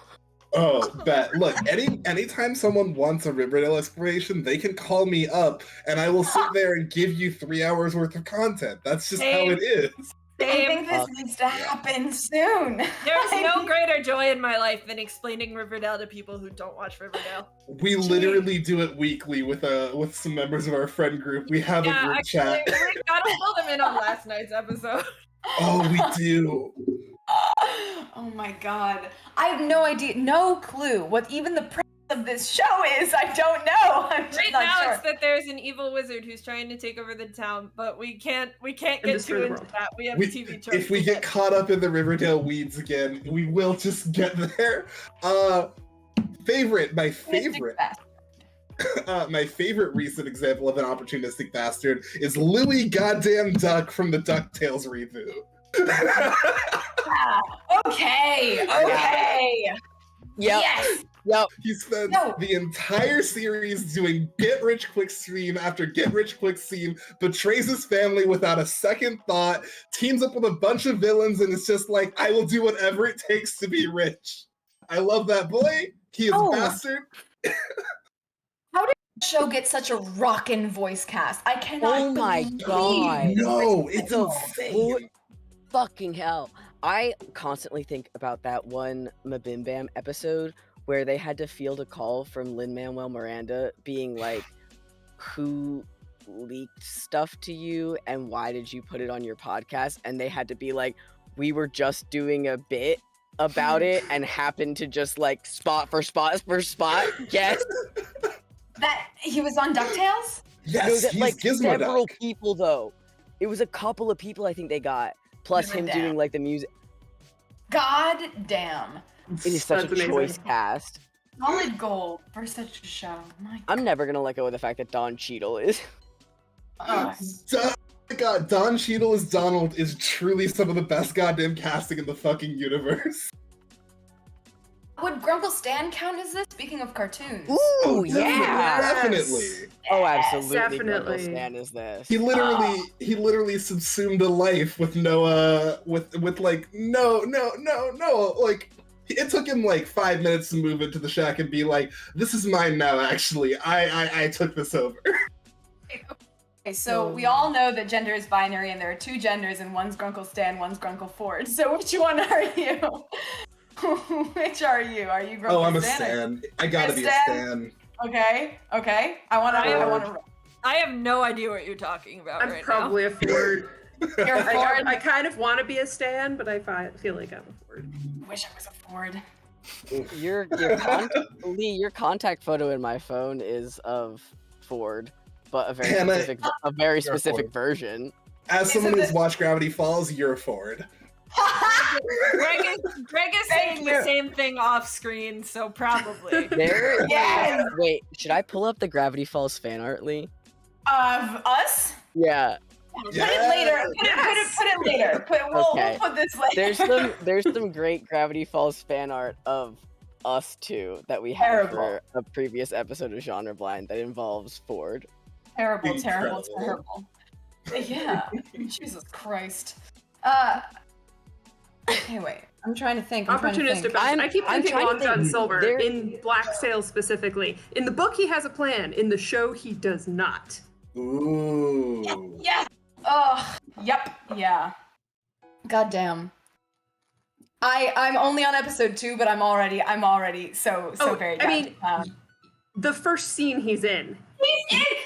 Oh, bet. Look, anytime someone wants a Riverdale explanation, they can call me up and I will sit there and give you 3 hours worth of content. That's just how it is. I think this needs to happen soon. There's no greater joy in my life than explaining Riverdale to people who don't watch Riverdale. We literally do it weekly with some members of our friend group. We have a group actually, chat. we gotta fill them in on last night's episode. Oh, we do. Oh my god. I have no idea, no clue what even the premise of this show is. I don't know. I'm just Right not now, sure. it's that there's an evil wizard who's trying to take over the town, but we can't get destroy too the into world. that. We have We- TV tropes. If we to get caught up in the Riverdale weeds again, we will just get there. My favorite my favorite recent example of an opportunistic bastard is Louis Goddamn Duck from the DuckTales reboot. Okay. Yep. Yes. Yep. He spends No. the entire series doing get-rich-quick scheme after get-rich-quick scheme, betrays his family without a second thought, teams up with a bunch of villains, and it's just like, I will do whatever it takes to be rich. I love that boy. He is Oh. a bastard. How did the show get such a rockin' voice cast? I cannot Oh my believe God. No, it's The insane. Fucking hell. I constantly think about that one Mabim Bam episode where they had to field a call from Lin-Manuel Miranda being like, who leaked stuff to you and why did you put it on your podcast? And they had to be like, we were just doing a bit about it and happened to just like spot for spot. Yes. that he was on DuckTales? Yes, that, he's like Gizmo several Duck. people though. It was a couple of people I think they got. Plus him Damn. doing like the music. God damn. It is such That's a amazing. choice cast. Solid gold for such a show. My I'm never gonna let go of the fact that Don Cheadle is. God. Oh my God, Don Cheadle as Donald is truly some of the best goddamn casting in the fucking universe. Would Grunkle Stan count as this? Speaking of cartoons. Ooh, yeah. Definitely. Oh, Yes, absolutely. definitely. Grunkle Stan is this. He literally subsumed a life with no with like no like it took him like 5 minutes to move into the shack and be like, this is mine now actually. I took this over. Okay, so we all know that gender is binary and there are two genders and one's Grunkle Stan, one's Grunkle Ford. So which one are you? Which are you? Are you Grunkle Oh, I'm a Stan? stan. I gotta be a Stan? stan. Okay. I want to. I have no idea what you're talking about I'm right probably a Ford. You're a Ford. I kind of want to be a Stan, but I feel like I'm a Ford. wish I was a Ford. Lee, your contact photo in my phone is of Ford, but a very Hannah, specific Ford. version. As someone who's watched Gravity Falls, you're a Ford. now. Greg is Thank saying you. the same thing off screen, so probably. There. Yes! Wait, should I pull up the Gravity Falls fan art, Lee? Of us? Yeah. Put it later. Put it later. We'll put this later. There's some great Gravity Falls fan art of us two that we had Terrible. for a previous episode of Genre Blind that involves Ford. Terrible. Incredible. Yeah. Jesus Christ. Okay, wait. I'm trying to think. Opportunistic bastard. I keep I'm thinking trying to Long John think. Silver There- in Black Sails specifically. In the book, he has a plan. In the show, he does not. Ooh. Yes. Oh, yep, yeah. Goddamn. I'm only on episode 2, but I'm already so very down. I mean, the first scene he's in.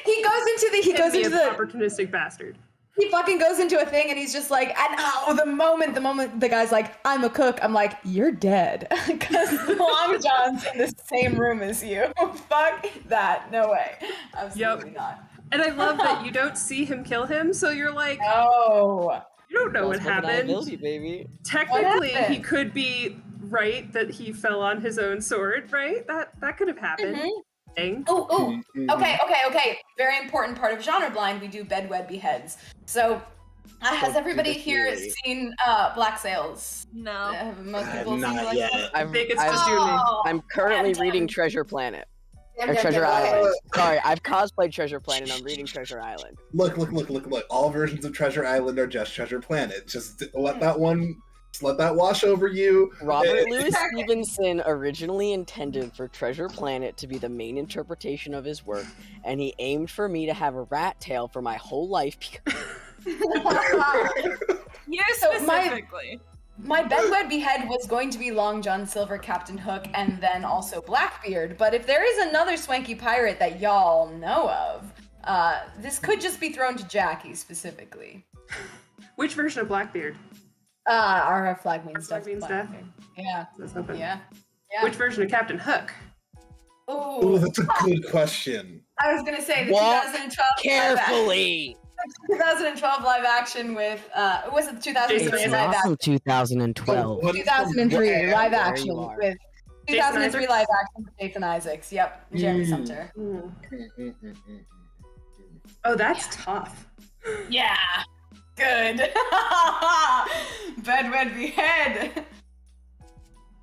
He goes into the opportunistic bastard. He fucking goes into a thing and he's just like, and the moment the guy's like, I'm a cook, I'm like, you're dead. Because Long John's in the same room as you. Fuck that. No way. Absolutely not. And I love that you don't see him kill him, so you're like, no. You don't know what happened. Baby. Technically, he could be right that he fell on his own sword, right? That could have happened. Oh, okay. Very important part of Genre Blind, we do bedwed beheads. So, has everybody here seen Black Sails? No. Most people seen not yet. I think it's just you and me. I'm currently reading Treasure Planet. Or Treasure Island. Sorry, I've cosplayed Treasure Planet. I'm reading Treasure Island. Look. All versions of Treasure Island are just Treasure Planet. Just let that wash over you. Robert Louis Stevenson originally intended for Treasure Planet to be the main interpretation of his work, and he aimed for me to have a rat tail for my whole life. You specifically. My bedwed behead was going to be Long John Silver, Captain Hook, and then also Blackbeard, but if there is another swanky pirate that y'all know of, this could just be thrown to Jackie specifically. Which version of Blackbeard? Our flag means death. Yeah. Let's open. Yeah. Which version of Captain Hook? Ooh, that's a good question. I was gonna say the Walk 2012 carefully. 2012 live action with was it 2003 live action? 2012. 2003 live action you are. with 2003 live action with Jason Isaacs. Yep, Jeremy Sumter. Oh, that's tough. Yeah. Good. Bedwed behead.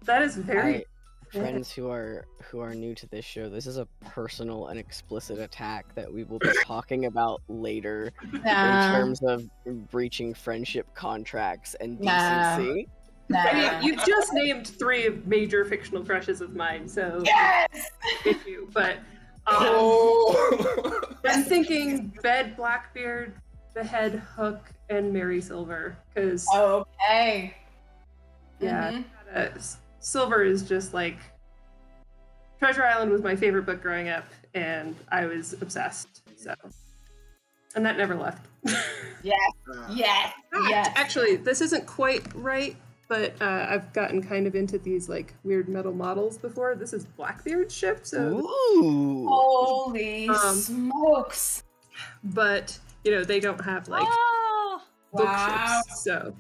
That is very Friends who are new to this show, this is a personal and explicit attack that we will be talking about later in terms of breaching friendship contracts and decency. I mean, you just named 3 major fictional crushes of mine, so yes! But I'm thinking Bed, Blackbeard, Behead, Hook, and Mary Silver, because okay. Yeah, Silver is just like Treasure Island was my favorite book growing up, and I was obsessed. So, and that never left. Yes. Actually, this isn't quite right, but I've gotten kind of into these like weird metal models before. This is Blackbeard's ship, so ooh. Holy smokes! But they don't have like bookships, so.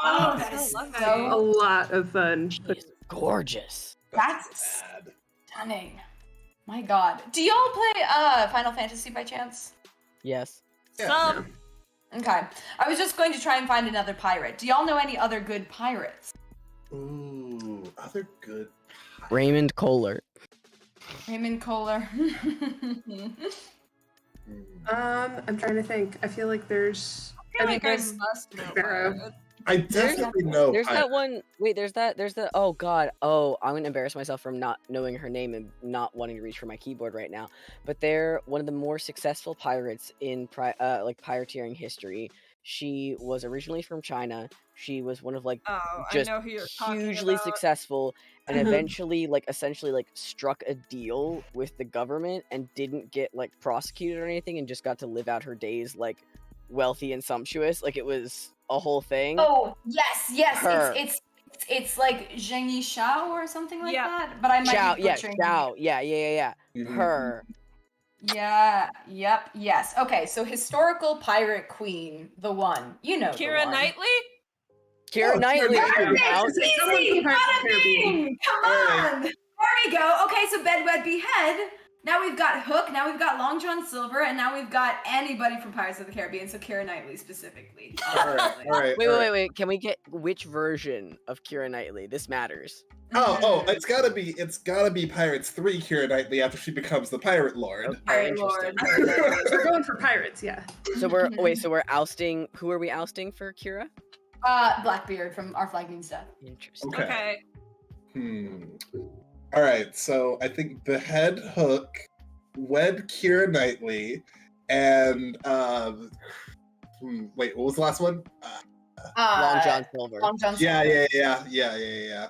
Oh, that is a lot of fun. She's gorgeous. That's stunning. My God. Do y'all play Final Fantasy by chance? Yes. Some. Okay. I was just going to try and find another pirate. Do y'all know any other good pirates? Ooh, other good pirates. Raymond Kohler. Raymond Kohler. I'm trying to think. I feel like there's. I mean, there's Barrow. I definitely know. There's that one. Wait, there's that. Oh God. Oh, I'm gonna embarrass myself from not knowing her name and not wanting to reach for my keyboard right now. But they're one of the more successful pirates in pirateering history. She was originally from China. She was one of just I know who you're talking hugely about. successful, and eventually essentially struck a deal with the government and didn't get prosecuted or anything, and just got to live out her days wealthy and sumptuous. It was a whole thing. Oh yes. Her. It's like Zheng Shao or something like that. But I might Shao, be yeah, butchering Shao, yeah. Mm-hmm. Her. Yeah. Yep. Yes. Okay. So historical pirate queen, the one. Keira the one. Knightley. Keira Knightley. Perfect. Easy. Bada bing. Come on. There we go. Okay. So Bedwed Behead. Now we've got Hook, now we've got Long John Silver, and now we've got anybody from Pirates of the Caribbean, so Keira Knightley specifically. All right. Wait. Can we get which version of Keira Knightley? This matters. Oh, it's gotta be Pirates 3 Keira Knightley after she becomes the Pirate Lord. Okay, Pirate Lord. We're going for pirates, yeah. So we're ousting. Who are we ousting for Keira? Blackbeard from Our Flag Means Death. Interesting. Okay. All right, so I think Behead Hook, wed Keira Knightley, and Wait, what was the last one? Long John Silver. Long John Silver. Yeah.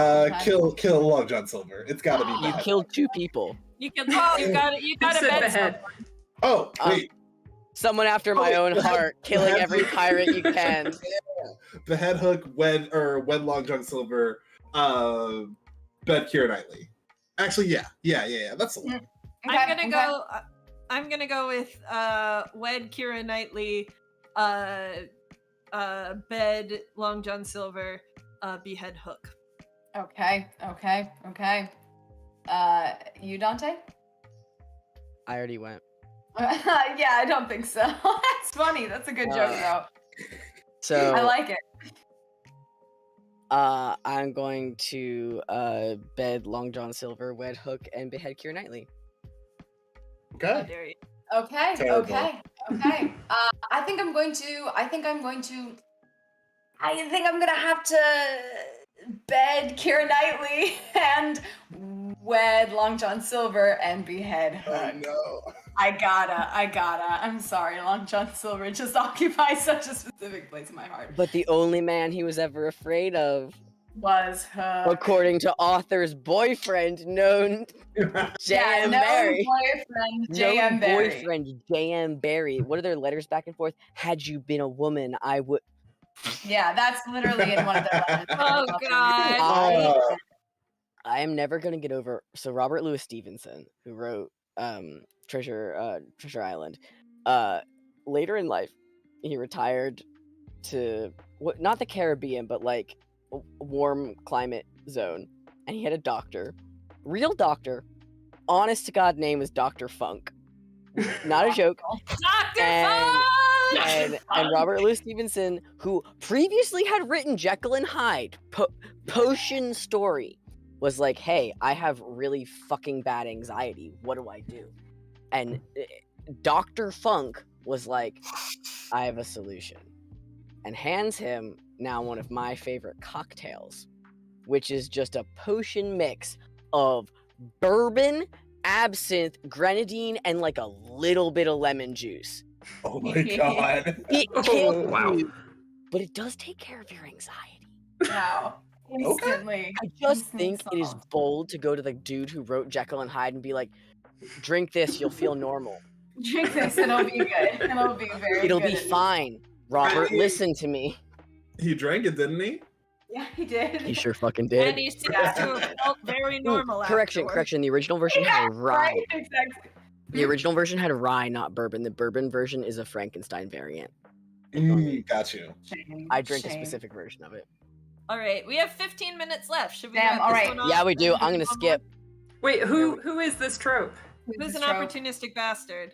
Okay. Kill Long John Silver. It's gotta be You bad. killed 2 people. You got to Said bet behead. Oh, wait. Someone after my own heart, killing every pirate you can. Behead Hook when Long John Silver bed Keira Knightley. Actually, yeah. That's the one. I'm gonna go with wed Keira Knightley, bed Long John Silver, behead Hook. Okay. You, Dante? I already went. Yeah, I don't think so. That's funny. That's a good joke, though. So I like it. I'm going to bed Long John Silver, wed Hook, and behead Keira Knightley. How Okay. dare you? Okay. Terrible. I think I'm gonna have to bed Keira Knightley and wed Long John Silver and behead Hook. Oh no. I gotta. I'm sorry, Long John Silver just occupies such a specific place in my heart. But the only man he was ever afraid of, Was Hook. according to author's boyfriend, known J.M. Barry. Boyfriend J.M. Barry. Boyfriend J.M. Barry. What are their letters back and forth? Had you been a woman, I would. Yeah, that's literally in one of their letters. Oh God. I am never gonna get over. So Robert Louis Stevenson, who wrote Treasure Island, later in life, he retired to not the Caribbean, but like a warm climate zone, and he had a doctor, real doctor, honest to God, name was Dr. Funk, not a joke. Dr. And Robert Louis Stevenson, who previously had written Jekyll and Hyde potion story, was like, hey, I have really fucking bad anxiety. What do I do? And Dr. Funk was like, I have a solution. And hands him now one of my favorite cocktails, which is just a potion mix of bourbon, absinthe, grenadine, and like a little bit of lemon juice. Oh my god. It kills you, but it does take care of your anxiety. Wow. Instantly. I just Instant think it is sauce. bold to go to the dude who wrote Jekyll and Hyde and be like, drink this, you'll feel normal. Drink this, it'll be good. It'll be very It'll good. be fine. Robert, listen to me. He drank it, didn't he? Yeah, he did. He sure fucking And did. he seems to have felt very normal. Correction. The original version Yeah, had rye. right, exactly. The original version had rye, not bourbon. The bourbon version is a Frankenstein variant. Got you. Shame, I drink a shame. specific version of it. All right, we have 15 minutes left. Should we Damn, wrap all this right. one up? Yeah, we do. and I'm do gonna one skip. Wait, who is this trope? Who's an Trope. opportunistic bastard?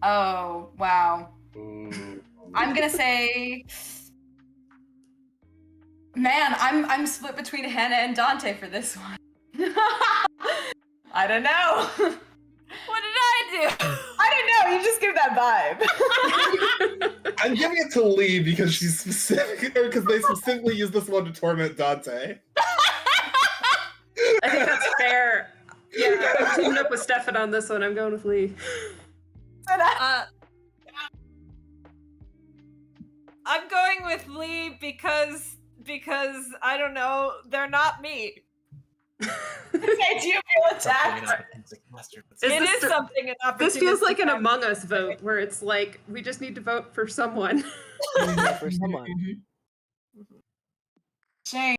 Oh, wow. Ooh. I'm gonna say, man, I'm split between Hannah and Dante for this one. I don't know. What did I do? I don't know. You just give that vibe. I'm giving it to Lee because she's specific, or because they specifically use this one to torment Dante. I think that's fair. Yeah, I'm teaming up with Stefan on this one. I'm going with Lee. I'm going with Lee because I don't know, they're not me. Okay, do you feel attacked? It is something an This feels opportunistic like an bastard. Among Us vote, where it's like we just need to vote for someone. For someone. Shame.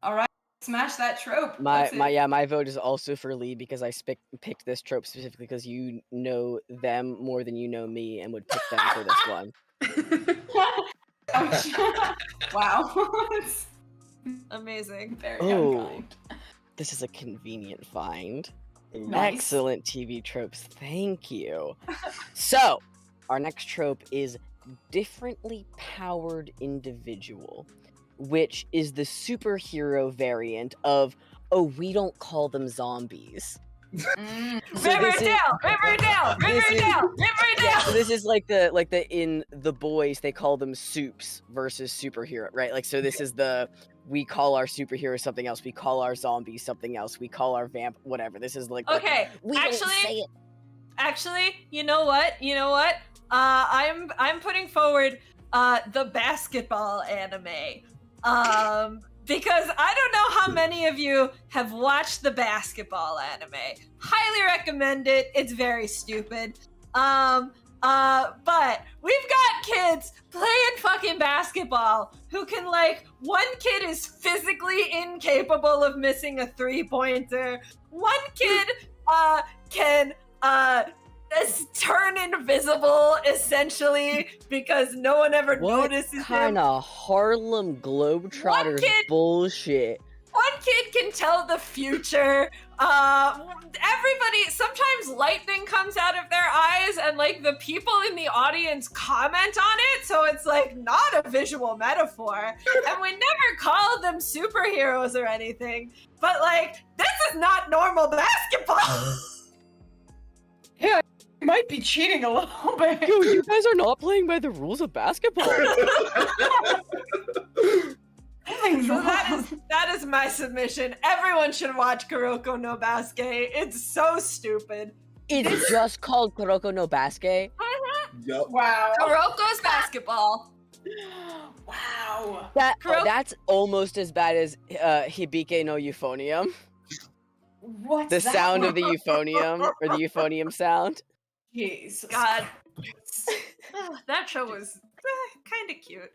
All right, smash that trope. My That's it. my vote is also for Lee because I picked this trope specifically because you know them more than you know me and would pick them for this one. Wow. It's Amazing. very Oh. unkind. This is a convenient find. Nice. Excellent TV tropes. Thank you. So, our next trope is differently powered individual, which is the superhero variant of, oh, we don't call them zombies. Mm. So this is- Riverdale! Yeah, so this is like the in The Boys they call them soups versus superhero, right? Like, so this is the, we call our superheroes something else, we call our zombies something else, we call our vamp whatever. This is like Okay, we don't actually- say it. Actually, you know what? I'm putting forward the basketball anime. Because I don't know how many of you have watched the basketball anime. Highly recommend it. It's very stupid. But we've got kids playing fucking basketball who can, like, one kid is physically incapable of missing a 3-pointer. One kid can turn invisible, essentially, because no one ever notices him. What kind of Harlem Globetrotters bullshit? One kid can tell the future. Everybody, sometimes lightning comes out of their eyes and, like, the people in the audience comment on it, so it's, like, not a visual metaphor. And we never call them superheroes or anything. But, like, this is not normal basketball. Yeah, I might be cheating a little bit. Yo, you guys are not playing by the rules of basketball. So that is my submission. Everyone should watch Kuroko no Basket. It's so stupid. It's just called Kuroko no Basket. Yep. Wow. Kuroko's basketball. Wow. That's almost as bad as Hibike no Euphonium. What's The that? sound of the euphonium, or the euphonium sound. Jesus. God. That show was kind of cute.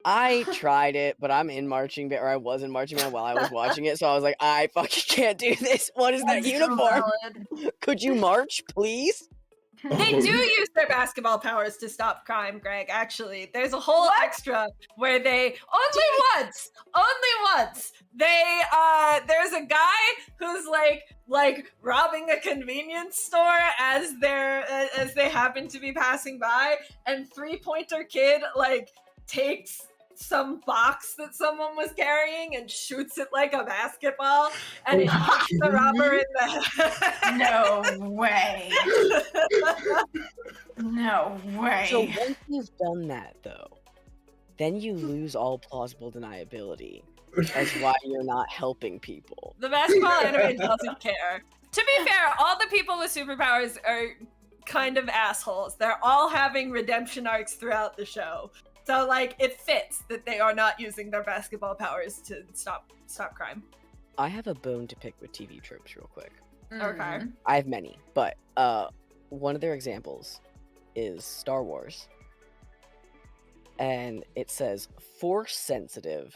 I tried it, but I'm in marching band, or I was in marching band while I was watching it, so I was like, I fucking can't do this. What is that That's so uniform? valid. Could you march, please? They do use their basketball powers to stop crime, Greg, actually. There's a whole extra where they only once there's a guy who's like robbing a convenience store as they happen to be passing by, and 3-pointer kid like takes some box that someone was carrying and shoots it like a basketball, and it hits the robber in the head. No way. No way. So once you've done that, though, then you lose all plausible deniability as why you're not helping people. The basketball anime doesn't care. To be fair, all the people with superpowers are kind of assholes. They're all having redemption arcs throughout the show. So, like, it fits that they are not using their basketball powers to stop crime. I have a bone to pick with TV tropes real quick. Okay. I have many, but one of their examples is Star Wars. And it says Force sensitive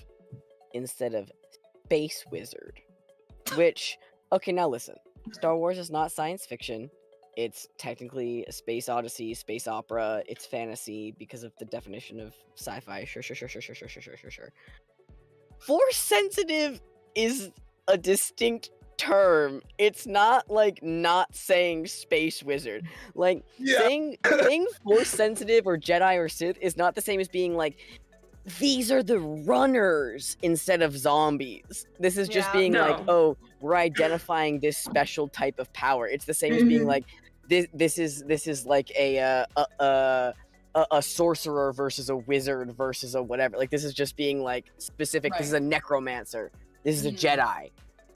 instead of space wizard. Which, okay, now listen. Star Wars is not science fiction. It's technically a space odyssey, space opera. It's fantasy because of the definition of sci-fi. Sure. Force sensitive is a distinct term. It's not like not saying space wizard. Like saying force sensitive or Jedi or Sith is not the same as being like, these are the runners instead of zombies. This is just being like, oh, we're identifying this special type of power. It's the same as being like, this is like a sorcerer versus a wizard versus a whatever. Like, this is just being like specific. Right. This is a necromancer. This is a Jedi.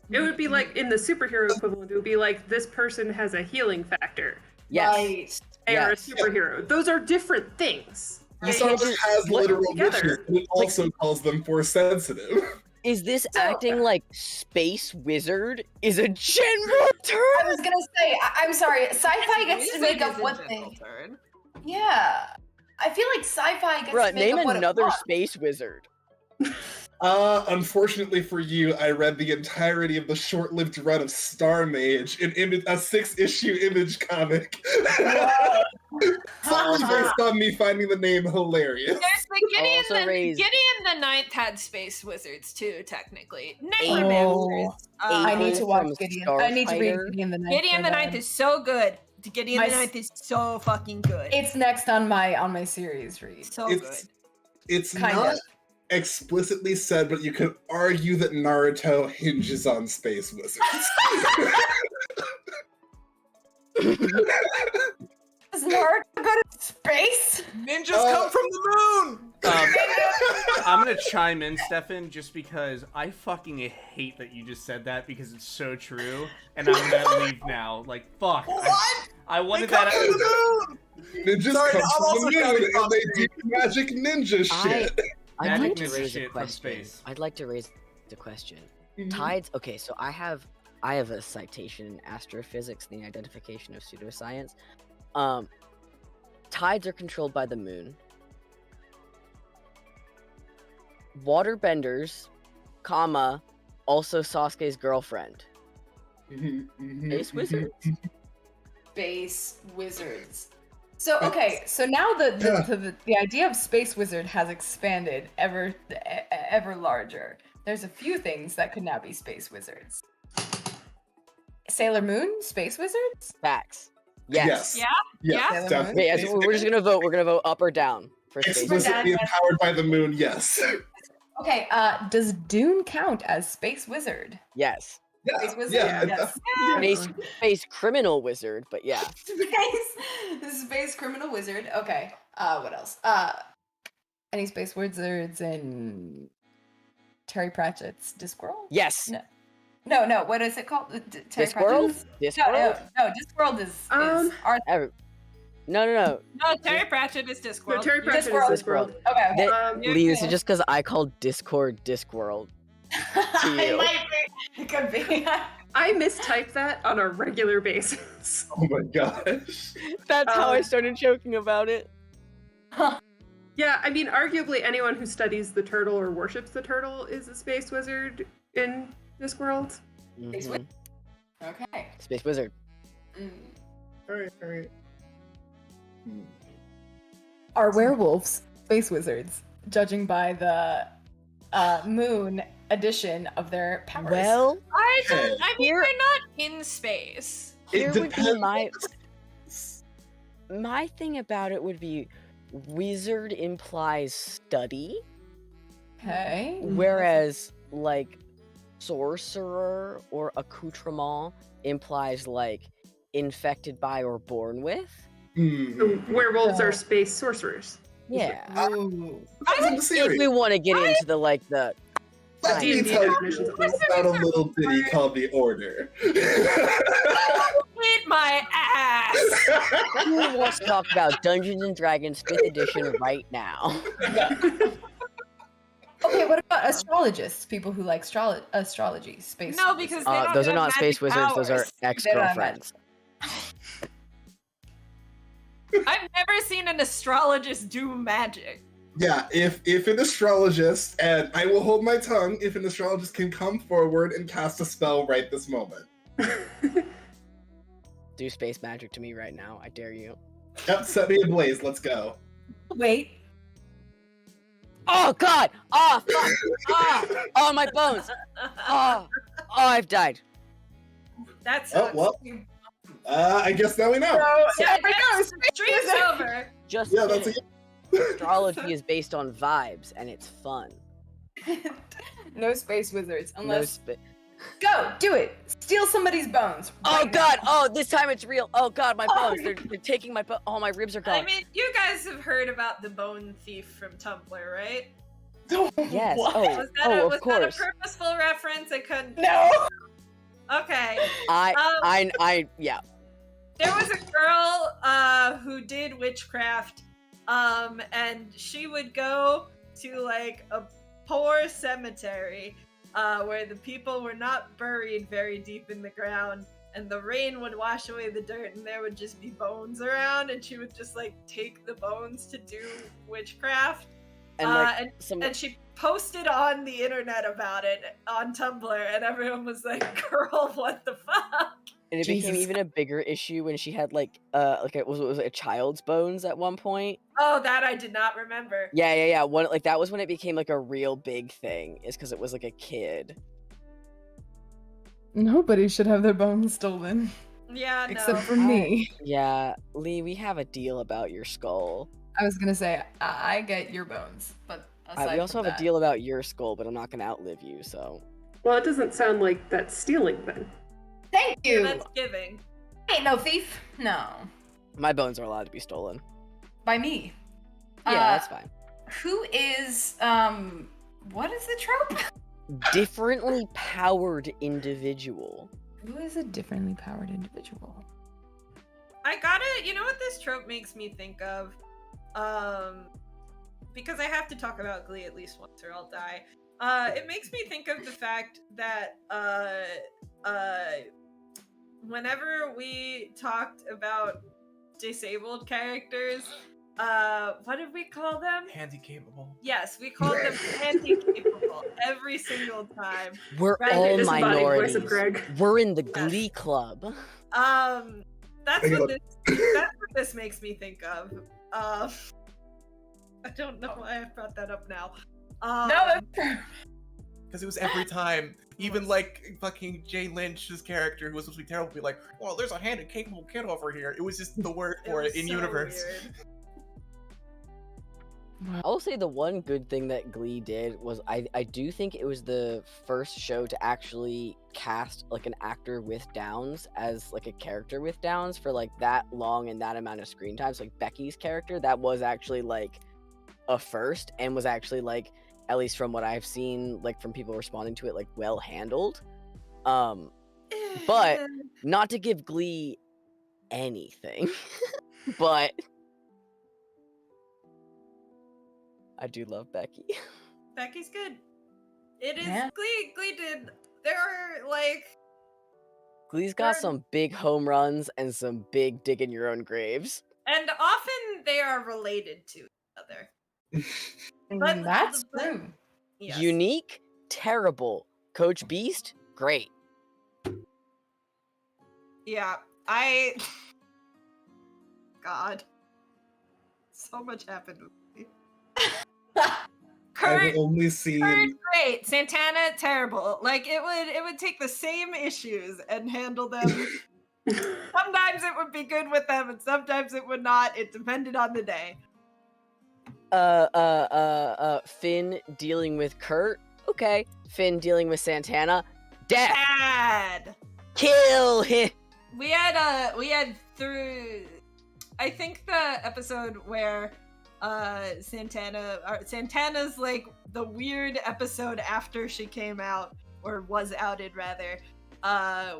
It would be like in the superhero equivalent. It would be like this person has a healing factor. Yes. Right. They are a superhero. Those are different things. Star Wars has literal witches, but it also calls them force sensitive. Is this acting like space wizard is a general term? I was gonna say, I'm sorry, sci-fi gets to make up what they... Yeah. I feel like sci-fi gets to make up what another space wizard. Unfortunately for you, I read the entirety of the short-lived run of Star Mage, a 6-issue Image comic. Solely based on me finding the name hilarious. There's the Gideon the Ninth had space wizards too, technically. Necromancers. I need to watch Gideon. I need to read Gideon the Ninth. Gideon the Ninth is so good. Gideon the Ninth is so fucking good. It's next on my series read. So good. It's not explicitly said, but you could argue that Naruto hinges on space wizards. Does Naruto go to space? Ninjas come from the moon! I'm gonna chime in, Stefan, just because I fucking hate that you just said that because it's so true, and I'm gonna leave now. Like, fuck. What? I wanted They come that. from the moon! Ninjas Sorry, come I'm from also the counting moon and they do off magic ninja shit. I'd Magic like to ninja raise a shit from question. space. I'd like to raise the question. Mhm. Tides. Okay, so I have a citation in astrophysics, the identification of pseudoscience. Tides are controlled by the moon. Waterbenders, comma, also Sasuke's girlfriend. Space wizards. Space wizards. So okay, so now the idea of space wizard has expanded ever larger. There's a few things that could now be space wizards. Sailor Moon, space wizards? Facts. Yes. Yeah? Yes, Yeah? definitely. Okay, so we're just gonna vote. We're gonna vote up or down for space wizards. Explicitly empowered by the moon, yes. Okay, does Dune count as space wizard? Yes. Space wizard? Yeah, Yes. Space criminal wizard, but yeah. Space criminal wizard. Okay. What else? Any space wizards in Terry Pratchett's Discworld? Yes. No. What is it called? Terry Discworld? Pratchett's? Discworld? No. Discworld is No. No, Terry Pratchett is No, Discworld. Terry Pratchett Discworld. is Discworld. Okay. You're Lee, this is good. just because I called Discord Discworld. It you. might be. It could be. I mistype that on a regular basis. Oh my gosh. That's how I started joking about it. Yeah, I mean, arguably anyone who studies the turtle or worships the turtle is a space wizard in this world. Space Mhm. wizard. Okay. Space wizard. Alright. Are werewolves space wizards, judging by the moon edition of their powers? Well, I don't. I mean, Here- they're not in space. here It would be depends. my thing about it would be wizard implies study, Okay. whereas like sorcerer or accoutrement implies like infected by or born with. The werewolves are space sorcerers. Yeah. Ooh. If we want to get into the like the Let me D&D tell you definitions of this. about a little ditty called The Order. Eat my ass. who wants to talk about Dungeons and Dragons 5th edition right now? Okay, what about astrologists? People who like astrology, space. No, because they don't Those are have not space magic wizards, those are powers. ex-girlfriends. I've never seen an astrologist do magic. Yeah, if an astrologist, and I will hold my tongue, if an astrologist can come forward and cast a spell right this moment. Do space magic to me right now, I dare you. Yep, set me ablaze, let's go. Wait. Oh god! Oh fuck! Oh my bones! Oh I've died. That's Oh, well. I guess now we know. yeah, that's, stream's over. Just Yeah, that's kidding. a Astrology is based on vibes and it's fun. No space wizards No unless spa- go do it. Steal somebody's bones. Oh right god! now. Oh, this time it's real. Oh god, my bones. They're taking my oh my ribs are gone. I mean, you guys have heard about the bone thief from Tumblr, right? Yes. What? Oh, Was that a of course. purposeful reference? I couldn't. No. Okay. Yeah. There was a girl who did witchcraft, and she would go to like a poor cemetery where the people were not buried very deep in the ground, and the rain would wash away the dirt, and there would just be bones around, and she would just like take the bones to do witchcraft. And like And she posted on the internet about it on Tumblr, and everyone was like, "Girl, what the fuck?" and it became even a bigger issue when she had like it was a child's bones at one point. Oh, that I did not remember. Yeah. One like that was when it became like a real big thing. Is because it was like a kid. Nobody should have their bones stolen Yeah, no. except for me. Yeah, Lee, we have a deal about your skull. I was gonna say I get your bones, but aside We also from have a that- deal about your skull, but I'm not gonna outlive you. So Well, it doesn't sound like that's stealing then. Thank Yeah, you. that's giving. I ain't no thief. No, my bones are allowed to be stolen. by me. Yeah, that's fine. Who is what is the trope? Differently powered individual. Who is a differently powered individual? I gotta, you know what this trope makes me think of? Because I have to talk about Glee at least once or I'll die. It makes me think of the fact that, whenever we talked about disabled characters, what did we call them? Handy-capable. Yes, we called them handy-capable every single time. We're Right, all this body voice minorities. of Greg. We're in the Glee Club. That's what this makes me think of. I don't know why I brought that up now. Because it was every time. Even like fucking Jay Lynch's character, who was supposed to be terrible, would be like, "Well, there's a handy-capable kid over here." It was just the word for it in so universe. weird. I'll say the one good thing that Glee did was I do think it was the first show to actually cast like an actor with Downs as like a character with Downs for like that long and that amount of screen time. So like Becky's character, that was actually like a first and was actually like, at least from what I've seen, like from people responding to it, like well handled. But not to give Glee anything, but I do love Becky. Becky's good. It is Yeah. Glee did. There are like Glee's got some big home runs and some big dig in your own graves. and often they are related to each other. But That's true. Yes. Unique, terrible. Coach Beast, great. Yeah, God. So much happened with me. Kurt, I've only seen. Kurt, great. Santana, terrible. Like it would take the same issues and handle them. Sometimes it would be good with them, and sometimes it would not. It depended on the day. Finn dealing with Kurt, okay. Finn dealing with Santana, death. Bad. Kill him. We had through. I think the episode where Santana's like the weird episode after she came out or was outed rather.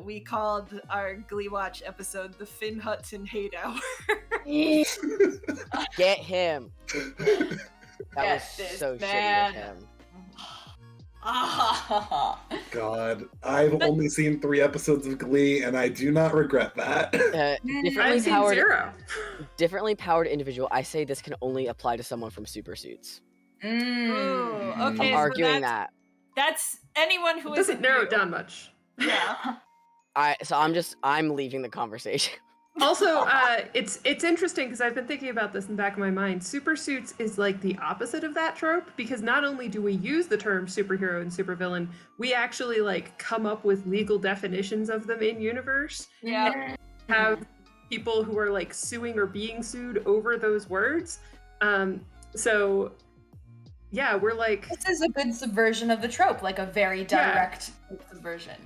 We called our Glee Watch episode the Finn Hudson Hate Hour. Get him. That Get was this so man. shitty of him. God, I've only seen 3 episodes of Glee, and I do not regret that. I've seen 0. Differently powered individual. I say this can only apply to someone from Super Suits. Ooh, okay, I'm arguing that. That's anyone who It doesn't isn't narrow you. it down much. Yeah. I'm leaving the conversation. Also, it's interesting because I've been thinking about this in the back of my mind. Super Suits is like the opposite of that trope because not only do we use the term superhero and supervillain, we actually like come up with legal definitions of them in universe. Yeah. Have people who are like suing or being sued over those words. So yeah, we're like This is a good subversion of the trope, like a very direct subversion.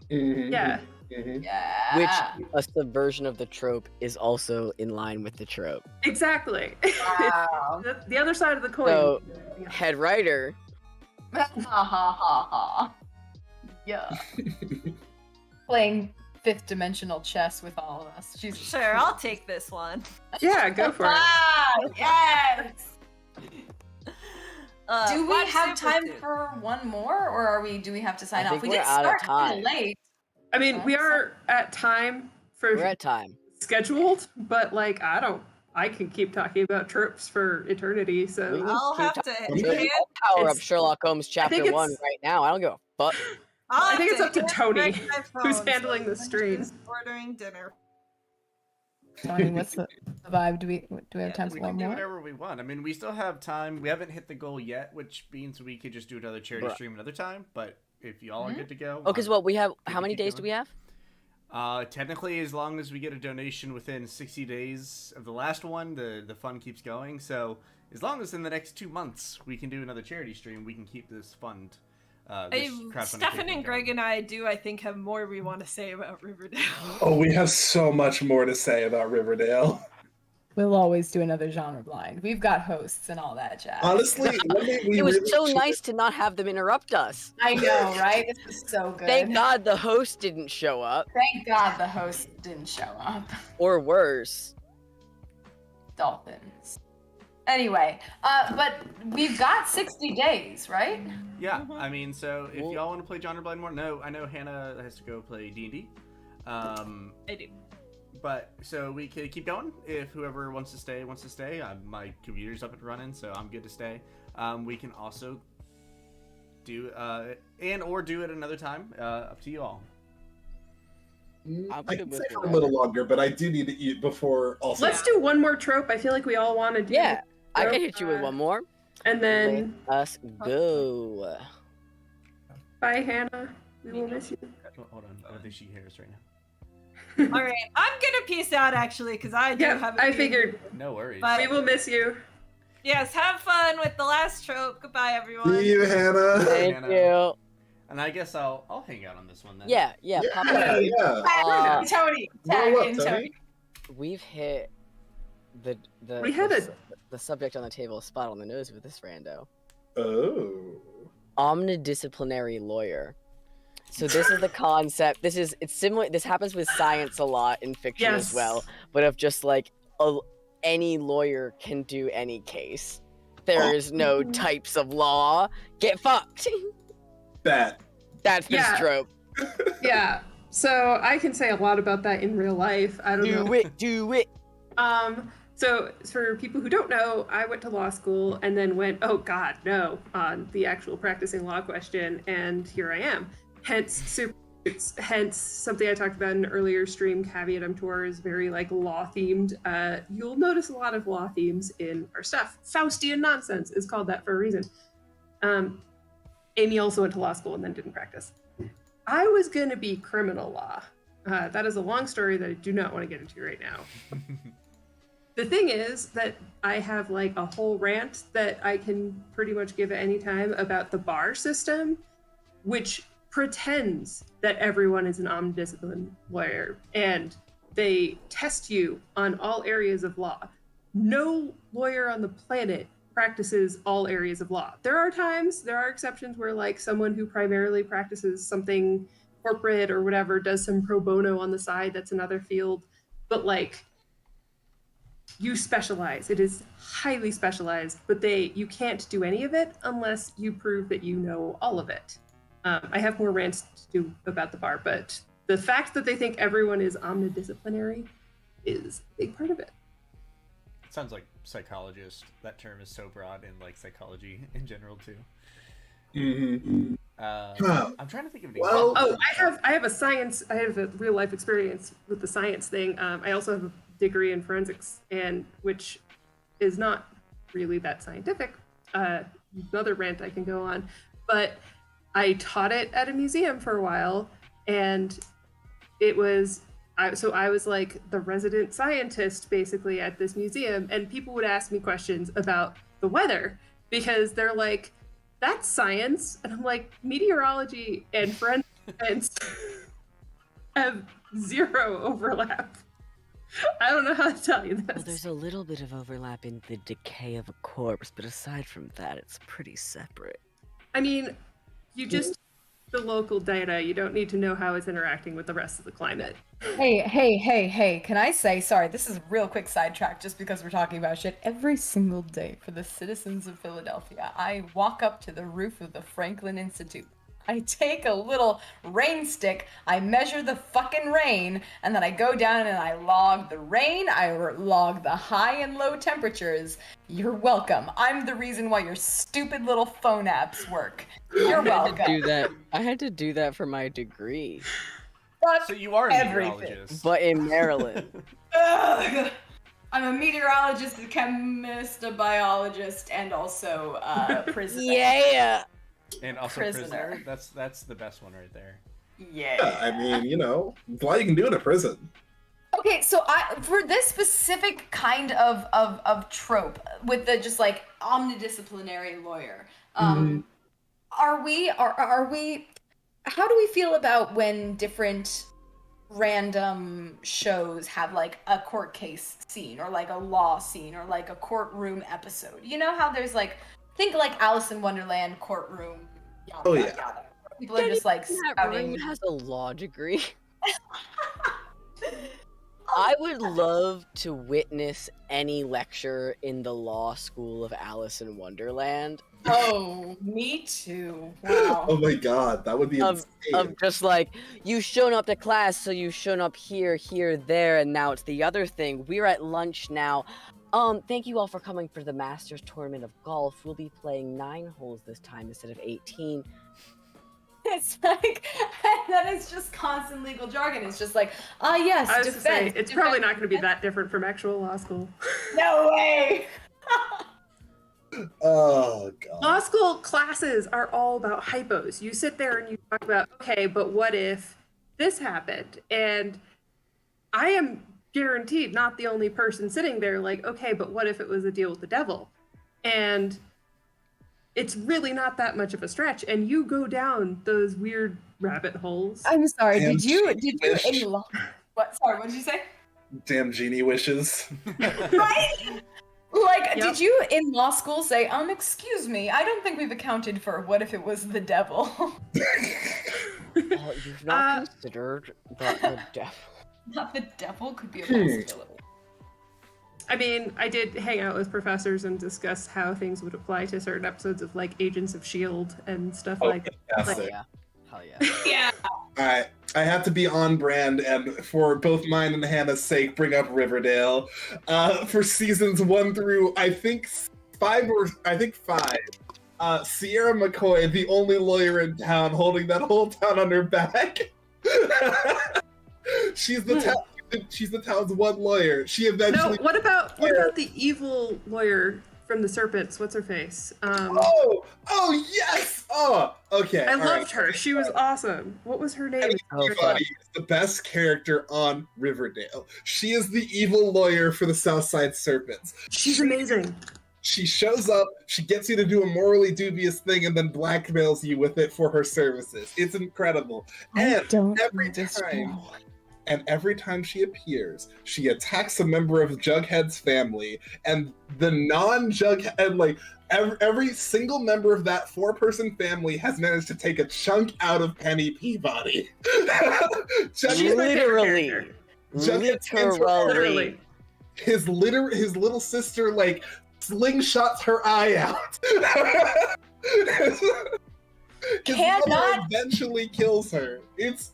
yeah. Yeah. Which a subversion of the trope is also in line with the trope. Exactly. Wow. The other side of the coin. So, head writer. Ha ha ha ha. Yeah. Playing 5th dimensional chess with all of us. Jesus. Sure, I'll take this one. Yeah, go for it. Ah, yes. Do we Watch have Super time Suits. for one more, or do we have to sign I off? think We we're did out of start a little time. late. I mean, we are at time for We're at time. scheduled, but like I can keep talking about tropes for eternity, so We can I'll keep have to talking. hand, Power up It's- Sherlock Holmes chapter think 1 it's- right now. I don't give a fuck. I'll I have think it's up to hand Tony, Greg my who's phone, handling so the stream. he's ordering dinner. Tony, what's the vibe? Do we have time for We one can do more? whatever we want. I mean, we still have time. We haven't hit the goal yet, which means we could just do another charity Bruh. stream another time. But if y'all are good to go. Oh, because what we have, we how can many keep days do going. we have? Technically, as long as we get a donation within 60 days of the last one, the fund keeps going. So as long as in the next 2 months we can do another charity stream, we can keep this fund. This crowdfunding Stefan campaign and Greg going. and I do, I think, have more we want to say about Riverdale. Oh, we have so much more to say about Riverdale. We'll always do another genre blind. We've got hosts and all that jazz. Honestly, It was so nice to not have them interrupt us. I know, right? This is so good. Thank God the host didn't show up. Thank God the host didn't show up. Or worse. Dolphins. Anyway, but we've got 60 days, right? Yeah, I mean, so if y'all want to play Genre Blind more, no, I know Hannah has to go play D&D. I do. But so we could keep going. If whoever wants to stay. My computer's up and running, so I'm good to stay. We can also do or do it another time. Up to you all. I can stay for a little longer, but I do need to eat before. Also, Let's do one more trope. I feel like we all want to do. Yeah, I can hit you with one more. And then let us go. Bye, Hannah. We will miss you. Hold on, I don't think she hears right now. All right, I'm gonna peace out actually because I do have. I figured. No worries. But we will miss you. Yes, have fun with the last trope. Goodbye, everyone. See you, Hannah. Thank you. And I guess I'll hang out on this one then. Yeah. Pop up. Yeah. Tony, tag in Tony. We've hit the subject on the table, spot on the nose with this rando. Oh. Omnidisciplinary lawyer. So this is the concept. It's similar. This happens with science a lot in fiction as well, but of just like any lawyer can do any case. There is no types of law. Get fucked. That's this trope. Yeah. So I can say a lot about that in real life. I don't know. Do it. So for people who don't know, I went to law school and then went, oh God, no, on the actual practicing law question, and here I am. Hence something I talked about in an earlier stream, caveat emptor, is very like law themed. You'll notice a lot of law themes in our stuff. Faustian nonsense is called that for a reason. Amy also went to law school and then didn't practice. I was gonna be criminal law. That is a long story that I do not want to get into right now. The thing is that I have like a whole rant that I can pretty much give at any time about the bar system, which pretends that everyone is an omnidiscipline lawyer, and they test you on all areas of law. No lawyer on the planet practices all areas of law. There are exceptions where like someone who primarily practices something corporate or whatever does some pro bono on the side, that's another field, but like you specialize. It is highly specialized, but you can't do any of it unless you prove that you know all of it. I have more rants to do about the bar, but the fact that they think everyone is omnidisciplinary is a big part of it. It sounds like psychologist. That term is so broad in like psychology in general too. Mm-hmm. I'm trying to think of an example. I have a real life experience with the science thing. I also have a degree in forensics, which is not really that scientific. Another rant I can go on, but I taught it at a museum for a while, and I was like the resident scientist basically at this museum, and people would ask me questions about the weather because they're like, that's science. And I'm like, meteorology and forensic science have zero overlap. I don't know how to tell you this. Well, there's a little bit of overlap in the decay of a corpse, but aside from that, it's pretty separate. I mean, you just the local data. You don't need to know how it's interacting with the rest of the climate. Hey, can I say, sorry, this is a real quick sidetrack just because we're talking about shit. Every single day for the citizens of Philadelphia, I walk up to the roof of the Franklin Institute. I take a little rain stick, I measure the fucking rain, and then I go down and I log the rain, I log the high and low temperatures. You're welcome. I'm the reason why your stupid little phone apps work. You're welcome. I had to do that for my degree. So you are a meteorologist. But in Maryland. Ugh. I'm a meteorologist, a chemist, a biologist, and also a prisoner. Yeah! And also prisoner. That's the best one right there. Yeah. I mean, you know, it's all you can do in a prison. Okay, so for this specific kind of trope with the just like omnidisciplinary lawyer, are we how do we feel about when different random shows have like a court case scene or like a law scene or like a courtroom episode. You know how there's like, think like Alice in Wonderland courtroom. Yada, Oh, yada, yeah. yada. People are just like spouting. has a law degree. I would love to witness any lecture in the law school of Alice in Wonderland. Oh, me too. Wow. Oh my god, that would be insane. Of just like, you've shown up to class, so you've shown up here, there, and now it's the other thing. We're at lunch now. Thank you all for coming for the Masters Tournament of Golf. We'll be playing 9 holes this time instead of 18. It's like, that is just constant legal jargon. It's just like, yes, I was to say, defend. it's probably not going to be that different from actual law school. No way! Oh god. Law school classes are all about hypos. You sit there and you talk about, okay, but what if this happened? And I am guaranteed not the only person sitting there like, okay, but what if it was a deal with the devil? And it's really not that much of a stretch. And you go down those weird rabbit holes. I'm sorry, Damn did you wish. in law... What? Sorry, what did you say? Damn genie wishes. Right? Like, Yep. did you in law school say, excuse me, I don't think we've accounted for what if it was the devil? You've not considered the devil. Not the devil could be a possibility. I mean, I did hang out with professors and discuss how things would apply to certain episodes of like Agents of S.H.I.E.L.D. and stuff like that. Fantastic. Yeah. Hell yeah. Yeah. Alright, I have to be on brand and for both mine and Hannah's sake, bring up Riverdale. For seasons 1 through, I think 5. Sierra McCoy, the only lawyer in town, holding that whole town on her back. She's the town's one lawyer. She No, eventually... what about the evil lawyer from the Serpents? What's her face? Oh yes! Oh, okay. I all loved right. her. She was awesome. What was her name? Everybody is the best character on Riverdale. She is the evil lawyer for the Southside Serpents. She's amazing. She shows up, she gets you to do a morally dubious thing, and then blackmails you with it for her services. It's incredible. And every time she appears, she attacks a member of Jughead's family, and the non-Jughead, like, every single member of that 4-person family has managed to take a chunk out of Penny Peabody. Literally. Literally. His little sister, like, slingshots her eye out. His mother eventually kills her. It's...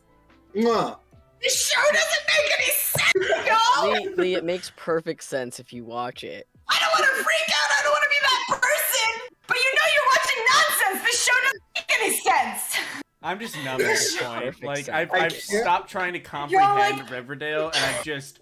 Mwah. This show doesn't make any sense, y'all! Lee, it makes perfect sense if you watch it. I don't want to freak out, I don't want to be that person! But you know you're watching nonsense! This show doesn't make any sense! I'm just numb at this point. Perfect Like, sense. I've stopped trying to comprehend Riverdale, and I've just...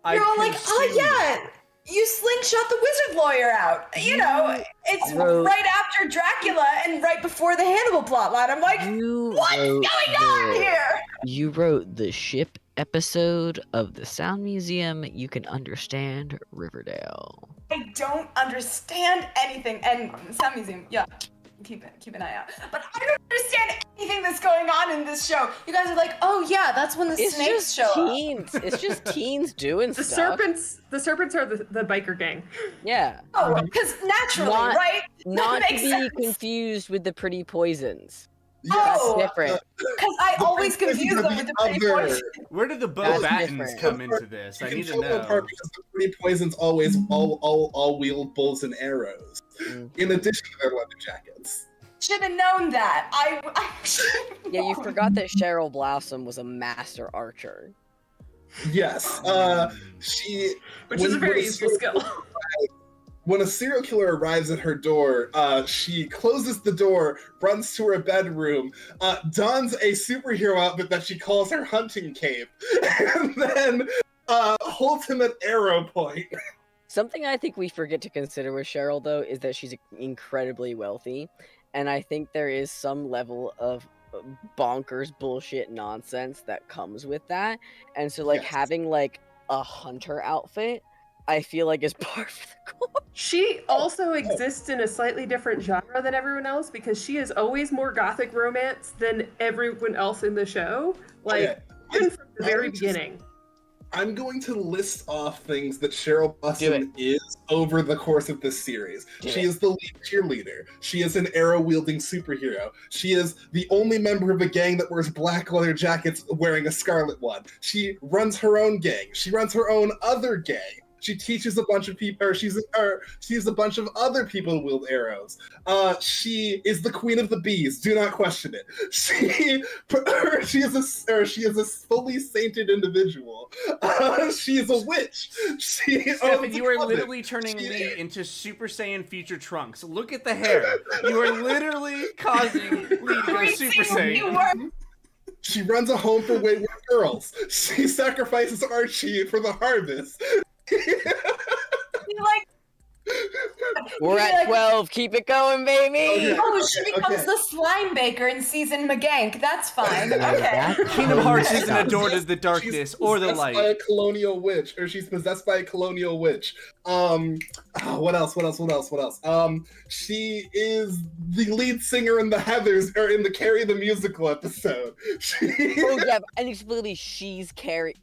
You're all like, oh yeah, you slingshot the wizard lawyer out. You know, it's right after Dracula and right before the Hannibal plotline. I'm like, what's going on here? You wrote the ship episode of the Sound Museum. You can understand Riverdale. I don't understand anything. And Sound Museum, yeah, keep an eye out. But I don't understand anything that's going on in this show. You guys are like, oh yeah, that's when the snakes show up. It's just teens doing The stuff. The serpents are the biker gang. Yeah. Oh, because naturally, right? Not That to makes be sense. confused with the Pretty Poisons. Oh, That's different. because I always confuse them with the Pretty Poisons. Where did the That's Bobatons different. come into this? I You need can to tell them know. apart because the Pretty Poisons always all wield bows and arrows, in addition to their leather jackets. Should have known that. I Yeah, you forgot that Cheryl Blossom was a master archer. Yes, Which is a very useful skill. When a serial killer arrives at her door, she closes the door, runs to her bedroom, dons a superhero outfit that she calls her hunting cape, and then holds him at arrow point. Something I think we forget to consider with Cheryl, though, is that she's incredibly wealthy, and I think there is some level of bonkers bullshit nonsense that comes with that, and so, like, Yes. having, like, a hunter outfit, I feel like is part of the core. She also exists in a slightly different genre than everyone else because she is always more gothic romance than everyone else in the show. Like, Even from the very beginning. I'm going to list off things that Cheryl Do Blossom is over the course of this series. Do She it. is the lead cheerleader. She is an arrow-wielding superhero. She is the only member of a gang that wears black leather jackets wearing a scarlet one. She runs her own gang. She runs her own other gang. She teaches a bunch of people, she's a bunch of other people to wield arrows. She is the queen of the bees. Do not question it. She is a fully sainted individual. She is a witch. Stefan, you are literally turning Lee into Super Saiyan future Trunks. Look at the hair. You are literally causing Lee to go Super Saiyan. She runs a home for wayward girls. She sacrifices Archie for the harvest. We're at 12. Keep it going, baby. Okay. Oh, she becomes the slime baker in season Magank. That's fine. Okay. Kingdom Hearts isn't adored as the darkness or the light. She's possessed by a colonial witch, or she's possessed by a colonial witch. What else? She is the lead singer in the Heathers, or in the Carrie the Musical episode. Oh yeah, and it's literally she's Carrie.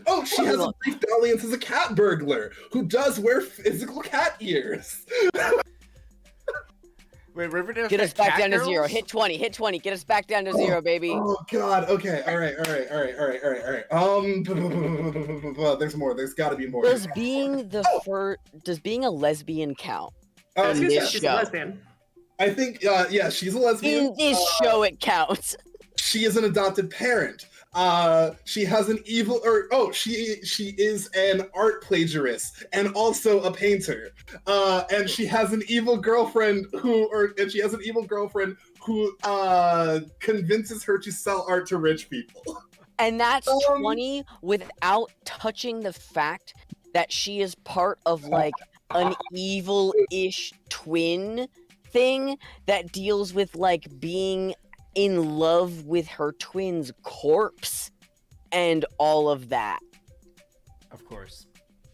Oh, she has a brief dalliance as a cat burglar who does wear physical cat ears. Wait, Riverdale. Get us back down to 0. Hit 20. Hit 20. Get us back down to 0, baby. Oh God. Okay. All right. There's more. There's got to be more. Does being a lesbian count? She's this a show. lesbian. I think. Yeah, she's a lesbian. In this show, it counts. She is an adopted parent. She has an evil, she is an art plagiarist and also a painter. And she has an evil girlfriend who convinces her to sell art to rich people. And that's 20 without touching the fact that she is part of like an evil-ish twin thing that deals with like being in love with her twin's corpse and all of that. Of course.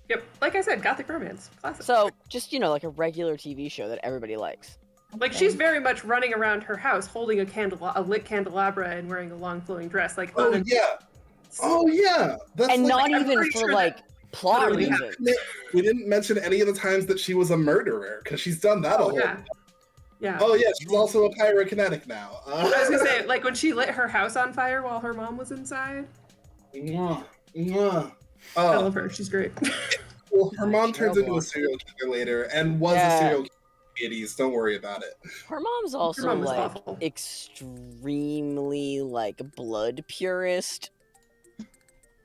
Yep, like I said, gothic romance, classic. So just, like a regular TV show that everybody likes. Like she's very much running around her house holding a lit candelabra and wearing a long flowing dress. Like Oh yeah. That's And like, not even for like plot literally reasons. we didn't mention any of the times that she was a murderer, because she's done that a whole yeah. Yeah. Oh yeah, she's also a pyrokinetic now. I was gonna say, like when she lit her house on fire while her mom was inside. I love her. She's great. Well, her mom turns into a serial killer later, and was a serial killer in the 80s. Don't worry about it. Her mom's also Her mom was like awful. extremely like blood purist,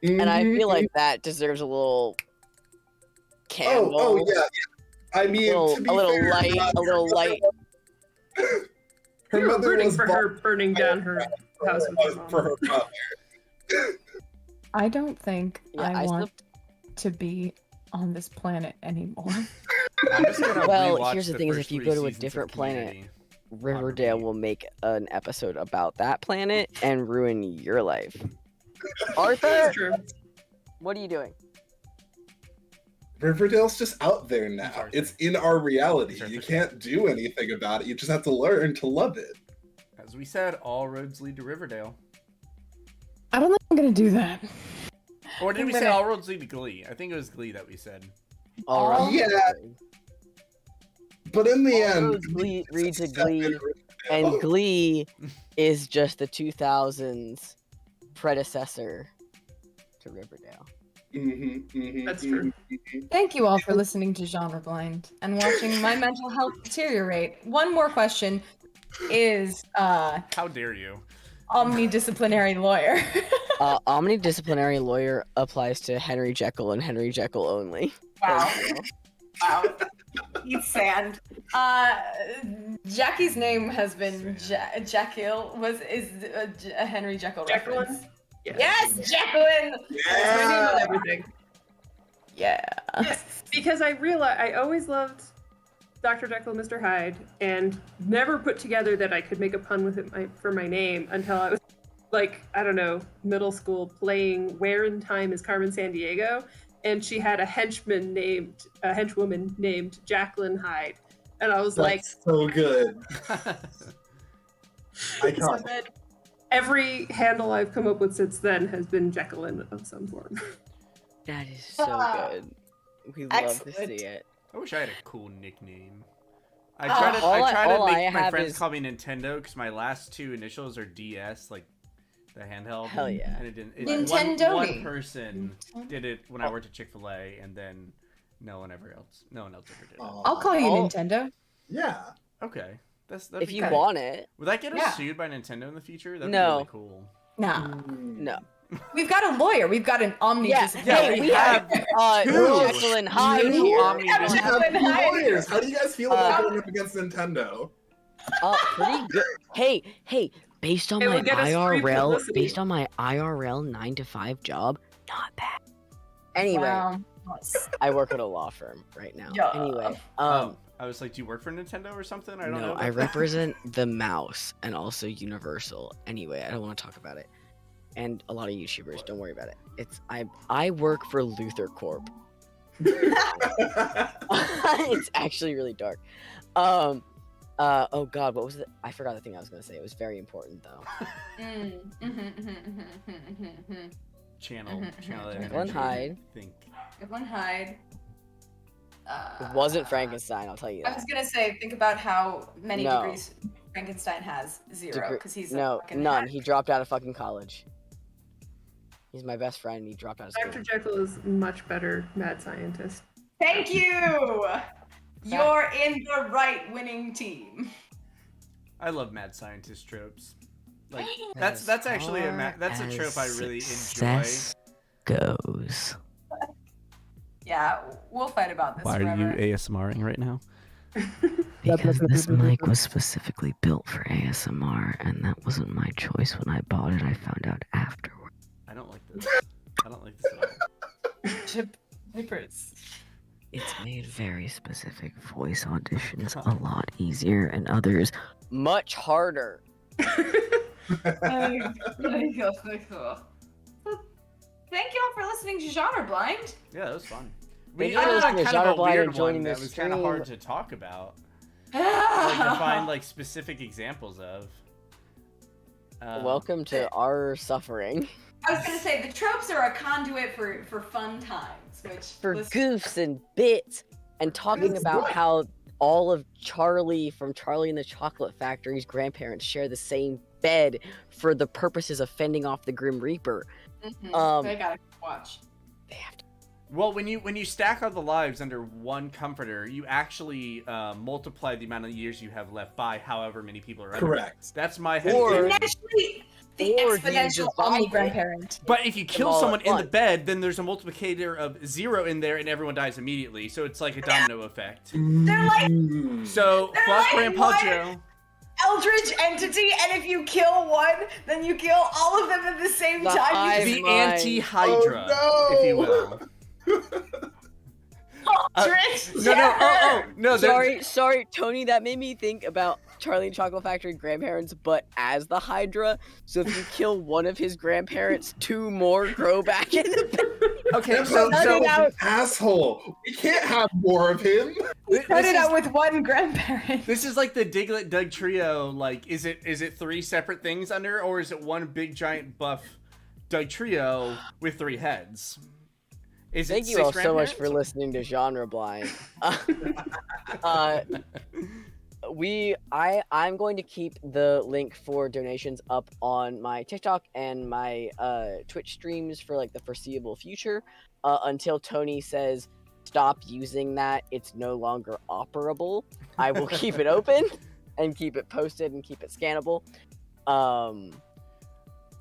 and I feel like that deserves a little candle. Oh yeah. I mean, a little fair, light. We were mother rooting was for her burning down her house with her mom. for her father. I don't think Yeah, I want slipped. to be on this planet anymore. I'm just gonna Well, rewatch here's the thing: is first if you 3 go to a seasons of different planet, Community. Riverdale will make an episode about that planet and ruin your life. Arthur, That's true. what are you doing? Riverdale's just out there now. Sorry. It's in our reality. Sorry. You can't do anything about it. You just have to learn to love it. As we said, all roads lead to Riverdale. I don't think I'm gonna do that. Or did I'm we say gonna- all roads lead to Glee? I think it was Glee that we said. All right. Yeah. But in the All end, roads lead to success Glee, in Riverdale. and Glee is just the 2000s predecessor to Riverdale. That's true. Thank you all for listening to Genre Blind and watching my mental health deteriorate. One more question is How dare you? omnidisciplinary lawyer. Omnidisciplinary lawyer applies to Henry Jekyll and Henry Jekyll only. Wow. Wow. Eat sand. Jackie's name has been Jekyll. Is a Henry Jekyll Jacqueline? reference. Yeah. Yes, Jacqueline. That's my name on everything. Yeah. Yes, because I realized I always loved Dr. Jekyll and Mr. Hyde, and never put together that I could make a pun with it for my name until I was like, I don't know, middle school, playing Where in Time is Carmen Sandiego, and she had a henchwoman named Jacqueline Hyde, and I was like, so good. so Iconic. good. every handle I've come up with since then has been Jekyllin of some form. That is so good. We love to Excellent. see it. I wish I had a cool nickname. I all try to I make my have friends is- call me Nintendo because my last two initials are DS, like the handheld. Hell yeah. And it didn't. Nintendo One me. person did it when I worked at Chick-fil-A, and then no one else ever did it. Oh. I'll call you Oh. Nintendo. Yeah. Okay, that'd If be you good. want it, Would that get us Yeah. sued by Nintendo in the future? That'd No. be really cool. Nah. no. We've got a lawyer. We've got an omni. Yeah, Yeah, hey, we we have two. Jacqueline Hyde Two here. omnibus- We have two lawyers. How do you guys feel about going up against Nintendo? Pretty good. Hey, based on It my would get us free IRL, publicity. based on my IRL 9 to 5 job, not bad. Anyway, Wow. I work at a law firm right now. Yeah. Anyway, I was like, do you work for Nintendo or something? I don't no, know. I represent the mouse and also Universal. Anyway, I don't want to talk about it. And a lot of YouTubers, don't worry about it. I work for Luther Corp. It's actually really dark. Oh god, what was it? I forgot the thing I was gonna say. It was very important though. Channel that Jacqueline energy. Hyde. Think. Jacqueline Hyde. It wasn't Frankenstein, I'll tell you I that. was gonna say, think about how many No. degrees Frankenstein has. 0, Degree- because he's a no, fucking none. hack. He dropped out of fucking college. He's my best friend. And he dropped out of school. Dr. Jekyll is much better mad scientist. Thank you. You're in the right winning team. I love mad scientist tropes. Like that's actually that's a trope I really enjoy. Goes. Yeah, we'll fight about this forever. ASMRing right now? Because this mic was specifically built for ASMR, and that wasn't my choice when I bought it. I found out afterward. I don't like this. I don't like this at all. Papers. It's made very specific voice auditions a lot easier, and others much harder. Thank you all for listening to Genre Blind. Yeah, that was fun. Thank We you for listening to kind Genre of a Blind weird and joining one that this was kind of stream. hard to talk about. Like to find like specific examples of. Welcome to our suffering. I was gonna say the tropes are a conduit for fun times, which For was goofs and bits, and talking about how all of Charlie from Charlie and the Chocolate Factory's grandparents share the same bed for the purposes of fending off the Grim Reaper. they gotta watch. They have to. Well, when you stack all the lives under one comforter, you actually multiply the amount of years you have left by however many people are under. Correct. That's my head. Or- Exponentially, the Or do you exponential divide Omni it? grandparent. But if you kill all at someone in the once. bed, then there's a multiplicator of 0 in there, and everyone dies immediately. So it's like a domino effect. They're like So They're fuck like Grandpa one- Joe. eldritch entity, and if you kill one, then you kill all of them at the same The time. hive The mind. anti-Hydra, Oh, no! if you will. Eldritch. No, Sorry, Tony. That made me think about Charlie and Chocolate Factory grandparents, but as the Hydra. So if you kill one of his grandparents, 2 more grow back in the bed. Okay, That's so an asshole. We can't have more of him. Started out with one grandparent. This is like the Diglett Doug trio. Like, is it 3 separate things under, or is it one big giant buff Doug trio with 3 heads? Is Thank it you 6 all so much for grandparents? listening to Genre Blind. I'm going to keep the link for donations up on my TikTok and my Twitch streams for like the foreseeable future until Tony says stop using that. It's no longer operable. I will keep it open and keep it posted and keep it scannable.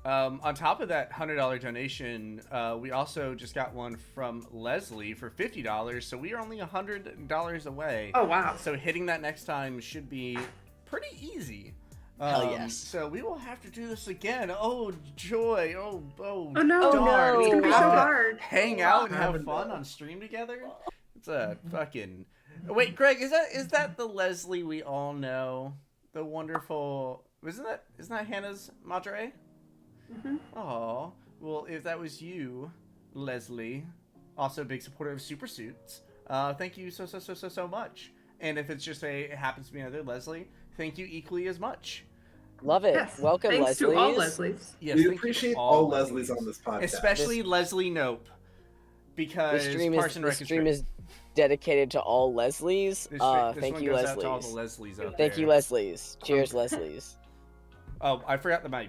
On top of that $100 donation, we also just got one from Leslie for $50, so we are only $100 away. Oh, wow. So hitting that next time should be pretty easy. Hell yes. So we will have to do this again. Oh, joy. Oh, Oh no, darn. no. It's gonna be so Have to hard. Hang out and have fun on stream together? It's a fucking... Wait, Greg, is that the Leslie we all know? The wonderful... Isn't that Hannah's madre? Mm-hmm. Oh, well, if that was you, Leslie, also a big supporter of Super Suits, thank you so much. And if it's just it happens to be another Leslie, thank you equally as much. Love it. Yes. Welcome, Thanks Leslie. to all Leslies. Yes, We thank you appreciate to all Leslies on this podcast. especially Leslie Nope, because Parks and Rec This stream great. is dedicated to all Leslies. This Thank one you, goes Leslies. out to all the Leslies out Thank there. you, Leslies. Cheers, Leslies. Oh, I forgot that my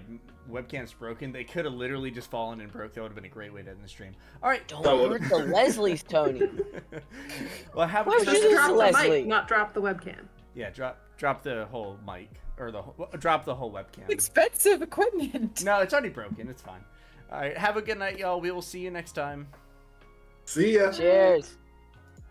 webcam's broken. They could have literally just fallen and broke. That would have been a great way to end the stream. All right. Don't hurt the Leslies, Tony. Well, have a Why good would you Just do drop the Leslie. mic, not drop the webcam. Yeah, drop the whole mic or drop the whole webcam. Expensive equipment. No, it's already broken. It's fine. All right. Have a good night, y'all. We will see you next time. See ya. Cheers.